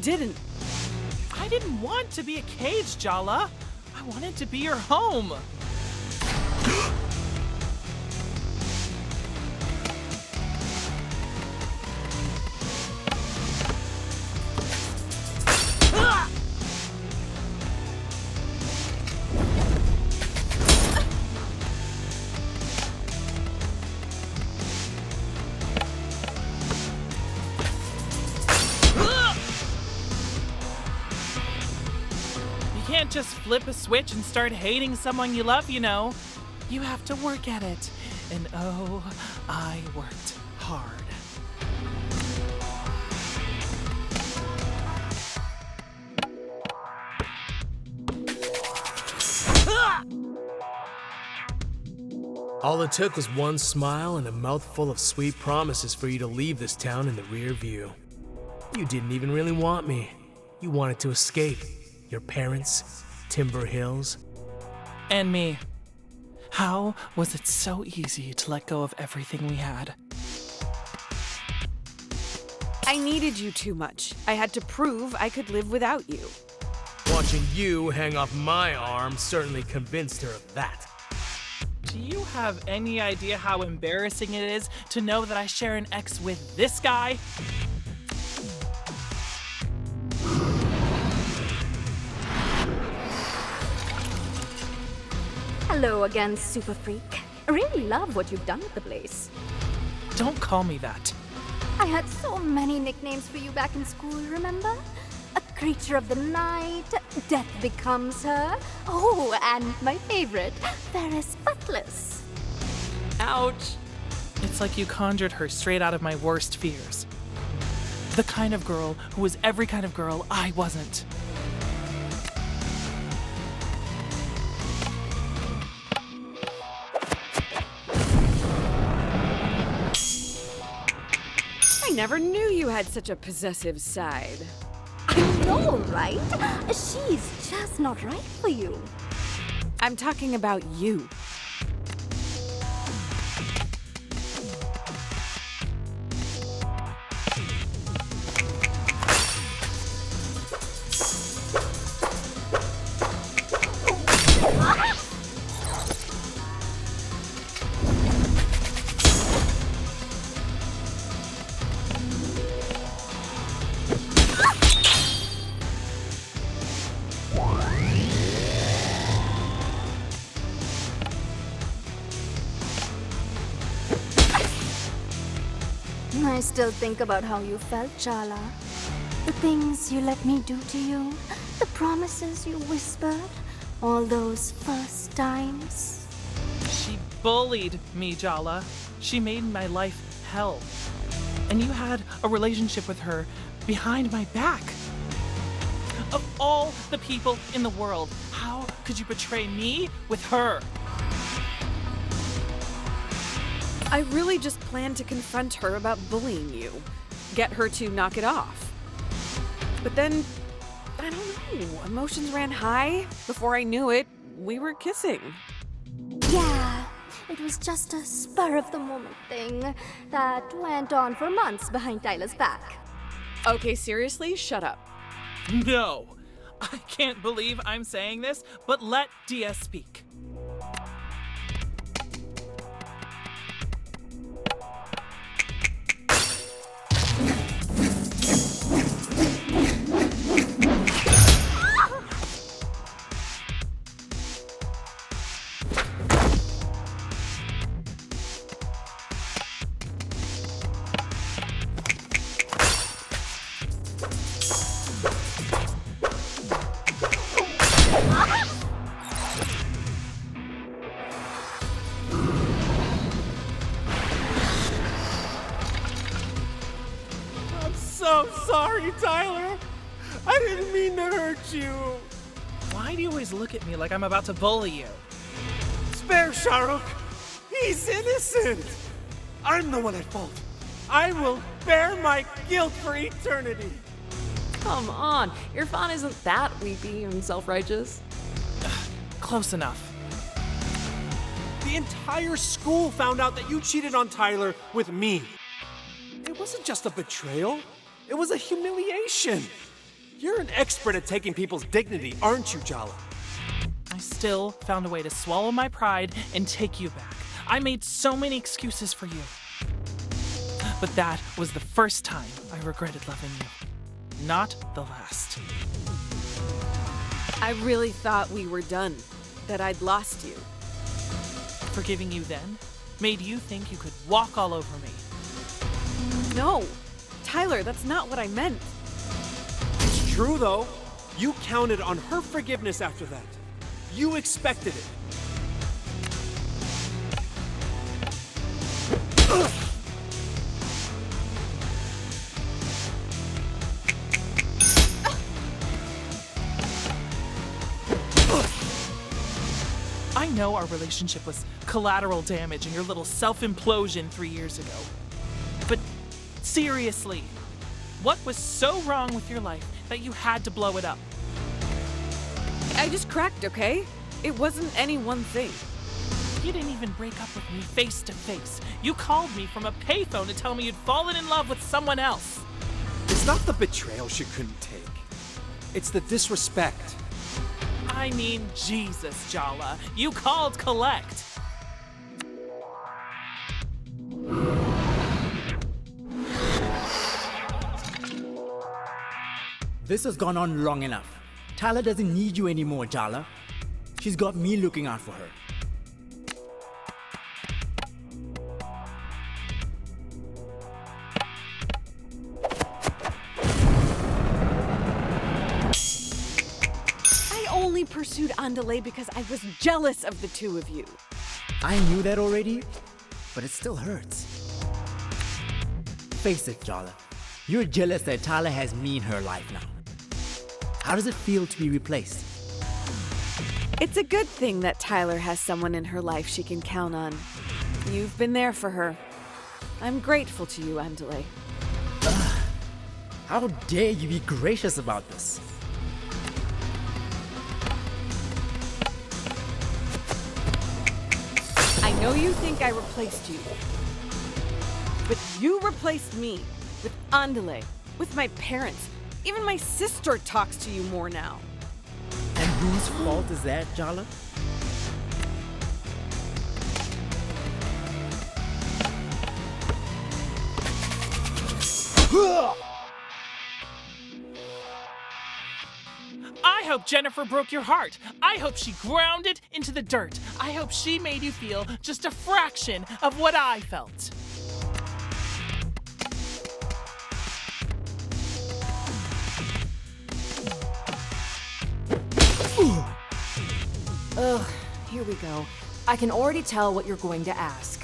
Didn't. I didn't want to be a cage, Jala. I wanted to be your home. Just flip a switch and start hating someone you love, you know. You have to work at it. And oh, I worked hard. All it took was one smile and a mouthful of sweet promises for you to leave this town in the rear view. You didn't even really want me. You wanted to escape. Your parents, Timber Hills. And me. How was it so easy to let go of everything we had? I needed you too much. I had to prove I could live without you. Watching you hang off my arm certainly convinced her of that. Do you have any idea how embarrassing it is to know that I share an ex with this guy? Hello again, Super Freak. I really love what you've done with the place. Don't call me that. I had so many nicknames for you back in school, remember? A creature of the night, Death Becomes Her. Oh, and my favorite, Ferris Butless. Ouch. It's like you conjured her straight out of my worst fears. The kind of girl who was every kind of girl I wasn't. I never knew you had such a possessive side. I know, right? She's just not right for you. I'm talking about you. I still think about how you felt, Jala. The things you let me do to you, the promises you whispered, all those first times. She bullied me, Jala. She made my life hell. And you had a relationship with her behind my back. Of all the people in the world, how could you betray me with her? I really just planned to confront her about bullying you. Get her to knock it off. But then, I don't know, emotions ran high. Before I knew it, we were kissing. Yeah, It was just a spur-of-the-moment thing that went on for months behind Tyler's back. Okay, seriously, shut up. No! I can't believe I'm saying this, but let Dia speak. So sorry, Tyler. I didn't mean to hurt you. Why do you always look at me like I'm about to bully you? Spare Shahrukh. He's innocent. I'm the one at fault. I will bear my guilt for eternity. Come on, Irfan isn't that weepy and self-righteous. Close enough. The entire school found out that you cheated on Tyler with me. It wasn't just a betrayal. It was a humiliation. You're an expert at taking people's dignity, aren't you, Jala? I still found a way to swallow my pride and take you back. I made so many excuses for you. But that was the first time I regretted loving you. Not the last. I really thought we were done, that I'd lost you. Forgiving you then made you think you could walk all over me. No, Tyler, that's not what I meant. It's true, though. You counted on her forgiveness after that. You expected it. I know our relationship was collateral damage in your little self-implosion 3 years ago. But seriously, what was so wrong with your life that you had to blow it up? I just cracked, okay? It wasn't any one thing. You didn't even break up with me face to face. You called me from a payphone to tell me you'd fallen in love with someone else. It's not the betrayal she couldn't take. It's the disrespect. I mean, Jesus, Jala. You called collect. This has gone on long enough. Tyler doesn't need you anymore, Jala. She's got me looking out for her. I only pursued Andale because I was jealous of the two of you. I knew that already, but it still hurts. Face it, Jala. You're jealous that Tyler has me in her life now. How does it feel to be replaced? It's a good thing that Tyler has someone in her life she can count on. You've been there for her. I'm grateful to you, Andale. How dare you be gracious about this? I know you think I replaced you, but you replaced me with Andale, with my parents. Even my sister talks to you more now. And whose fault is that, Jala? I hope Jennifer broke your heart. I hope she ground it into the dirt. I hope she made you feel just a fraction of what I felt. Ugh, here we go. I can already tell what you're going to ask.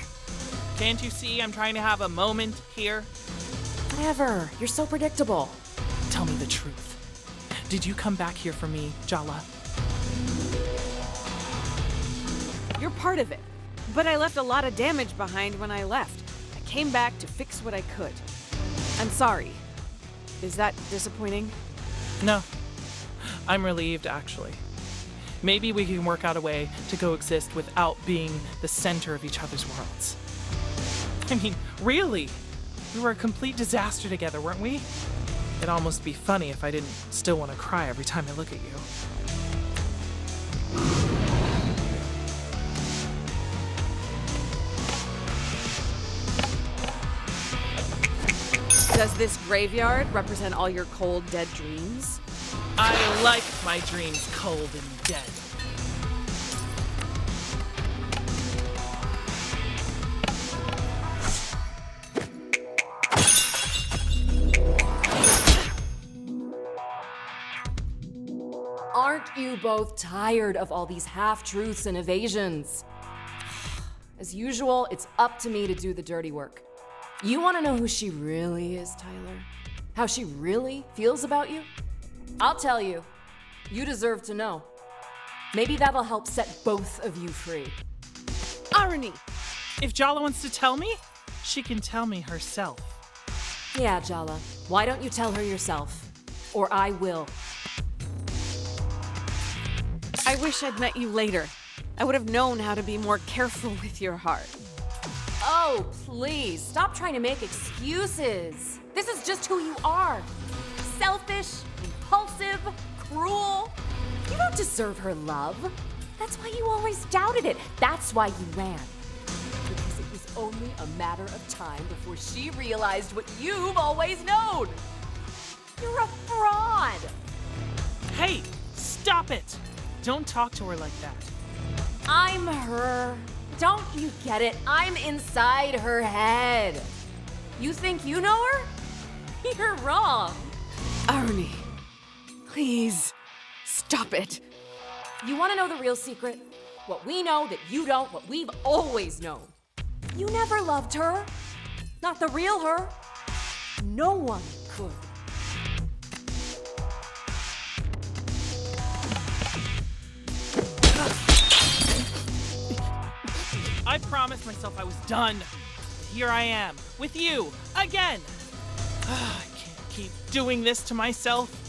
Can't you see I'm trying to have a moment here? Whatever, you're so predictable. Tell me the truth. Did you come back here for me, Jala? You're part of it, but I left a lot of damage behind when I left. I came back to fix what I could. I'm sorry. Is that disappointing? No. I'm relieved, actually. Maybe we can work out a way to coexist without being the center of each other's worlds. I mean, really? We were a complete disaster together, weren't we? It'd almost be funny if I didn't still want to cry every time I look at you. Does this graveyard represent all your cold, dead dreams? I like my dreams cold and dead. Aren't you both tired of all these half-truths and evasions? As usual, it's up to me to do the dirty work. You want to know who she really is, Tyler? How she really feels about you? I'll tell you. You deserve to know. Maybe that'll help set both of you free. Irony! If Jala wants to tell me, she can tell me herself. Yeah, Jala. Why don't you tell her yourself? Or I will. I wish I'd met you later. I would have known how to be more careful with your heart. Oh, please, stop trying to make excuses. This is just who you are. Selfish, impulsive, cruel. You don't deserve her love. That's why you always doubted it. That's why you ran. Because it was only a matter of time before she realized what you've always known. You're a fraud. Hey, stop it! Don't talk to her like that. I'm her. Don't you get it? I'm inside her head. You think you know her? You're wrong. Arnie, please, stop it. You want to know the real secret? What we know that you don't, what we've always known. You never loved her. Not the real her. No one could. I promised myself I was done. Here I am, with you, again. I can't keep doing this to myself.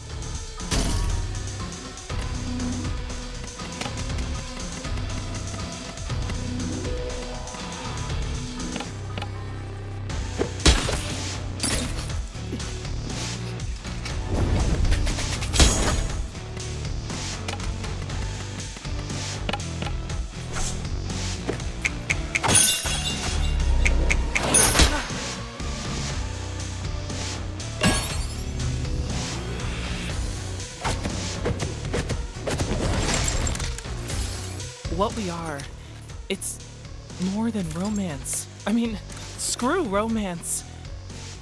What we are, it's more than romance. I mean, screw romance.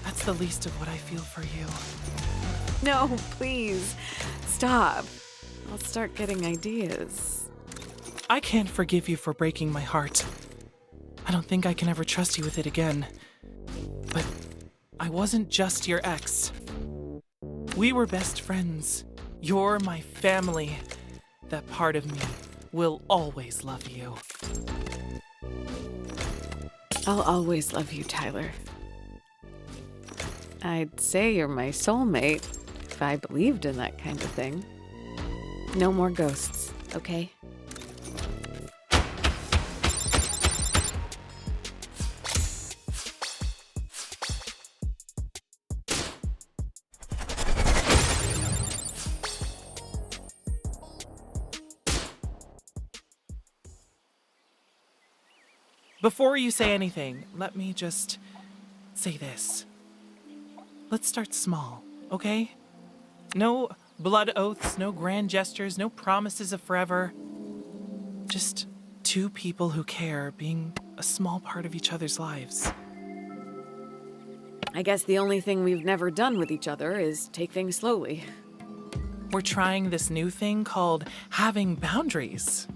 That's the least of what I feel for you. No, please, stop. I'll start getting ideas. I can't forgive you for breaking my heart. I don't think I can ever trust you with it again. But I wasn't just your ex. We were best friends. You're my family. That part of me will always love you. I'll always love you, Tyler. I'd say you're my soulmate if I believed in that kind of thing. No more ghosts, okay? Before you say anything, let me just say this. Let's start small, okay? No blood oaths, no grand gestures, no promises of forever. Just two people who care being a small part of each other's lives. I guess the only thing we've never done with each other is take things slowly. We're trying this new thing called having boundaries.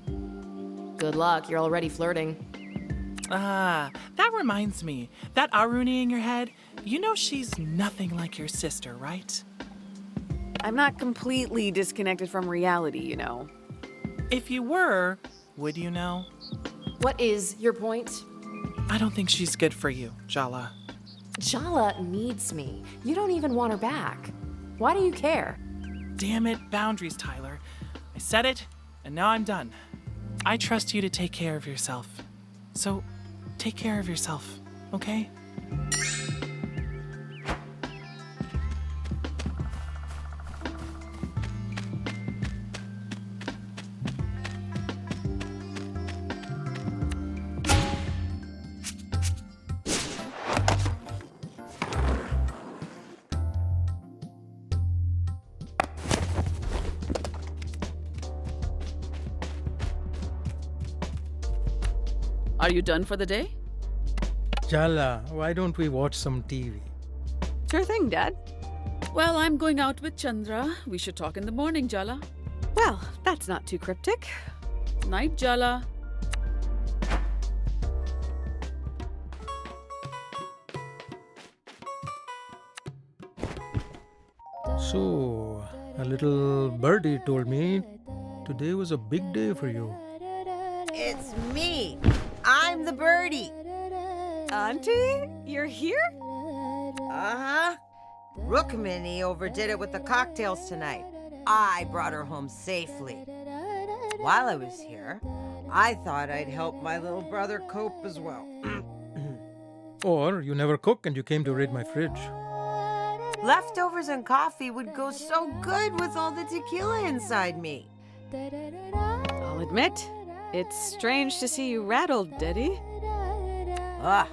Good luck, you're already flirting. Ah, that reminds me. That Aruni in your head, you know she's nothing like your sister, right? I'm not completely disconnected from reality, you know. If you were, would you know? What is your point? I don't think she's good for you, Jala. Jala needs me. You don't even want her back. Why do you care? Damn it, boundaries, Tyler. I said it, And now I'm done. I trust you to take care of yourself. So, take care of yourself, okay? Are you done for the day? Jala, why don't we watch some TV? Sure thing, Dad. Well, I'm going out with Chandra. We should talk in the morning, Jala. Well, that's not too cryptic. Night, Jala. So, a little birdie told me today was a big day for you. It's me. I'm the birdie. Auntie, you're here? Uh-huh. Rukmini overdid it with the cocktails tonight. I brought her home safely. While I was here, I thought I'd help my little brother cope as well. Or you never cook and you came to raid my fridge. Leftovers and coffee would go so good with all the tequila inside me. I'll admit, it's strange to see you rattled, Daddy. Ah,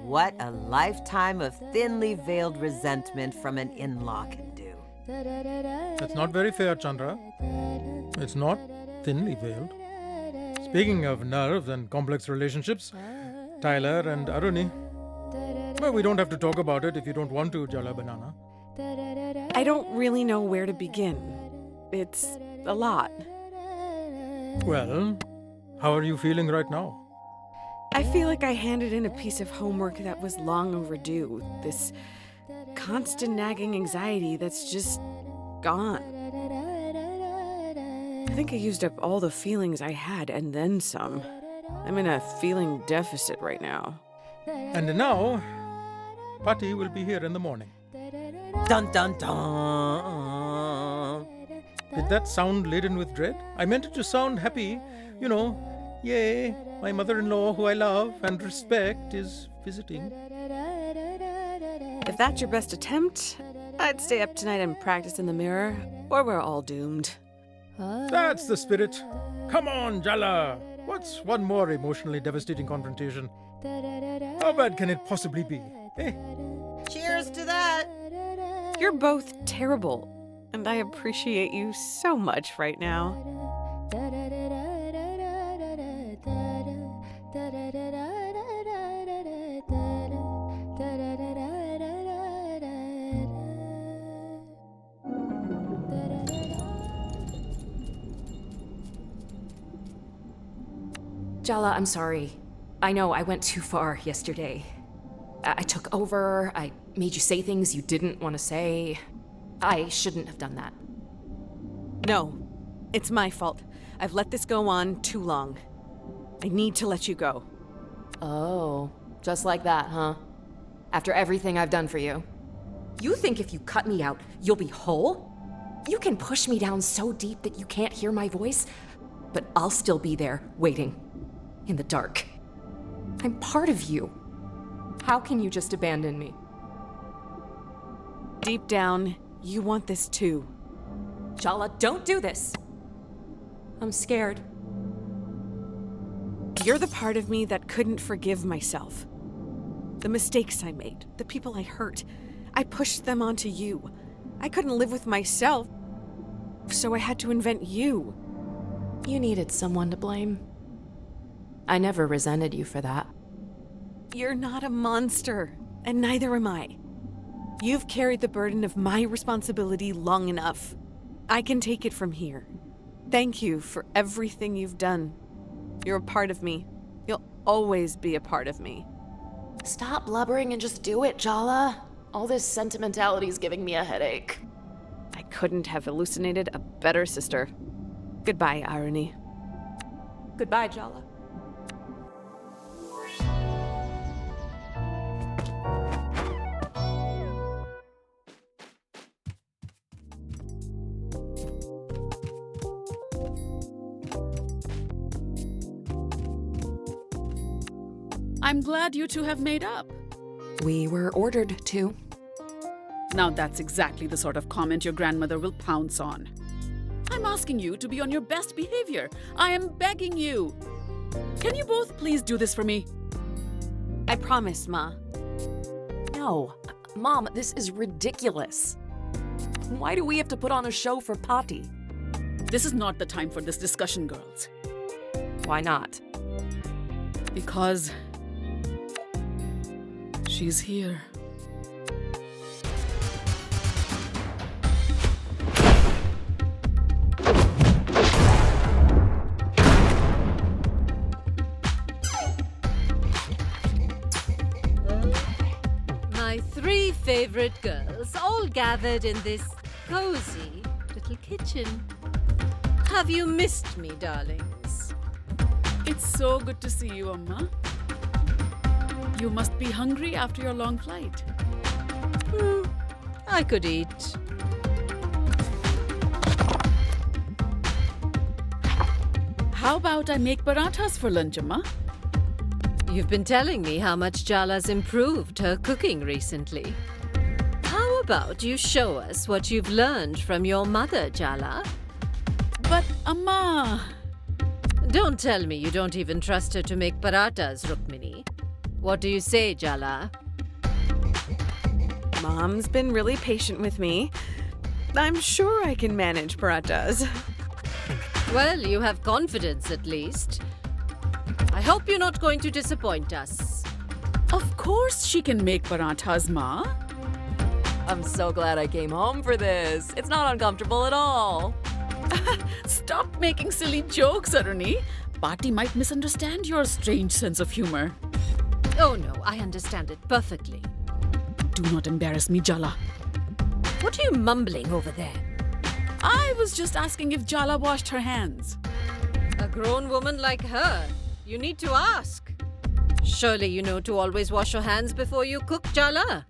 what a lifetime of thinly veiled resentment from an in-law can do. That's not very fair, Chandra. It's not thinly veiled. Speaking of nerves and complex relationships, Tyler and Aruni. Well, we don't have to talk about it if you don't want to, Jala Banana. I don't really know where to begin. It's a lot. Well, how are you feeling right now? I feel like I handed in a piece of homework that was long overdue. This constant nagging anxiety that's just gone. I think I used up all the feelings I had and then some. I'm in a feeling deficit right now. And now, Patti will be here in the morning. Dun dun dun. Did that sound laden with dread? I meant it to sound happy. You know, yay, my mother-in-law, who I love and respect, is visiting. If that's your best attempt, I'd stay up tonight and practice in the mirror, or we're all doomed. That's the spirit. Come on, Jala. What's one more emotionally devastating confrontation? How bad can it possibly be? Eh? Cheers to that. You're both terrible, and I appreciate you so much right now. Jala, I'm sorry. I know I went too far yesterday. I took over, I made you say things you didn't want to say. I shouldn't have done that. No, it's my fault. I've let this go on too long. I need to let you go. Oh, just like that, huh? After everything I've done for you. You think if you cut me out, you'll be whole? You can push me down so deep that you can't hear my voice, but I'll still be there, waiting. In the dark. I'm part of you. How can you just abandon me? Deep down, you want this too. Jala, don't do this. I'm scared. You're the part of me that couldn't forgive myself. The mistakes I made, the people I hurt, I pushed them onto you. I couldn't live with myself, so I had to invent you. You needed someone to blame. I never resented you for that. You're not a monster, and neither am I. You've carried the burden of my responsibility long enough. I can take it from here. Thank you for everything you've done. You're a part of me. You'll always be a part of me. Stop blubbering and just do it, Jala. All this sentimentality's giving me a headache. I couldn't have hallucinated a better sister. Goodbye, Aruni. Goodbye, Jala. I'm glad you two have made up. We were ordered to. Now that's exactly the sort of comment your grandmother will pounce on. I'm asking you to be on your best behavior. I am begging you. Can you both please do this for me? I promise, Ma. No. Mom, this is ridiculous. Why do we have to put on a show for Patti? This is not the time for this discussion, girls. Why not? Because she's here. My 3 favorite girls, all gathered in this cozy little kitchen. Have you missed me, darlings? It's so good to see you, Amma. You must be hungry after your long flight. I could eat. How about I make parathas for lunch, Amma? You've been telling me how much Jala's improved her cooking recently. How about you show us what you've learned from your mother, Jala? But, Amma... Don't tell me you don't even trust her to make parathas, Rukmini. What do you say, Jala? Mom's been really patient with me. I'm sure I can manage parathas. Well, you have confidence at least. I hope you're not going to disappoint us. Of course she can make parathas, Ma. I'm so glad I came home for this. It's not uncomfortable at all. Stop making silly jokes, Aruni. Patti might misunderstand your strange sense of humor. Oh no, I understand it perfectly. Do not embarrass me, Jala. What are you mumbling over there? I was just asking if Jala washed her hands. A grown woman like her, you need to ask. Surely you know to always wash your hands before you cook, Jala.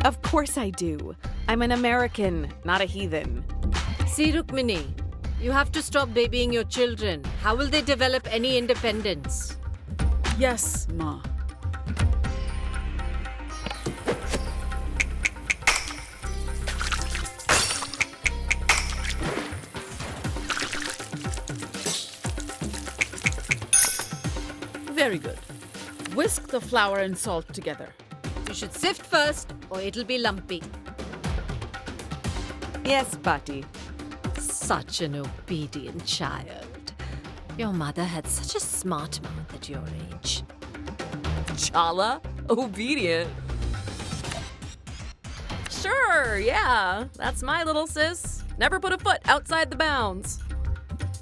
Of course I do. I'm an American, not a heathen. See, Rukmini, you have to stop babying your children. How will they develop any independence? Yes, Ma. Very good. Whisk the flour and salt together. You should sift first, or it'll be lumpy. Yes, Patti. Such an obedient child. Your mother had such a smart mouth at your age. Jala? Obedient? Sure, yeah. That's my little sis. Never put a foot outside the bounds.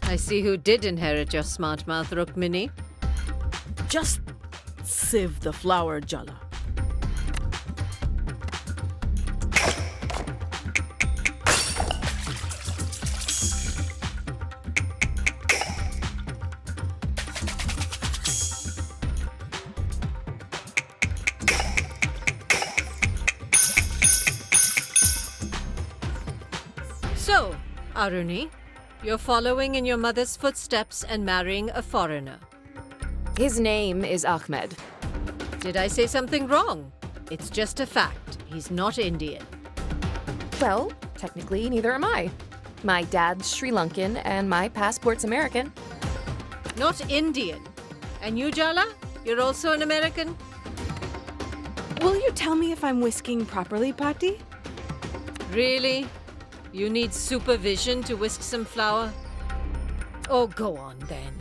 I see who did inherit your smart mouth, Rukmini. Just sieve the flour, Jala. So, Aruni, you're following in your mother's footsteps and marrying a foreigner. His name is Ahmed. Did I say something wrong? It's just a fact. He's not Indian. Well, technically, neither am I. My dad's Sri Lankan and my passport's American. Not Indian. And you, Jala? You're also an American? Will you tell me if I'm whisking properly, Patti? Really? You need supervision to whisk some flour? Oh, go on then.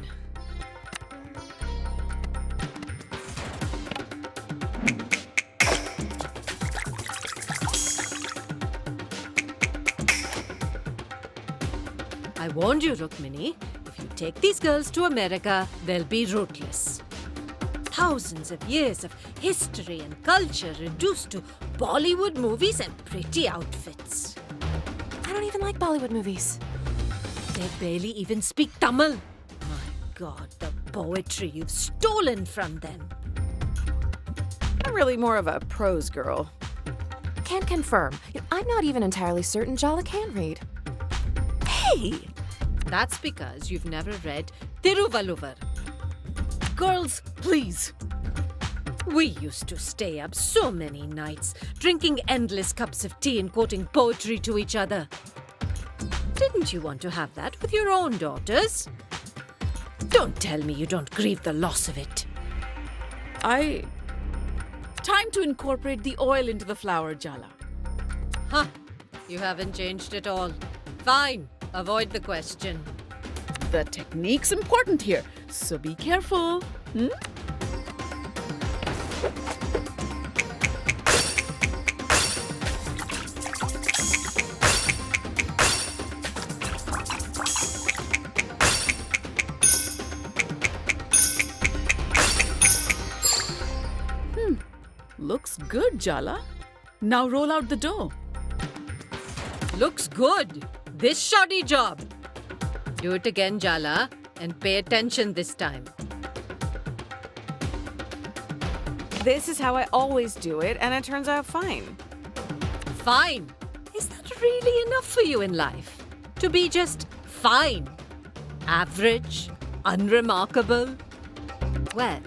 I warned you, Rukmini. If you take these girls to America, they'll be ruthless. Thousands of years of history and culture reduced to Bollywood movies and pretty outfits. I don't even like Bollywood movies. They barely even speak Tamil. My God, the poetry you've stolen from them. I'm really more of a prose girl. Can't confirm. I'm not even entirely certain Jala can read. Hey! That's because you've never read Thiruvalluvar. Girls, please. We used to stay up so many nights, drinking endless cups of tea and quoting poetry to each other. Didn't you want to have that with your own daughters? Don't tell me you don't grieve the loss of it. Time to incorporate the oil into the flour, Jala. Huh? You haven't changed at all. Fine. Avoid the question. The technique's important here, so be careful. Looks good, Jala. Now roll out the dough. Looks good. This shoddy job. Do it again, Jala, and pay attention this time. This is how I always do it, and it turns out fine. Fine. Is that really enough for you in life? To be just fine? Average? Unremarkable? Well,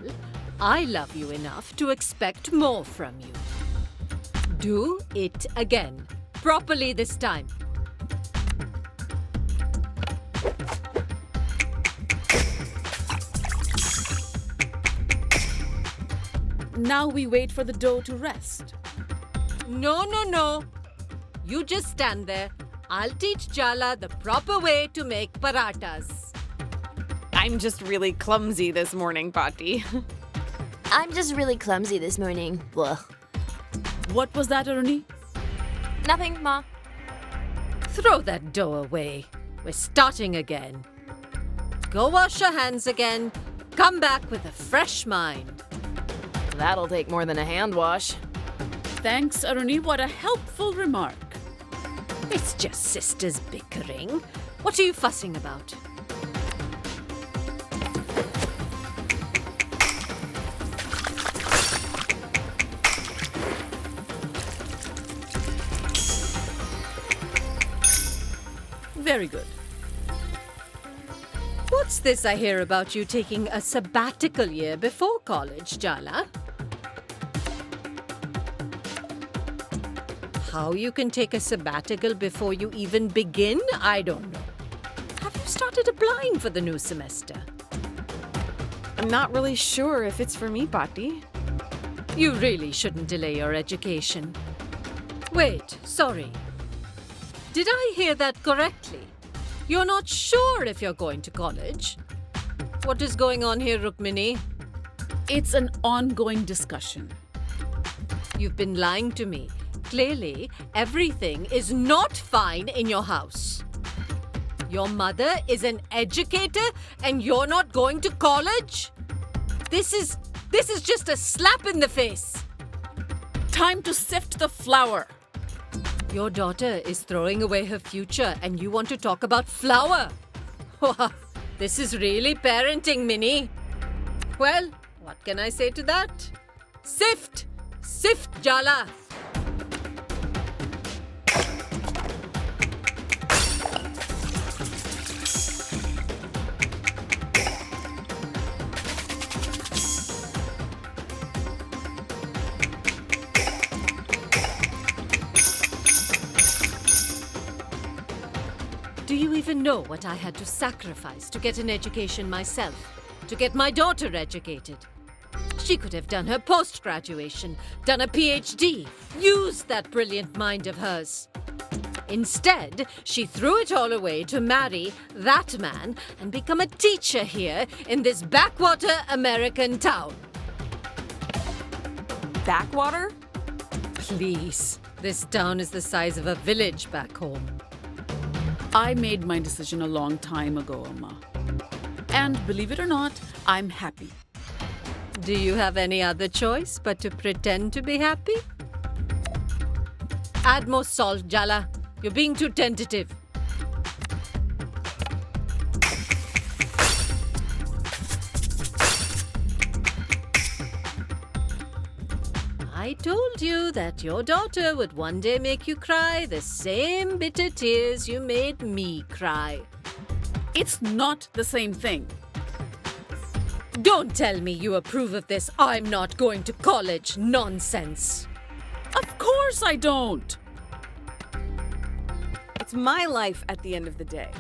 I love you enough to expect more from you. Do it again. Properly this time. Now we wait for the dough to rest. No. You just stand there. I'll teach Jala the proper way to make parathas. I'm just really clumsy this morning, Patti. I'm just really clumsy this morning. Blah. What was that, Aruni? Nothing, Ma. Throw that dough away. We're starting again. Go wash your hands again. Come back with a fresh mind. That'll take more than a hand wash. Thanks, Aruni. What a helpful remark. It's just sisters bickering. What are you fussing about? Very good. What's this I hear about you taking a sabbatical year before college, Jala? How you can take a sabbatical before you even begin, I don't know. Have you started applying for the new semester? I'm not really sure if it's for me, Patti. You really shouldn't delay your education. Wait, sorry. Did I hear that correctly? You're not sure if you're going to college? What is going on here, Rukmini? It's an ongoing discussion. You've been lying to me. Clearly, everything is not fine in your house. Your mother is an educator and you're not going to college? This is just a slap in the face. Time to sift the flour. Your daughter is throwing away her future and you want to talk about flour? This is really parenting, Minnie. Well, what can I say to that? Sift! Sift, Jala! Do you even know what I had to sacrifice to get an education myself? To get my daughter educated? She could have done her post-graduation, done a PhD, used that brilliant mind of hers. Instead, she threw it all away to marry that man and become a teacher here in this backwater American town. Backwater? Please, this town is the size of a village back home. I made my decision a long time ago, Amma. And believe it or not, I'm happy. Do you have any other choice but to pretend to be happy? Add more salt, Jala. You're being too tentative. I told you that your daughter would one day make you cry the same bitter tears you made me cry. It's not the same thing. Don't tell me you approve of this I'm not going to college nonsense. Of course I don't. It's my life at the end of the day.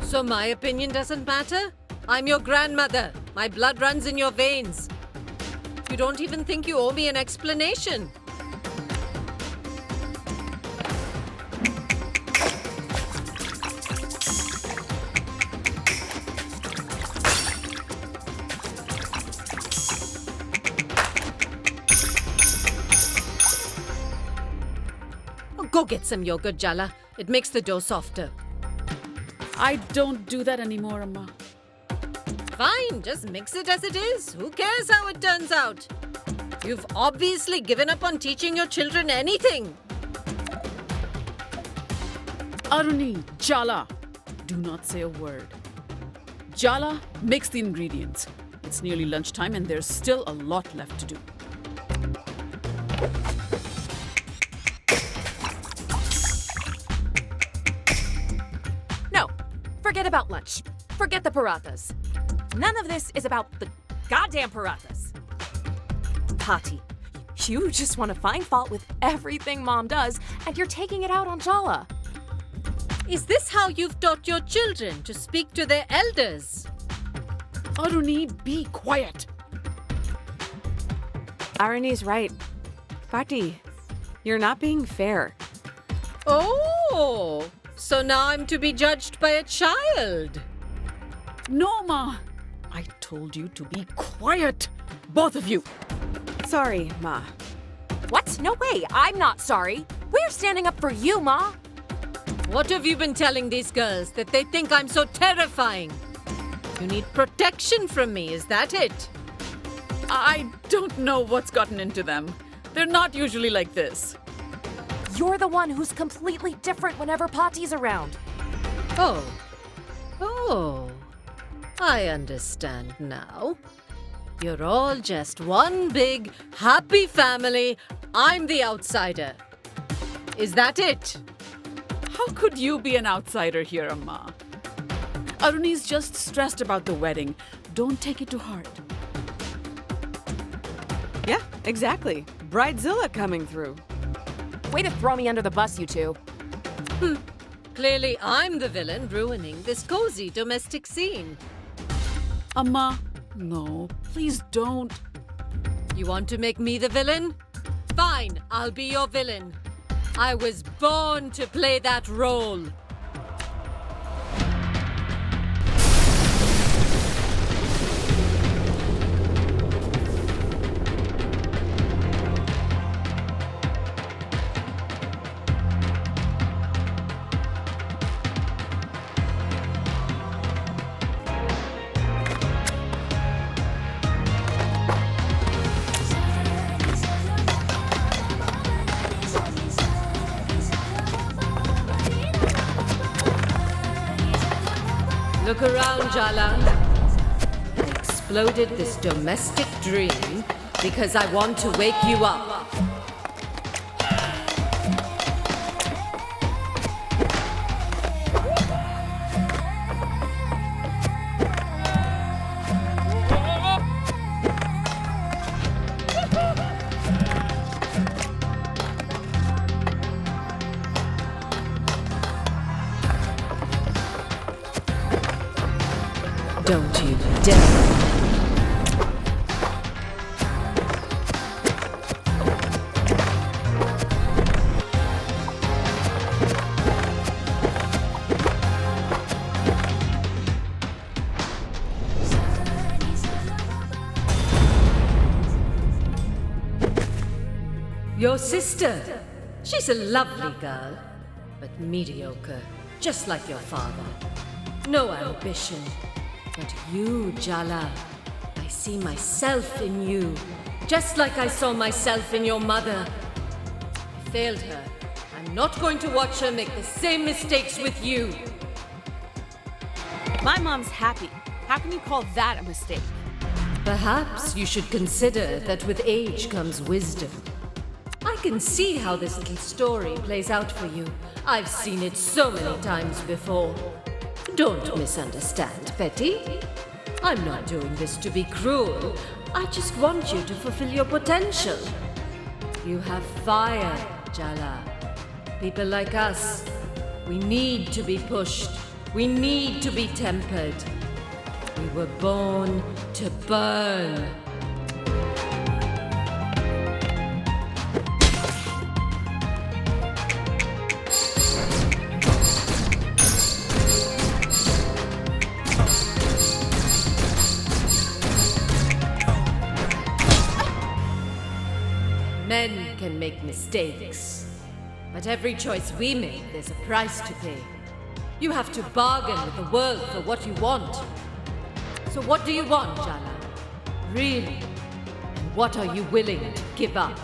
So my opinion doesn't matter? I'm your grandmother. My blood runs in your veins. You don't even think you owe me an explanation. Go get some yogurt, Jala. It makes the dough softer. I don't do that anymore, Amma. Fine, just mix it as it is. Who cares how it turns out? You've obviously given up on teaching your children anything. Aruni, Jala, do not say a word. Jala, mix the ingredients. It's nearly lunchtime and there's still a lot left to do. No, forget about lunch. Forget the parathas. None of this is about the goddamn parathas. Pati, you just want to find fault with everything Mom does, and you're taking it out on Jala. Is this how you've taught your children to speak to their elders? Aruni, be quiet. Aruni's right. Pati, you're not being fair. Oh, so now I'm to be judged by a child. No, Ma. I told you to be quiet. Both of you. Sorry, Ma. What? No way. I'm not sorry. We're standing up for you, Ma. What have you been telling these girls? That they think I'm so terrifying? You need protection from me, is that it? I don't know what's gotten into them. They're not usually like this. You're the one who's completely different whenever Pati's around. Oh. I understand now. You're all just one big, happy family. I'm the outsider. Is that it? How could you be an outsider here, Amma? Aruni's just stressed about the wedding. Don't take it to heart. Yeah, exactly. Bridezilla coming through. Way to throw me under the bus, you two. Clearly, I'm the villain ruining this cozy domestic scene. Amma, no, please don't. You want to make me the villain? Fine, I'll be your villain. I was born to play that role. Look around, Jala. I exploded this domestic dream because I want to wake you up. Don't you dare! Your sister. She's a lovely girl, but mediocre, just like your father. No ambition. But you, Jala, I see myself in you, just like I saw myself in your mother. I failed her. I'm not going to watch her make the same mistakes with you. My mom's happy. How can you call that a mistake? Perhaps you should consider that with age comes wisdom. I can see how this little story plays out for you. I've seen it so many times before. Don't misunderstand, Betty. I'm not doing this to be cruel. I just want you to fulfill your potential. You have fire, Jala. People like us, we need to be pushed. We need to be tempered. We were born to burn. Men can make mistakes, but every choice we make, there's a price to pay. You have to bargain with the world for what you want. So what do you want, Jala? Really? And what are you willing to give up?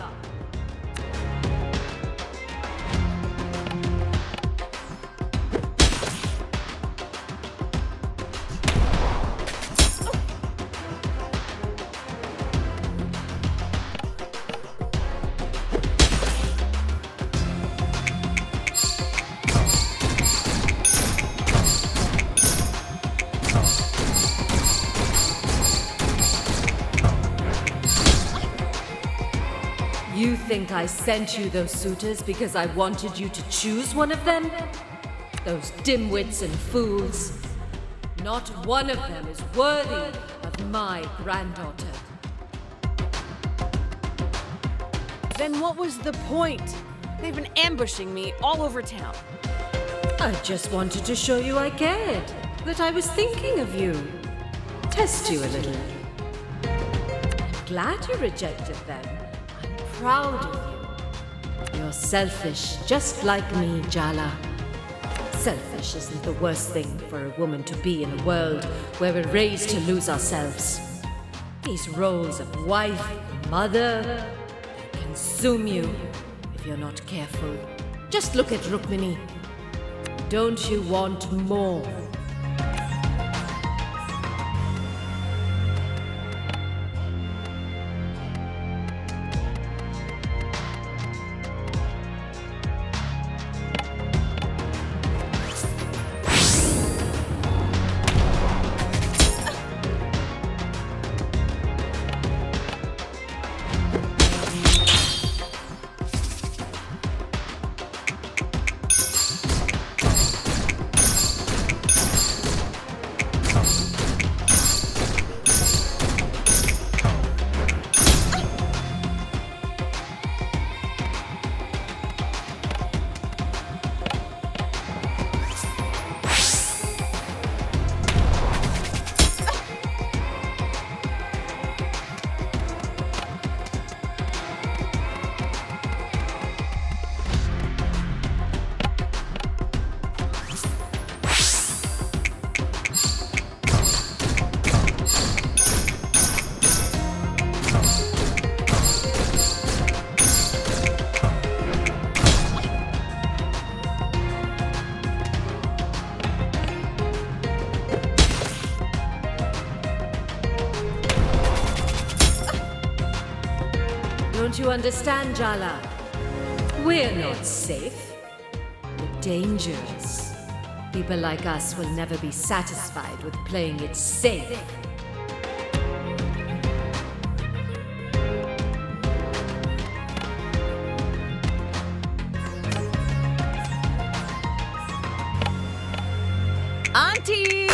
You think I sent you those suitors because I wanted you to choose one of them? Those dimwits and fools. Not one of them is worthy of my granddaughter. Then what was the point? They've been ambushing me all over town. I just wanted to show you I cared, that I was thinking of you. Test you a little. I'm glad you rejected them. I'm proud of you. You're selfish, just like me, Jala. Selfish isn't the worst thing for a woman to be in a world where we're raised to lose ourselves. These roles of wife and mother, they consume you if you're not careful. Just look at Rukmini. Don't you want more? Don't you understand, Jala? We're not safe. We're dangerous. People like us will never be satisfied with playing it safe. Auntie!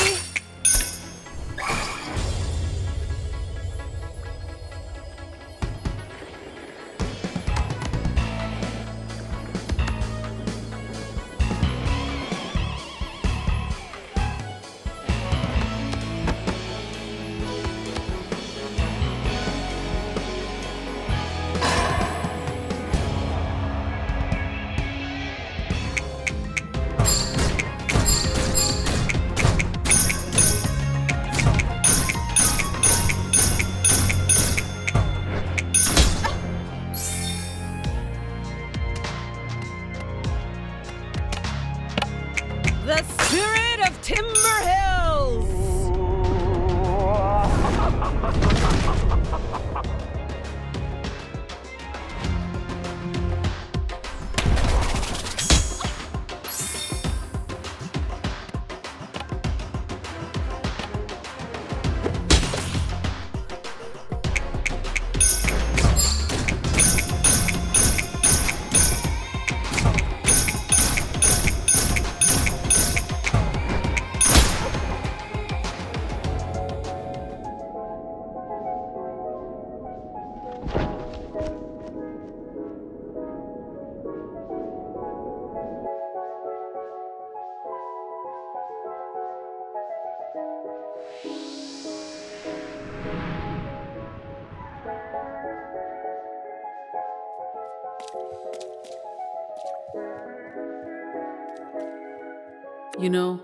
You know,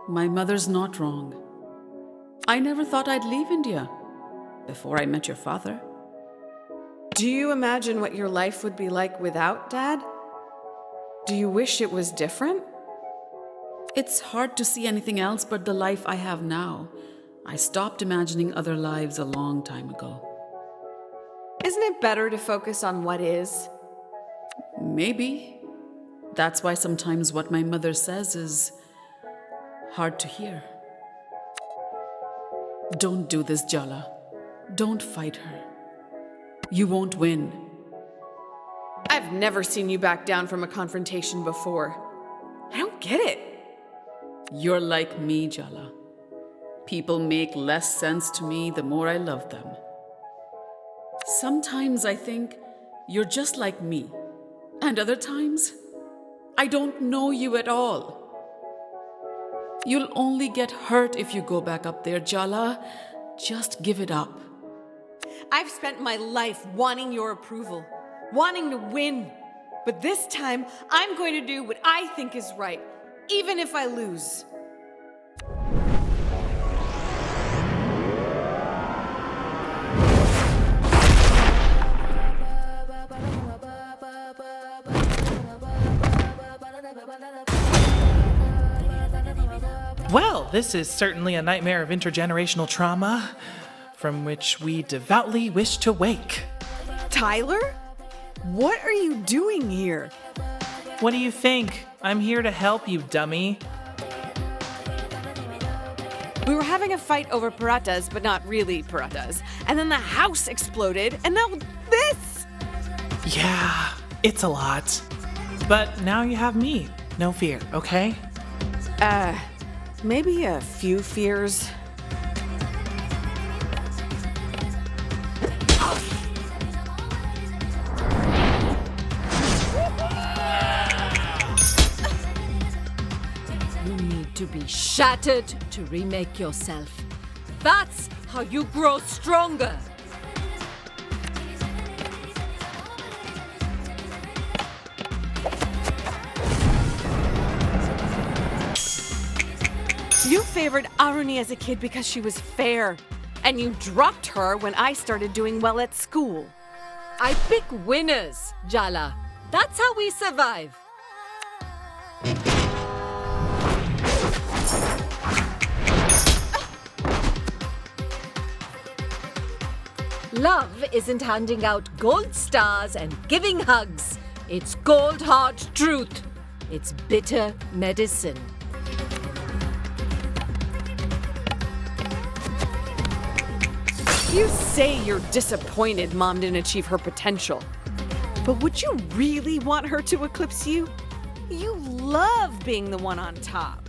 my mother's not wrong. I never thought I'd leave India before I met your father. Do you imagine what your life would be like without Dad? Do you wish it was different? It's hard to see anything else but the life I have now. I stopped imagining other lives a long time ago. Isn't it better to focus on what is? Maybe. That's why sometimes what my mother says is hard to hear. Don't do this, Jala. Don't fight her. You won't win. I've never seen you back down from a confrontation before. I don't get it. You're like me, Jala. People make less sense to me the more I love them. Sometimes I think you're just like me, and other times, I don't know you at all. You'll only get hurt if you go back up there, Jala. Just give it up. I've spent my life wanting your approval, wanting to win. But this time, I'm going to do what I think is right, even if I lose. Well, this is certainly a nightmare of intergenerational trauma from which we devoutly wish to wake. Tyler? What are you doing here? What do you think? I'm here to help you, dummy. We were having a fight over parathas, but not really parathas. And then the house exploded, and now this! Yeah, it's a lot. But now you have me. No fear, okay? Maybe a few fears. You need to be shattered to remake yourself. That's how you grow stronger. You favored Aruni as a kid because she was fair, and you dropped her when I started doing well at school. I pick winners, Jala. That's how we survive. Love isn't handing out gold stars and giving hugs. It's cold hard truth. It's bitter medicine. You say you're disappointed Mom didn't achieve her potential. But would you really want her to eclipse you? You love being the one on top.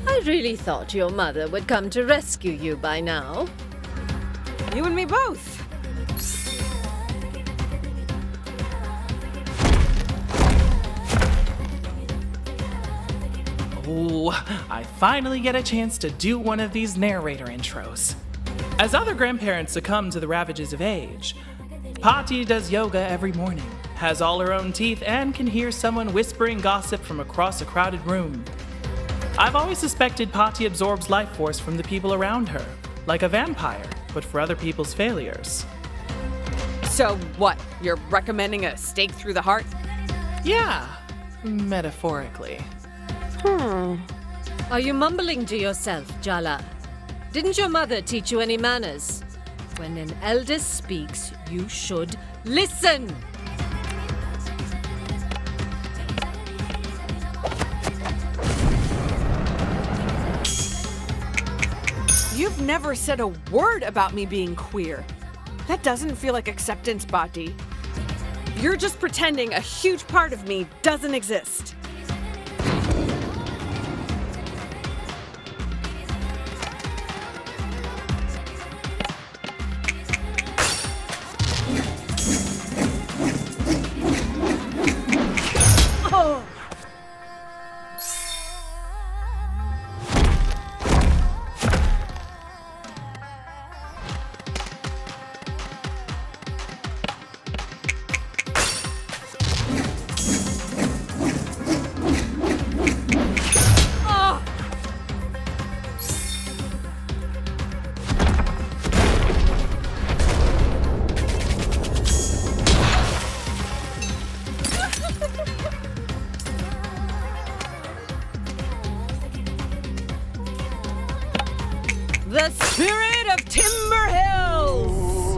I really thought your mother would come to rescue you by now. You and me both. Oh, I finally get a chance to do one of these narrator intros. As other grandparents succumb to the ravages of age, Patti does yoga every morning, has all her own teeth, and can hear someone whispering gossip from across a crowded room. I've always suspected Patti absorbs life force from the people around her, like a vampire, but for other people's failures. So what, you're recommending a stake through the heart? Yeah, metaphorically. Are you mumbling to yourself, Jala? Didn't your mother teach you any manners? When an elder speaks, you should listen. You've never said a word about me being queer. That doesn't feel like acceptance, Bhatti. You're just pretending a huge part of me doesn't exist. Oh! Spirit of Timber Hills!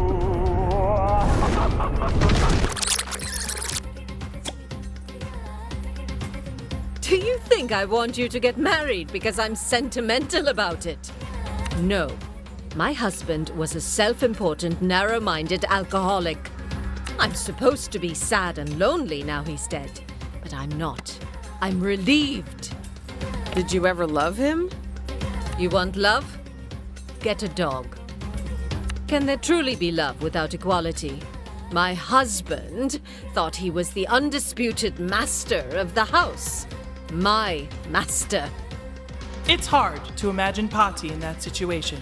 Do you think I want you to get married because I'm sentimental about it? No. My husband was a self-important, narrow-minded alcoholic. I'm supposed to be sad and lonely now he's dead, but I'm not. I'm relieved. Did you ever love him? You want love? Get a dog. Can there truly be love without equality? My husband thought he was the undisputed master of the house. My master. It's hard to imagine Patti in that situation.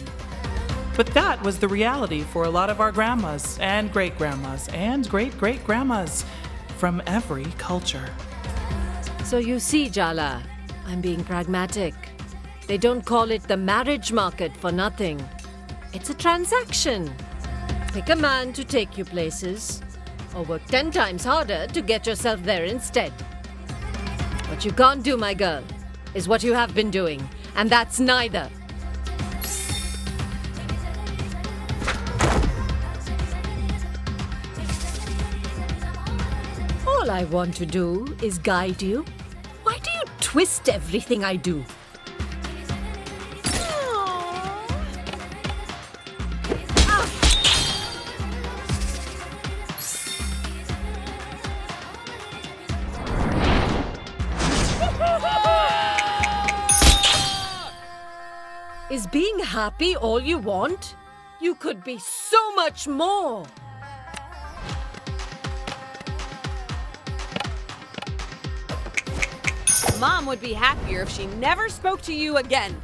But that was the reality for a lot of our grandmas and great-grandmas and great-great-grandmas from every culture. So you see, Jala, I'm being pragmatic. They don't call it the marriage market for nothing. It's a transaction. Pick a man to take you places, or work 10 times harder to get yourself there instead. What you can't do, my girl, is what you have been doing, and that's neither. All I want to do is guide you. Why do you twist everything I do? Is being happy all you want? You could be so much more. Mom would be happier if she never spoke to you again.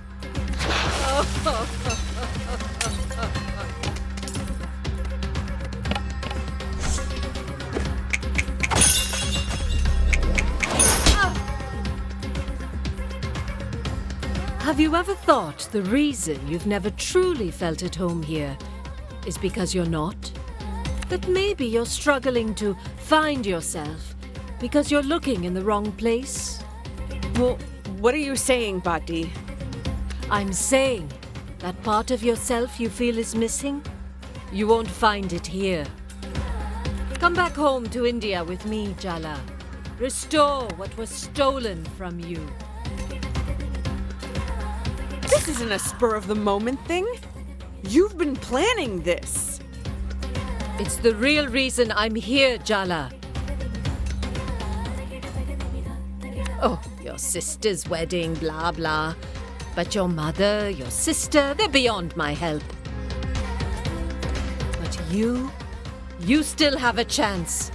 Have you ever thought the reason you've never truly felt at home here is because you're not? That maybe you're struggling to find yourself because you're looking in the wrong place? Well, what are you saying, Patti? I'm saying that part of yourself you feel is missing, you won't find it here. Come back home to India with me, Jala. Restore what was stolen from you. This isn't a spur-of-the-moment thing. You've been planning this. It's the real reason I'm here, Jala. Oh, your sister's wedding, blah, blah. But your mother, your sister, they're beyond my help. But you still have a chance.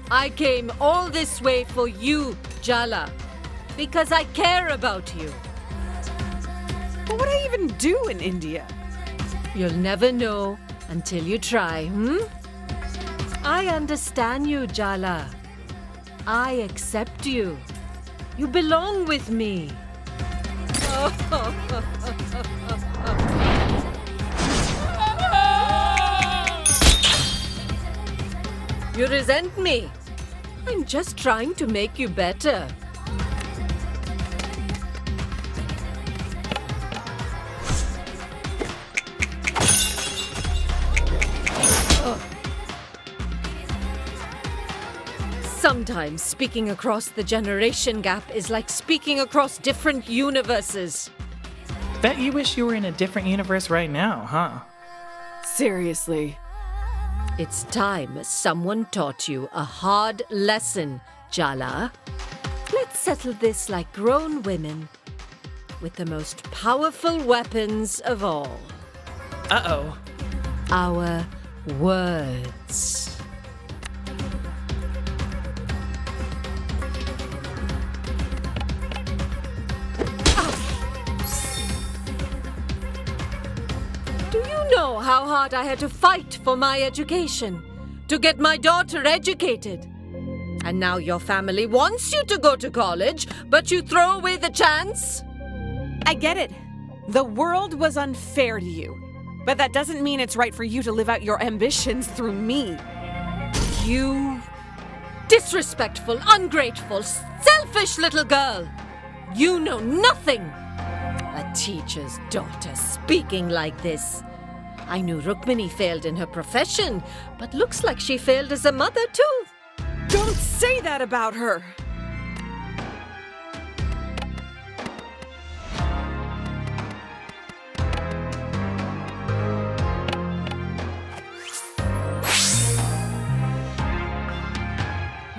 I came all this way for you, Jala, because I care about you. What would I even do in India? You'll never know until you try, I understand you, Jala. I accept you. You belong with me. You resent me. I'm just trying to make you better. Sometimes speaking across the generation gap is like speaking across different universes. Bet you wish you were in a different universe right now, huh? Seriously. It's time someone taught you a hard lesson, Jala. Let's settle this like grown women with the most powerful weapons of all. Uh-oh. Our words. Do you know how hard I had to fight for my education? To get my daughter educated? And now your family wants you to go to college, but you throw away the chance? I get it. The world was unfair to you. But that doesn't mean it's right for you to live out your ambitions through me. You disrespectful, ungrateful, selfish little girl. You know nothing. A teacher's daughter speaking like this. I knew Rukmini failed in her profession, but looks like she failed as a mother too. Don't say that about her!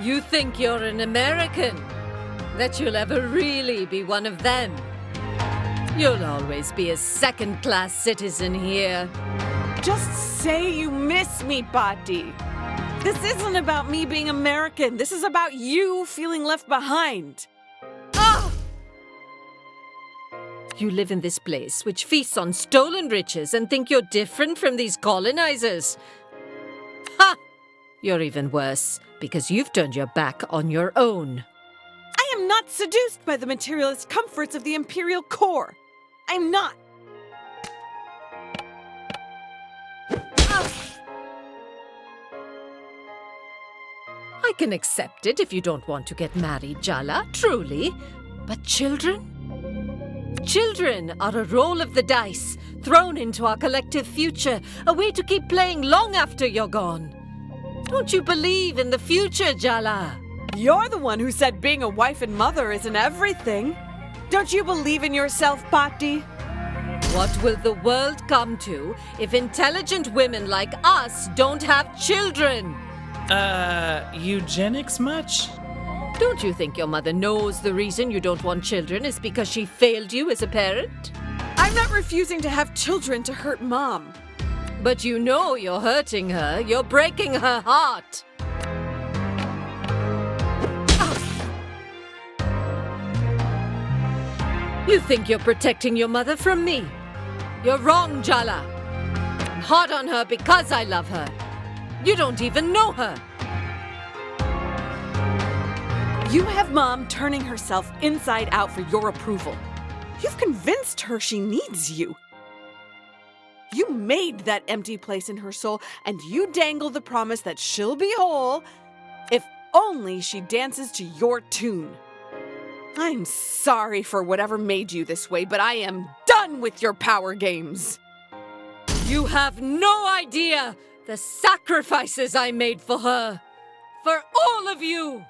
You think you're an American? That you'll ever really be one of them? You'll always be a second-class citizen here. Just say you miss me, Bati. This isn't about me being American. This is about you feeling left behind. Ah! You live in this place which feasts on stolen riches and think you're different from these colonizers. Ha! You're even worse, because you've turned your back on your own. I am not seduced by the materialist comforts of the imperial core. I'm not. I can accept it if you don't want to get married, Jala, truly. But children? Children are a roll of the dice, thrown into our collective future, a way to keep playing long after you're gone. Don't you believe in the future, Jala? You're the one who said being a wife and mother isn't everything. Don't you believe in yourself, Bati? What will the world come to if intelligent women like us don't have children? Eugenics much? Don't you think your mother knows the reason you don't want children is because she failed you as a parent? I'm not refusing to have children to hurt Mom. But you know you're hurting her. You're breaking her heart. You think you're protecting your mother from me? You're wrong, Jala. I'm hard on her because I love her. You don't even know her. You have Mom turning herself inside out for your approval. You've convinced her she needs you. You made that empty place in her soul, and you dangle the promise that she'll be whole if only she dances to your tune. I'm sorry for whatever made you this way, but I am done with your power games. You have no idea the sacrifices I made for her. For all of you.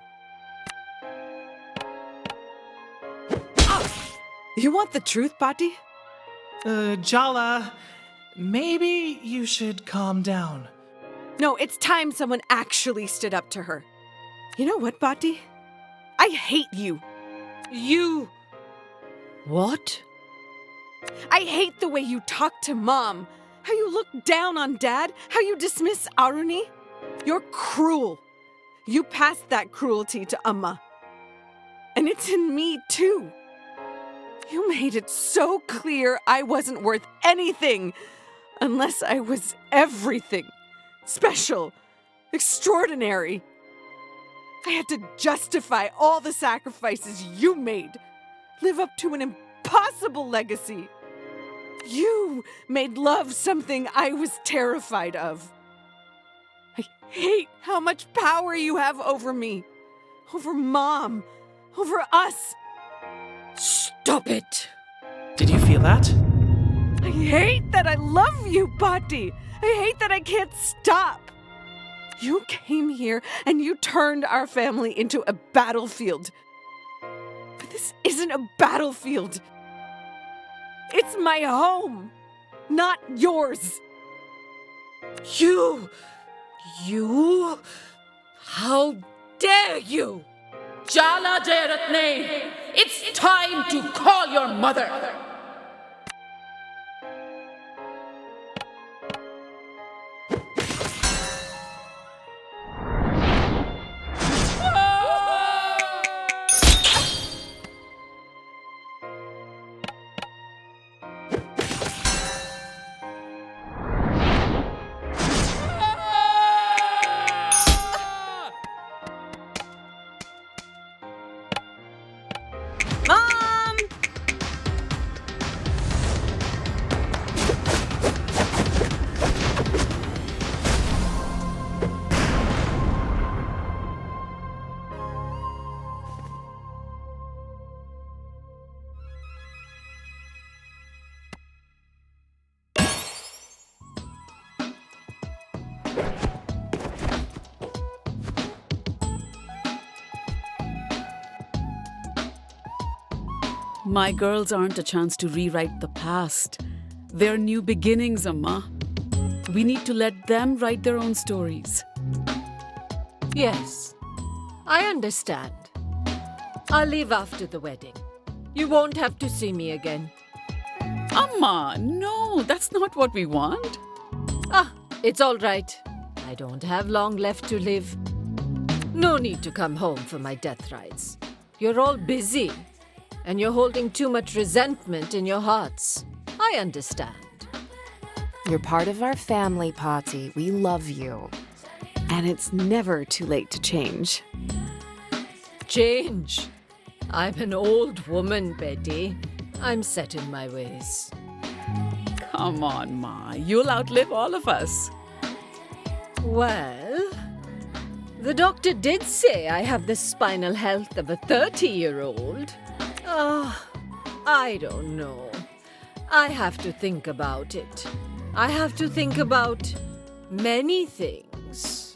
You want the truth, Bati? Jala, maybe you should calm down. No, it's time someone actually stood up to her. You know what, Bati? I hate you. You... What? I hate the way you talk to Mom. How you look down on Dad. How you dismiss Aruni. You're cruel. You passed that cruelty to Amma. And it's in me, too. You made it so clear I wasn't worth anything unless I was everything. Special. Extraordinary. I had to justify all the sacrifices you made. Live up to an impossible legacy. You made love something I was terrified of. I hate how much power you have over me. Over Mom. Over us. Stop it! Did you feel that? I hate that I love you, Bati. I hate that I can't stop. You came here and you turned our family into a battlefield. But this isn't a battlefield. It's my home, not yours. You... How dare you? Jala Jayaratne, it's time to call your mother. My girls aren't a chance to rewrite the past. They're new beginnings, Amma. We need to let them write their own stories. Yes, I understand. I'll leave after the wedding. You won't have to see me again. Amma, no, that's not what we want. It's all right. I don't have long left to live. No need to come home for my death rites. You're all busy, and you're holding too much resentment in your hearts. I understand. You're part of our family, Patty. We love you. And it's never too late to change. Change? I'm an old woman, Betty. I'm set in my ways. Come on, Ma. You'll outlive all of us. Well, the doctor did say I have the spinal health of a 30-year-old. I don't know. I have to think about it. I have to think about many things.